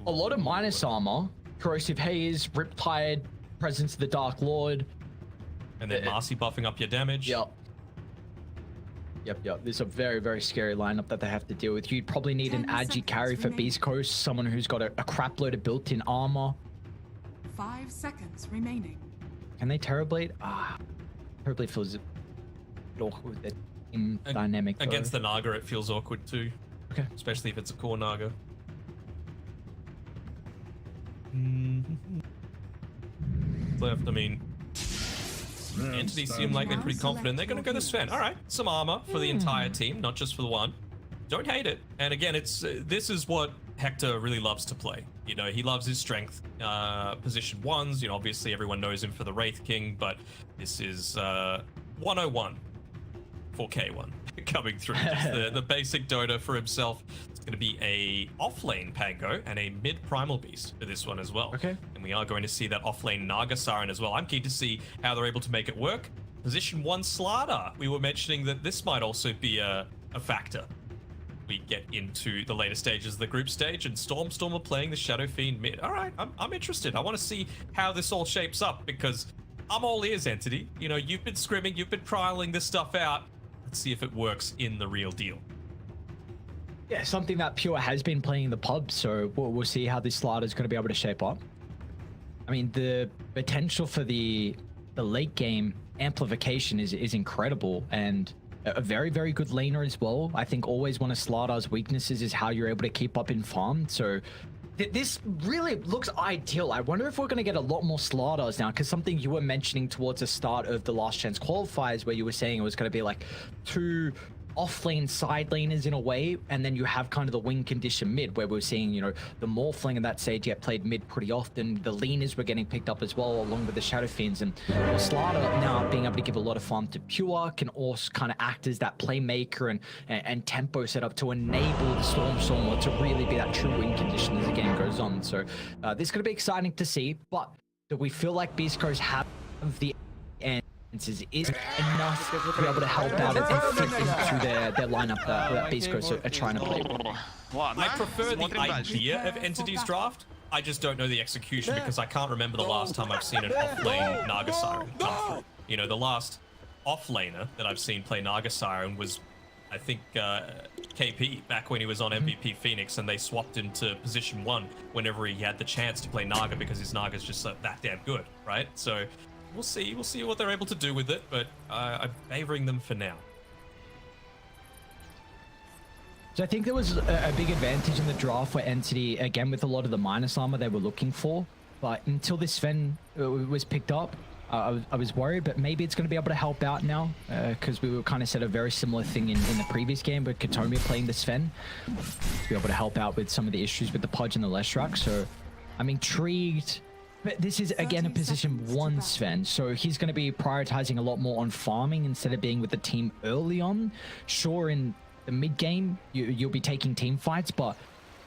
A lot of minus armor, Corrosive Haze, Riptide, Presence of the Dark Lord. And then Marcy buffing up your damage. Yep. This is a very, very scary lineup that they have to deal with. You'd probably need an Agi carry for Beast Coast, someone who's got a crap load of built-in armor. 5 seconds remaining. Can they Terrorblade? Terrorblade feels a bit awkward with the team dynamic. Against the Naga, it feels awkward too. Okay. Especially if it's a core Naga. Left, I mean, Entities seem like they're pretty confident. They're going to go to Sven. All right, some armor for the entire team, not just for the one. Don't hate it. And again, this is what Hector really loves to play. You know, he loves his strength position 1s. You know, obviously everyone knows him for the Wraith King, but this is 101 4K one coming through. Just the basic Dota for himself. It's going to be a off-lane Pango and a mid-primal beast for this one as well. Okay. And we are going to see that off-lane Naga Siren as well. I'm keen to see how they're able to make it work. Position 1 Slardar. We were mentioning that this might also be a factor. We get into the later stages of the group stage, and Storm are playing the Shadow Fiend mid. All right, I'm interested. I want to see how this all shapes up, because I'm all ears, Entity. You know, you've been scrimming, you've been trialing this stuff out. Let's see if it works in the real deal. Yeah, something that Pure has been playing in the pub, so we'll see how this Slardar is going to be able to shape up. I mean, the potential for the late game amplification is incredible, and a very, very good laner as well. I think always one of Slardar's weaknesses is how you're able to keep up in farm. So this really looks ideal. I wonder if we're going to get a lot more Slardars now, because something you were mentioning towards the start of the Last Chance qualifiers, where you were saying it was going to be like 2 off-lane side laners in a way, and then you have kind of the win condition mid, where we're seeing, you know, the Morphling and that stage get played mid pretty often. The leaners were getting picked up as well, along with the Shadow Fiends, and Slardar now being able to give a lot of farm to Pure can also kind of act as that playmaker and tempo setup to enable the Storm to really be that true win condition as the game goes on. So this is going to be exciting to see, but do we feel like Beast Coast have the end is enough to be able to help out and fit into their lineup that Beast Coast are trying to play? I prefer the idea of Entity's draft. I just don't know the execution, because I can't remember the last time I've seen an off-lane Naga Siren come through. You know, the last off-laner that I've seen play Naga Siren was, I think, KP, back when he was on MVP Phoenix, and they swapped him to position 1 whenever he had the chance to play Naga, because his Naga's just that damn good, right? So we'll see what they're able to do with it, but I'm favoring them for now. So I think there was a big advantage in the draft for Entity, again, with a lot of the minus armor they were looking for. But until this Sven was picked up, I was worried, but maybe it's going to be able to help out now, because we were kind of said a very similar thing in the previous game, but Katomi playing the Sven to be able to help out with some of the issues with the Pudge and the Leshrac. So I'm intrigued. But this is, again, a position 1 Sven, so he's going to be prioritizing a lot more on farming instead of being with the team early on. Sure, in the mid game, you'll be taking team fights, but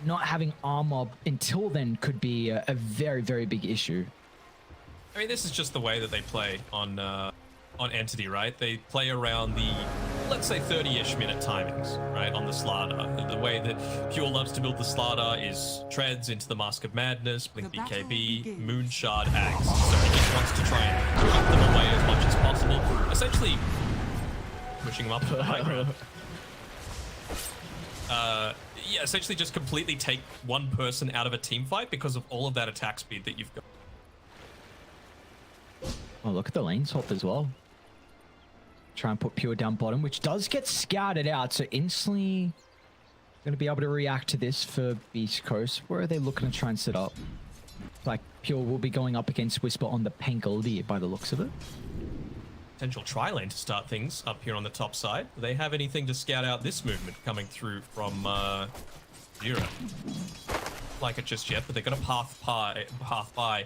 not having armor until then could be a very, very big issue. I mean, this is just the way that they play on Entity, right? They play around the, let's say, 30-ish minute timings, right, on the Slardar. The way that Pure loves to build the Slardar is treads into the Mask of Madness, Blink BKB, Moonshard, Axe. So he just wants to try and cut them away as much as possible, essentially pushing them up to the high ground. Yeah, essentially just completely take one person out of a team fight because of all of that attack speed that you've got. Oh, look at the lane swap as well. Try and put Pure down bottom, which does get scouted out, so instantly going to be able to react to this for Beast Coast. Where are they looking to try and set up? Like, Pure will be going up against Whisper on the Pangolier by the looks of it. Potential tri-lane to start things up here on the top side. Do they have anything to scout out this movement coming through from Jira? Like it just yet, but they're going to path by.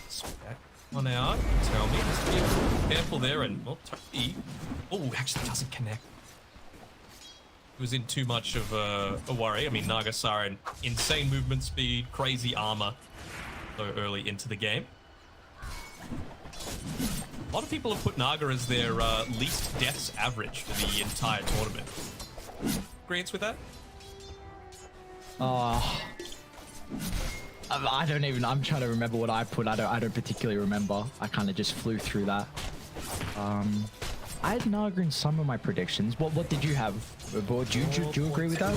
Spec one out. Tell me, just be careful there, and Toby. Oh, actually doesn't connect. It was in too much of a worry. I mean, Naga Siren, insane movement speed, crazy armor, so early into the game. A lot of people have put Naga as their least deaths average for the entire tournament. Agrees with that? I don't even, I'm trying to remember what I put. I don't particularly remember. I kind of just flew through that. I had Naga in some of my predictions. What did you have? Do you agree with that?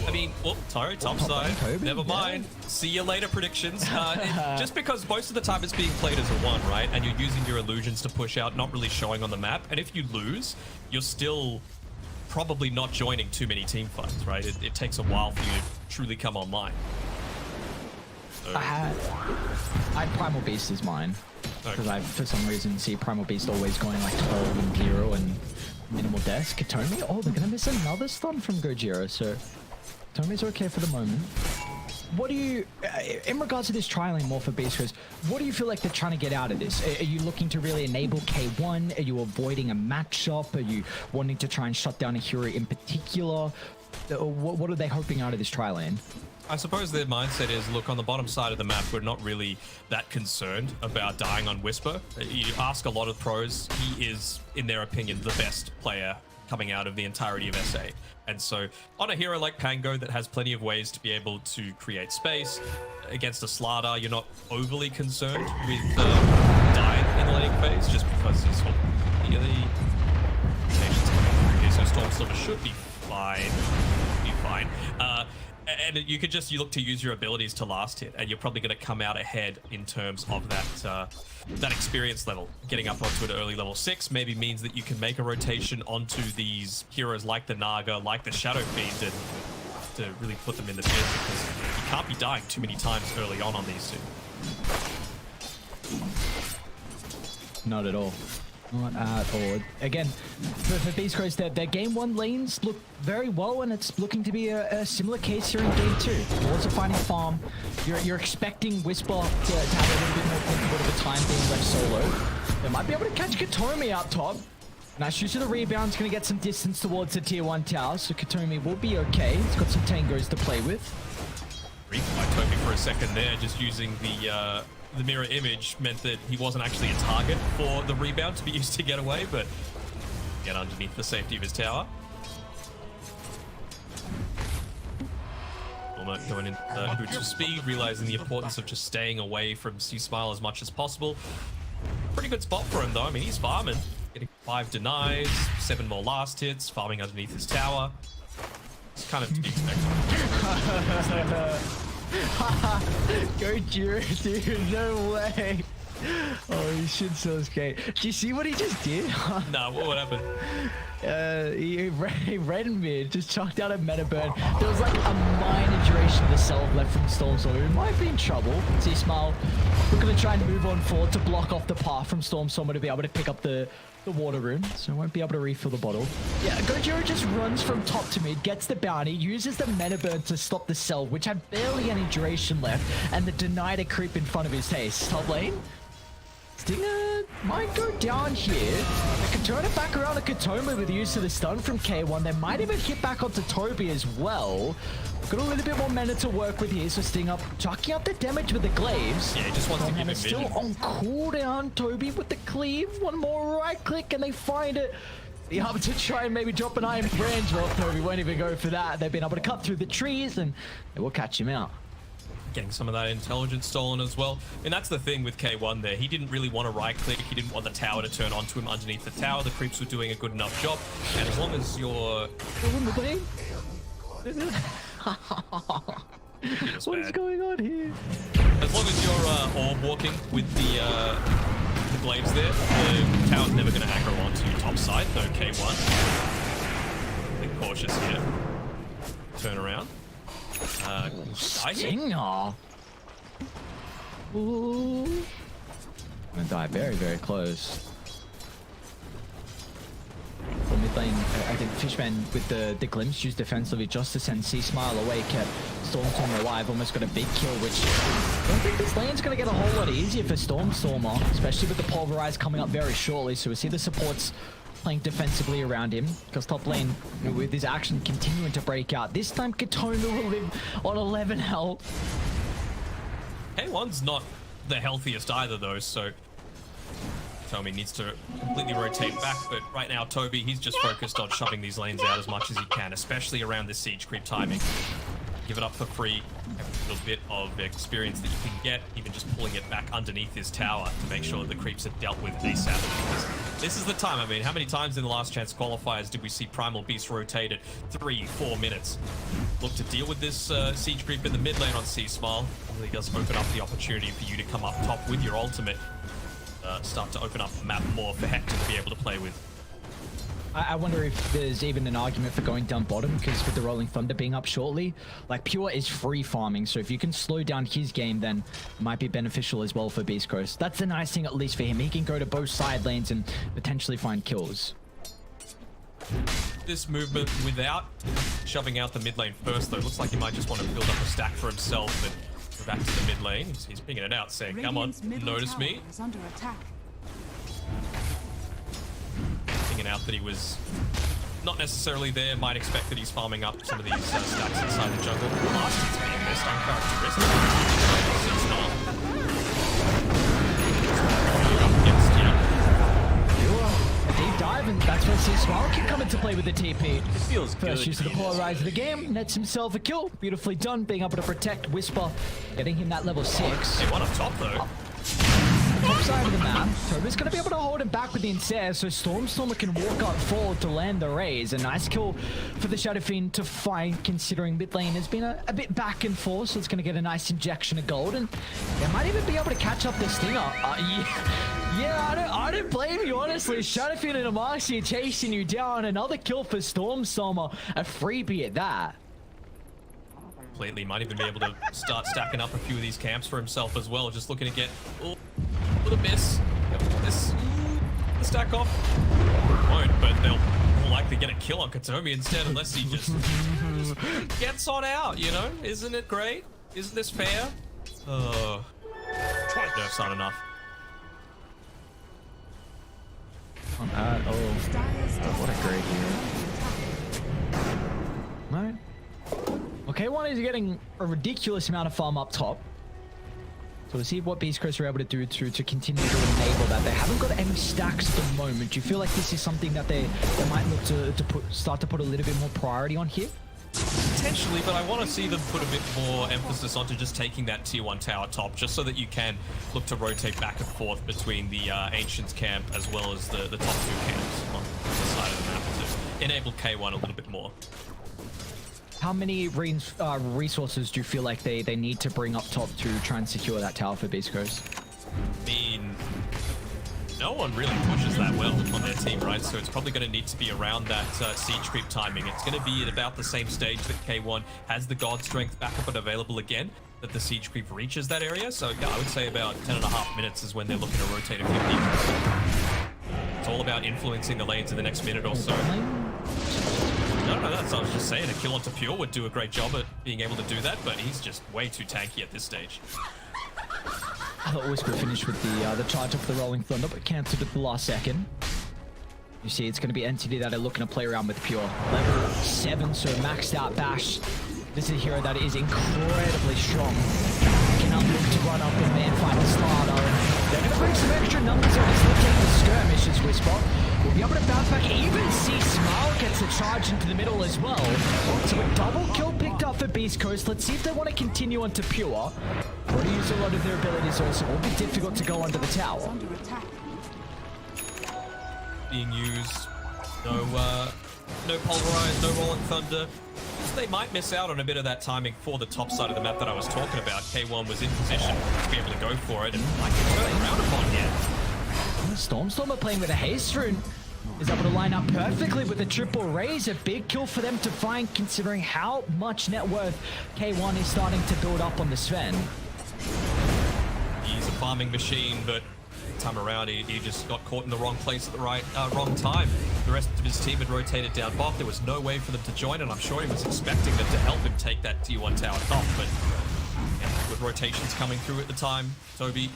I mean, sorry, top side. Never mind. Yeah. See you later predictions. Just because most of the time it's being played as a 1, right? And you're using your illusions to push out, not really showing on the map. And if you lose, you're still probably not joining too many team fights, right? It takes a while for you to truly come online. So. I had Primal Beast as mine. Because I, for some reason, see Primal Beast always going like 12 and 0 and minimal deaths. Katomi? Oh, they're going to miss another stun from Gojira, so Katomi's okay for the moment. what do you, in regards to this tri lane more for Beast Coast, what do you feel like they're trying to get out of this? Are you looking to really enable K1? Are you avoiding a matchup? Are you wanting to try and shut down a hero in particular? What are they hoping out of this tri lane? I suppose their mindset is, look, on the bottom side of the map, we're not really that concerned about dying on Whisper. You ask a lot of pros, he is, in their opinion, the best player coming out of the entirety of SA. And so on a hero like Pango that has plenty of ways to be able to create space, against a Slardar, you're not overly concerned with dying in the laning phase, just because he's so Stormstormer should be fine. And you could just look to use your abilities to last hit, and you're probably going to come out ahead in terms of that experience level. Getting up onto an early level 6 maybe means that you can make a rotation onto these heroes like the Naga, like the Shadow Fiend, and to really put them in the field, because you can't be dying too many times early on these two. Not at all. Not at all. Again, for Beast Coast, their game 1 lanes look very well, and it's looking to be a similar case here in game 2. Also finding farm. You're expecting Whisper to have a little bit more comfortable of a time being left solo. They might be able to catch Katomi out top. Nice use of the rebound. It's going to get some distance towards the tier 1 tower, so Katomi will be okay. He's got some tangos to play with. Briefed by Toby for a second there, just using the mirror image meant that he wasn't actually a target for the rebound to be used to get away, but get underneath the safety of his tower. Almost going in boots of speed, realizing the importance of just staying away from C-Smile as much as possible. Pretty good spot for him though. I mean, he's farming, getting 5 denies, 7 more last hits, farming underneath his tower. It's kind of to be expected. Go Jiro, dude, no way. Oh, he should so skate. Do you see what he just did? Nah, what happened? He read mid, just chucked out a meta burn. There was like a minor duration of the self left from Stormstormer, who might be in trouble. See Smile, we're gonna try and move on forward to block off the path from Stormstormer to be able to pick up the water rune, so won't be able to refill the bottle. Yeah, Gojira just runs from top to mid, gets the bounty, uses the meta burn to stop the cell, which had barely any duration left, and the deny to creep in front of his haste. Top lane, Stinger might go down here. They can turn it back around to Katomi with the use of the stun from K1. They might even hit back onto Toby as well. Got a little bit more mana to work with here, so Stinger chucking up the damage with the glaives. Yeah, he just wants to give him still vision. on cooldown. Toby with the cleave. One more right click and they find it. The able to try and maybe drop an iron branch. Well, Toby won't even go for that. They've been able to cut through the trees and they will catch him out. Getting some of that intelligence stolen as well. And that's the thing with K1 there. He didn't really want to right click. He didn't want the tower to turn onto him underneath the tower. The creeps were doing a good enough job. And as long as you're... What is going on here? As long as you're orb walking with the glaives there, the tower's never going to aggro onto you top side. No K1. Be cautious here. Turn around. Stinger. Ooh. I'm gonna die very, very close. For mid lane, I think Fishman with the glimpse used defensively just to send C-Smile away, kept Stormstormer alive, almost got a big kill, which I don't think this lane's gonna get a whole lot easier for Stormstormer, especially with the Pulverize coming up very shortly. So we see the supports playing defensively around him, because top lane, you know, with his action continuing to break out. This time Katomi will live on 11 health. K1's not the healthiest either though, so Toby needs to completely rotate back, but right now Toby, he's just focused on shoving these lanes out as much as he can, especially around the siege creep timing. Give it up for free, every little bit of experience that you can get, even just pulling it back underneath his tower to make sure that the creeps are dealt with ASAP, because this is the time. I mean, how many times in the last chance qualifiers did we see Primal Beast rotate at 3-4 minutes? Look to deal with this siege creep in the mid lane on C-Smile. It really does open up the opportunity for you to come up top with your ultimate. Start to open up the map more for Hector to be able to play with. I wonder if there's even an argument for going down bottom, because with the Rolling Thunder being up shortly, like Pure is free farming, so if you can slow down his game, then it might be beneficial as well for Beast Coast. That's the nice thing, at least for him. He can go to both side lanes and potentially find kills. this movement without shoving out the mid lane first, though. Looks like he might just want to build up a stack for himself and go back to the mid lane. He's pinging it out, saying, come on, notice me. Is under attack. Pinging out that he was not necessarily there. Might expect that he's farming up some of these stacks inside the jungle. Last hit's being missed, uncharacteristic. He's not. A deep dive, and that's where Smile can come into play with the TP. It feels good. First use of the polarizer of the game, nets himself a kill. Beautifully done, being able to protect Whisper, getting him that level 6. He won up top, though. Top side of the map, Toby's going to be able to hold him back with the Incer, so Stormstormer can walk up forward to land the raise. A nice kill for the Shadow Fiend to find, considering mid lane has been a bit back and forth, so it's going to get a nice injection of gold, and they might even be able to catch up the Stinger. Yeah, I don't blame you, honestly. Shadow Fiend and Amaxi chasing you down. Another kill for Stormstormer, a freebie at that. Completely, might even be able to start stacking up a few of these camps for himself as well. Just looking to get with a miss. This stack off. Won't, but they'll more likely get a kill on Katomi instead, unless he just gets on out. You know, isn't it great? Isn't this fair? Oh, nerf's not enough. What a great hero. No. Okay, one is getting a ridiculous amount of farm up top. So we'll see what Beast Coast are able to do to continue to enable that. They haven't got any stacks at the moment. Do you feel like this is something that they might look to start to put a little bit more priority on here? Potentially, but I want to see them put a bit more emphasis onto just taking that tier 1 tower top, just so that you can look to rotate back and forth between the Ancients camp as well as the top 2 camps on the side of the map to enable K1 a little bit more. How many resources do you feel like they need to bring up top to try and secure that tower for Beast Coast? I mean, no one really pushes that well on their team, right? So it's probably going to need to be around that siege creep timing. It's going to be at about the same stage that K1 has the God Strength back up and available again, that the siege creep reaches that area. So yeah, I would say about 10.5 minutes is when they're looking to rotate a few people. It's all about influencing the lanes in the next minute or so. No, that's what I was just saying. A kill onto Pure would do a great job at being able to do that, but he's just way too tanky at this stage. I thought Whisper finished with the charge of the Rolling Thunder, but cancelled at the last second. You see, it's going to be Entity that are looking to play around with Pure. Level 7, so maxed out Bash. This is a hero that is incredibly strong. Cannot look to run up and man fight the starter. And they're going to bring some extra numbers on. He's looking at the skirmishes, Whisper. We'll be able to bounce back. Even see Smile gets a charge into the middle as well. So a double kill picked up for Beast Coast. Let's see if they want to continue onto Pure. Or to use a lot of their abilities also. It will be difficult to go under the tower. Being used. No Pulverize, no Rolling Thunder. So they might miss out on a bit of that timing for the top side of the map that I was talking about. K1 was in position to be able to go for it and might get turned around upon yet. Stormstormer playing with a haste rune is able to line up perfectly with a triple raise. A big kill for them to find, considering how much net worth K1 is starting to build up on the Sven. He's a farming machine, but time around he just got caught in the wrong place at the wrong time. The rest of his team had rotated down bot. There was no way for them to join, and I'm sure he was expecting them to help him take that T1 tower top, but yeah, with rotations coming through at the time, Toby,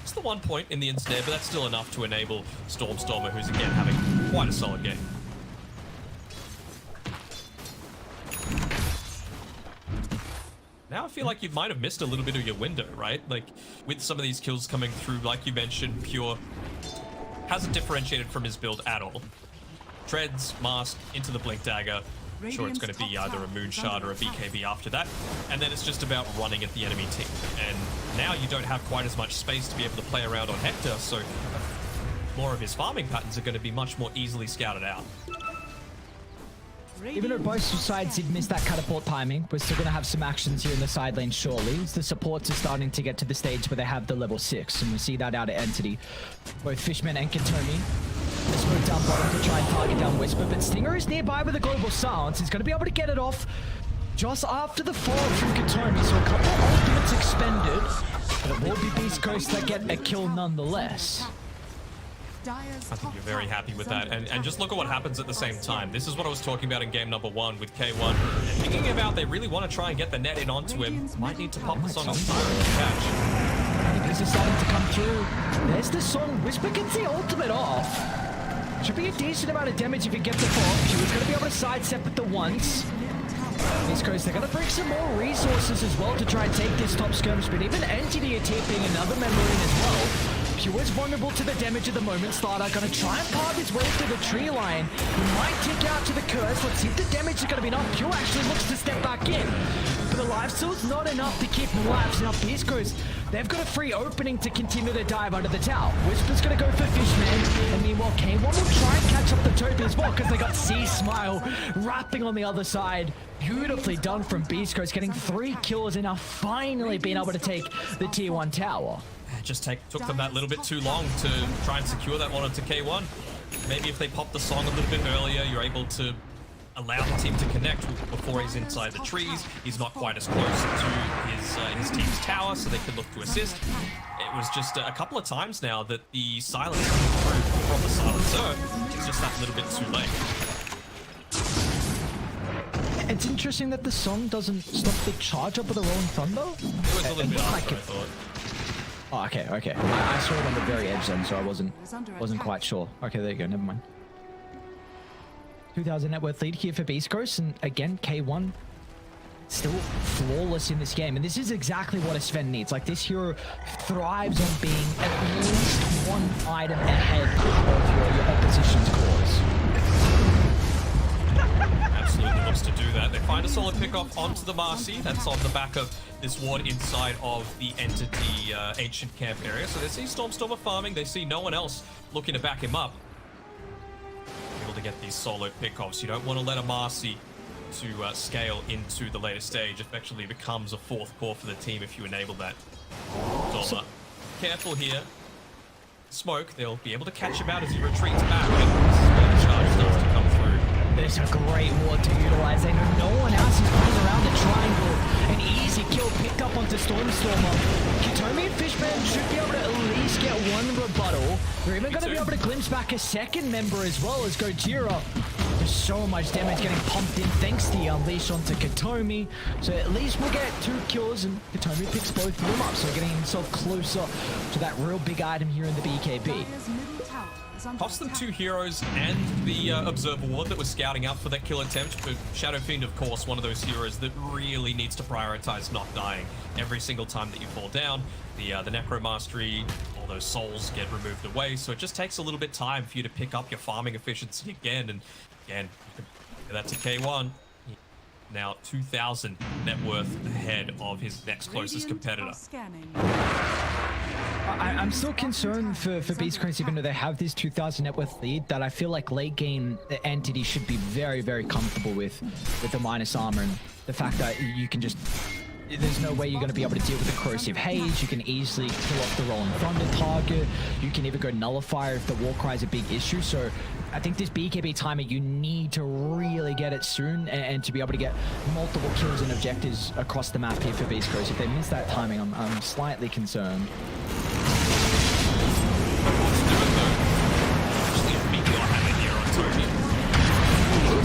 it's the 1 point in the ensnare, but that's still enough to enable Stormstormer, who's again having quite a solid game. Now I feel like you might have missed a little bit of your window, right? Like, with some of these kills coming through, like you mentioned, Pure hasn't differentiated from his build at all. Treads, Mask, into the Blink Dagger. I'm sure it's going to be either a Moon Shard or a BKB after that. And then it's just about running at the enemy team. And now you don't have quite as much space to be able to play around on Hector, so more of his farming patterns are going to be much more easily scouted out. Even though both sides did miss that catapult timing, we're still going to have some actions here in the side lane shortly. The supports are starting to get to the stage where they have the level 6, and we see that out of Entity. Both Fishman and Katomi. Let's move down bottom to try and target down Whisper, but Stinger is nearby with a global silence. He's going to be able to get it off just after the fall from Katomi, so a couple of ultimates expended, but it will be Beast Coast that get a kill nonetheless. I think you're very happy with that. And just look at what happens at the same time. This is what I was talking about in game number 1 with K1. Thinking about they really want to try and get the net in onto him. Might need to pop the song of Siren to catch. This is starting to come through. There's the song. Whisper gets the ultimate off. Should be a decent amount of damage if it gets it off. She was going to be able to sidestep it the once. East Coast, they're going to bring some more resources as well to try and take this top skirmish, but even Entity are tipping another member in as well. Pure is vulnerable to the damage at the moment. Starter going to try and carve his way through the tree line. He might tick out to the curse. Let's see if the damage is going to be enough. Pure actually looks to step back in. But the lifesteal's not enough to keep him alive. Now East Coast, they've got a free opening to continue to dive under the tower. Whisper's going to go for Fishman. And meanwhile, K1 will try and catch up the Toby as well because they got C-Smile wrapping on the other side. Beautifully done from Beast Coast, getting 3 kills and now finally being able to take the tier 1 tower. It just took them that little bit too long to try and secure that one onto K1. Maybe if they pop the song a little bit earlier, you're able to allow the team to connect before he's inside the trees. He's not quite as close to his team's tower, so they could look to assist. It was just a couple of times now that the silence coming through from the silencer is just that little bit too late. It's interesting that the song doesn't stop the charge up of the Rolling Thunder. It was a little bit after, I thought. Oh, okay. I saw it on the very edge then, so I wasn't quite sure. Okay, there you go. Never mind. 2,000 net worth lead here for Beast Coast, and again, K1 still flawless in this game, and this is exactly what a Sven needs. Like, this hero thrives on being at least 1 item ahead of your opposition's cause. Absolutely looks to do that. They find a solid pick-off onto the Marcy. That's on the back of this ward inside of the Entity Ancient Camp area. So they see Stormstormer farming. They see no one else looking to back him up. Able to get these solo pick-offs. You don't want to let a Marcy to scale into the later stage. It actually becomes a 4th core for the team if you enable that. Dota. Careful here. Smoke. They'll be able to catch him out as he retreats back. And this is where the charge starts to come through. There's a great ward to utilize. They know no one else is running around the triangle. An easy kill picked up onto Stormstormer. Kitomi and Fishman should be able to at least get 1 rebuttal. They're even going to be able to glimpse back a 2nd member as well as Gojira. There's so much damage getting pumped in thanks to the unleash onto Kitomi. So at least we'll get 2 kills and Kitomi picks both of them up. So getting himself closer to that real big item here in the BKB. Cost them 2 heroes and the Observer Ward that was scouting out for that kill attempt, but Shadow Fiend, of course, one of those heroes that really needs to prioritize not dying every single time that you fall down. The Necro Mastery, all those souls get removed away, so it just takes a little bit time for you to pick up your farming efficiency again, and again, you can get that to K1. Now 2,000 net worth ahead of his next closest competitor. I'm still concerned for Beast Coast, even though they have this 2,000 net worth lead, that I feel like late game the Entity should be very, very comfortable with the minus armor and the fact that you can just... There's no way you're going to be able to deal with the Corrosive Haze. You can easily kill off the Rolling Thunder target. You can even go Nullifier if the Warcry is a big issue. So I think this BKB timer, you need to really get it soon and to be able to get multiple kills and objectives across the map here for Beast Coast. If they miss that timing, I'm slightly concerned.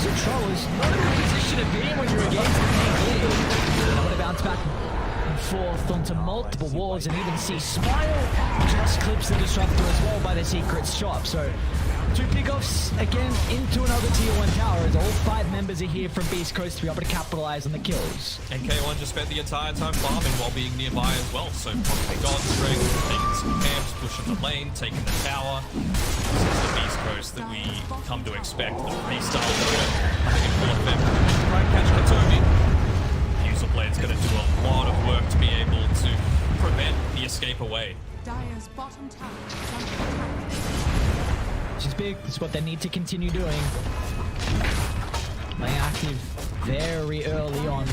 Controllers not a good position to be in when you're against the I'm gonna bounce back and forth onto multiple walls and even see Smile just clips the Disruptor as well by the secret shop. So 2 pickoffs again into another tier 1 tower as all 5 members are here from Beast Coast to be able to capitalize on the kills. And K1 just spent the entire time farming while being nearby as well, so probably God Strength, taking some camps, pushing the lane, taking the tower. This is the Beast Coast that we come to expect. The freestyle having a full effect. Try and catch Katomi. Fusel Blade's going to do a lot of work to be able to prevent the escape away. Dire's bottom tower is under attack. Which is big. It's what they need to continue doing. Playing active very early on.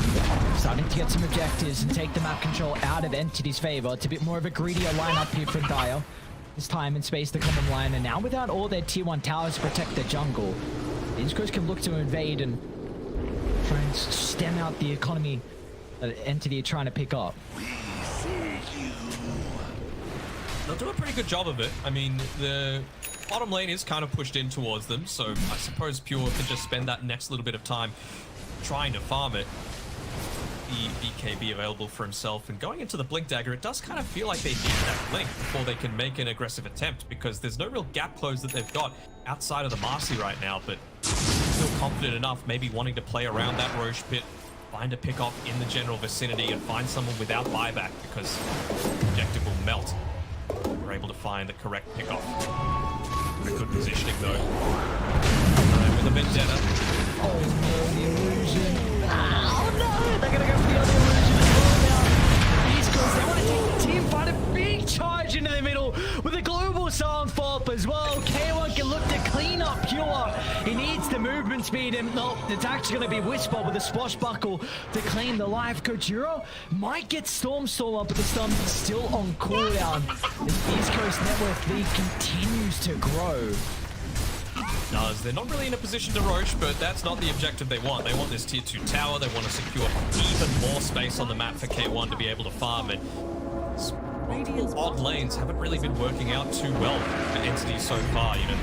Starting to get some objectives and take the map control out of Entity's favor. It's a bit more of a greedier lineup here from Dire. This time and space the common line, and now without all their tier 1 towers to protect their jungle, these guys can look to invade and try and stem out the economy that Entity are trying to pick up. They'll do a pretty good job of it. I mean, the bottom lane is kind of pushed in towards them, so I suppose Pure can just spend that next little bit of time trying to farm it. The BKB available for himself, and going into the Blink Dagger, it does kind of feel like they need that blink before they can make an aggressive attempt, because there's no real gap close that they've got outside of the Marcy right now, but still confident enough, maybe wanting to play around that Roche pit, find a pick off in the general vicinity, and find someone without buyback, because the objective will melt. We're able to find the correct pick off. Very good positioning though. With a vendetta. Oh no, the illusion. Oh no, they're gonna go for the other illusion as well now. East Coast, they want to take the team fight, a big charge into the middle with a global silence fall-up as well. K1 can look to clean up Pure. He needs the movement speed, and no, it's actually going to be Whisper with a swashbuckle to claim the life. Kojiro might get Storm up, but the Storm's still on cooldown. The East Coast network lead continues to grow. Does. They're not really in a position to Roche, but that's not the objective they want. They want this tier 2 tower. They want to secure even more space on the map for K1 to be able to farm it. Multiple odd lanes haven't really been working out too well for Entity so far. You know,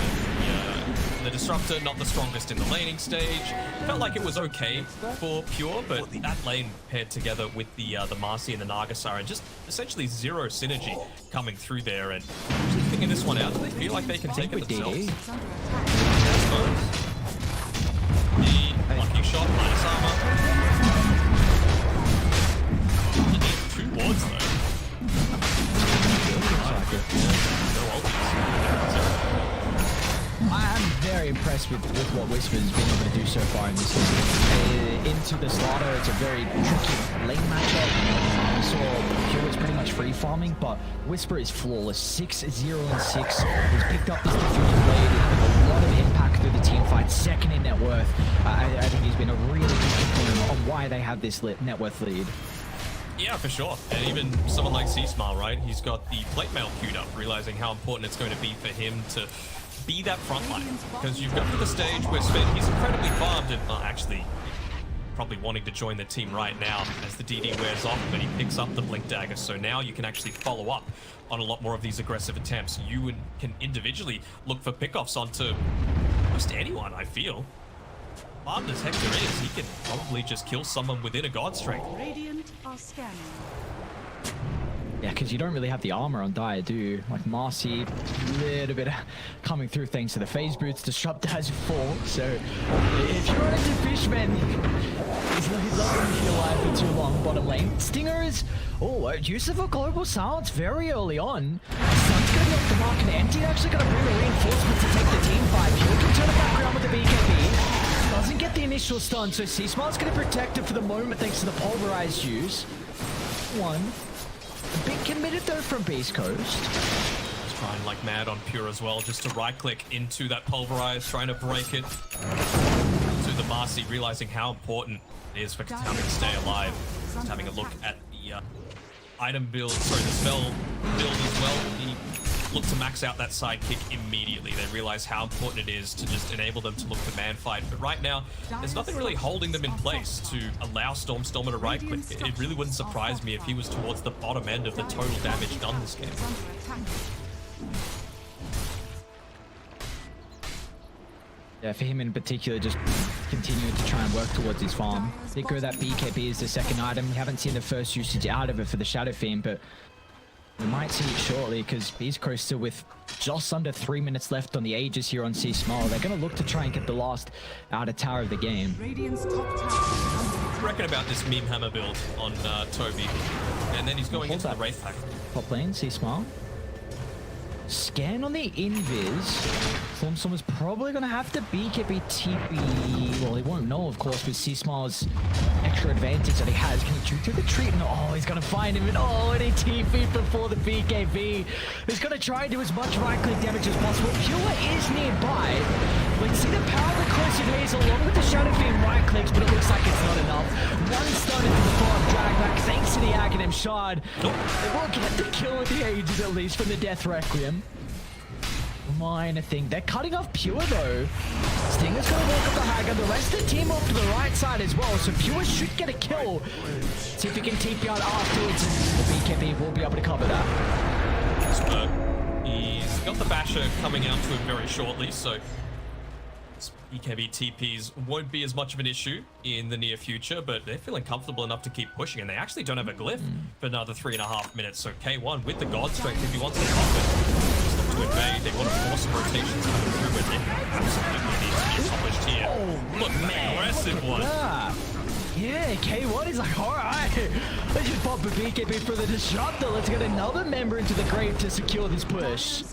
the Disruptor not the strongest in the laning stage. Felt like it was okay for Pure, but that lane paired together with the Marcy and the Nagasara, just essentially zero synergy coming through there. And actually figuring this one out, do they feel like they can take it themselves? The lucky shot, minus armor. You need 2 wards though. I am very impressed with what Whisper's been able to do so far in this game. Into the slaughter, it's a very tricky lane matchup. We saw Pure was pretty much free farming, but Whisper is flawless. 6-0-6. He's picked up this defensive blade with a lot of impact through the team fight. Second in net worth. I think he's been a really good component on why they have this net worth lead. Yeah, for sure. And even someone like C-Smile, right? He's got the plate mail queued up, realizing how important it's going to be for him to be that front line. Because you've got to the stage where Sven, he's incredibly farmed and actually probably wanting to join the team right now as the DD wears off, but he picks up the Blink Dagger. So now you can actually follow up on a lot more of these aggressive attempts. You can individually look for pickoffs onto almost anyone, I feel. Armed as Hector is, he can probably just kill someone within a god strength. Radiant are scanning. Yeah, because you don't really have the armor on Dire, do you? Like Marcy, a little bit coming through thanks to the phase boots. Disrupt has 4, so if you're into Fishman, he's not going to be alive for too long. Bottom lane. Stinger is, use of a global silence very early on. Sun's going to be off the mark, and Empty actually going to bring a reinforcement to take the team fight. Pure can turn it back around with the BKB. Doesn't get the initial stun, so C-Smile's going to protect it for the moment thanks to the pulverized use. 1. A bit committed though from Beast Coast. He's trying like mad on Pure as well, just to right click into that pulverize, trying to break it to the Marcy, realizing how important it is for Katami to stay alive. Just having a look at the item build, sorry, the spell build as well. He looked to max out that sidekick immediately. They realize how important it is to just enable them to look for man fight. But right now, there's nothing really holding them in place to allow Stormstormer to right click. It really wouldn't surprise me if he was towards the bottom end of the total damage done this game. Yeah, for him in particular, just continuing to try and work towards his farm. Nico, that BKB is the second item. We haven't seen the first usage out of it for the Shadow Fiend, but we might see it shortly because Beast Coast still with just under 3 minutes left on the Aegis here on C-Smile. They're going to look to try and get the last outer tower of the game. What do you reckon about this meme hammer build on Toby? And then he's going into the Wraith Pack. Top lane, C-Smile. Scan on the invis. Stormstormer's probably going to have to BKB TP. Well, he won't know, of course, with C-Smile's extra advantage that he has. Can he shoot through the treatment? Oh, he's going to find him. And and he TP'd before the BKB. He's going to try and do as much right-click damage as possible. Pure is nearby. We can see the power of the Closive Haze along with the Shadow Fiend right-clicks, but it looks like it's not enough. One stun into the farm drag back thanks to the Aghanim Shard. They will get the kill with the Aegis at least from the Death Requiem. Minor thing. They're cutting off Pure though. Stinger's gonna walk up the Hagar. The rest of the team off to the right side as well. So Pure should get a kill. See if he can TP out afterwards. The BKB will be able to cover that. He's got the basher coming out to him very shortly, so BKB TPs won't be as much of an issue in the near future, but they're feeling comfortable enough to keep pushing, and they actually don't have a glyph for another 3.5 minutes. So K1 with the God Strength, if he wants to pop it, just look to invade. They want to force some rotations coming through, but it absolutely needs to be accomplished here. Look, man, aggressive one. Yeah, K1 is like, alright, let's just pop a BKB for the disruptor. Let's get another member into the grave to secure this push.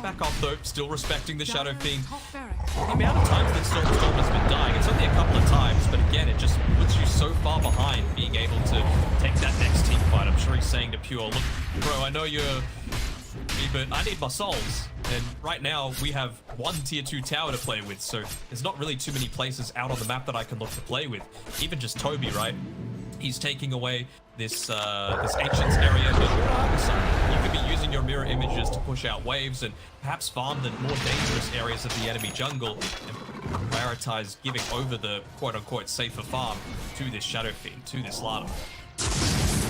Back off though, still respecting the Shadow Fiend. The amount of times that Storm has been dying, it's only a couple of times, but again, it just puts you so far behind being able to take that next team fight. I'm sure he's saying to Pure, look, bro, I know you're me, but I need my souls. And right now, we have one tier 2 tower to play with, so there's not really too many places out on the map that I can look to play with. Even just Toby, right? He's taking away this Ancients area, but you could be using your mirror images to push out waves and perhaps farm the more dangerous areas of the enemy jungle and prioritize giving over the quote-unquote safer farm to this Shadow Fiend, to this Lada.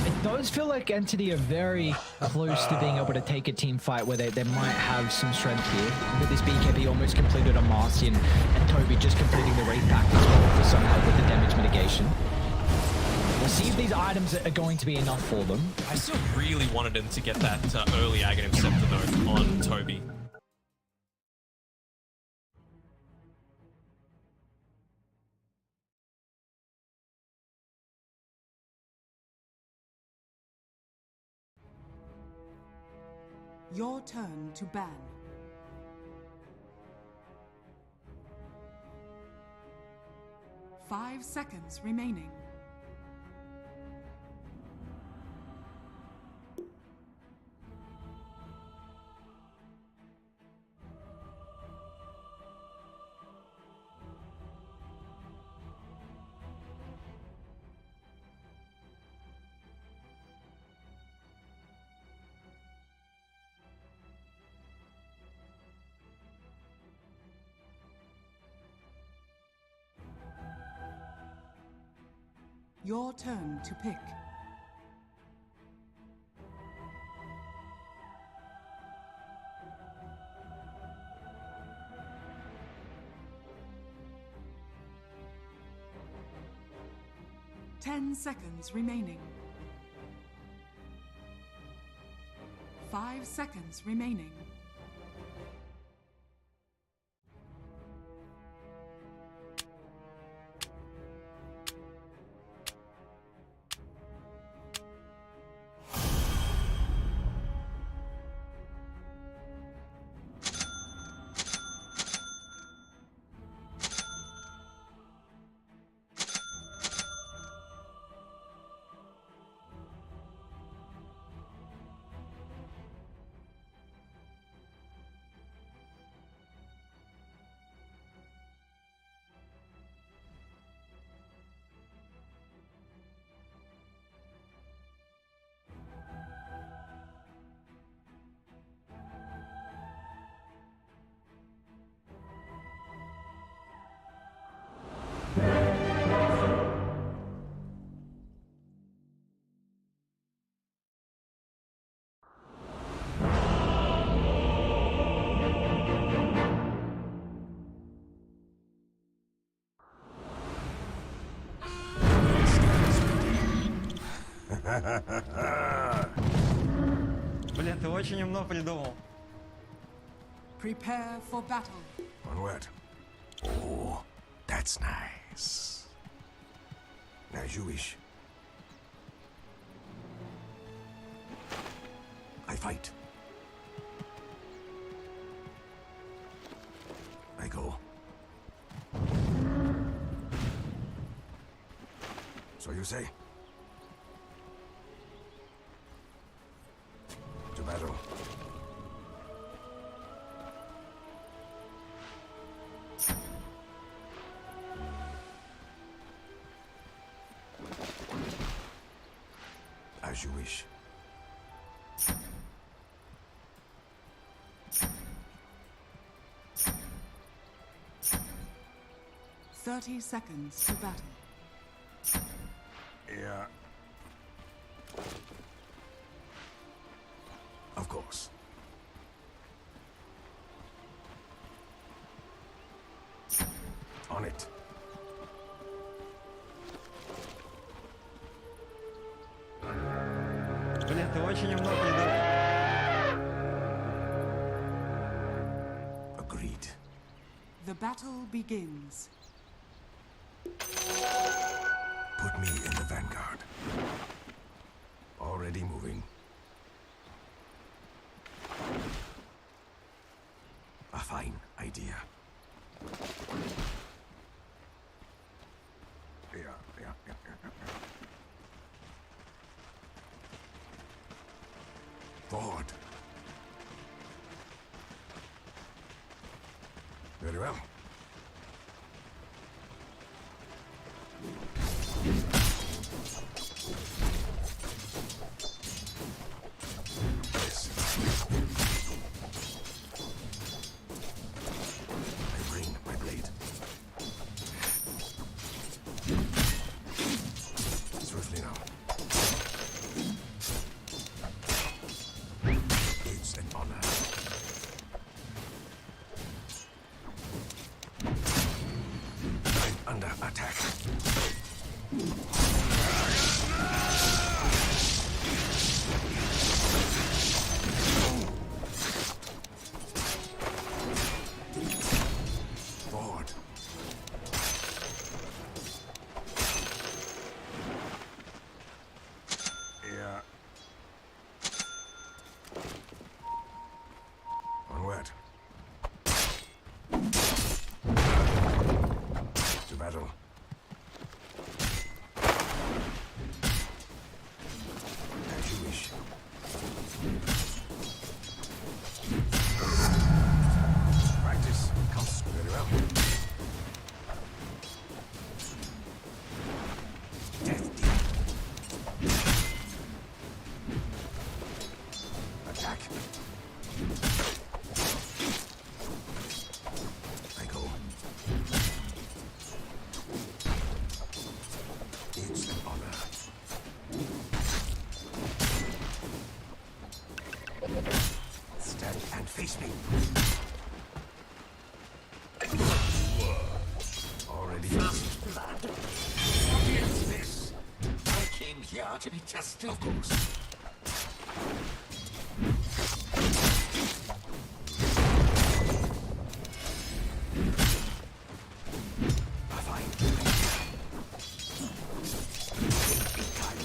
It does feel like Entity are very close to being able to take a team fight where they might have some strength here. With this BKB almost completed on Marcian and Toby just completing the raid pack as well for some help with the damage mitigation. We'll see if these items are going to be enough for them. I still really wanted him to get that early Aghanim Scepter though on Toby. Your turn to ban. Five seconds remaining. Your turn to pick. Ten seconds remaining. 5 seconds remaining. Блин, ты очень умно придумал. Prepare for battle. Onward. Oh, that's nice. As you wish. I fight. I go. So you say? To battle. As you wish. Thirty seconds to battle. Yeah. Of course. On it. Блин, ты очень немного лидовал. Agreed. The battle begins. Put me in the vanguard. Already moving. A fine idea. Yeah. Forward. Very well. Yes. I bring my blade. Swiftly now. It's an honor. I'm under attack. Forward. Yeah. Onward. To battle. As you wish. Practice comes very well. Death deal. Attack. I go. It's an honor. Stand and face me. Already. What is this? I came here to be tested. Of course. A fine. Be kind.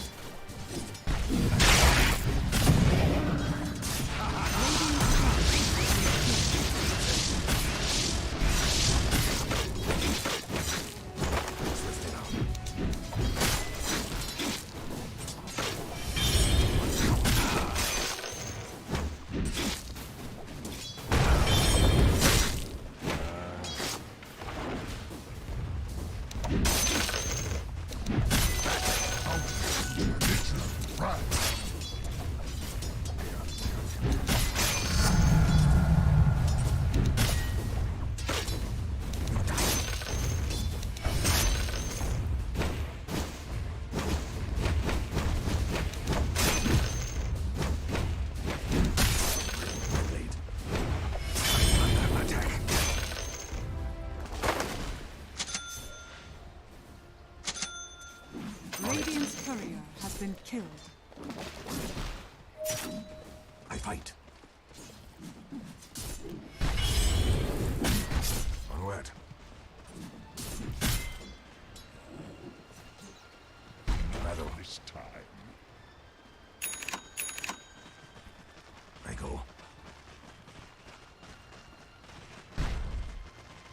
Swiftly now. Blade. Under attack. Radiant's courier has been killed. I fight. Onward. Battle this time. I go.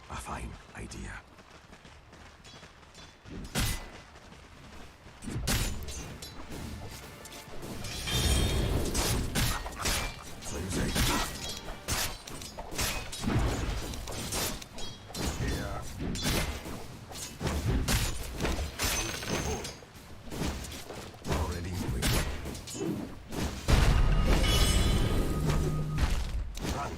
A fine idea. So you say. Yeah. Already moving. Run.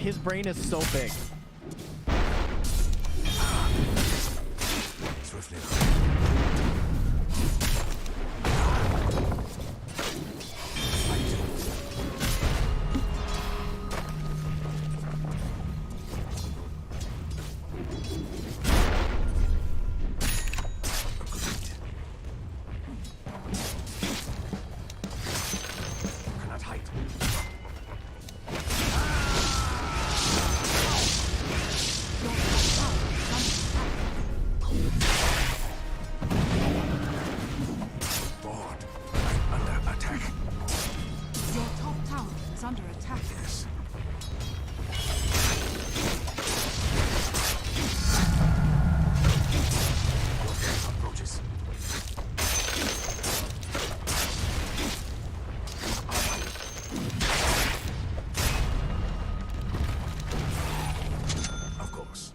his brain is so big. Swiftly. Cannot hide. Board. Under attack. Your top tower is under attack. Yes. Approaches. Of course.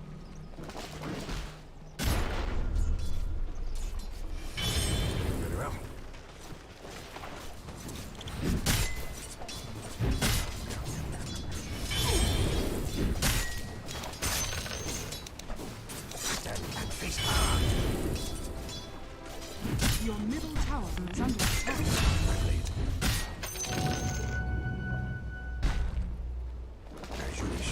Very well. Stand and face. Your middle tower is under attack. My blade. As you wish.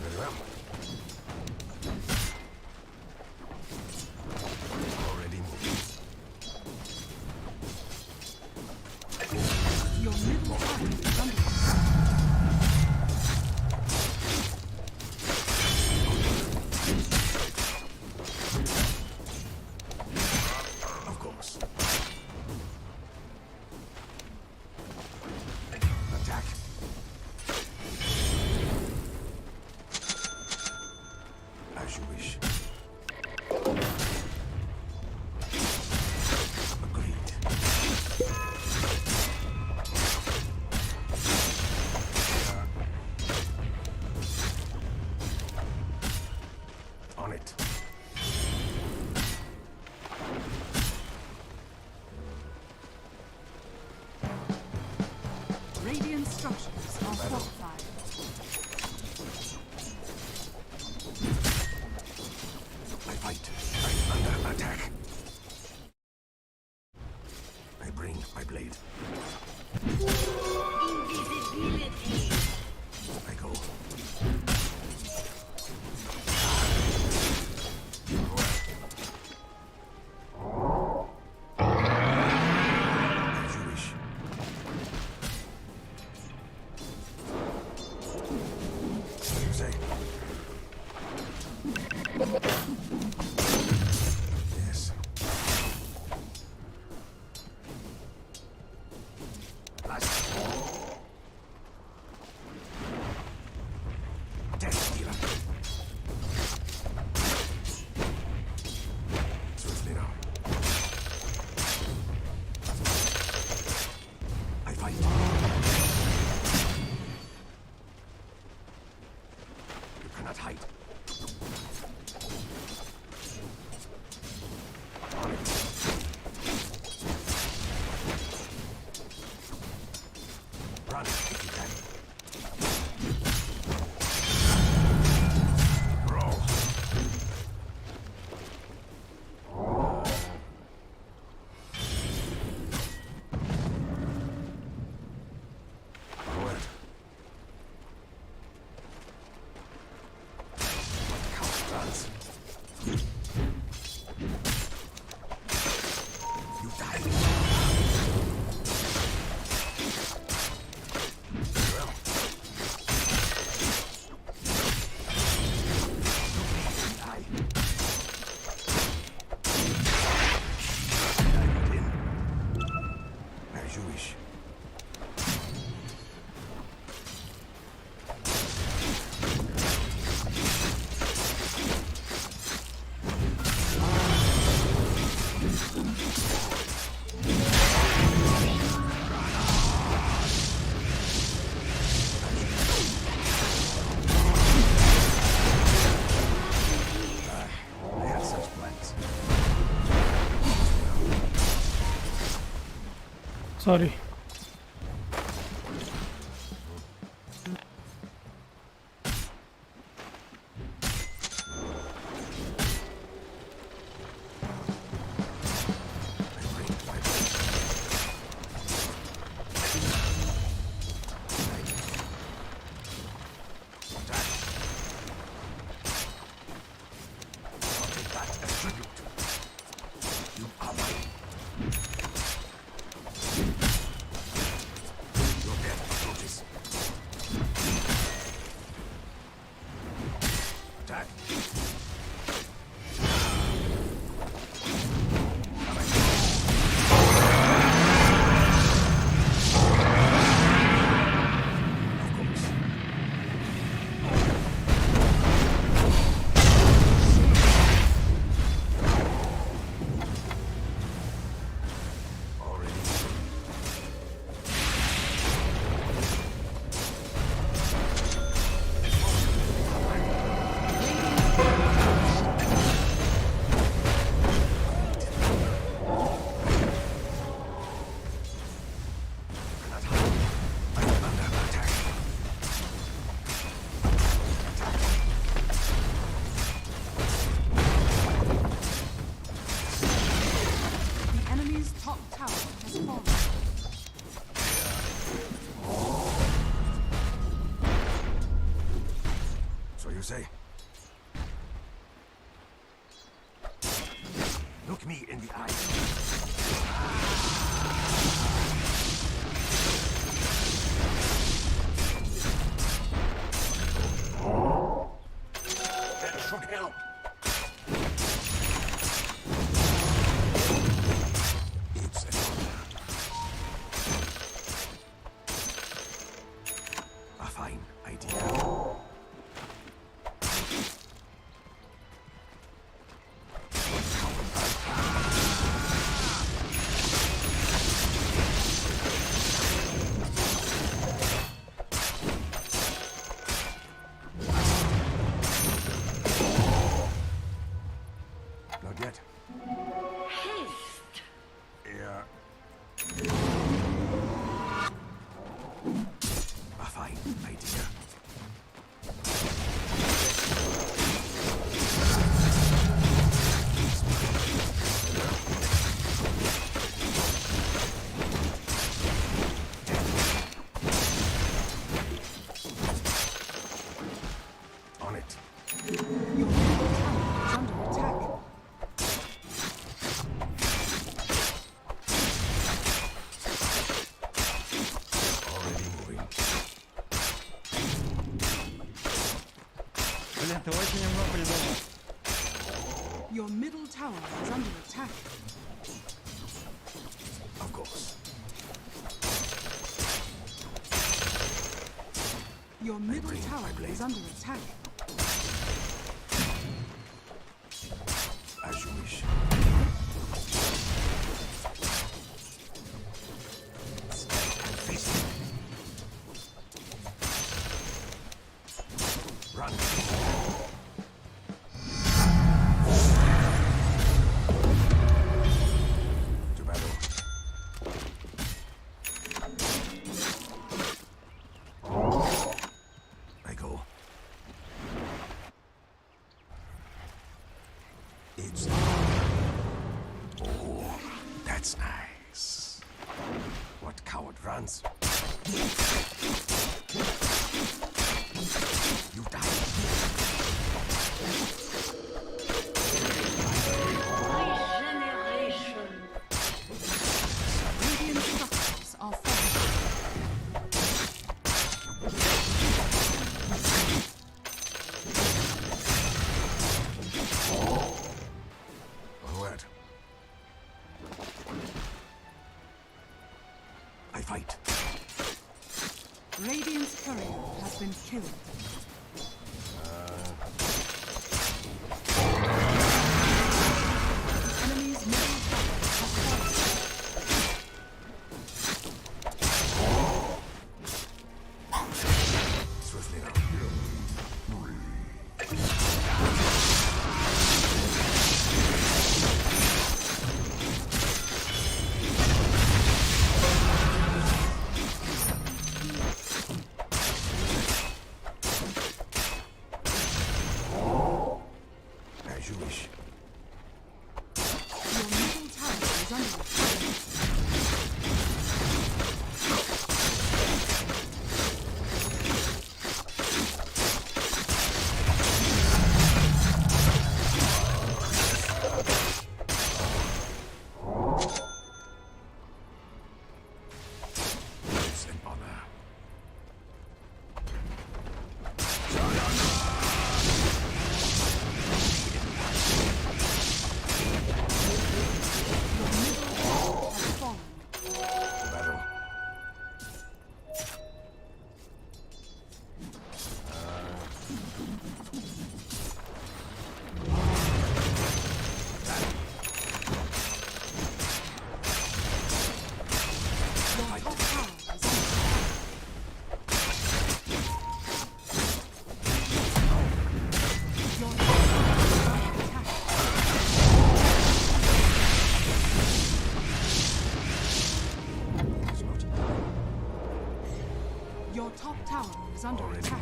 Very well. Already moving. Your middle tower is under attack. Of course. Attack. As you wish. Agreed. On it. Radiant structures are fortified. I fight. I'm under attack. I bring my blade. I go. As you wish. What do you say? Yes. Last. Sorry. say? Look me in the eye. That should help. It's a fine idea. Not yet. Heist. Yeah. A fine idea. On it. Your middle tower is under attack. Already moving. Блин, ты очень много придумал. Your middle tower is under attack. Of course. Your middle tower is under attack. As you wish. Face it. Run. To battle. I go. It's... Oh, that's nice. What coward runs? You die. Radiant structures are falling. Onward. I fight. Radiant's courier has been killed. Enemy's middle tower has fallen. Swiftly now. top tower is under attack.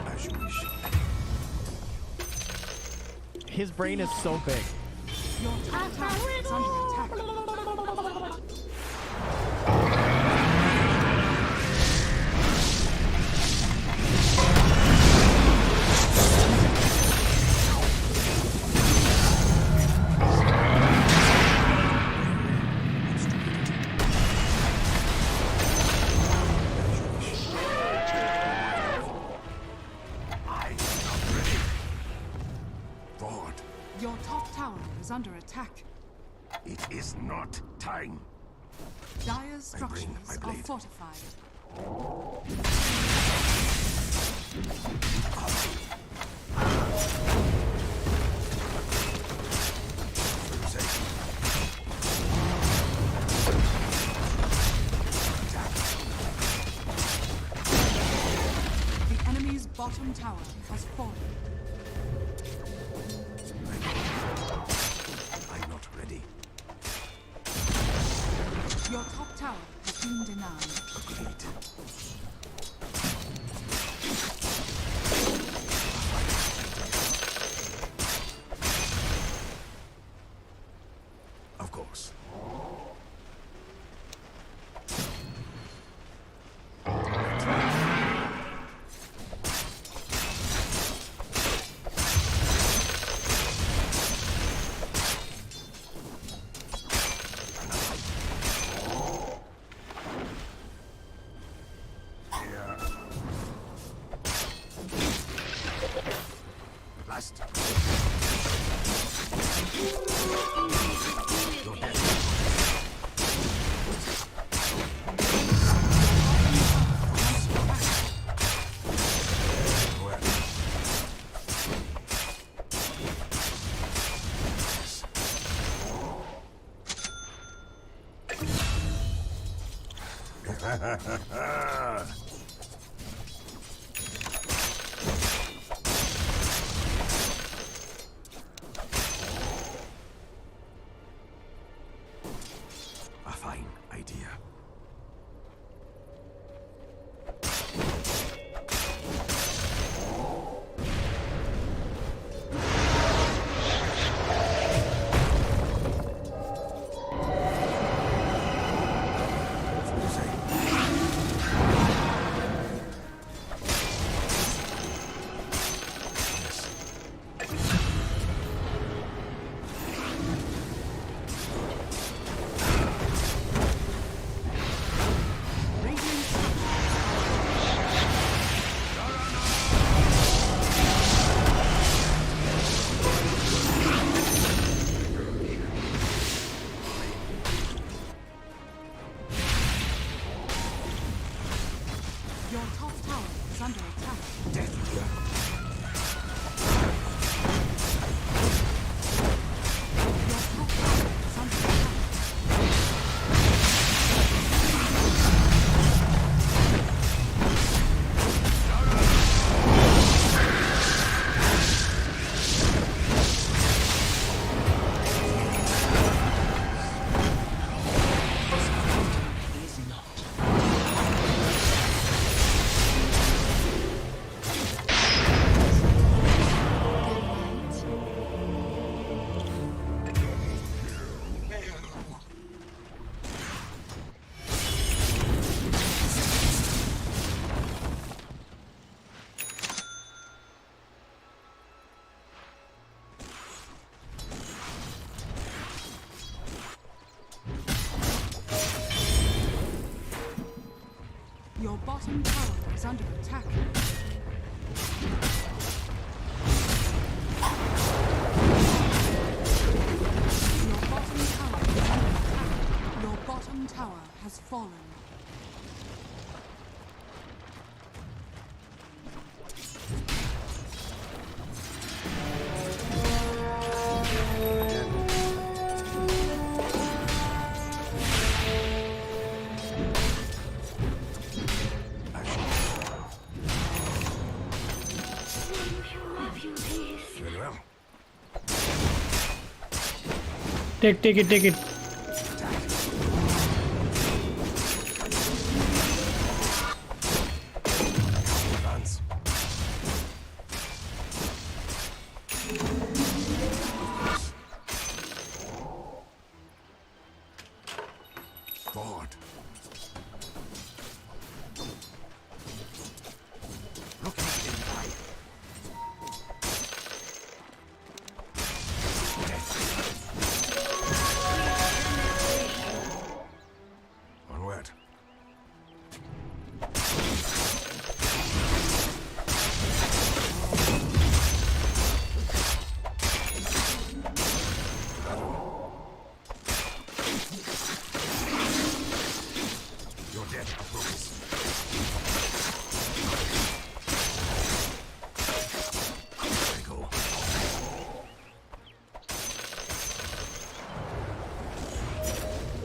As you wish. His brain is so big. Your top tower is under attack. Your top tower is under attack. It is not time. Dire's structures are fortified. The enemy's bottom tower has fallen. I'm not ready. Your top tower has been denied. Agreed. Of course. Last. You're dead. Well. A fine idea. What do you say? Your top tower is under attack. Death. Your top tower is under attack. Your bottom tower is under attack. Your bottom tower is under attack. Your bottom tower has fallen. Very well. Take it. Your death approaches. There you go.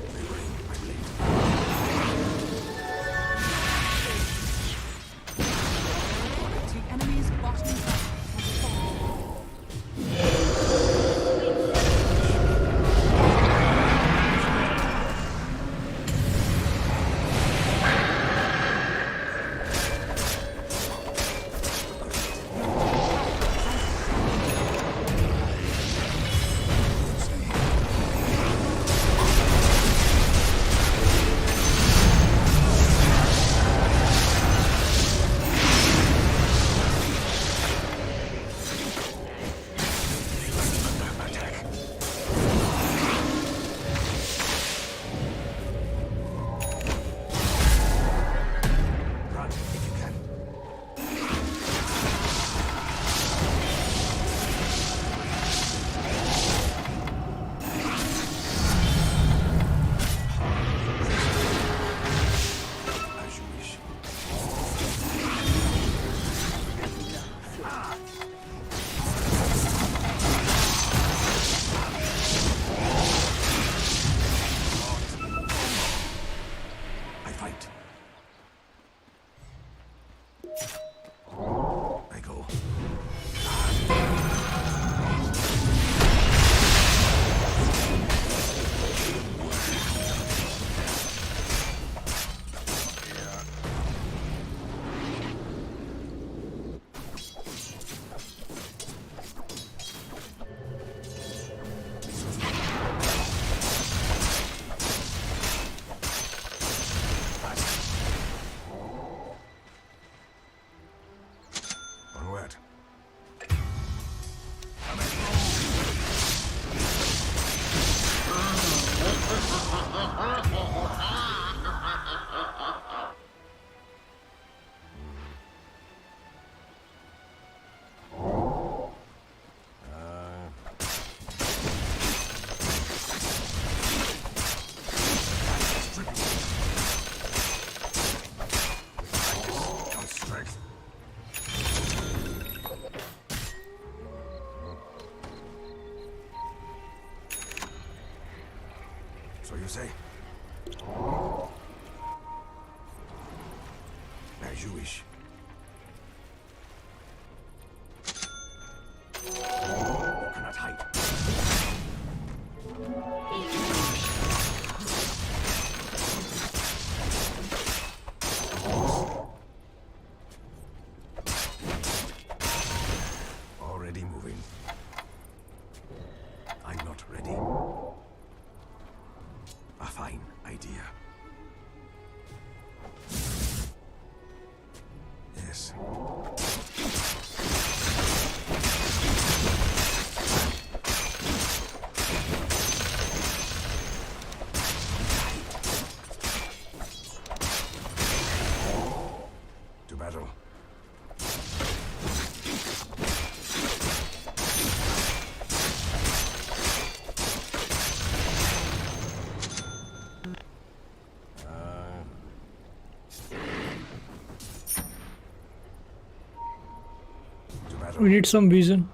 Delivering my blade. The enemy's bottom tower has fallen. Run if you can. As you wish. I fight. I go. Onward. Count strength. So you say? As you wish. You cannot hide. Already moving. I'm not ready. A fine idea. Yes. To battle. We need some vision.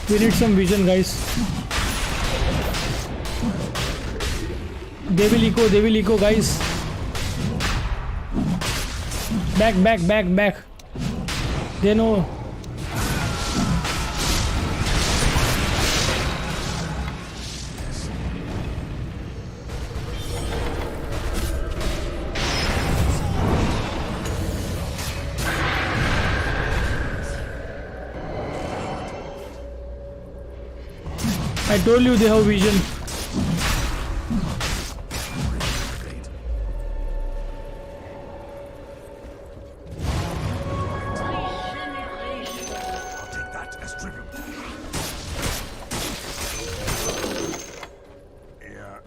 We need some vision, guys. They will eco, guys. Back. They know. I told you they have vision. I'll take that as tribute. Yeah.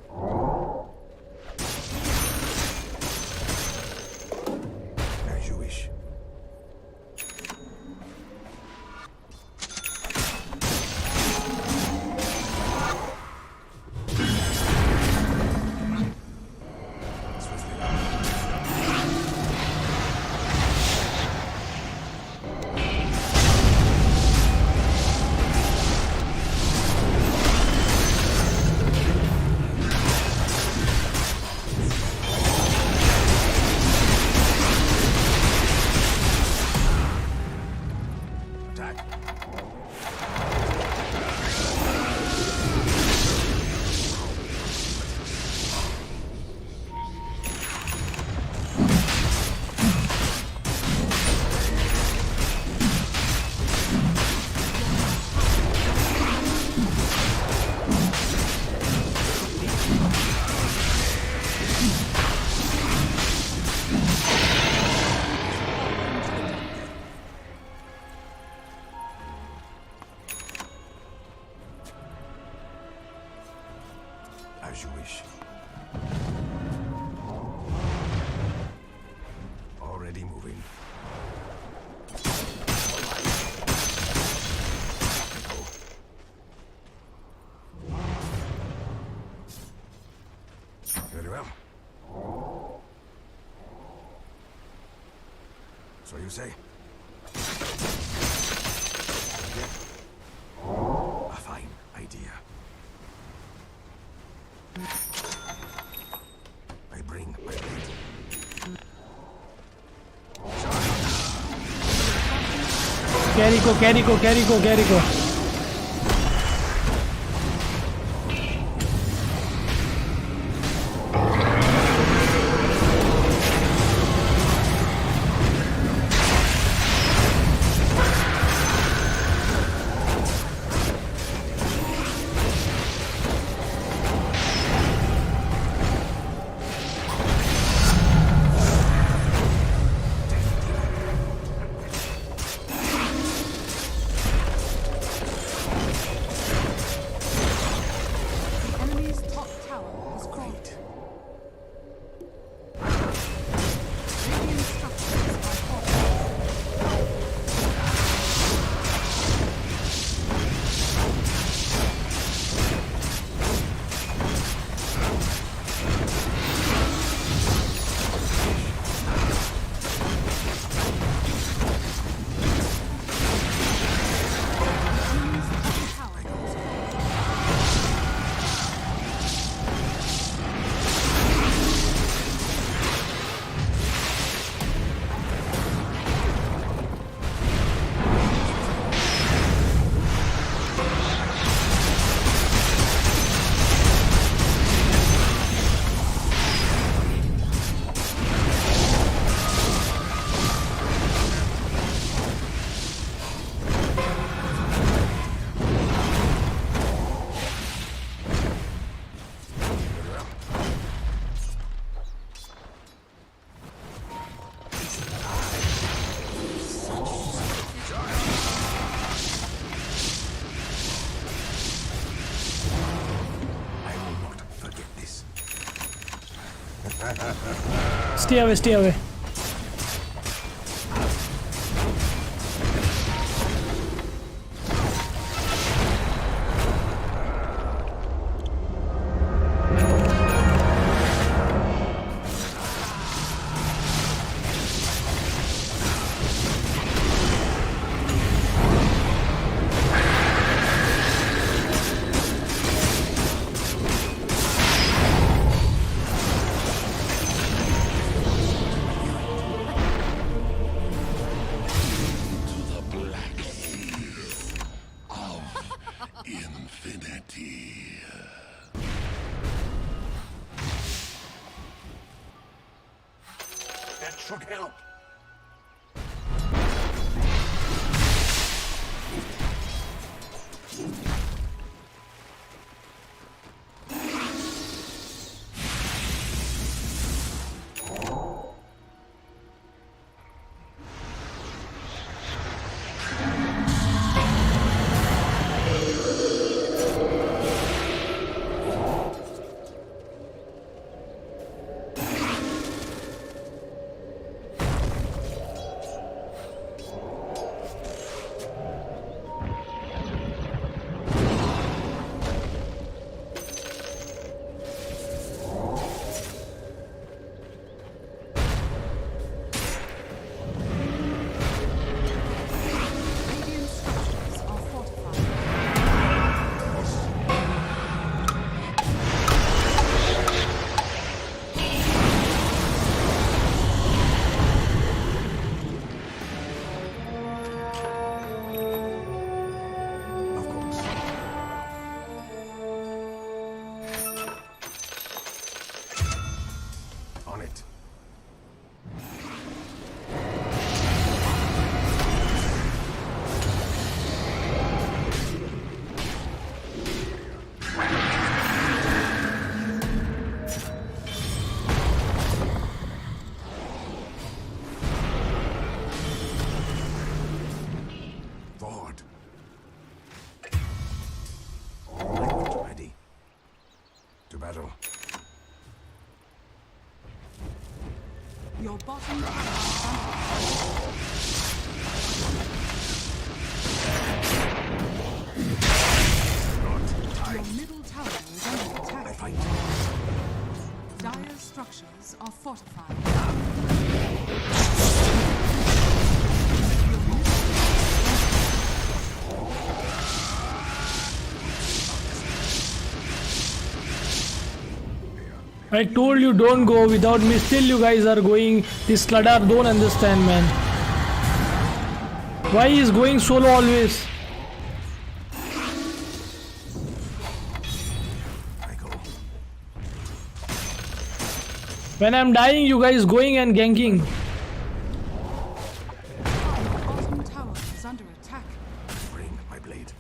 So you say? A fine idea. I bring my blade. Carry को carry को carry को carry को Enemy's top tower has fallen. Radiant structures are fortified. Enemy's top tower has fallen. I will not forget this. Stay away, stay away. Infinity. That should help. Radiant structures are fortified. Of course. On it. Forward. Language ready. To battle. Your bottom tower is under Your middle tower is under attack. I fight. Dire structures are fortified. I told you don't go without me, still you guys are going. This Sladar don't understand, man. Why he is going solo always? When I'm dying, you guys going and ganking. Bottom tower is under attack. Bring my blade.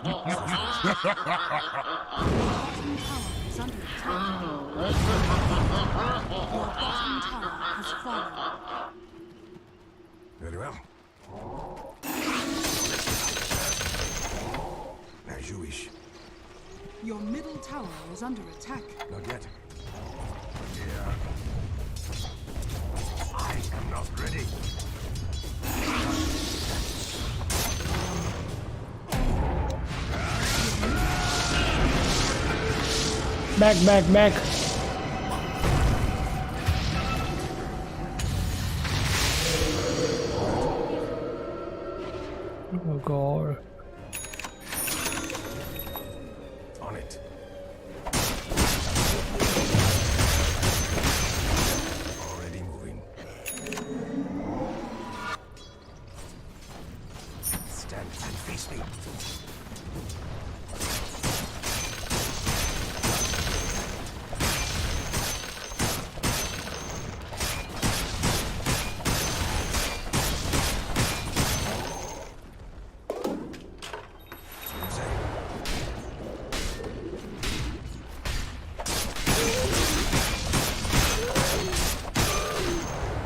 Bottom tower is under attack. Your bottom tower has fallen. Very well. As you wish. Your middle tower is under attack. Not yet. Yeah. I am not ready. Back. Oh god. On it. Already moving. Stand and face me.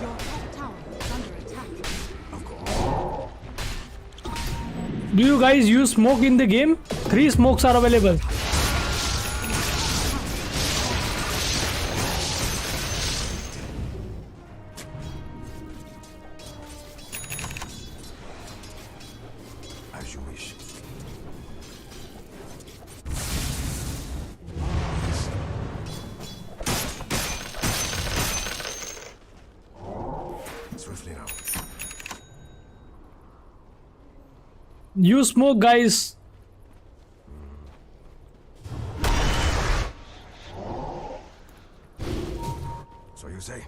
Your top tower is under attack. Do you guys use smoke in the game? 3 smokes are available. As you wish. Swiftly now. Use smoke, guys. So you say?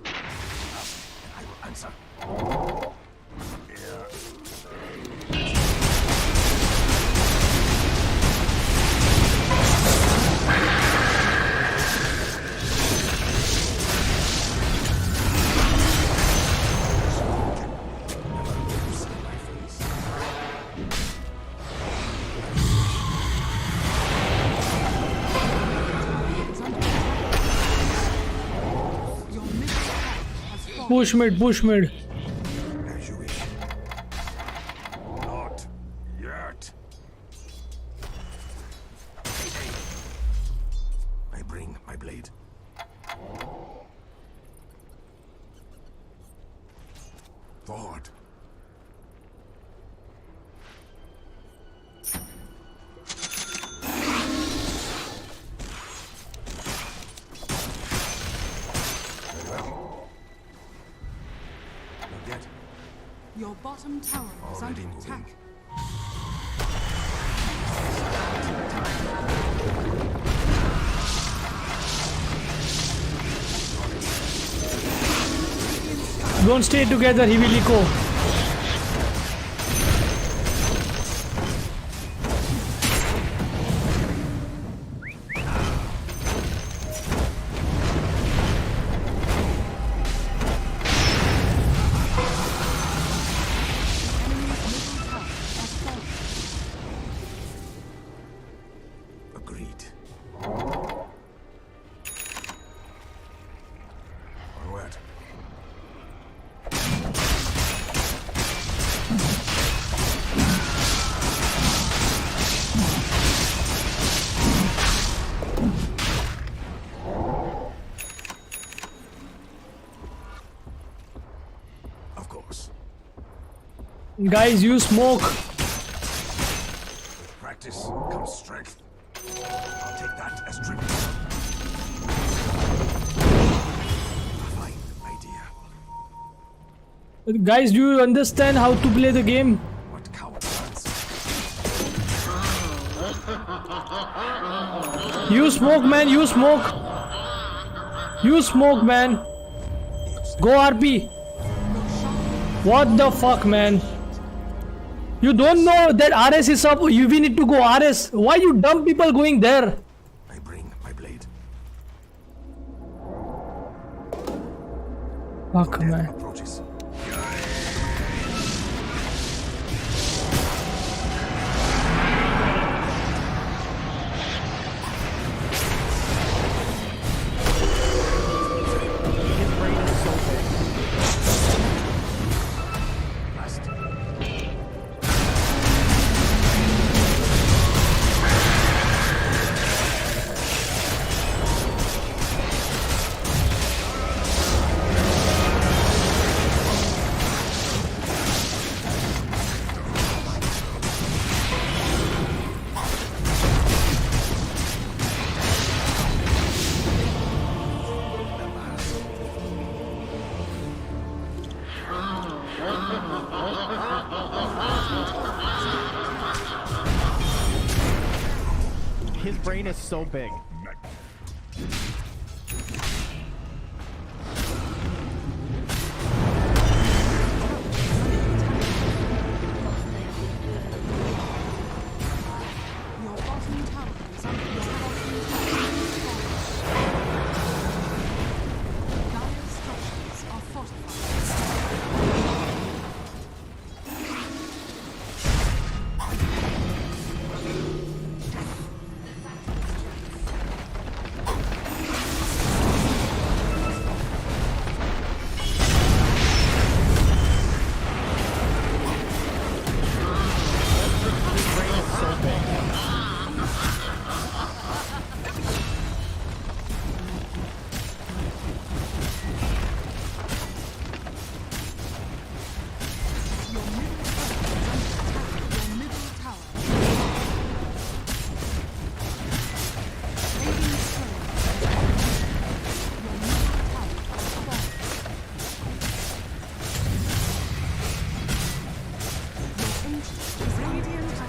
I will answer. Your middle tower has fallen. Push mid. As you wish. Not yet. I bring my blade. Forward. Very well. Not yet. Your bottom tower is under Already moving. attack. Don't stay together, he will echo. Agreed. Onward. Of course. Guys, use smoke. I'll take that as tribute. Fine idea. Guys, do you understand how to play the game? What coward plans? You smoke, man. You smoke. You smoke, man. Go RP. What the fuck, man? You don't know that RS is up. We need to go RS. Why you dumb people going there? I bring my blade. Fuck, man. Approaches. His brain is so big. Last. His brain is so big. Your bottom tower is under attack. Dire structures are fortified. His brain is so big. Your middle tower is under attack. Your middle tower. Radiant Soul. Your middle tower has fallen. Your ancient is radiant at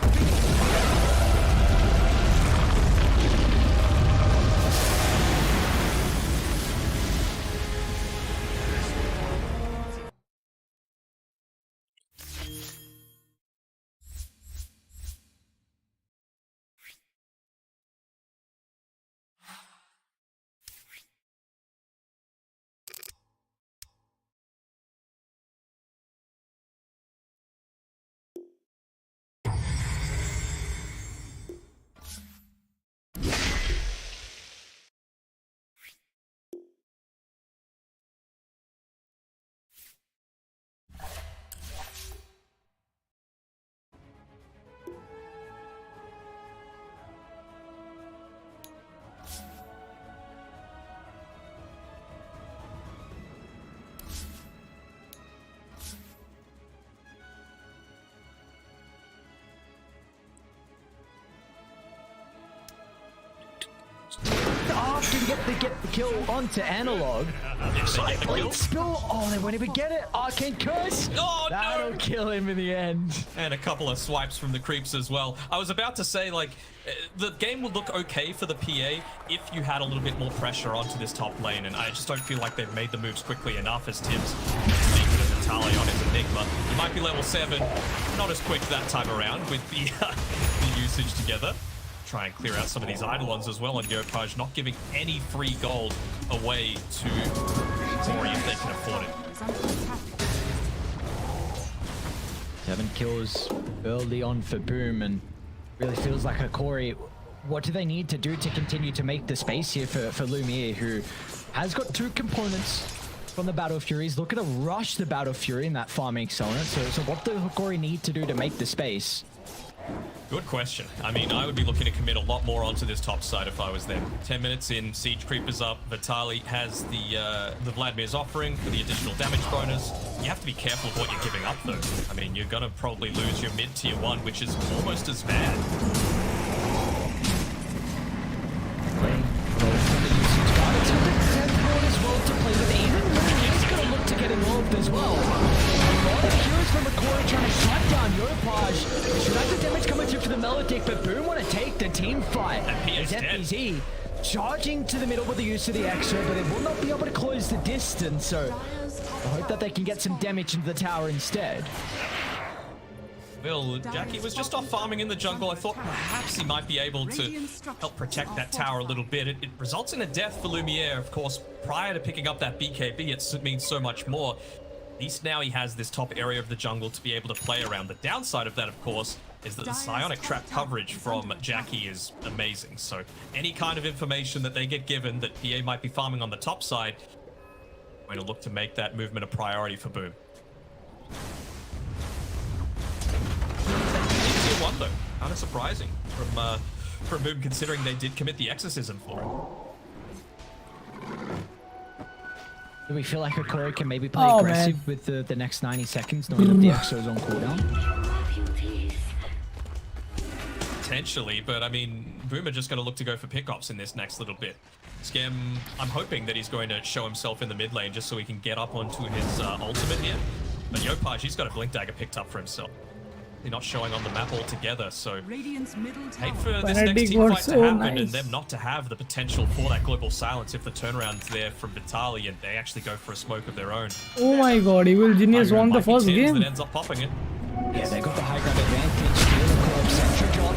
After you get the kill onto analog, Blade spill. Oh, they won't even get it. Arcane curse. Oh, That'll no. kill him in the end. And a couple of swipes from the creeps as well. I was about to say, like, the game would look okay for the PA if you had a little bit more pressure onto this top lane, and I just don't feel like they've made the moves quickly enough as Tim's speaking of Vitaly on his Enigma. You might be level 7, not as quick that time around with the, the usage together. Try and clear out some of these Eidolons as well, and Yopaj not giving any free gold away to Tori if they can afford it. 7 kills early on for Boom, and really feels like a Corey. What do they need to do to continue to make the space here for Lumiere, who has got 2 components from the Battle Furies, looking to rush the Battle Fury in that farming accelerant. So what does Corey need to do to make the space? Good question. I mean, I would be looking to commit a lot more onto this top side if I was them. 10 minutes in, Siege Creeper's up. Vitaly has the Vladimir's offering for the additional damage bonus. You have to be careful of what you're giving up, though. I mean, you're going to probably lose your mid-tier 1, which is almost as bad. KZ charging to the middle with the use of the extra, but they will not be able to close the distance, so I hope that they can get some damage into the tower instead. Well, Jackie was just off farming in the jungle. I thought perhaps he might be able to help protect that tower a little bit. It results in a death for Lumiere, of course. Prior to picking up that BKB, it means so much more. At least now he has this top area of the jungle to be able to play around. The downside of that, of course, is that the psionic trap coverage from Jackie is amazing. So any kind of information that they get given that PA might be farming on the top side, I'm going to look to make that movement a priority for Boom. Tier 1 though, kind of surprising from Boom, considering they did commit the exorcism for him. Do we feel like Okori can maybe play aggressive with the next 90 seconds, knowing that the exo is on cooldown? Potentially, but I mean, Boom are just going to look to go for pickoffs in this next little bit. Skem, I'm hoping that he's going to show himself in the mid lane just so he can get up onto his ultimate here. But Yopaj, he's got a Blink Dagger picked up for himself. They're not showing on the map altogether, so hate for this next team fight to happen and them not to have the potential for that global silence if the turnaround's there from Vitali and they actually go for a smoke of their own. Oh my god, Evil Genius won the first game. That ends up popping it. Yeah, they got the high ground advantage. Centric drop.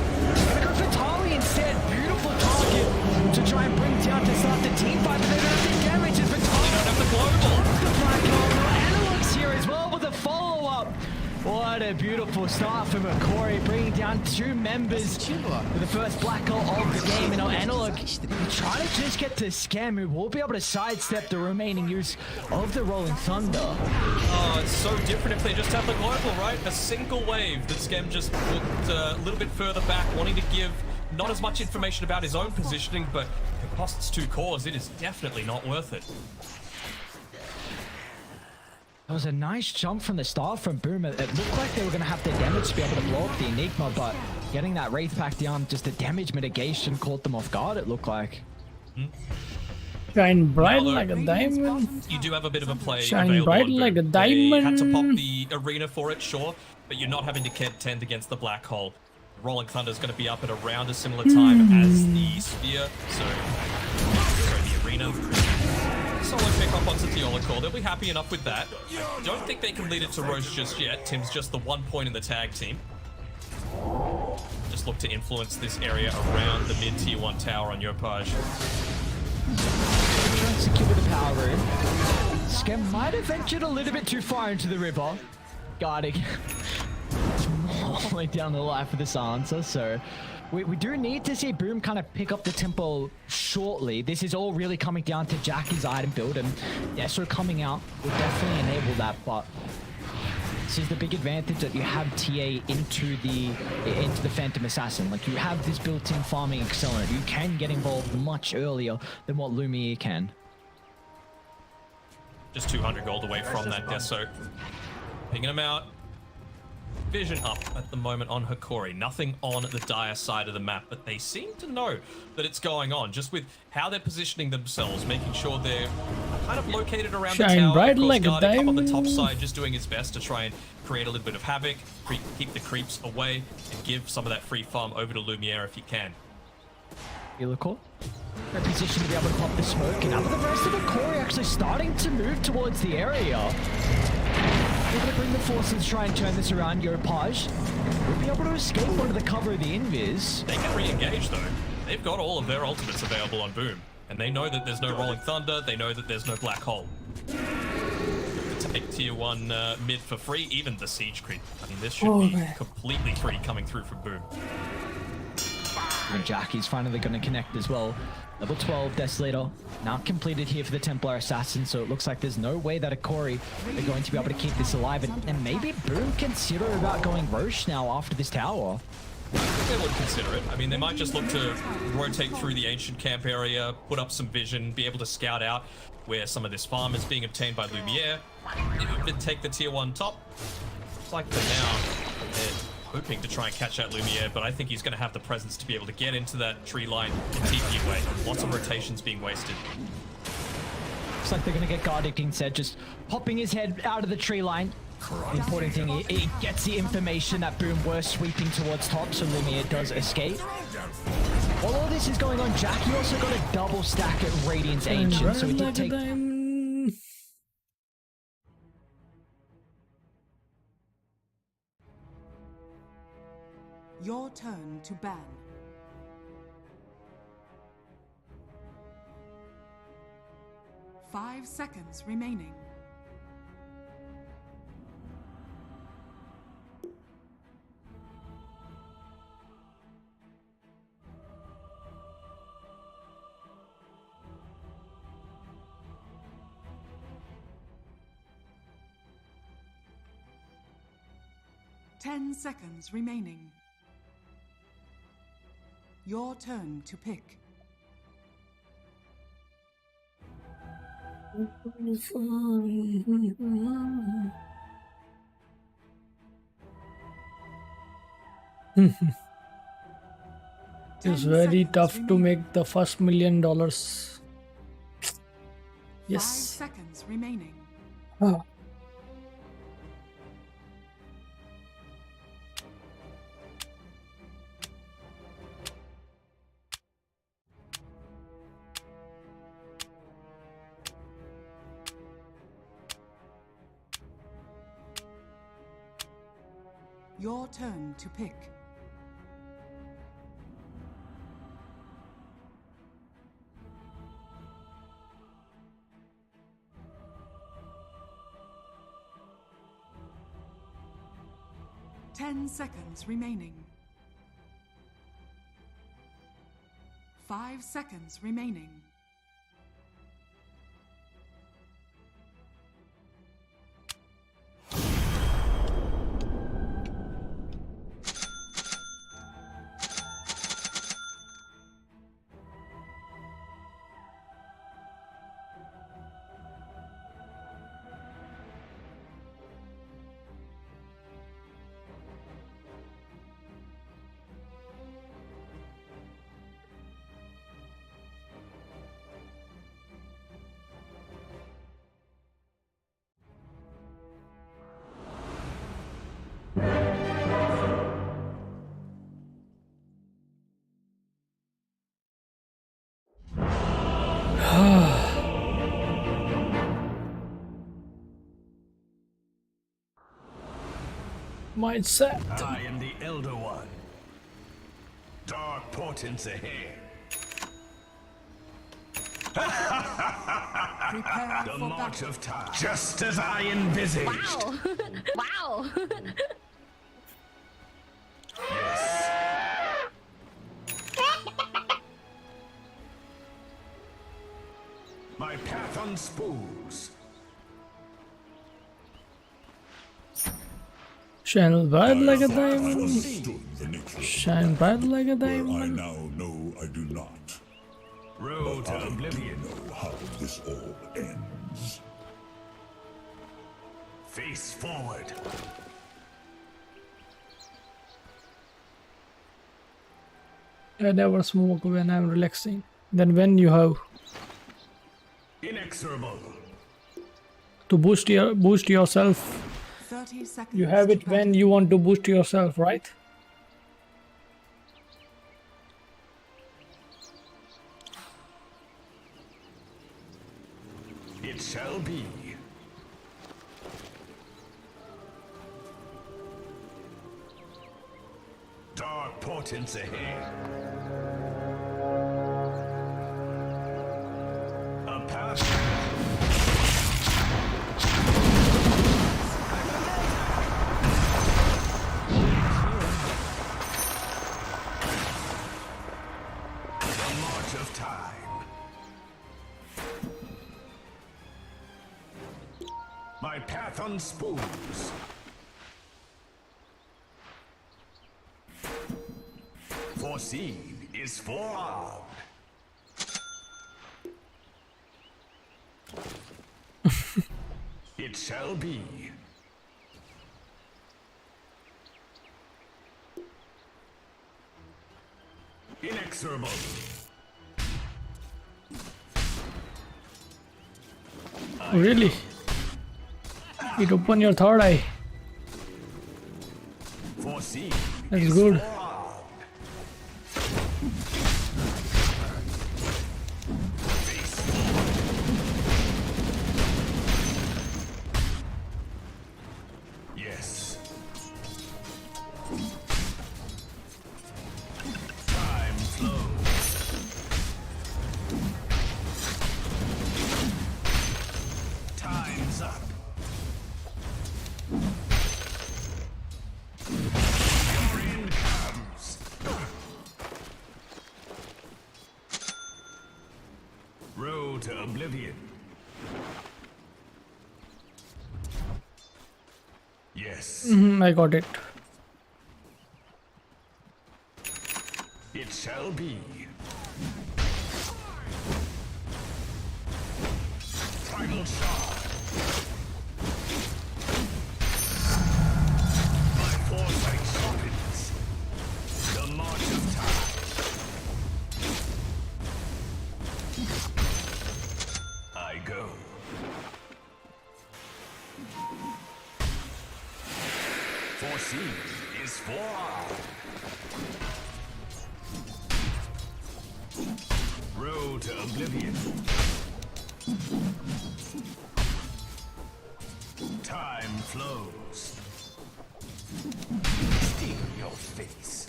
Gonna go for Tali instead. Beautiful target to try and bring down to start the team fight, but they don't have the damage as Vitali don't have the global. The black hole. Analog's here as well with a follow-up. What a beautiful start from Okori, bringing down 2 members with the first black hole of the game. And Analog trying to just get to Skem, who will be able to sidestep the remaining use of the Rolling Thunder. Oh, it's so different if they just have the global, right? A single wave that Skem just looked a little bit further back, wanting to give not as much information about his own positioning, but it costs 2 cores. It is definitely not worth it. That was a nice jump from the start from Boom. It looked like they were going to have the damage to be able to blow up the Enigma, but getting that Wraith back down, just the damage mitigation caught them off guard, it looked like. Shine bright like a diamond. You do have a bit of a play. Shine bright like a diamond. They had to pop the arena for it, sure, but you're not having to contend against the black hole. Rolling Thunder is going to be up at around a similar time as the Sphere, so the arena. Solo pick up onto Theolical. They'll be happy enough with that. I don't think they can lead it to Roche just yet. Tim's just the 1 point in the tag team. Just look to influence this area around the mid tier 1 tower on Yopaj. Trying to secure the power room. Skem might have ventured a little bit too far into the river. Guarding all the way down the life of this answer, so we do need to see Boom kind of pick up the tempo shortly. This is all really coming down to Jackie's item build, and Yasuo coming out will definitely enable that, but this is the big advantage that you have TA into the Phantom Assassin. Like, you have this built-in farming accelerant. You can get involved much earlier than what Lumiere can. Just 200 gold away from that Deso. Picking him out. Vision up at the moment on Hikori. Nothing on the dire side of the map, but they seem to know that it's going on, just with how they're positioning themselves, making sure they're kind of located around the tower. Bright of course, like a Guardian up on the diamond. top side, just doing his best to try and create a little bit of havoc, keep the creeps away, and give some of that free farm over to Lumiere if he can. Illico. In a position to be able to pop the smoke, and now the rest of the core actually starting to move towards the area. We're going to bring the forces to try and turn this around. Yopaj will be able to escape under the cover of the invis. They can re-engage though. They've got all of their ultimates available on Boom, and they know that there's no Rolling Thunder, they know that there's no Black Hole. Take tier 1 mid for free, even the siege creep. I mean, this should be completely free coming through from Boom. And Jackie's finally going to connect as well. Level 12 Desolator now completed here for the Templar Assassin, so it looks like there's no way that Okori are going to be able to keep this alive, and maybe Boom consider about going Roche now after this tower. I think they would consider it. I mean, they might just look to rotate through the ancient camp area, put up some vision, be able to scout out where some of this farm is being obtained by Lumiere, then take the tier 1 top. Looks like for now, they're hoping to try and catch out Lumiere, but I think he's going to have the presence to be able to get into that tree line and TP away. Lots of rotations being wasted. Looks like they're going to get Gardic instead, just popping his head out of the tree line. The important thing, he gets the information that Boom were sweeping towards top, so Lumiere does escape. While all this is going on, Jackie also got a double stack at Radiant's Ancient, so he did take... Your turn to ban. Five seconds remaining. Ten seconds remaining. Your turn to pick. It's very tough to make the first $1 million. Yes. 5 seconds remaining. Oh. Your turn to pick. Ten seconds remaining. 5 seconds remaining. Mindset. I am the Elder One. Dark portents ahead. Prepare The for march battle. of time. Just as I envisaged. Wow. Wow. Yes. My path unspools. Shine bright like a diamond. Understood the nature Shine bright like a where I diamond. now know I do not. Road But to I do oblivion. know how this all ends. Face forward. I never smoke when I'm relaxing. Then when you have Inexorable. to boost yourself, 30 seconds. you have it to when you want to boost yourself, right? It shall be. Dark portents ahead. A path. The march of time. My path unspools. Foreseen is forearmed. It shall be. Inexorable. Really? It open your third eye. Foreseen That's is good. forearmed. Road to oblivion. Yes. I got it. It shall be. Primal shot. My foresight sharpens. The march of time. I go. Foreseen is forearmed. Road to oblivion. Time flows. Steal your face.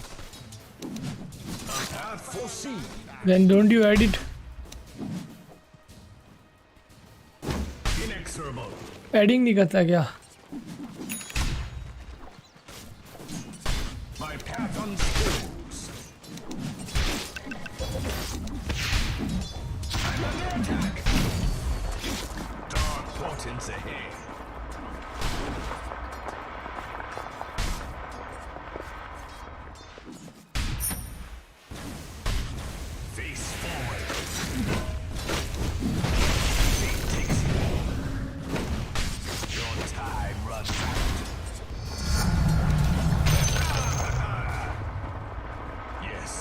A path foreseen. Then don't you edit? Inexorable. Adding नहीं करता क्या? My path unspools. I'm under attack. Dark portents ahead. Face forward. Fate takes you. Your time runs out. Yes.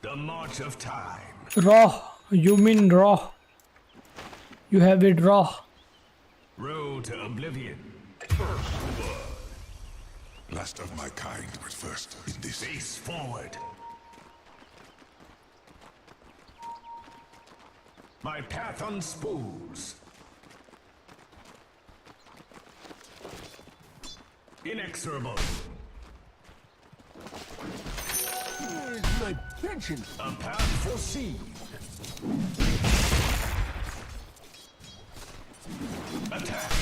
The march of time. Raw. You mean raw? You have it raw. Road to oblivion. Last of my kind, but first in this. Face forward. My path unspools. Inexorable. My pension. A path foreseen. Attack.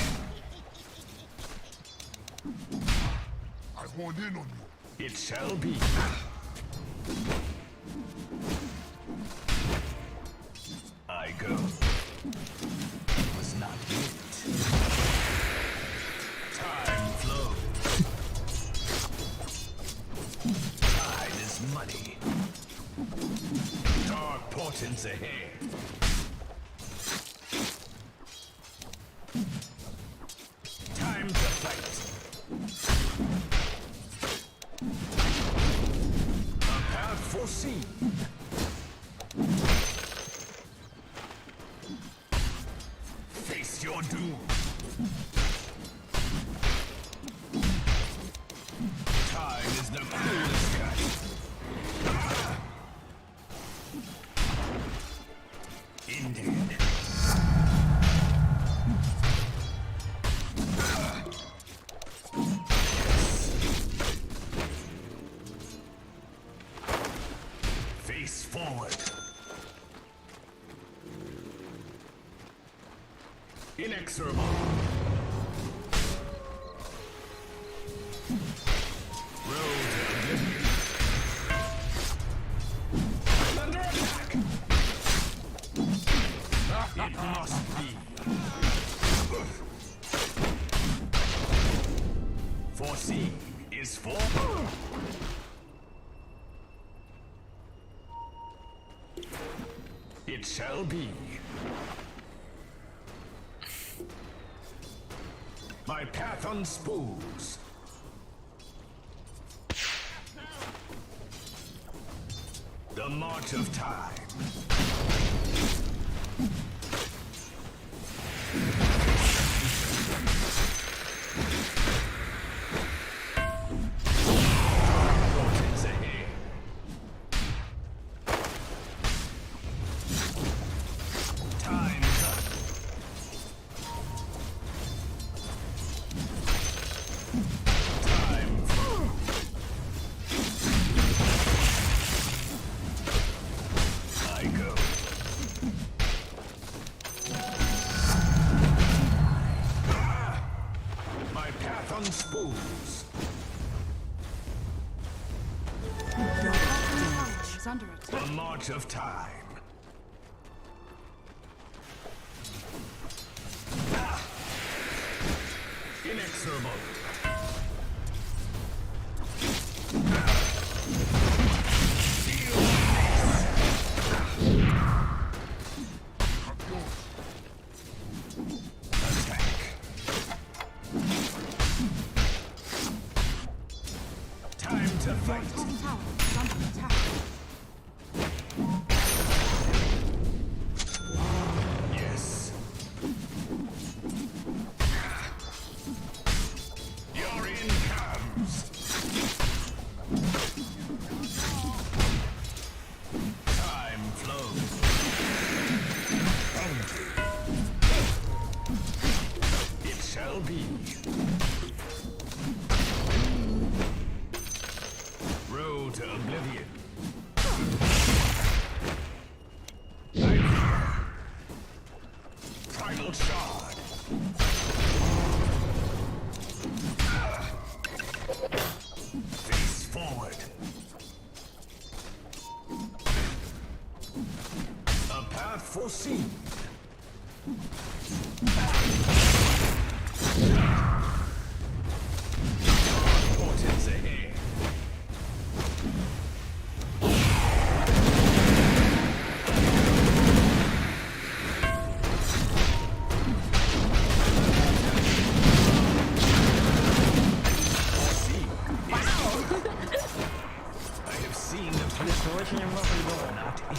I honed in on you. It shall be. I go. Was not meant. Time flows. Time is money. Dark portents ahead. Time to fight. A path foreseen. Face your doom. Time is the coolest cut. Indeed. Face forward. Inexorable. Road to oblivion. I'm under attack. It must be. Foreseen is for. It shall be. My path unspools. The march of time. Portents ahead. Time's up. Time. I go. under attack. The march of time. Inexorable. Time to fight. Top tower is under attack. Yes. You're in comes. Time flows. It shall be. Road to oblivion. I'm here. Primal shard. Face forward. A path foreseen. Portents ahead. I have seen the Очень много придумал. not it.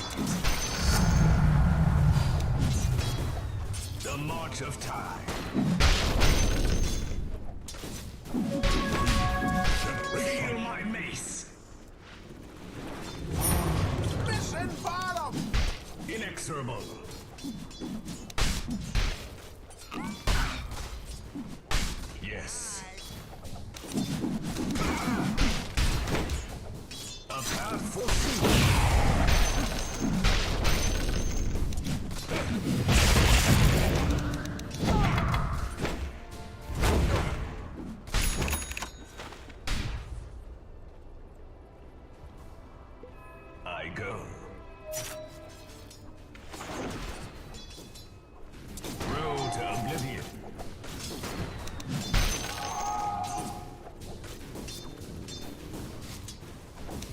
The march of time. Feel my mace. Mission bottom! Inexorable. Yes. A path foreseen. I go. Road to oblivion.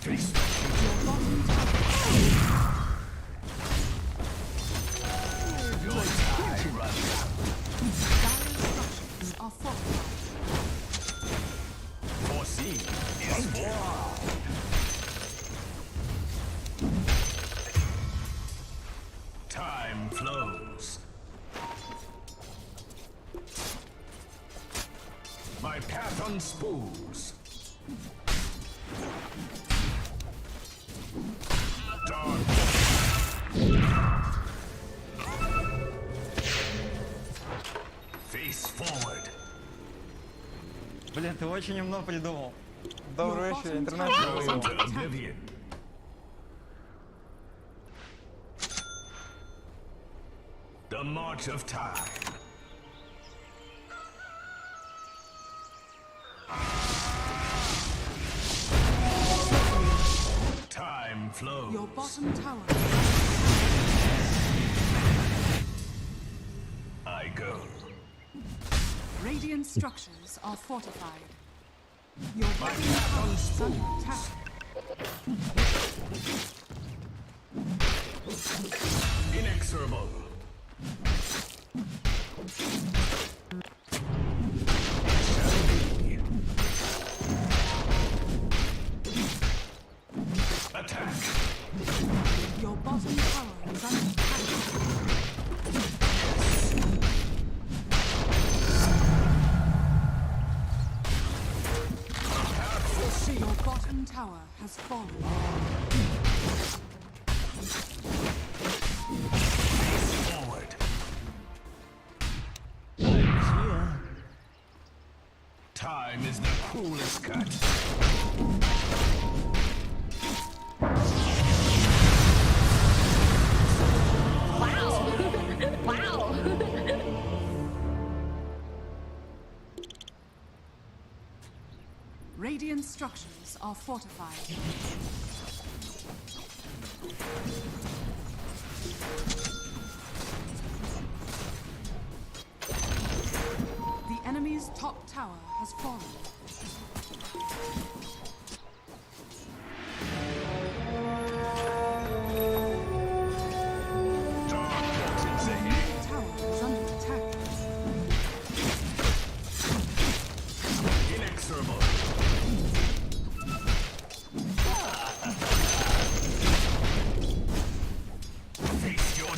Face the future. Your time runs out. Structures are fortified. Foreseen is war. Time flows. My path unspools. Dark. Face forward. Блин, ты очень умно придумал. Добрый вечер, интернет. Road to oblivion. The march of time. Time flows. Your bottom tower. I go. Radiant structures are fortified. Your bottom tower is under attack. Inexorable. Attack. Your bottom tower is under attack. Your bottom tower has fallen. Forward. Time is the coolest cut. Wow. Radiant structures are fortified. The enemy's top tower has fallen. Tower is under attack. Inexorable. Face your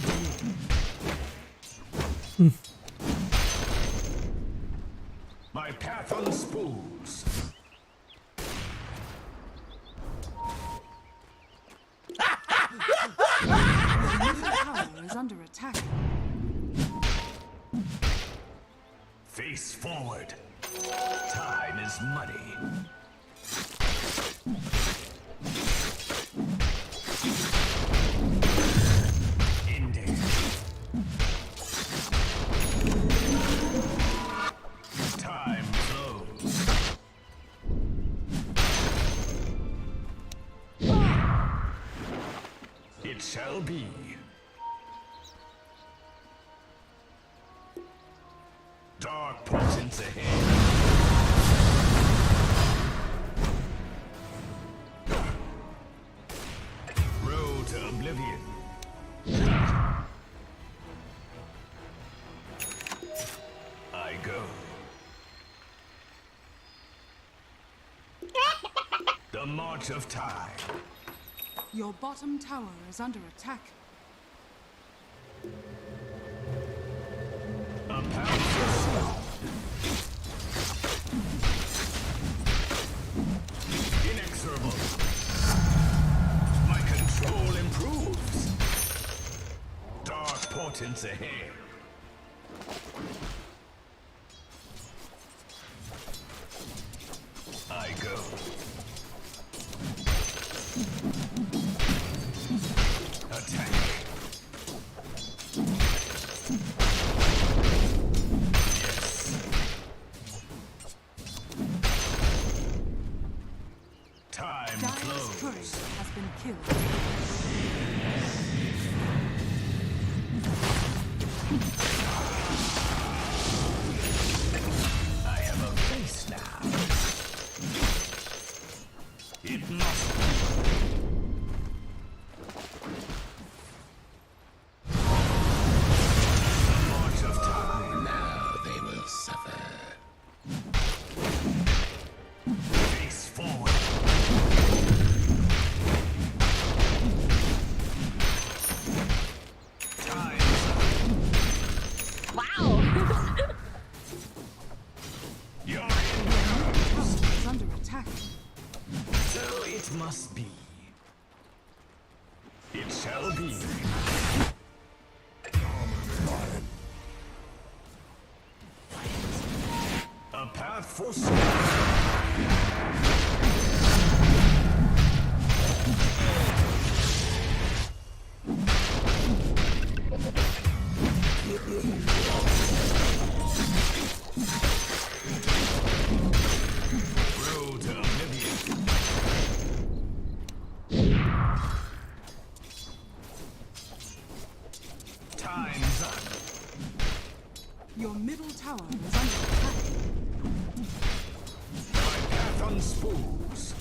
doom. My path unspools. The tower is under attack. Face forward. Time is money. Ending. Time flows. It shall be. Dark portents ahead. Road to oblivion. I go. The march of time. Your bottom tower is under attack. A path for sound. Inexorable. My control improves. Dark portents ahead. I go. Attack. Time Dire's turret flows. has been killed. I have a face now. It must be. The march of time. Now they will suffer. Face forward. Time's up. Wow. You're in. Tower is under attack. So it must be. It shall be. A path for road to oblivion. Time's up. Your middle tower is under attack. My path unspools.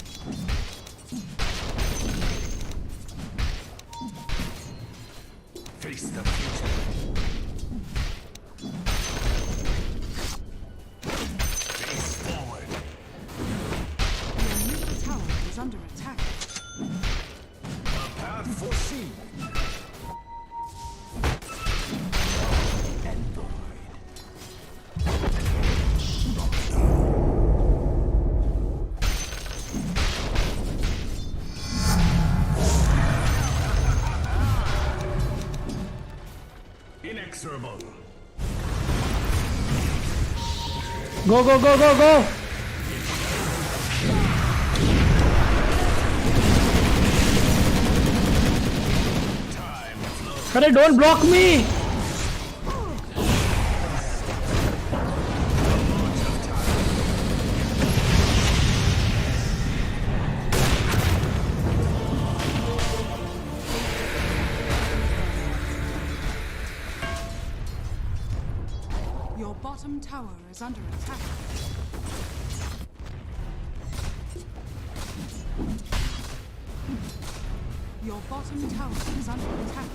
Face the future. Face forward. Your middle tower is under attack. A path foreseen. And inexorable. Go, go, go, go, go! Time flows. Arey, don't block me! bottom tower is under attack. Your bottom tower is under attack.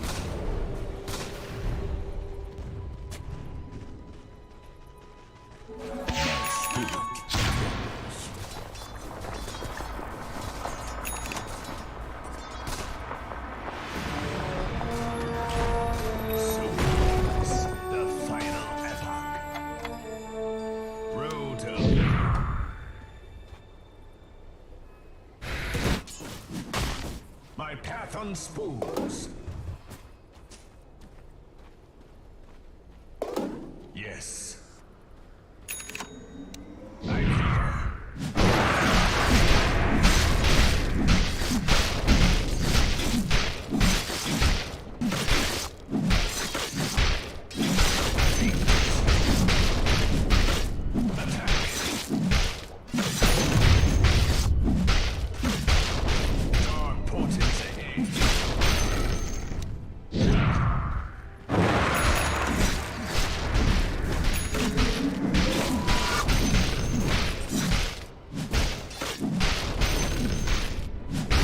The final epoch. Road to my path on spools. Yes. I'm here. Dark portents ahead.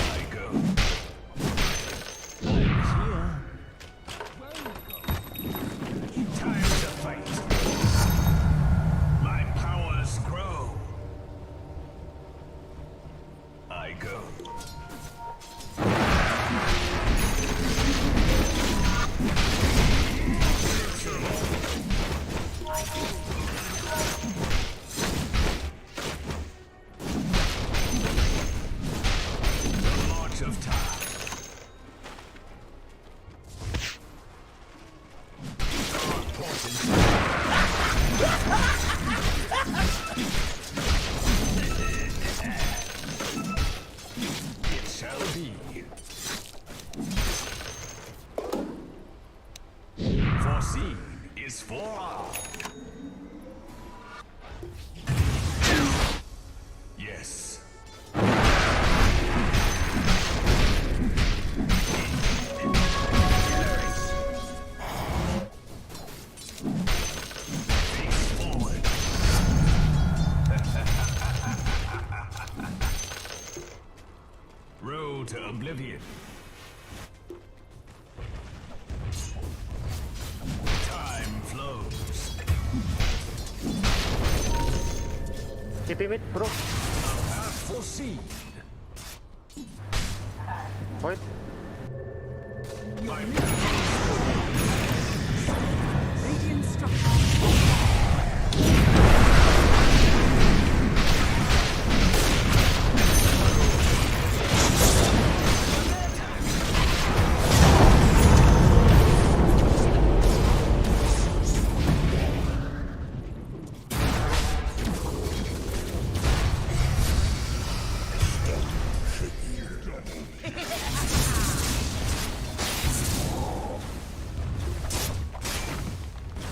I go. I'm here. Time to fight. My powers grow. I go. The march of time. Dark portents. It shall be. Foreseen is forearmed. Yes. Face forward. Road to oblivion. Time flows. Keep him it, bro. A path foreseen. Point. My Radiant structure.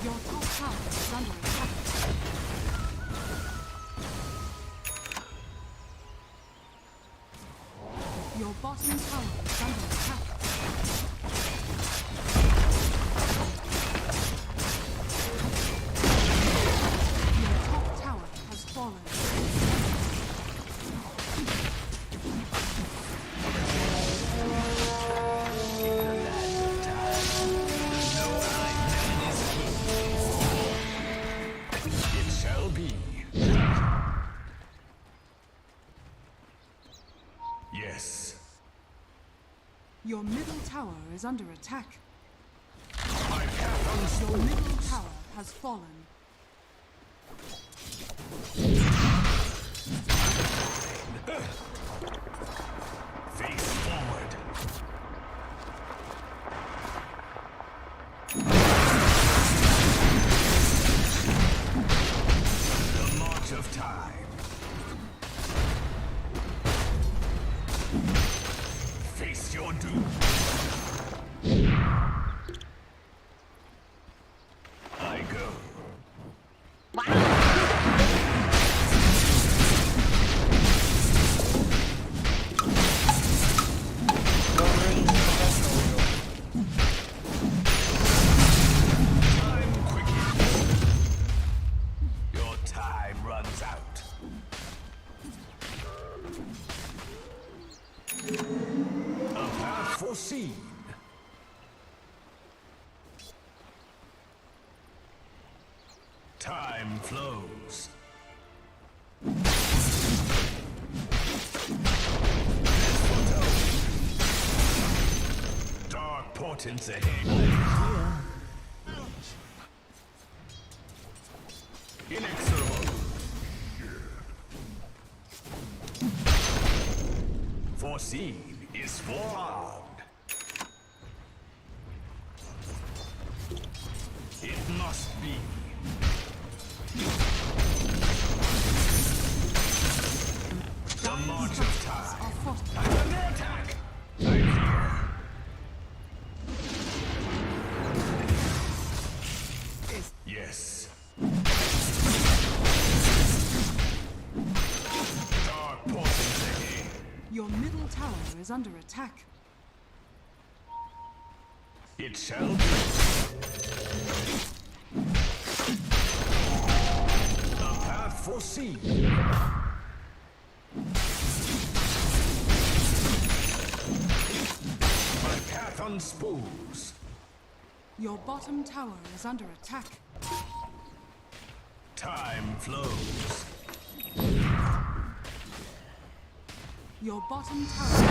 Your top tower is under attack. Your bottom tower is under attack. Your top tower has fallen. It shall be. Yes. Your middle tower is under attack. My path on Your middle tower has fallen. face forward. The march of time. Face your doom. I go. A path foreseen. Time flows. Dark portents ahead. Inexorable. Foreseen is forearmed. It must be. The march of time. I'm under attack. I'm here. Yes. Dark portents ahead. Your middle tower is under attack. It shall be. A path foreseen. My path unspools. Your bottom tower is under attack. Time flows. Your bottom tower.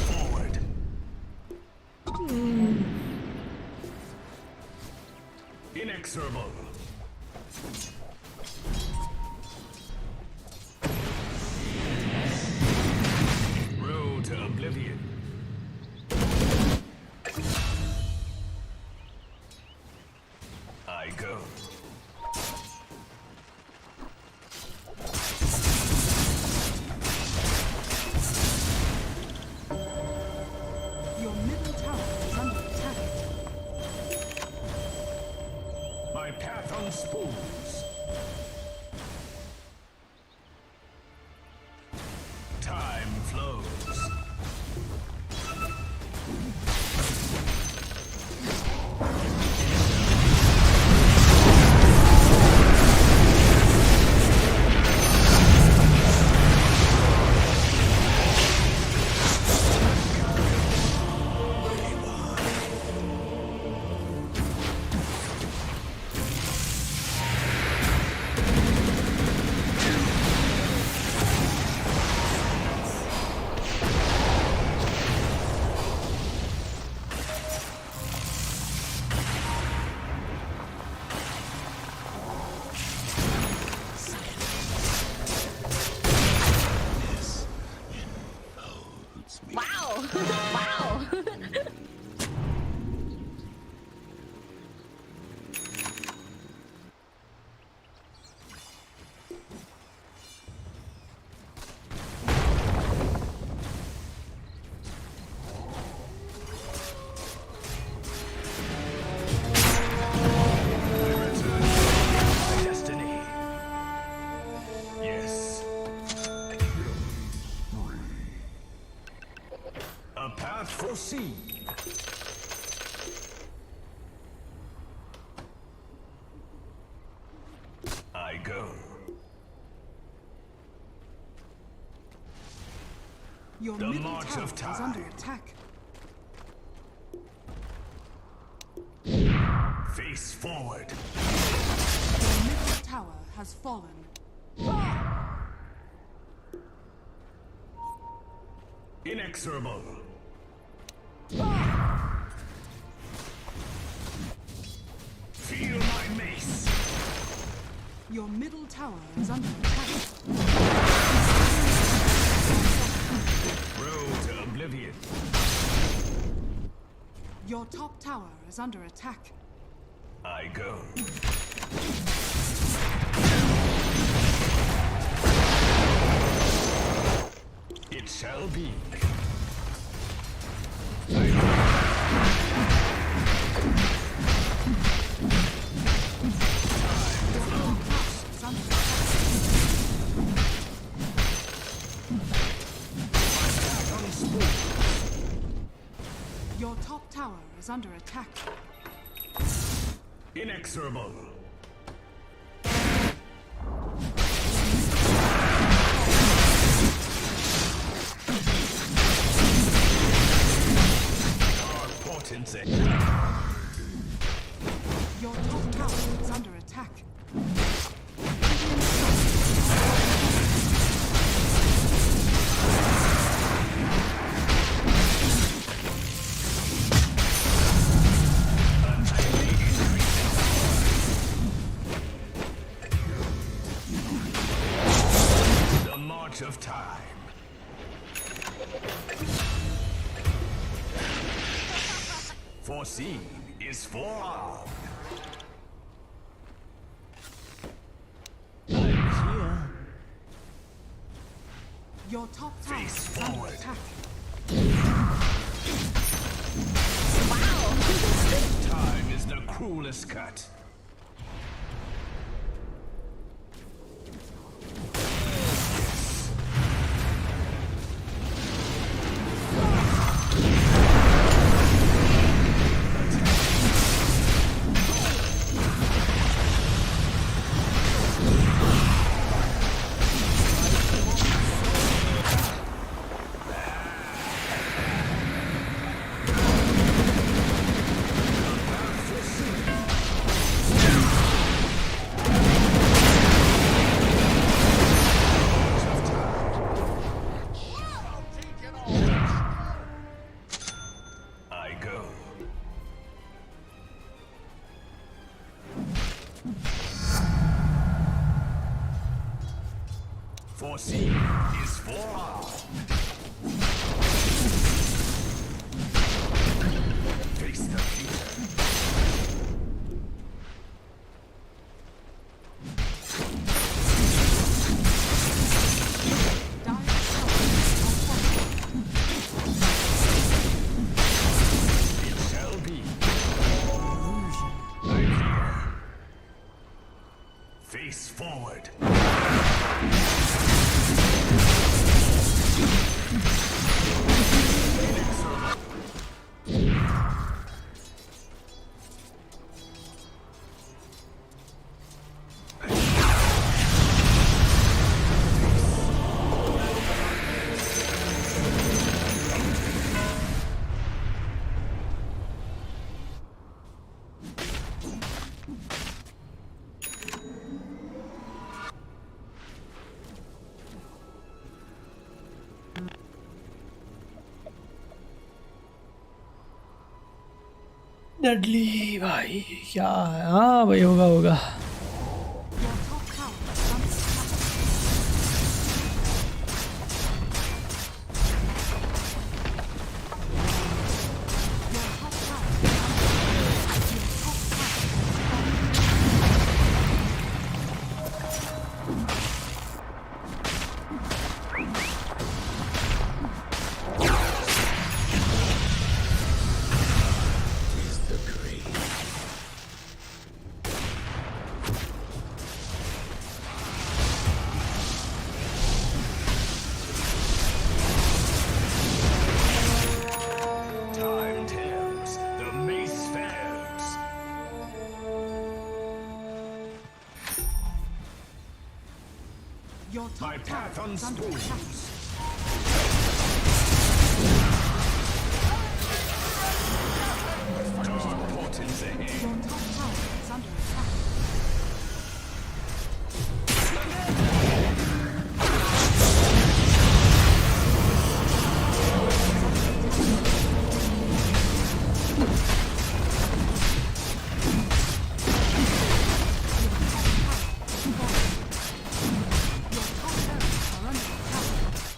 Forward. Inexorable. Road to oblivion. I go. Your middle tower is under attack. My path unspools. Time flows. Wow! Wow! My destiny. Yes. A path foreseen. I go. Your The middle march tower of is under time. attack. Face forward. Your middle tower has fallen. Inexorable. Feel my mace. Your middle tower is under attack. Road to oblivion. Your top tower is under attack. I go. It shall be. Is under attack. Your top tower is under attack. Inexorable. Our potency. Your top tower is under attack. The march of time. Foreseen is forearmed. I'm here. Your top tower Face is under forward. attack. Time is the cruelest cut. I go. Foreseen is forearmed. Face the future. It shall be. I'm here. Face forward. Dudley भाई क्या है? हाँ भाई होगा होगा। Your top tower is under attack. Your top tower is Time tells, the mace fails. Your top My path tower is under attack. unspools. Dark portents ahead. Your top tower is under attack. Your top barracks are under attack.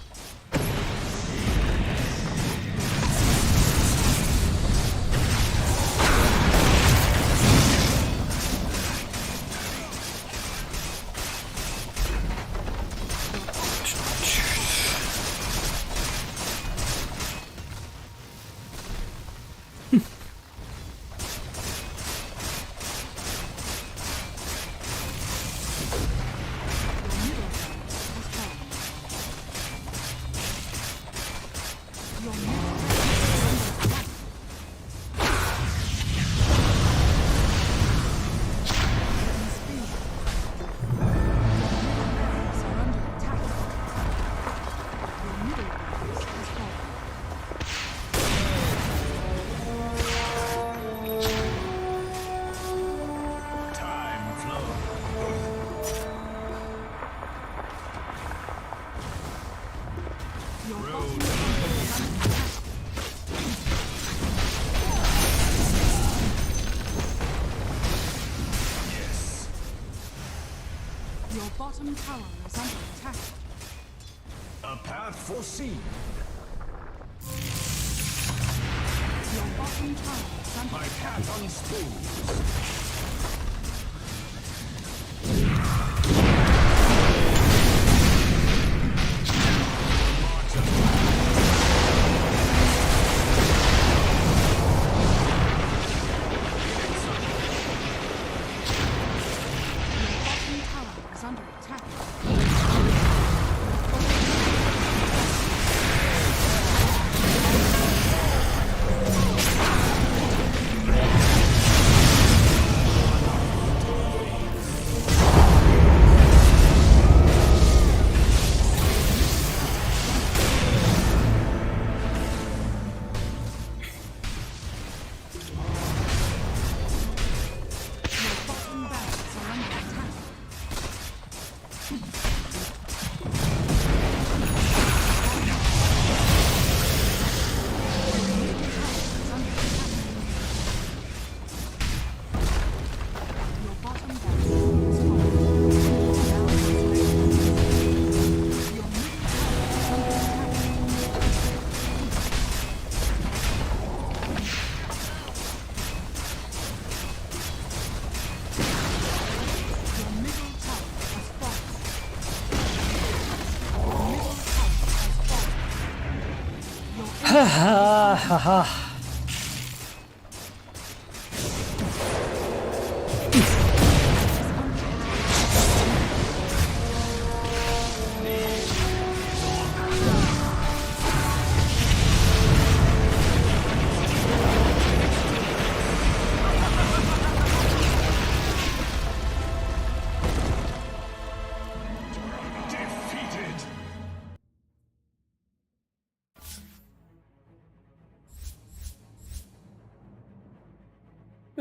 Your bottom tower is under attack. A path foreseen. Your bottom tower is under My attack. path unspooled. Your bottom tower is under attack. Your bottom barracks are under attack. Your bottom barracks is falling. Your middle tower is under attack. Your middle tower has fallen. Your middle tower has fallen. Your Ha ha ha ha. Defeated.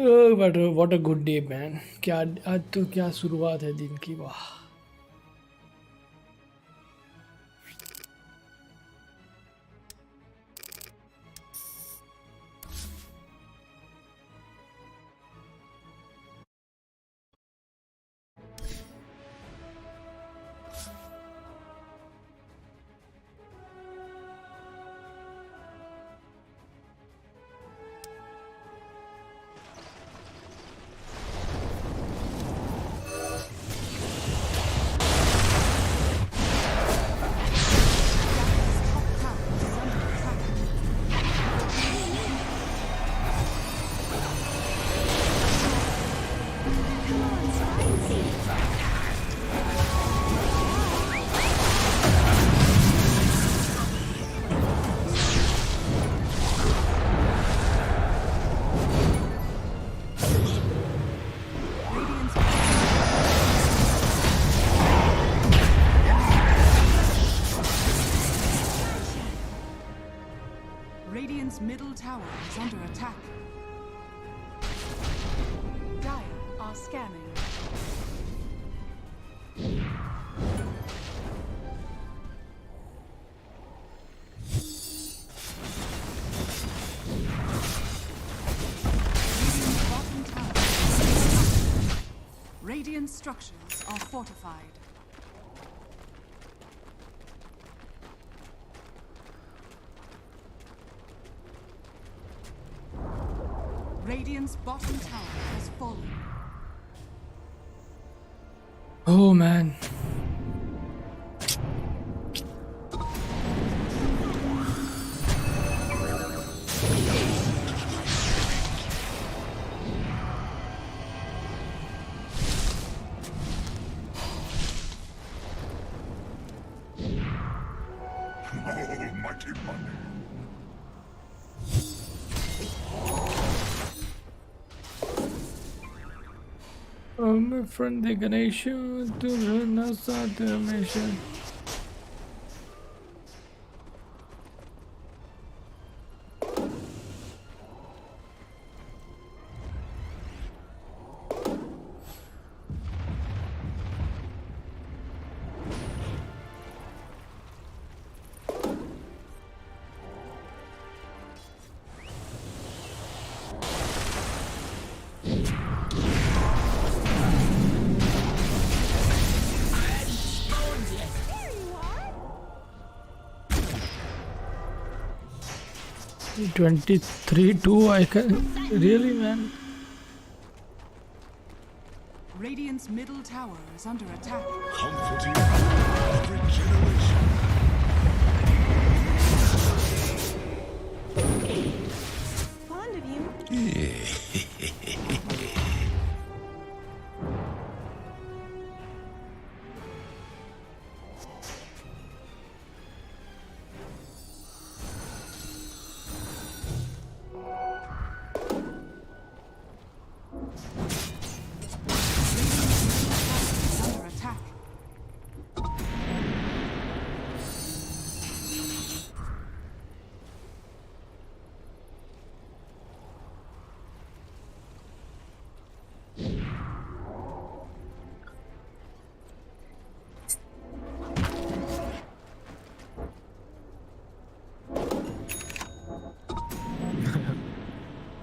Oh, but what a good day, man. क्या आज तो क्या शुरुआत है दिन की, वाह. Radiant's middle tower is under attack. Dire are scanning. Radiant's bottom tower is under attack. Radiant structures are fortified. Radiant's bottom tower has fallen. Oh man. Almighty money. My friend the Ganesha to run outside the mission. 23-2. I can really, man. Radiant's middle tower is under attack. Comforting every generation. Fond of you. Under attack.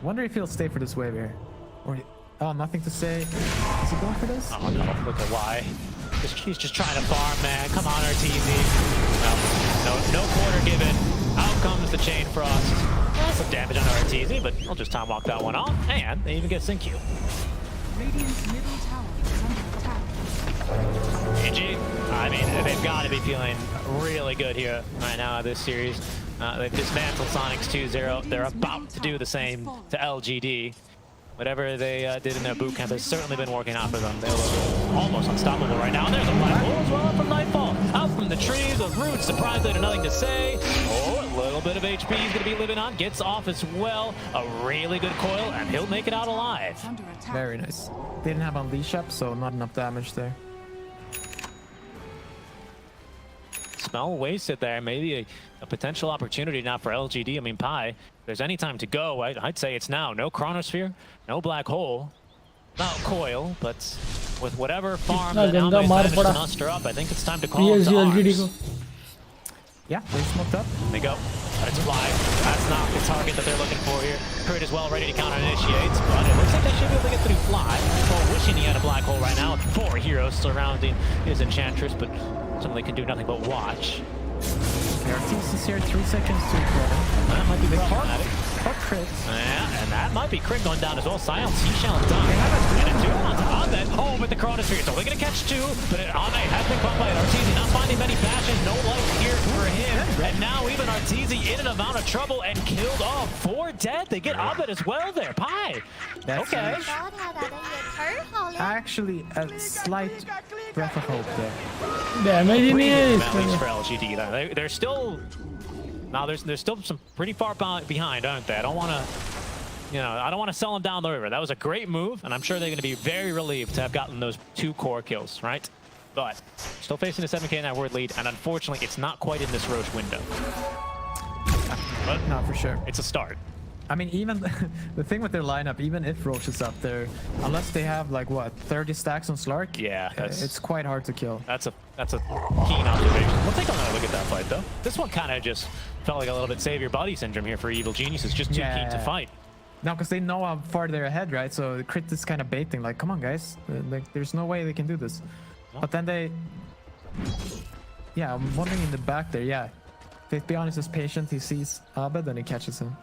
Wonder if he'll stay for this wave here. Or oh, nothing to say. Is he going for this? Oh no, look at why. He's just trying to farm, man. Come on, RTZ. No quarter given. Out comes the Chain Frost. Some damage on RTZ, but he'll just time walk that one off. And they even get sync Q. Radiant's middle tower is under attack. GG. I mean, they've got to be feeling really good here right now in this series. They've dismantled Sonics 2-0. They're about to do the same to LGD. Whatever they did in their boot camp has certainly been working out for them. They look almost unstoppable right now. And there's a black hole as well from Nightfall. Out from the trees of Roots. Surprised they had nothing to say. Oh, a little bit of HP he's going to be living on. Gets off as well. A really good coil, and he'll make it out alive. Very nice. They didn't have Unleash up, so not enough damage there. Smell wasted there. Maybe a potential opportunity now for LGD. I mean, Pi, if there's any time to go, I'd say it's now. No Chronosphere, no black hole, not coil, but with whatever farm that now managed to muster up, I think it's time to call him to arms. Yeah, they're smoked up. They go. Let's fly. That's not the target that they're looking for here. Crit is well ready to counter initiates, but it looks like they should be able to get through fly. Well, wishing he had a black hole right now with 4 heroes surrounding his Enchantress, but suddenly can do nothing but watch. Artis is here, 3 seconds to corner. That might be problematic. Crit. Yeah, and that might be crit going down as well. Silence, he shall die. And a duel on Ahmed. Oh, but the Chronosphere is only going to catch 2, but Ahmed has been caught by Arteezy. Not finding many bashes, no life here for him. And now even Arteezy in an amount of trouble and killed off 4 dead. They get Ahmed as well there. Pi. Okay. Actually, a slight breath of hope there. Damage in At least for LGD, though. They're still... Now there's still some pretty far behind, aren't they? I don't want to, I don't want to sell them down the river. That was a great move, and I'm sure they're going to be very relieved to have gotten those 2 core kills, right? But still facing a 7k net worth lead, and unfortunately, it's not quite in this Roche window. But no, for sure, it's a start. I mean, even the thing with their lineup, even if Roche is up there, unless they have like what 30 stacks on Slark, yeah, it's quite hard to kill. That's a keen observation. We'll take another look at that fight though. This one kind of just felt like a little bit save your body syndrome here for Evil Geniuses, just too keen to fight. No, because they know how far they're ahead, right? So the crit is kind of baiting. Like, come on, guys, like there's no way they can do this. But then they, I'm wondering in the back there, Faithbeyond is patient. He sees Abed and he catches him.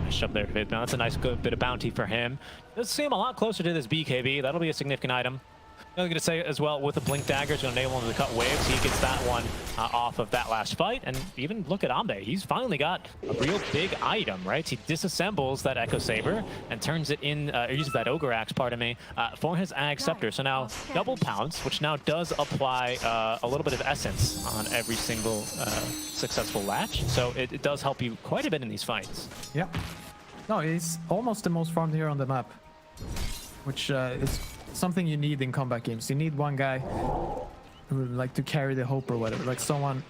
Nice shove there, Faithbeyond. That's a nice good bit of bounty for him. Does seem a lot closer to this BKB. That'll be a significant item. I was going to say as well, with the Blink Dagger, it's going to enable him to cut waves. He gets that one off of that last fight. And even look at Ambe. He's finally got a real big item, right? He disassembles that Echo Saber and turns it in, or uses that Ogre Axe, pardon me, for his Ag Scepter. So now double pounce, which now does apply a little bit of essence on every single successful latch. So it does help you quite a bit in these fights. Yeah. No, he's almost the most farmed here on the map, which is something you need in combat games. You need one guy who like to carry the hope or whatever, like someone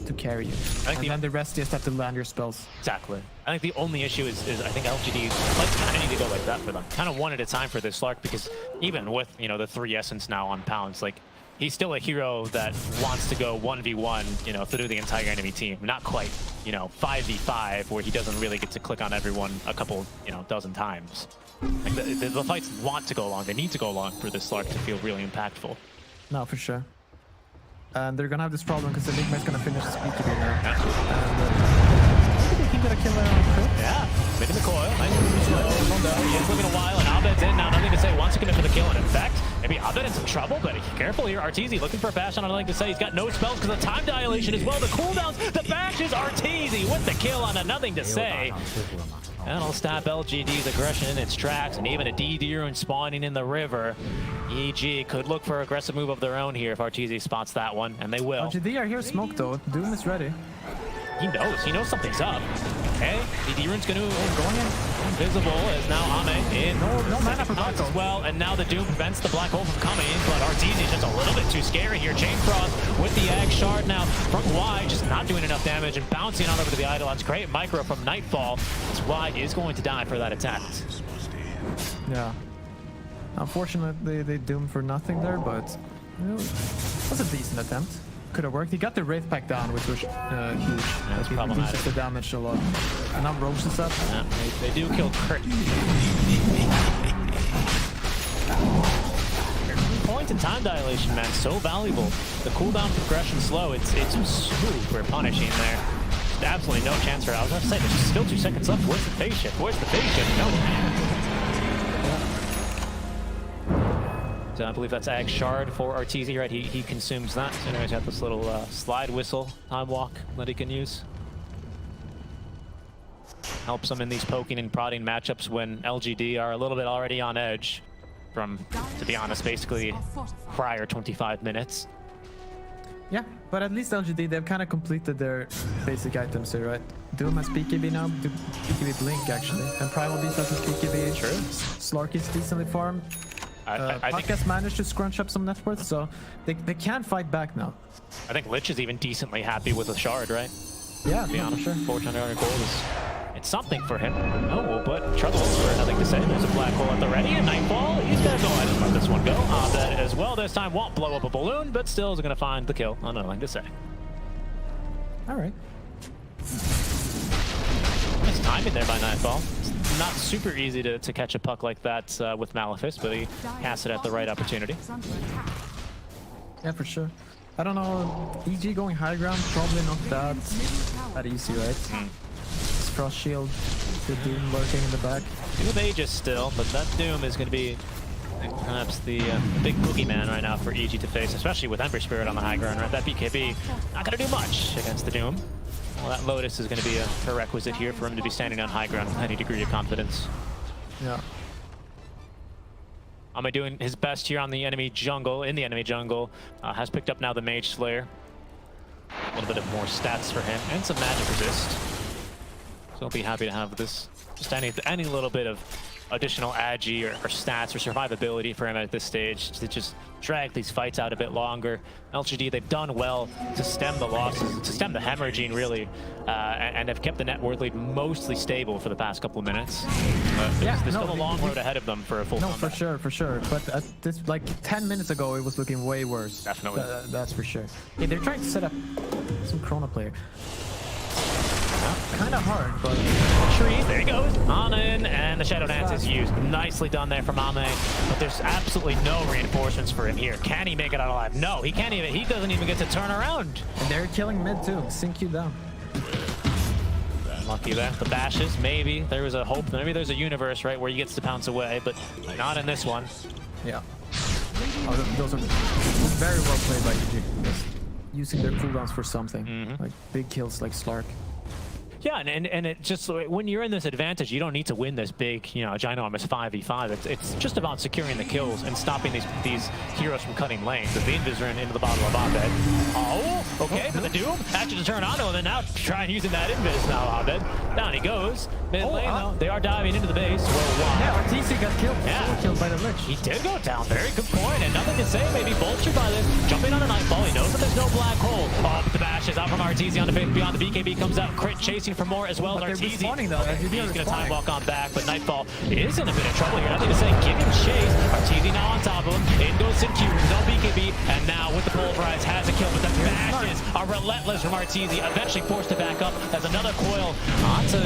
to carry you. And then the rest just have to land your spells. Exactly. I think the only issue is I think LGD kind of need to go like that for them. Kind of one at a time for this Slark, because even with, the 3 essence now on pounds, like he's still a hero that wants to go 1v1, through the entire enemy team. Not quite, 5v5 where he doesn't really get to click on everyone a couple, dozen times. Like the fights want to go long. They need to go long for this Slark to feel really impactful. No, for sure. And they're gonna have this problem because the Enigma is gonna finish the speaker now. And maybe they can get a kill there on crit. Yeah, mid in the coil. Nice slow. He is looking a while, and Abed's in now. Nothing to say. Wants to commit for the kill, and in fact, maybe Abed in some trouble, but careful here. Arteezy looking for a bash on. Nothing to say. He's got no spells because of time dilation as well. The cooldowns, the bashes. Arteezy with the kill on a nothing to say. And it'll stop LGD's aggression in its tracks, and even a DD rune spawning in the river. EG could look for an aggressive move of their own here if Arteezy spots that one, and they will. LGD are here smoke though. Doom is ready. He knows something's up. Okay, DD rune's going in. Invisible is now Ame in. No mana for Black as well, and now the Doom prevents the Black Hole from coming, but Arteezy's just a little bit too scary here. Chain Frost with the Ag Shard now from Y, just not doing enough damage and bouncing on over to the Eidolons. Great micro from Nightfall. This Y is going to die for that attack. Yeah. Unfortunately, they doomed for nothing there, but it was a decent attempt. Could have worked. He got the Wraith Pack down, which was huge. That's he problematic. reduces the damage a lot. And now Roche is up. Yeah, they do kill Crit. Point and time dilation, man, so valuable. The cooldown progression slow. It's super punishing there. Just absolutely no chance for it. I was going to say, there's still 2 seconds left. Where's the phase shift? Where's the phase shift? No. So I believe that's Ag Shard for Arteezy, right? He consumes that. So now he's got this little slide whistle time walk that he can use. Helps him in these poking and prodding matchups when LGD are a little bit already on edge from, to be honest, basically prior 25 minutes. Yeah, but at least LGD, they've kind of completed their basic items here, right? Doom has PKB now, PKB Blink actually, and Primal Beast has his PKB. True. Slark is decently farmed. I think Podcast managed to scrunch up some net worth, so they can fight back now. I think Lich is even decently happy with the shard, right? Yeah, to be honest, sure. 400 gold it's something for him. Oh, but trouble for nothing to say. There's a black hole at the ready, and Nightfall, he's gonna go ahead and let this one go. That as well this time won't blow up a balloon, but still is gonna find the kill. Nothing to say. All right. Nice timing there by Nightfall. It's not super easy to catch a puck like that with Malefice, but he casts it at the right opportunity. Yeah, for sure. I don't know, EG going high ground, probably not that easy, right? Frost Shield, the Doom lurking in the back. Two of Aegis still, but that Doom is going to be perhaps the big boogeyman right now for EG to face, especially with Ember Spirit on the high ground, right? That BKB not going to do much against the Doom. Well, that Lotus is going to be a prerequisite here for him to be standing on high ground with any degree of confidence. Yeah. Ame doing his best here on the enemy jungle, has picked up now the Mage Slayer. A little bit of more stats for him, and some magic resist. So I'll be happy to have this, just any little bit of additional agi or stats or survivability for him at this stage to just drag these fights out a bit longer. LGD, they've done well to stem the losses, to stem the hemorrhaging really, and have kept the net worth lead mostly stable for the past couple of minutes. There's still a long road ahead of them for a full comeback. For sure. But at this, like 10 minutes ago, it was looking way worse. Definitely. That's for sure. Yeah, they're trying to set up some Chrono player. Kind of hard, but... Trees, there he goes. On in, and the Shadow Dance is used. Nicely done there from Ame, but there's absolutely no reinforcements for him here. Can he make it out alive? No, he can't even. He doesn't even get to turn around. And they're killing mid too. Sink you down. Lucky there. The bashes, maybe. There was a hope. Maybe there's a universe, right, where he gets to pounce away, but not in this one. Yeah. Oh, those are very well played by EG. Using their cooldowns for something. Like big kills like Slark. Yeah, and it just, when you're in this advantage, you don't need to win this big, ginormous 5v5. It's just about securing the kills and stopping these heroes from cutting lanes. As the Invis run into the bottom of Abed. Oh, okay, but the Doom actually to turn on him, and then now try and using that Invis now, Abed. Down he goes. Mid lane, though. They are diving into the base. Yeah, Arteezy got killed. Yeah. Killed by the Lich. He did go down. Very good point. And nothing to say. Maybe vultured by this. Jumping on a Nightfall. He knows that there's no black hole. Oh, but the bash is out from Arteezy on the face beyond. The BKB comes out. Crit chasing for more as well as Arteezy. He's going to time walk on back, but Nightfall is in a bit of trouble here. Nothing to say. Give him chase. Arteezy now on top of him. In goes Q. No BKB. And now with the pulverize has a kill, but the bashes are relentless from Arteezy. Eventually forced to back up as another coil onto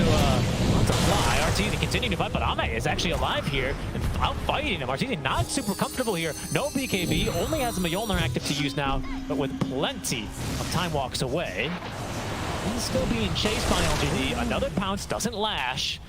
Fly. Arteezy continuing to fight, but Ame is actually alive here and out fighting him. Arteezy not super comfortable here. No BKB, only has a Mjolnir active to use now, but with plenty of time walks away. One still being chased by LGD. Another pounce doesn't latch,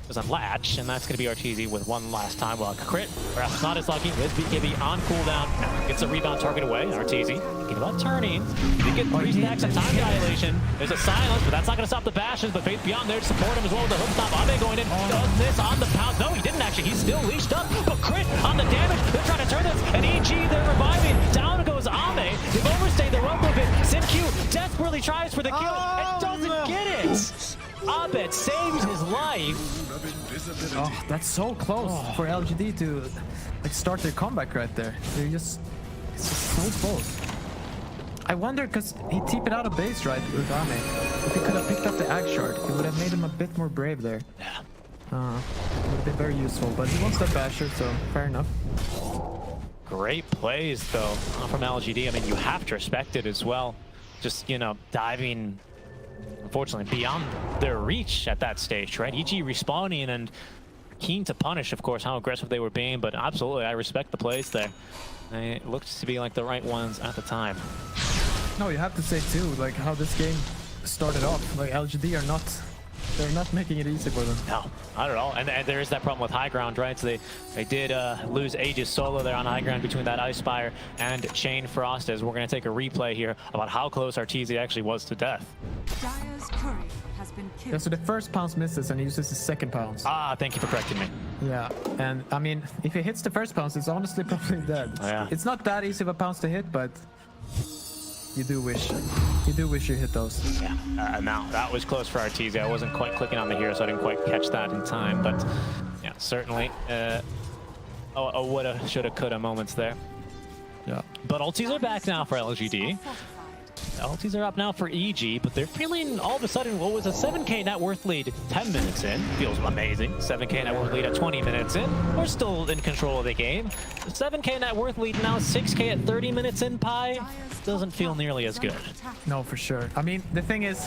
and that's going to be RTZ with one last time. Well, crit, perhaps not as lucky. With BKB on cooldown, gets a rebound target away. RTZ thinking about turning. He get 3 stacks of time dilation. There's a silence, but that's not going to stop the bashes. But Faith Beyond there to support him as well with the hook stop. Abe going in, does this on the pounce. No, he didn't actually. He's still leashed up, but crit on the damage. They're trying to turn this, and EG, they're reviving. Down goes Abe. They've overstayed the rope a bit. SimQ desperately tries for the kill and doesn't get it. Abed saves his life. Oh, that's so close for LGD to like start their comeback right there. They're just, it's just so close. I wonder, because he TP'd out of base, right, with Ame. If he could have picked up the Ag Shard, it would have made him a bit more brave there. Yeah. Would have been very useful, but he wants that Basher, so fair enough. Great plays, though, from LGD. I mean, you have to respect it as well. Just, you know, diving, unfortunately, beyond their reach at that stage, right? EG respawning and keen to punish, of course, how aggressive they were being, but absolutely, I respect the plays there. It looks to be like the right ones at the time. No, you have to say, too, like, how this game started off. Like, LGD are not... They're not making it easy for them. No, not at all. And there is that problem with high ground, right? So they did lose Aegis solo there on high ground between that Ice Spire and Chain Frost, as we're going to take a replay here about how close Arteezy actually was to death. Dire's courier has been killed. Yeah, so the first pounce misses and he uses his second pounce. Ah, thank you for correcting me. Yeah, and I mean, if he hits the first pounce, it's honestly probably dead. Yeah. It's not that easy of a pounce to hit, but you do wish you hit those. Yeah, now that was close for Arteezy. I wasn't quite clicking on the hero, so I didn't quite catch that in time. But yeah, certainly a woulda, shoulda, coulda moments there. Yeah. But ultis are back now for LGD. Ultis are up now for EG, but they're feeling all of a sudden what was a 7k net worth lead 10 minutes in. Feels amazing. 7k net worth lead at 20 minutes in. We're still in control of the game. 7k net worth lead now 6k at 30 minutes in. Pi doesn't feel nearly as good. No, for sure. I mean, the thing is,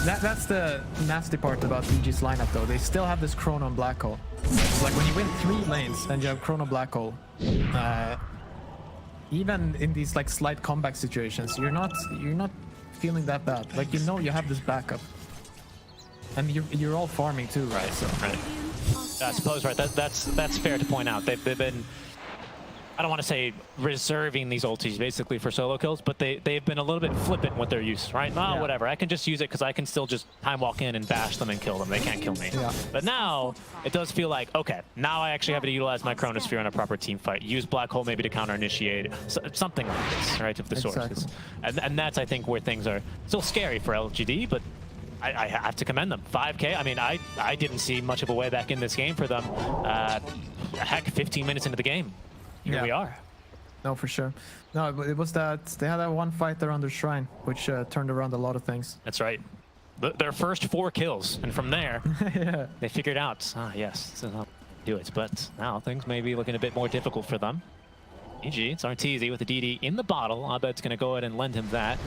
that's the nasty part about EG's lineup, though. They still have this Chrono and Black Hole. Like when you win 3 lanes and you have Chrono Black Hole, even in these like slight comeback situations, you're not feeling that bad. Like, you know, you have this backup, and you're all farming too, right? So right. I suppose, right. That's fair to point out. They've been, I don't want to say reserving these ultis basically for solo kills, but they've been a little bit flippant with their use, right? Oh, yeah. Whatever, I can just use it because I can still just time walk in and bash them and kill them. They can't kill me. Yeah. But now it does feel like, okay, now I actually have to utilize my Chronosphere in a proper team fight. Use Black Hole maybe to counter initiate, something like this, right? Of the sort. Exactly. And that's, I think, where things are still scary for LGD, but I have to commend them. 5k, I mean, I didn't see much of a way back in this game for them. Heck, 15 minutes into the game. Here we are. No, for sure. No, it was that they had that one fight around their shrine, which turned around a lot of things. That's right. Their first 4 kills, and from there, yeah, they figured out, yes, this is how to do it. But now things may be looking a bit more difficult for them. EG, it's Arteezy with the DD in the bottle. Abed's going to go ahead and lend him that.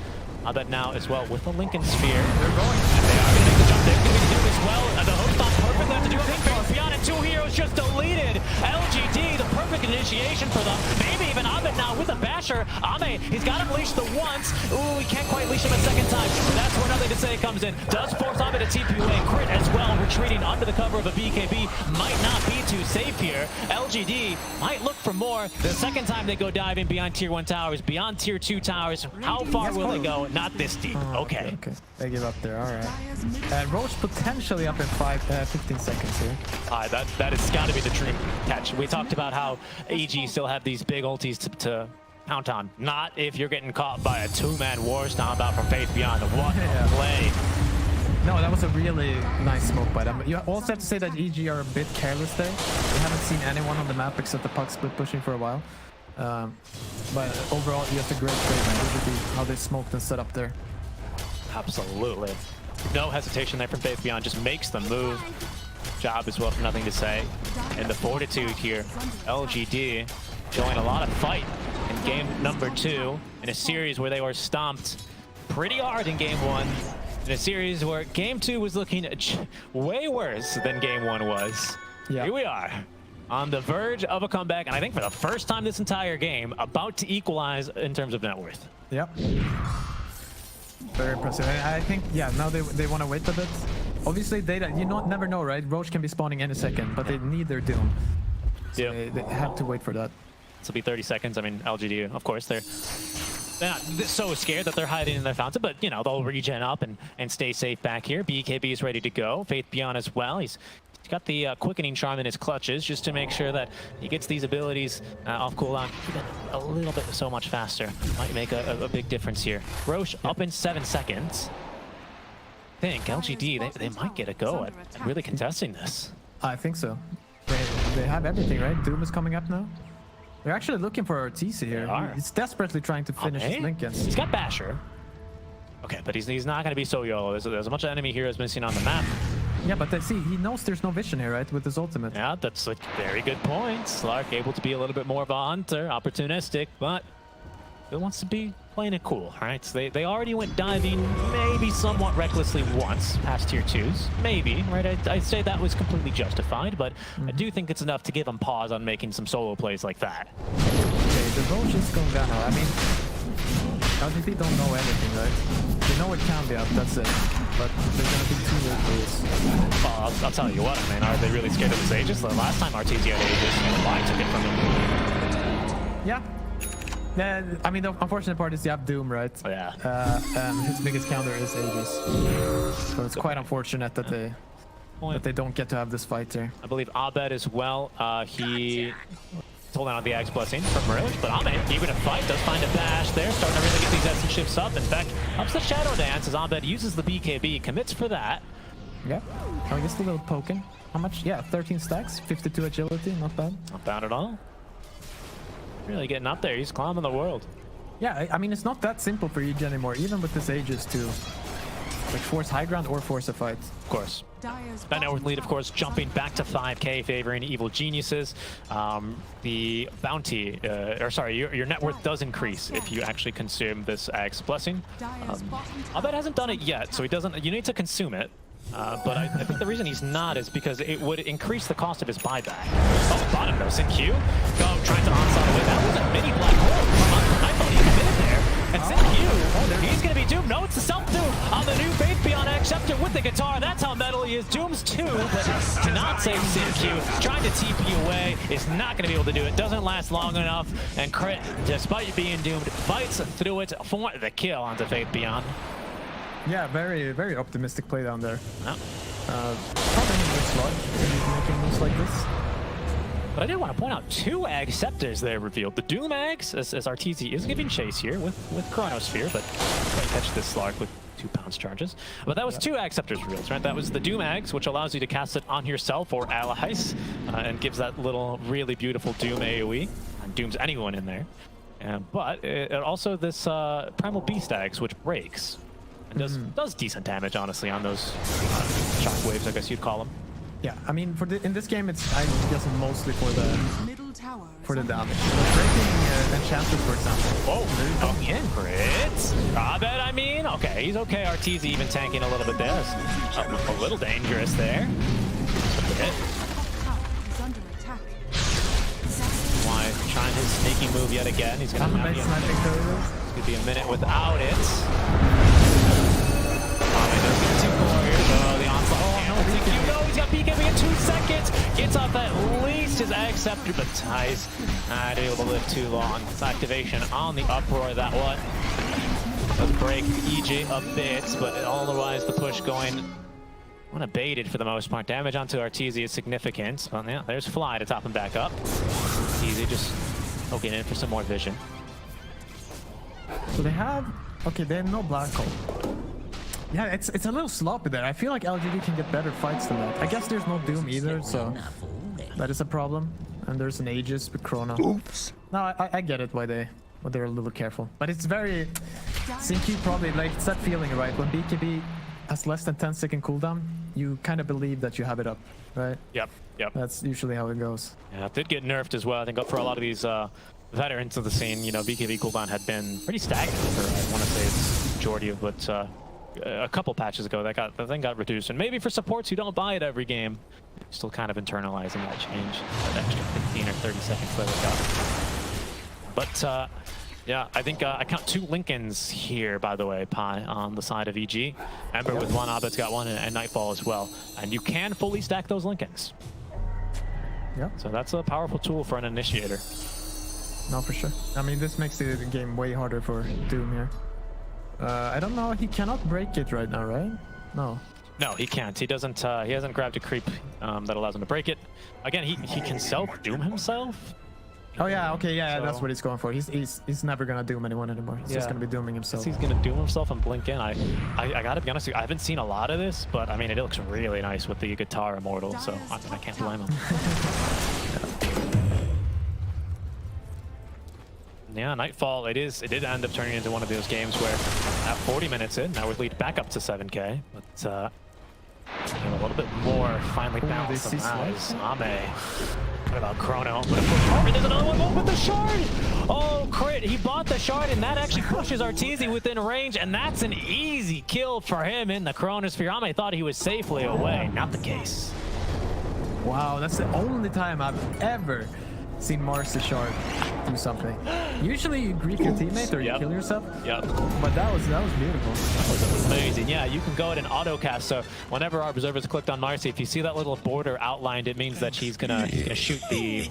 Abed now as well with the Lincoln Sphere. They're going. And they are going to make the jump. They're going to do as well. The hook stop perfect. They have to do everything beyond it. 2 heroes just deleted. LGD, the perfect initiation for them. Maybe even Abed now with a basher. Ame, he's got him leashed the once. Ooh, he can't quite leash him a second time. But that's where Nothing to Say comes in. Does force Abed to TP away. Crit as well, retreating under the cover of a BKB. Might not be too safe here. LGD might look for more. The second time they go diving beyond tier 1 towers, beyond tier 2 towers. How far will they go? Not this deep. Okay. Okay. They give up there. All right. Roche potentially up in 15 seconds here. That has got to be the dream catch. We talked about how EG still have these big ultis to count on. Not if you're getting caught by a 2-man war stomp out from Faith Beyond. What a play. No, that was a really nice smoke by them. You also have to say that EG are a bit careless there. We haven't seen anyone on the map except the puck split pushing for a while. But overall, just a great trade, man. How they smoked and set up there. Absolutely. No hesitation there from Faith Beyond. Just makes the move. Job as well for Nothing to Say. And the fortitude here. LGD showing a lot of fight in game number 2 in a series where they were stomped pretty hard in game 1. In a series where game 2 was looking way worse than game 1 was. Yeah. Here we are on the verge of a comeback, and I think for the first time this entire game, about to equalize in terms of net worth. Yep. Very impressive. I think, yeah, now they want to wait a bit. Obviously, never know, right? Roach can be spawning any second, but they need their Doom. So they have to wait for that. This will be 30 seconds. I mean, LGD, of course, they're not so scared that they're hiding in their fountain, but, you know, they'll regen up and stay safe back here. BKB is ready to go. Faith Beyond as well. He's got the quickening charm in his clutches just to make sure that he gets these abilities off cooldown even a little bit so much faster. Might make a big difference here. Roche up in 7 seconds. I think LGD, they might get a go at really contesting this. I think so. They have everything, right? Doom is coming up now. They're actually looking for Arteezy here. He's desperately trying to finish his Lincoln. He's got Basher. Okay, but he's not going to be so YOLO. There's a bunch of enemy heroes missing on the map. Yeah, but see, he knows there's no vision here, right? With his ultimate. Yeah, that's a very good point. Slark able to be a little bit more of a hunter, opportunistic, but he wants to be playing it cool, right? So they already went diving, maybe somewhat recklessly once past tier 2s. Maybe, right? I'd say that was completely justified, but I do think it's enough to give him pause on making some solo plays like that. Okay, the Roach is going down now. I mean, LGD don't know anything, right? They know it can be up, that's it. But they're going to be too late for this. Well, I'll tell you what, I mean, are they really scared of his Aegis? The last time Arteezy had Aegis, Lion took it from him. Yeah. I mean, the unfortunate part is you have Doom, right? Oh, yeah. His biggest counter is Aegis. So it's quite unfortunate that they don't get to have this fight here. I believe Abed as well. He holding on the Axe Blessing from Roach, but Abed, even a fight, does find a bash there, starting to really get these essence shifts up. In fact, ups the Shadow Dance as Abed uses the BKB, commits for that. Yeah, just a little poking. How much? Yeah, 13 stacks, 52 agility, not bad. Not bad at all. Really getting up there, he's climbing the world. Yeah, I mean, it's not that simple for EG anymore, even with this Aegis to like force high ground or force a fight. Of course. That net worth lead, of course, jumping back to 5k, favoring Evil Geniuses. The bounty, your net worth does increase if you actually consume this Axe Blessing. Abed hasn't done it yet, so he doesn't. You need to consume it. But I think the reason he's not is because it would increase the cost of his buyback. Oh, bottom though, Sin-Q. Oh, trying to onslaught away. That was a mini black hole. I thought he committed there. And Sin-Q, he's going to be Doom. No, it's the self-Doom on the new Faith Beyond Acceptor with the guitar. That's how metal he is. Doom's 2, but cannot save Sin-Q. Trying to TP away is not going to be able to do it. Doesn't last long enough. And Crit, despite being doomed, fights through it for the kill onto Faith Beyond. Yeah, very, very optimistic play down there. Yeah. Probably in this slot, making moves like this. But I did want to point out 2 Acceptors there revealed. The Doom Axe, as Arteezy is giving chase here with Chronosphere, but can't catch this Slark with 2 pounds charges. But that was 2 Acceptors revealed, right? That was the Doom Axe, which allows you to cast it on yourself or allies, and gives that little really beautiful Doom AoE, and dooms anyone in there. But it also this Primal Beast Axe, which breaks. And does decent damage, honestly, on those shockwaves, I guess you'd call them. Yeah, I mean, in this game, it's I guess mostly for the damage. Breaking enchanters, for example. Oh, coming in, Crit. Abed, I mean, okay, he's okay. Arteezy even tanking a little bit there. A little dangerous there. Why trying his sneaky move yet again? He's gonna be a minute without it. He's got BKB in 2 seconds. Gets off at least his Acceptor, but ties not able to live too long. It's activation on the Uproar, that one. Does break EG a bit, but otherwise the push going unabated for the most part. Damage onto Arteezy is significant. Well, yeah, there's Fly to top him back up. Arteezy just poking in for some more vision. So they have no black hole. Yeah, it's a little sloppy there. I feel like LGD can get better fights than that. I guess there's no Doom either, so that is a problem. And there's an Aegis with Chrono. Oops. No, I get it why they're a little careful. But it's very Sin-Q probably, like, it's that feeling, right? When BKB has less than 10-second cooldown, you kind of believe that you have it up, right? Yep. That's usually how it goes. Yeah, it did get nerfed as well. I think for a lot of these veterans of the scene, you know, BKB cooldown had been pretty stagnant for, I want to say, it's majority of, but a couple patches ago the thing got reduced. And maybe for supports who don't buy it every game, still kind of internalizing that change, that extra 15 or 30 seconds that we got. But Yeah, I think I count 2 Lincolns here, by the way, Pi, on the side of EG. Ember with 1, Abed's got 1, and Nightfall as well. And you can fully stack those Lincolns. Yeah. So that's a powerful tool for an initiator. No, for sure. I mean, this makes the game way harder for Doom here. I don't know. He cannot break it right now, right? No. No, he can't. He doesn't. He hasn't grabbed a creep that allows him to break it. Again, he can self-doom himself. Oh yeah, okay, yeah, So- that's what he's going for. He's never gonna doom anyone anymore. He's just gonna be dooming himself. He's gonna doom himself and blink in. I gotta be honest with you, I haven't seen a lot of this, but I mean, it looks really nice with the guitar immortal, so I mean, I can't blame him. Yeah, Nightfall, it did end up turning into one of those games where at 40 minutes in, now we lead back up to 7K, but a little bit more finely balanced than that is Ame. What about Chrono? But of course, there's another one with the shard! Oh, crit! He bought the shard, and that actually pushes Arteezy within range, and that's an easy kill for him in the Chronosphere. Ame thought he was safely away. Not the case. Wow, that's the only time I've ever seen Marcy Shard do something. Usually you grief your teammate or you kill yourself. Yep. But that was beautiful. That was amazing. Yeah, you can go ahead and auto-cast. So whenever our observers clicked on Marcy, if you see that little border outlined, it means that he's gonna shoot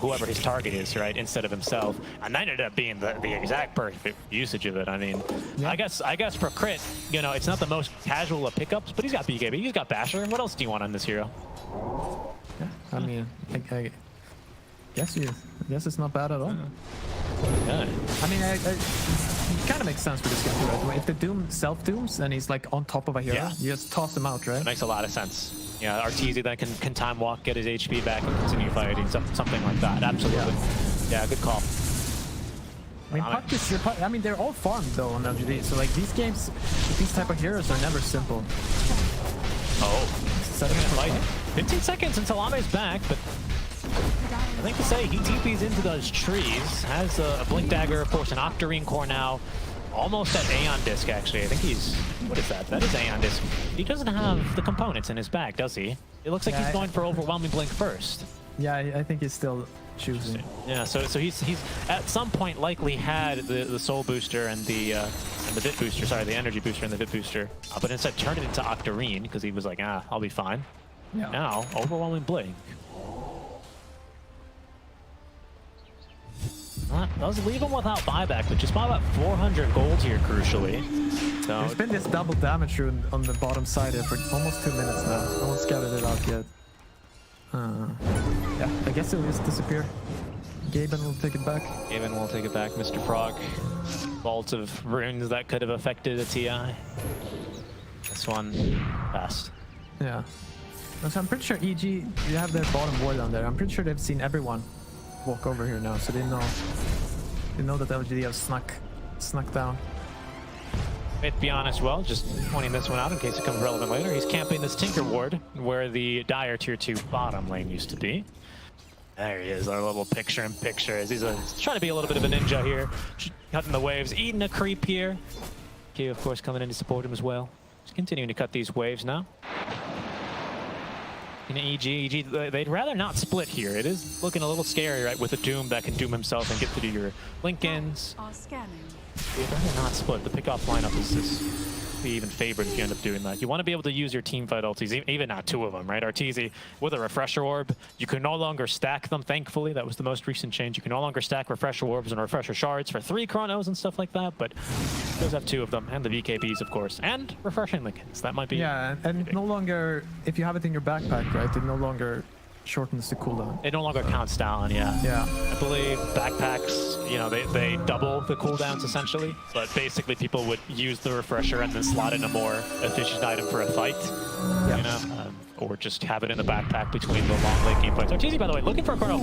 whoever his target is, right, instead of himself. And that ended up being the exact perfect usage of it. I mean, I guess for crit, you know, it's not the most casual of pickups, but he's got BKB, he's got Basher. What else do you want on this hero? Yeah, I mean, I guess it's not bad at all. Yeah. I mean, it kind of makes sense for this game, right? If the Doom self-dooms and he's like on top of a hero, you just toss him out, right? That makes a lot of sense. Yeah, Arteezy then can time walk, get his HP back, and continue fighting, something like that. Absolutely. Yeah, good call. I mean, puck is your puck. I mean, they're all farmed though on LGD, so like these games, these type of heroes are never simple. Oh, 15 seconds until Ame's back, but I think to say he TPs into those trees, has a Blink Dagger, of course, an Octarine Core now, almost at Aeon Disc actually. I think he's, what is that? That is Aeon Disc. He doesn't have the components in his bag, does he? It looks like he's going for Overwhelming Blink first. Yeah, I think he's still choosing. Yeah, so he's at some point likely had the Soul Booster and the Vit Booster, sorry, the Energy Booster and the Vit Booster, but instead turned it into Octarine because he was like, I'll be fine. Yeah. Now, Overwhelming Blink. Does leave him without buyback, but just buy about 400 gold here, crucially. So there's been this double damage rune on the bottom side here for almost 2 minutes now. No one's scouted it out yet. Yeah, I guess it'll just disappear. Gaben will take it back. Gaben will take it back, Mr. Frog. Vault of runes that could have affected a TI. This one passed. Yeah. So I'm pretty sure EG, you have their bottom ward down there. I'm pretty sure they've seen everyone walk over here now, so they know that LGD have snuck down. To be honest, well, just pointing this one out in case it comes relevant later. He's camping this Tinker ward where the Dire tier 2 bottom lane used to be. There he is, our little picture-in-picture. He's trying to be a little bit of a ninja here, cutting the waves, eating a creep here. K, of course, coming in to support him as well. Just continuing to cut these waves now. In EG, they'd rather not split here. It is looking a little scary, right, with a Doom that can Doom himself and get through your Lincolns. They'd rather not split. The pickoff lineup is be even favored if you end up doing that. You want to be able to use your team fight ultis, even not 2 of them, right? Arteezy with a Refresher Orb. You can no longer stack them, thankfully. That was the most recent change. You can no longer stack Refresher Orbs and Refresher Shards for 3 Chronos and stuff like that, but he does have 2 of them, and the VKBs, of course, and Refreshing Lincolns. That might be... Yeah, and no longer, if you have it in your backpack, right, it no longer shortens the cooldown. It no longer counts down, yeah. Yeah. I believe backpacks, you know, they double the cooldowns essentially, but basically people would use the refresher and then slot in a more efficient item for a fight, you know, or just have it in the backpack between the long late game fights. Arteezy, by the way, looking for a Chrono.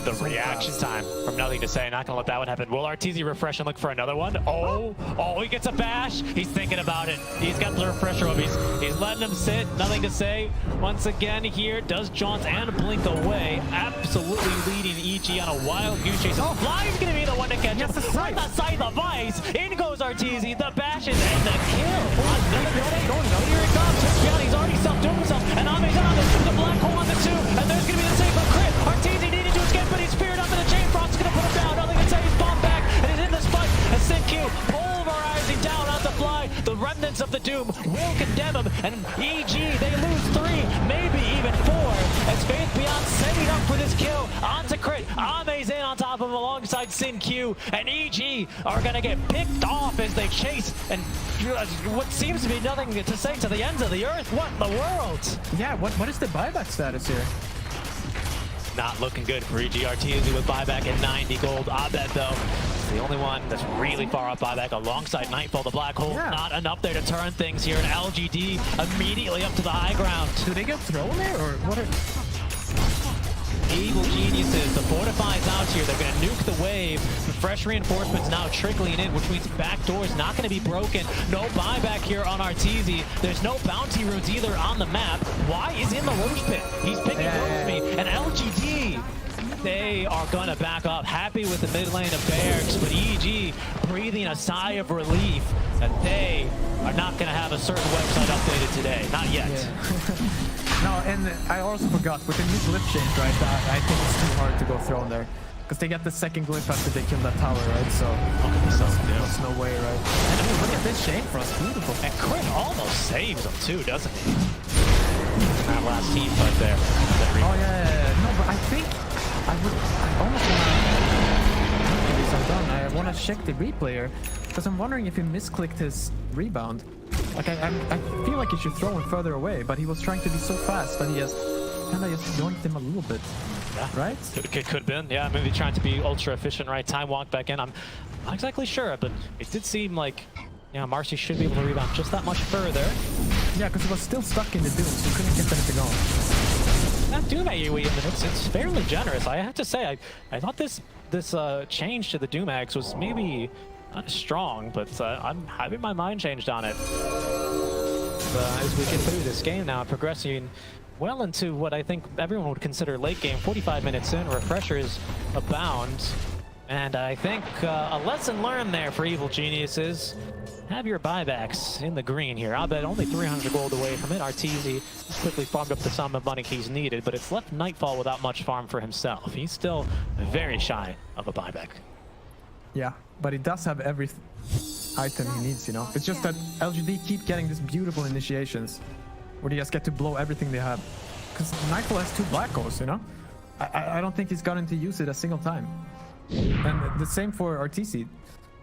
The reaction time from nothing to say, not gonna let that one happen. Will Arteezy refresh and look for another one? Oh, he gets a bash. He's thinking about it. He's got the refresher up. He's letting him sit, nothing to say. Once again here, does Jaunt and blink away. Absolutely leading EG on a wild goose chase. Oh, Fly's gonna be the one to catch him. Right the side of the vice. In goes Arteezy. The bashes and the kill. Here it comes. He's already self-doomed himself. And Ame's on the black hole on the 2. And there's gonna be the save for crit. Arteezy needed to escape, but he's speared up in the chain. Frost's gonna put him down. Nothing to say. He's bombed back. And he's in the spike. of the Doom will condemn him, and EG, they lose 3, maybe even 4, as Faith Beyond setting up for this kill onto Crit. Ame's in on top of him alongside Sin Q, and EG are gonna get picked off as they chase, and what seems to be nothing to say to the ends of the earth. What in the world? Yeah, what is the buyback status here? Not looking good for EG. Arteezy with buyback at 90 gold. Abed, though, is the only one that's really far up buyback alongside Nightfall. The Black Hole, not enough there to turn things here. And LGD immediately up to the high ground. Do they get thrown there, or what are... Evil geniuses, the Fortify's out here. They're going to nuke the wave. The fresh reinforcements now trickling in, which means back door's not going to be broken. No buyback here on Arteezy. There's no bounty routes either on the map. Y is in the Roach Pit. He's picking oksbi, and LGD, they are going to back up. Happy with the mid lane of Barracks, but EG breathing a sigh of relief that they are not going to have a certain website updated today. Not yet. Yeah. No, and I also forgot, with the new glyph change, right, I think it's too hard to go thrown there. Because they get the second glyph after they kill that tower, right? So, there's no way, right? And I mean, look at this Shane Frost, beautiful. And Crit almost saves him too, doesn't he? That last team fight there. Oh, yeah. No, but I think I almost want to check the replayer, because I'm wondering if he misclicked his rebound. Like, I feel like he should throw him further away, but he was trying to be so fast that he just kind of just yoinked him a little bit. Yeah. Right? Could have been. Yeah, maybe trying to be ultra efficient, right? Time walk back in. I'm not exactly sure, but it did seem like, yeah, Marcy should be able to rebound just that much further. Yeah, because he was still stuck in the Doom, so he couldn't get anything on. That Doom AoE, it's fairly generous. I have to say, I thought this change to the Doom Axe was maybe not strong, but I'm having my mind changed on it. As we get through this game now, progressing well into what I think everyone would consider late game, 45 minutes in, refreshers abound. And I think a lesson learned there for Evil Geniuses. Have your buybacks in the green here. I'll bet only 300 gold away from it. Arteezy has quickly farmed up the sum of money he's needed, but it's left Nightfall without much farm for himself. He's still very shy of a buyback. Yeah, but he does have every item he needs, you know? It's just that LGD keep getting these beautiful initiations where they just get to blow everything they have. Because Nightfall has 2 black holes, you know? I don't think he's gotten to use it a single time. And the same for Arteezy.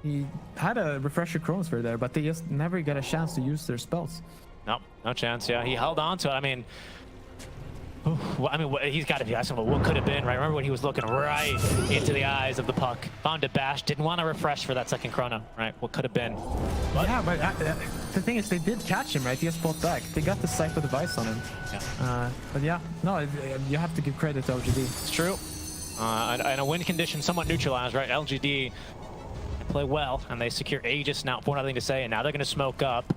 He had a refresher chronosphere there, but they just never get a chance to use their spells. No chance. Yeah, he held on to it. I mean, he's got to be asking, well, what could have been, right? Remember when he was looking right into the eyes of the puck, found a bash, didn't want to refresh for that second chrono, right? What could have been? But yeah, but the thing is, they did catch him, right? He just fought back. They got the Psycho Device on him. Yeah. But yeah, no, you have to give credit to LGD. It's true. And a win condition somewhat neutralized, right? LGD play well, and they secure Aegis now, for nothing to say, and now they're going to smoke up.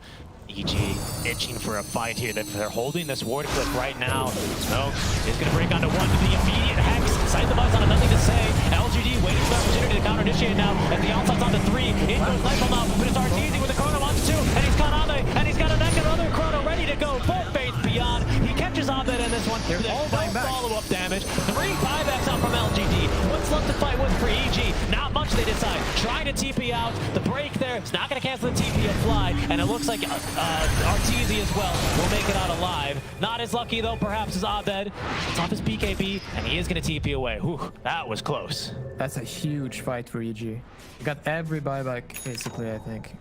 EG itching for a fight here. They're holding this ward clip right now. Smoke is going to break onto one to the immediate hex. Sight the buzz on nothing to say. LGD waiting for the opportunity to counter initiate now. As the onslaugh's onto 3. In goes Nightfall now, but it's Arteezy with the chrono onto 2. And he's got Abe, and he's got another chrono ready to go. Full Faith Beyond. He catches Abed in this one. There's no follow-up damage. 3 buybacks out from LGD. What's left to fight with for EG? Not much, they decide. Trying to TP out. The break there. It's not going to cancel the TP and fly. And it looks like Arteezy as well will make it out alive. Not as lucky though, perhaps, as Abed. It's off his BKB, and he is going to TP away. Whew, that was close. That's a huge fight for EG. You got every buyback, basically, I think.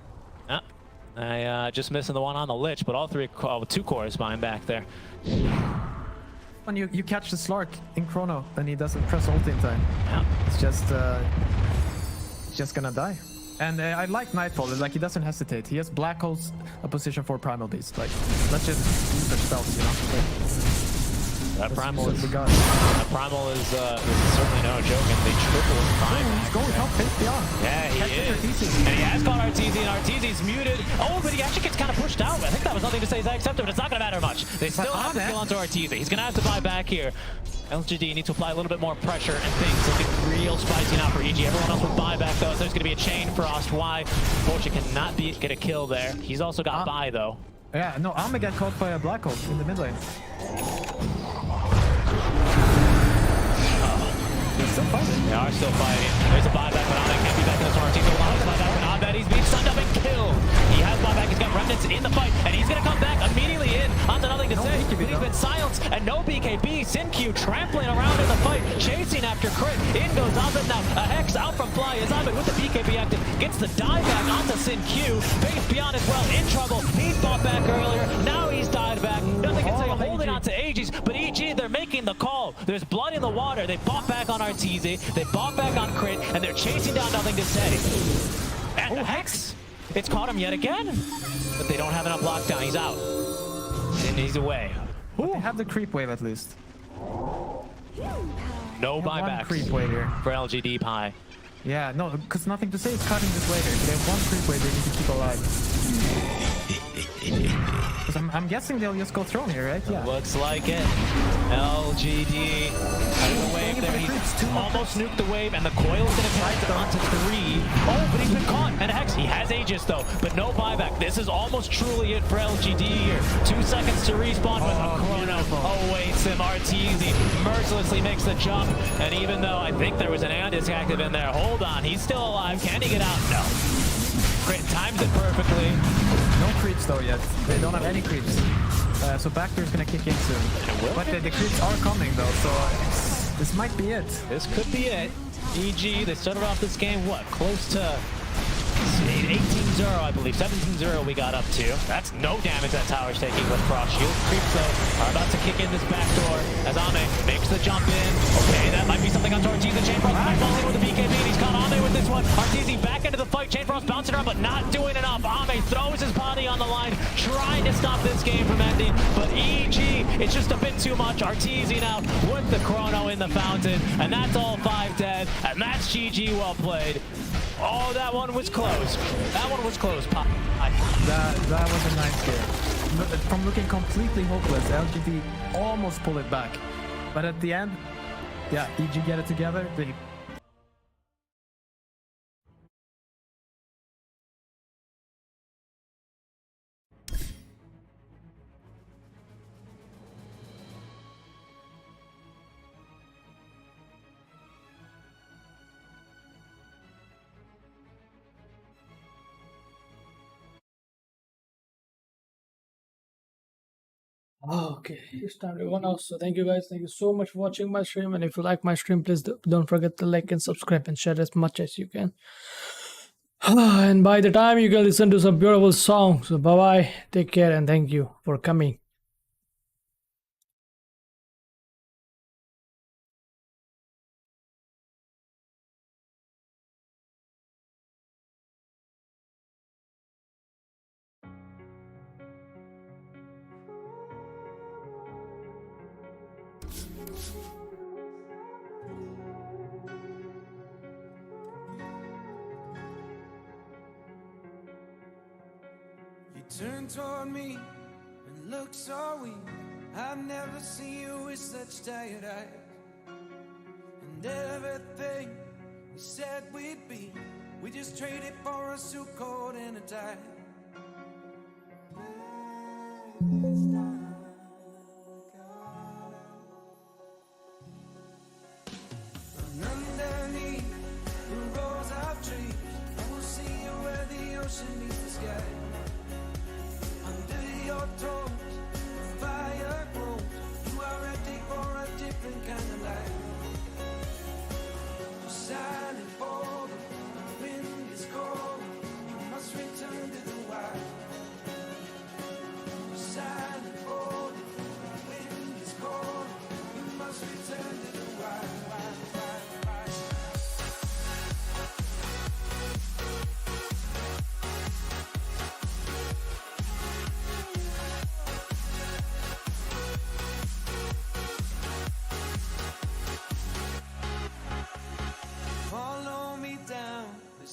I just missing the one on the Lich, but all 2 cores buying back there. When you catch the Slark in chrono, and he doesn't press ult in time. Yeah. It's just gonna die. And I like Nightfall, like he doesn't hesitate. He has black holes a position for Primal Beast. Like, let's just use their spells, you know? That Primal is certainly no joke, and they triple his time. He's going help Faith Beyond. Yeah, he is. And he has caught Arteezy, and Arteezy's muted. Oh, but he actually gets kind of pushed out. I think that was nothing to say. I accept it, but it's not going to matter much. They still have to kill onto Arteezy. He's going to have to buy back here. LGD needs to apply a little bit more pressure, and things looking real spicy now for EG. Everyone else with buyback, though, so there's going to be a chain frost. Why? Fortune cannot get a kill there. He's also got buy, though. Yeah, no, Ame got caught by a black hole in the mid lane. They're still fighting. They are still fighting. There's a buyback, but Ame can't be back in this one. Arteezy will not buyback. Abed, he's being stunned up and killed. He has buyback. He's got remnants in the fight. continue trampling around in the fight, chasing after Crit. In goes Azad now. A Hex out from Fly. Azad with the BKB active gets the dive back onto Sin Q. Base Beyond as well in trouble. He's bought back earlier. Now he's died back. Nothing can say holding on to Aegis, but EG, they're making the call. There's blood in the water. They bought back on Arteezy. They bought back on Crit, and they're chasing down Nothing to Say. And the Hex, it's caught him yet again. But they don't have enough lockdown. He's out. And he's away. But they have the creep wave at least. No buybacks. Creep wave here for LGD Pie. Yeah, no, because Nothing to Say is cutting this later. They have one creep wave they need to keep alive. Because I'm guessing they'll just go throne here, right? Yeah. Looks like it. LGD. The wave there. He's almost nuked the wave, and the coil's gonna connect onto 3. Oh, but he's been caught. And Hex, he has Aegis though, but no buyback. This is almost truly it for LGD here. 2 seconds to respawn with a Chrono. Awaits him. Arteezy mercilessly makes the jump, and even though I think there was an Andis active in there, hold on, he's still alive. Can he get out? No. Crit times it perfectly. No creeps though yet. They don't have any creeps. So backdoor's gonna kick in soon. But the creeps are coming though, so this might be it. This could be it. EG, they started off this game, what, close to 18-0, I believe. 17-0 we got up to. That's no damage that tower's taking with Frost Shield. Creeps though are about to kick in this back door as Ame makes the jump in. Okay, that might be something on Arteezy. Chain Frost might fall in with the BKB, and he's caught Ame with this one. Arteezy back into the fight. Chain Frost bouncing around, but not doing enough. Ame throws his body on the line, trying to stop this game from ending, but EG, it's just a bit too much. Arteezy now with the Chrono in the fountain, and that's all 5 dead, and that's GG. Well played. Oh, that one was close. That one was close. That was a nice game. From looking completely hopeless, LGD almost pulled it back. But at the end, yeah, EG get it together. They Okay, it's time to go now. So thank you guys. Thank you so much for watching my stream. And if you like my stream, please don't forget to like and subscribe and share as much as you can. And by the time you can listen to some beautiful songs. So bye bye. Take care and thank you for coming. Turn toward me and look so weak. I've never seen you with such tired eyes. And everything we said we'd be, we just traded for a suit coat and a tie. And underneath the rows of trees, I will see you where the ocean meets the sky. Under your toes, the fire grows. You are ready for a different kind of life. You're silent for the wind is cold. You must return to the wild. You're silent for the wind is cold. You must return to the wild.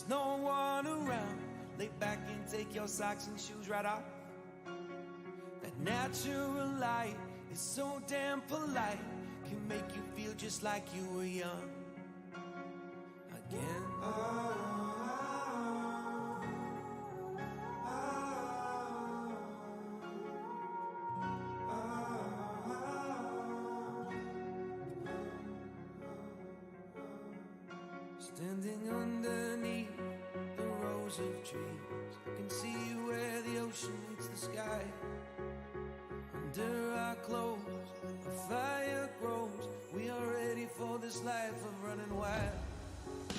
No one around. Lay back and take your socks and shoes right off. That natural light is so damn polite. Can make you feel just like you were young again. Standing underneath the rows of trees, I can see where the ocean meets the sky. Under our clothes, a fire grows. We are ready for this life of running wild.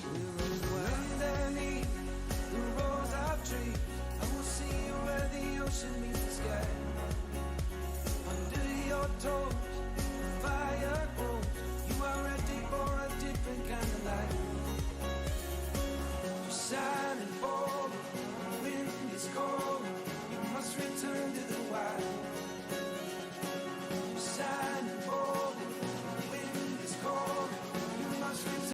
We're running wild. Underneath the rows of trees, I will see you where the ocean meets the sky. Under your toes,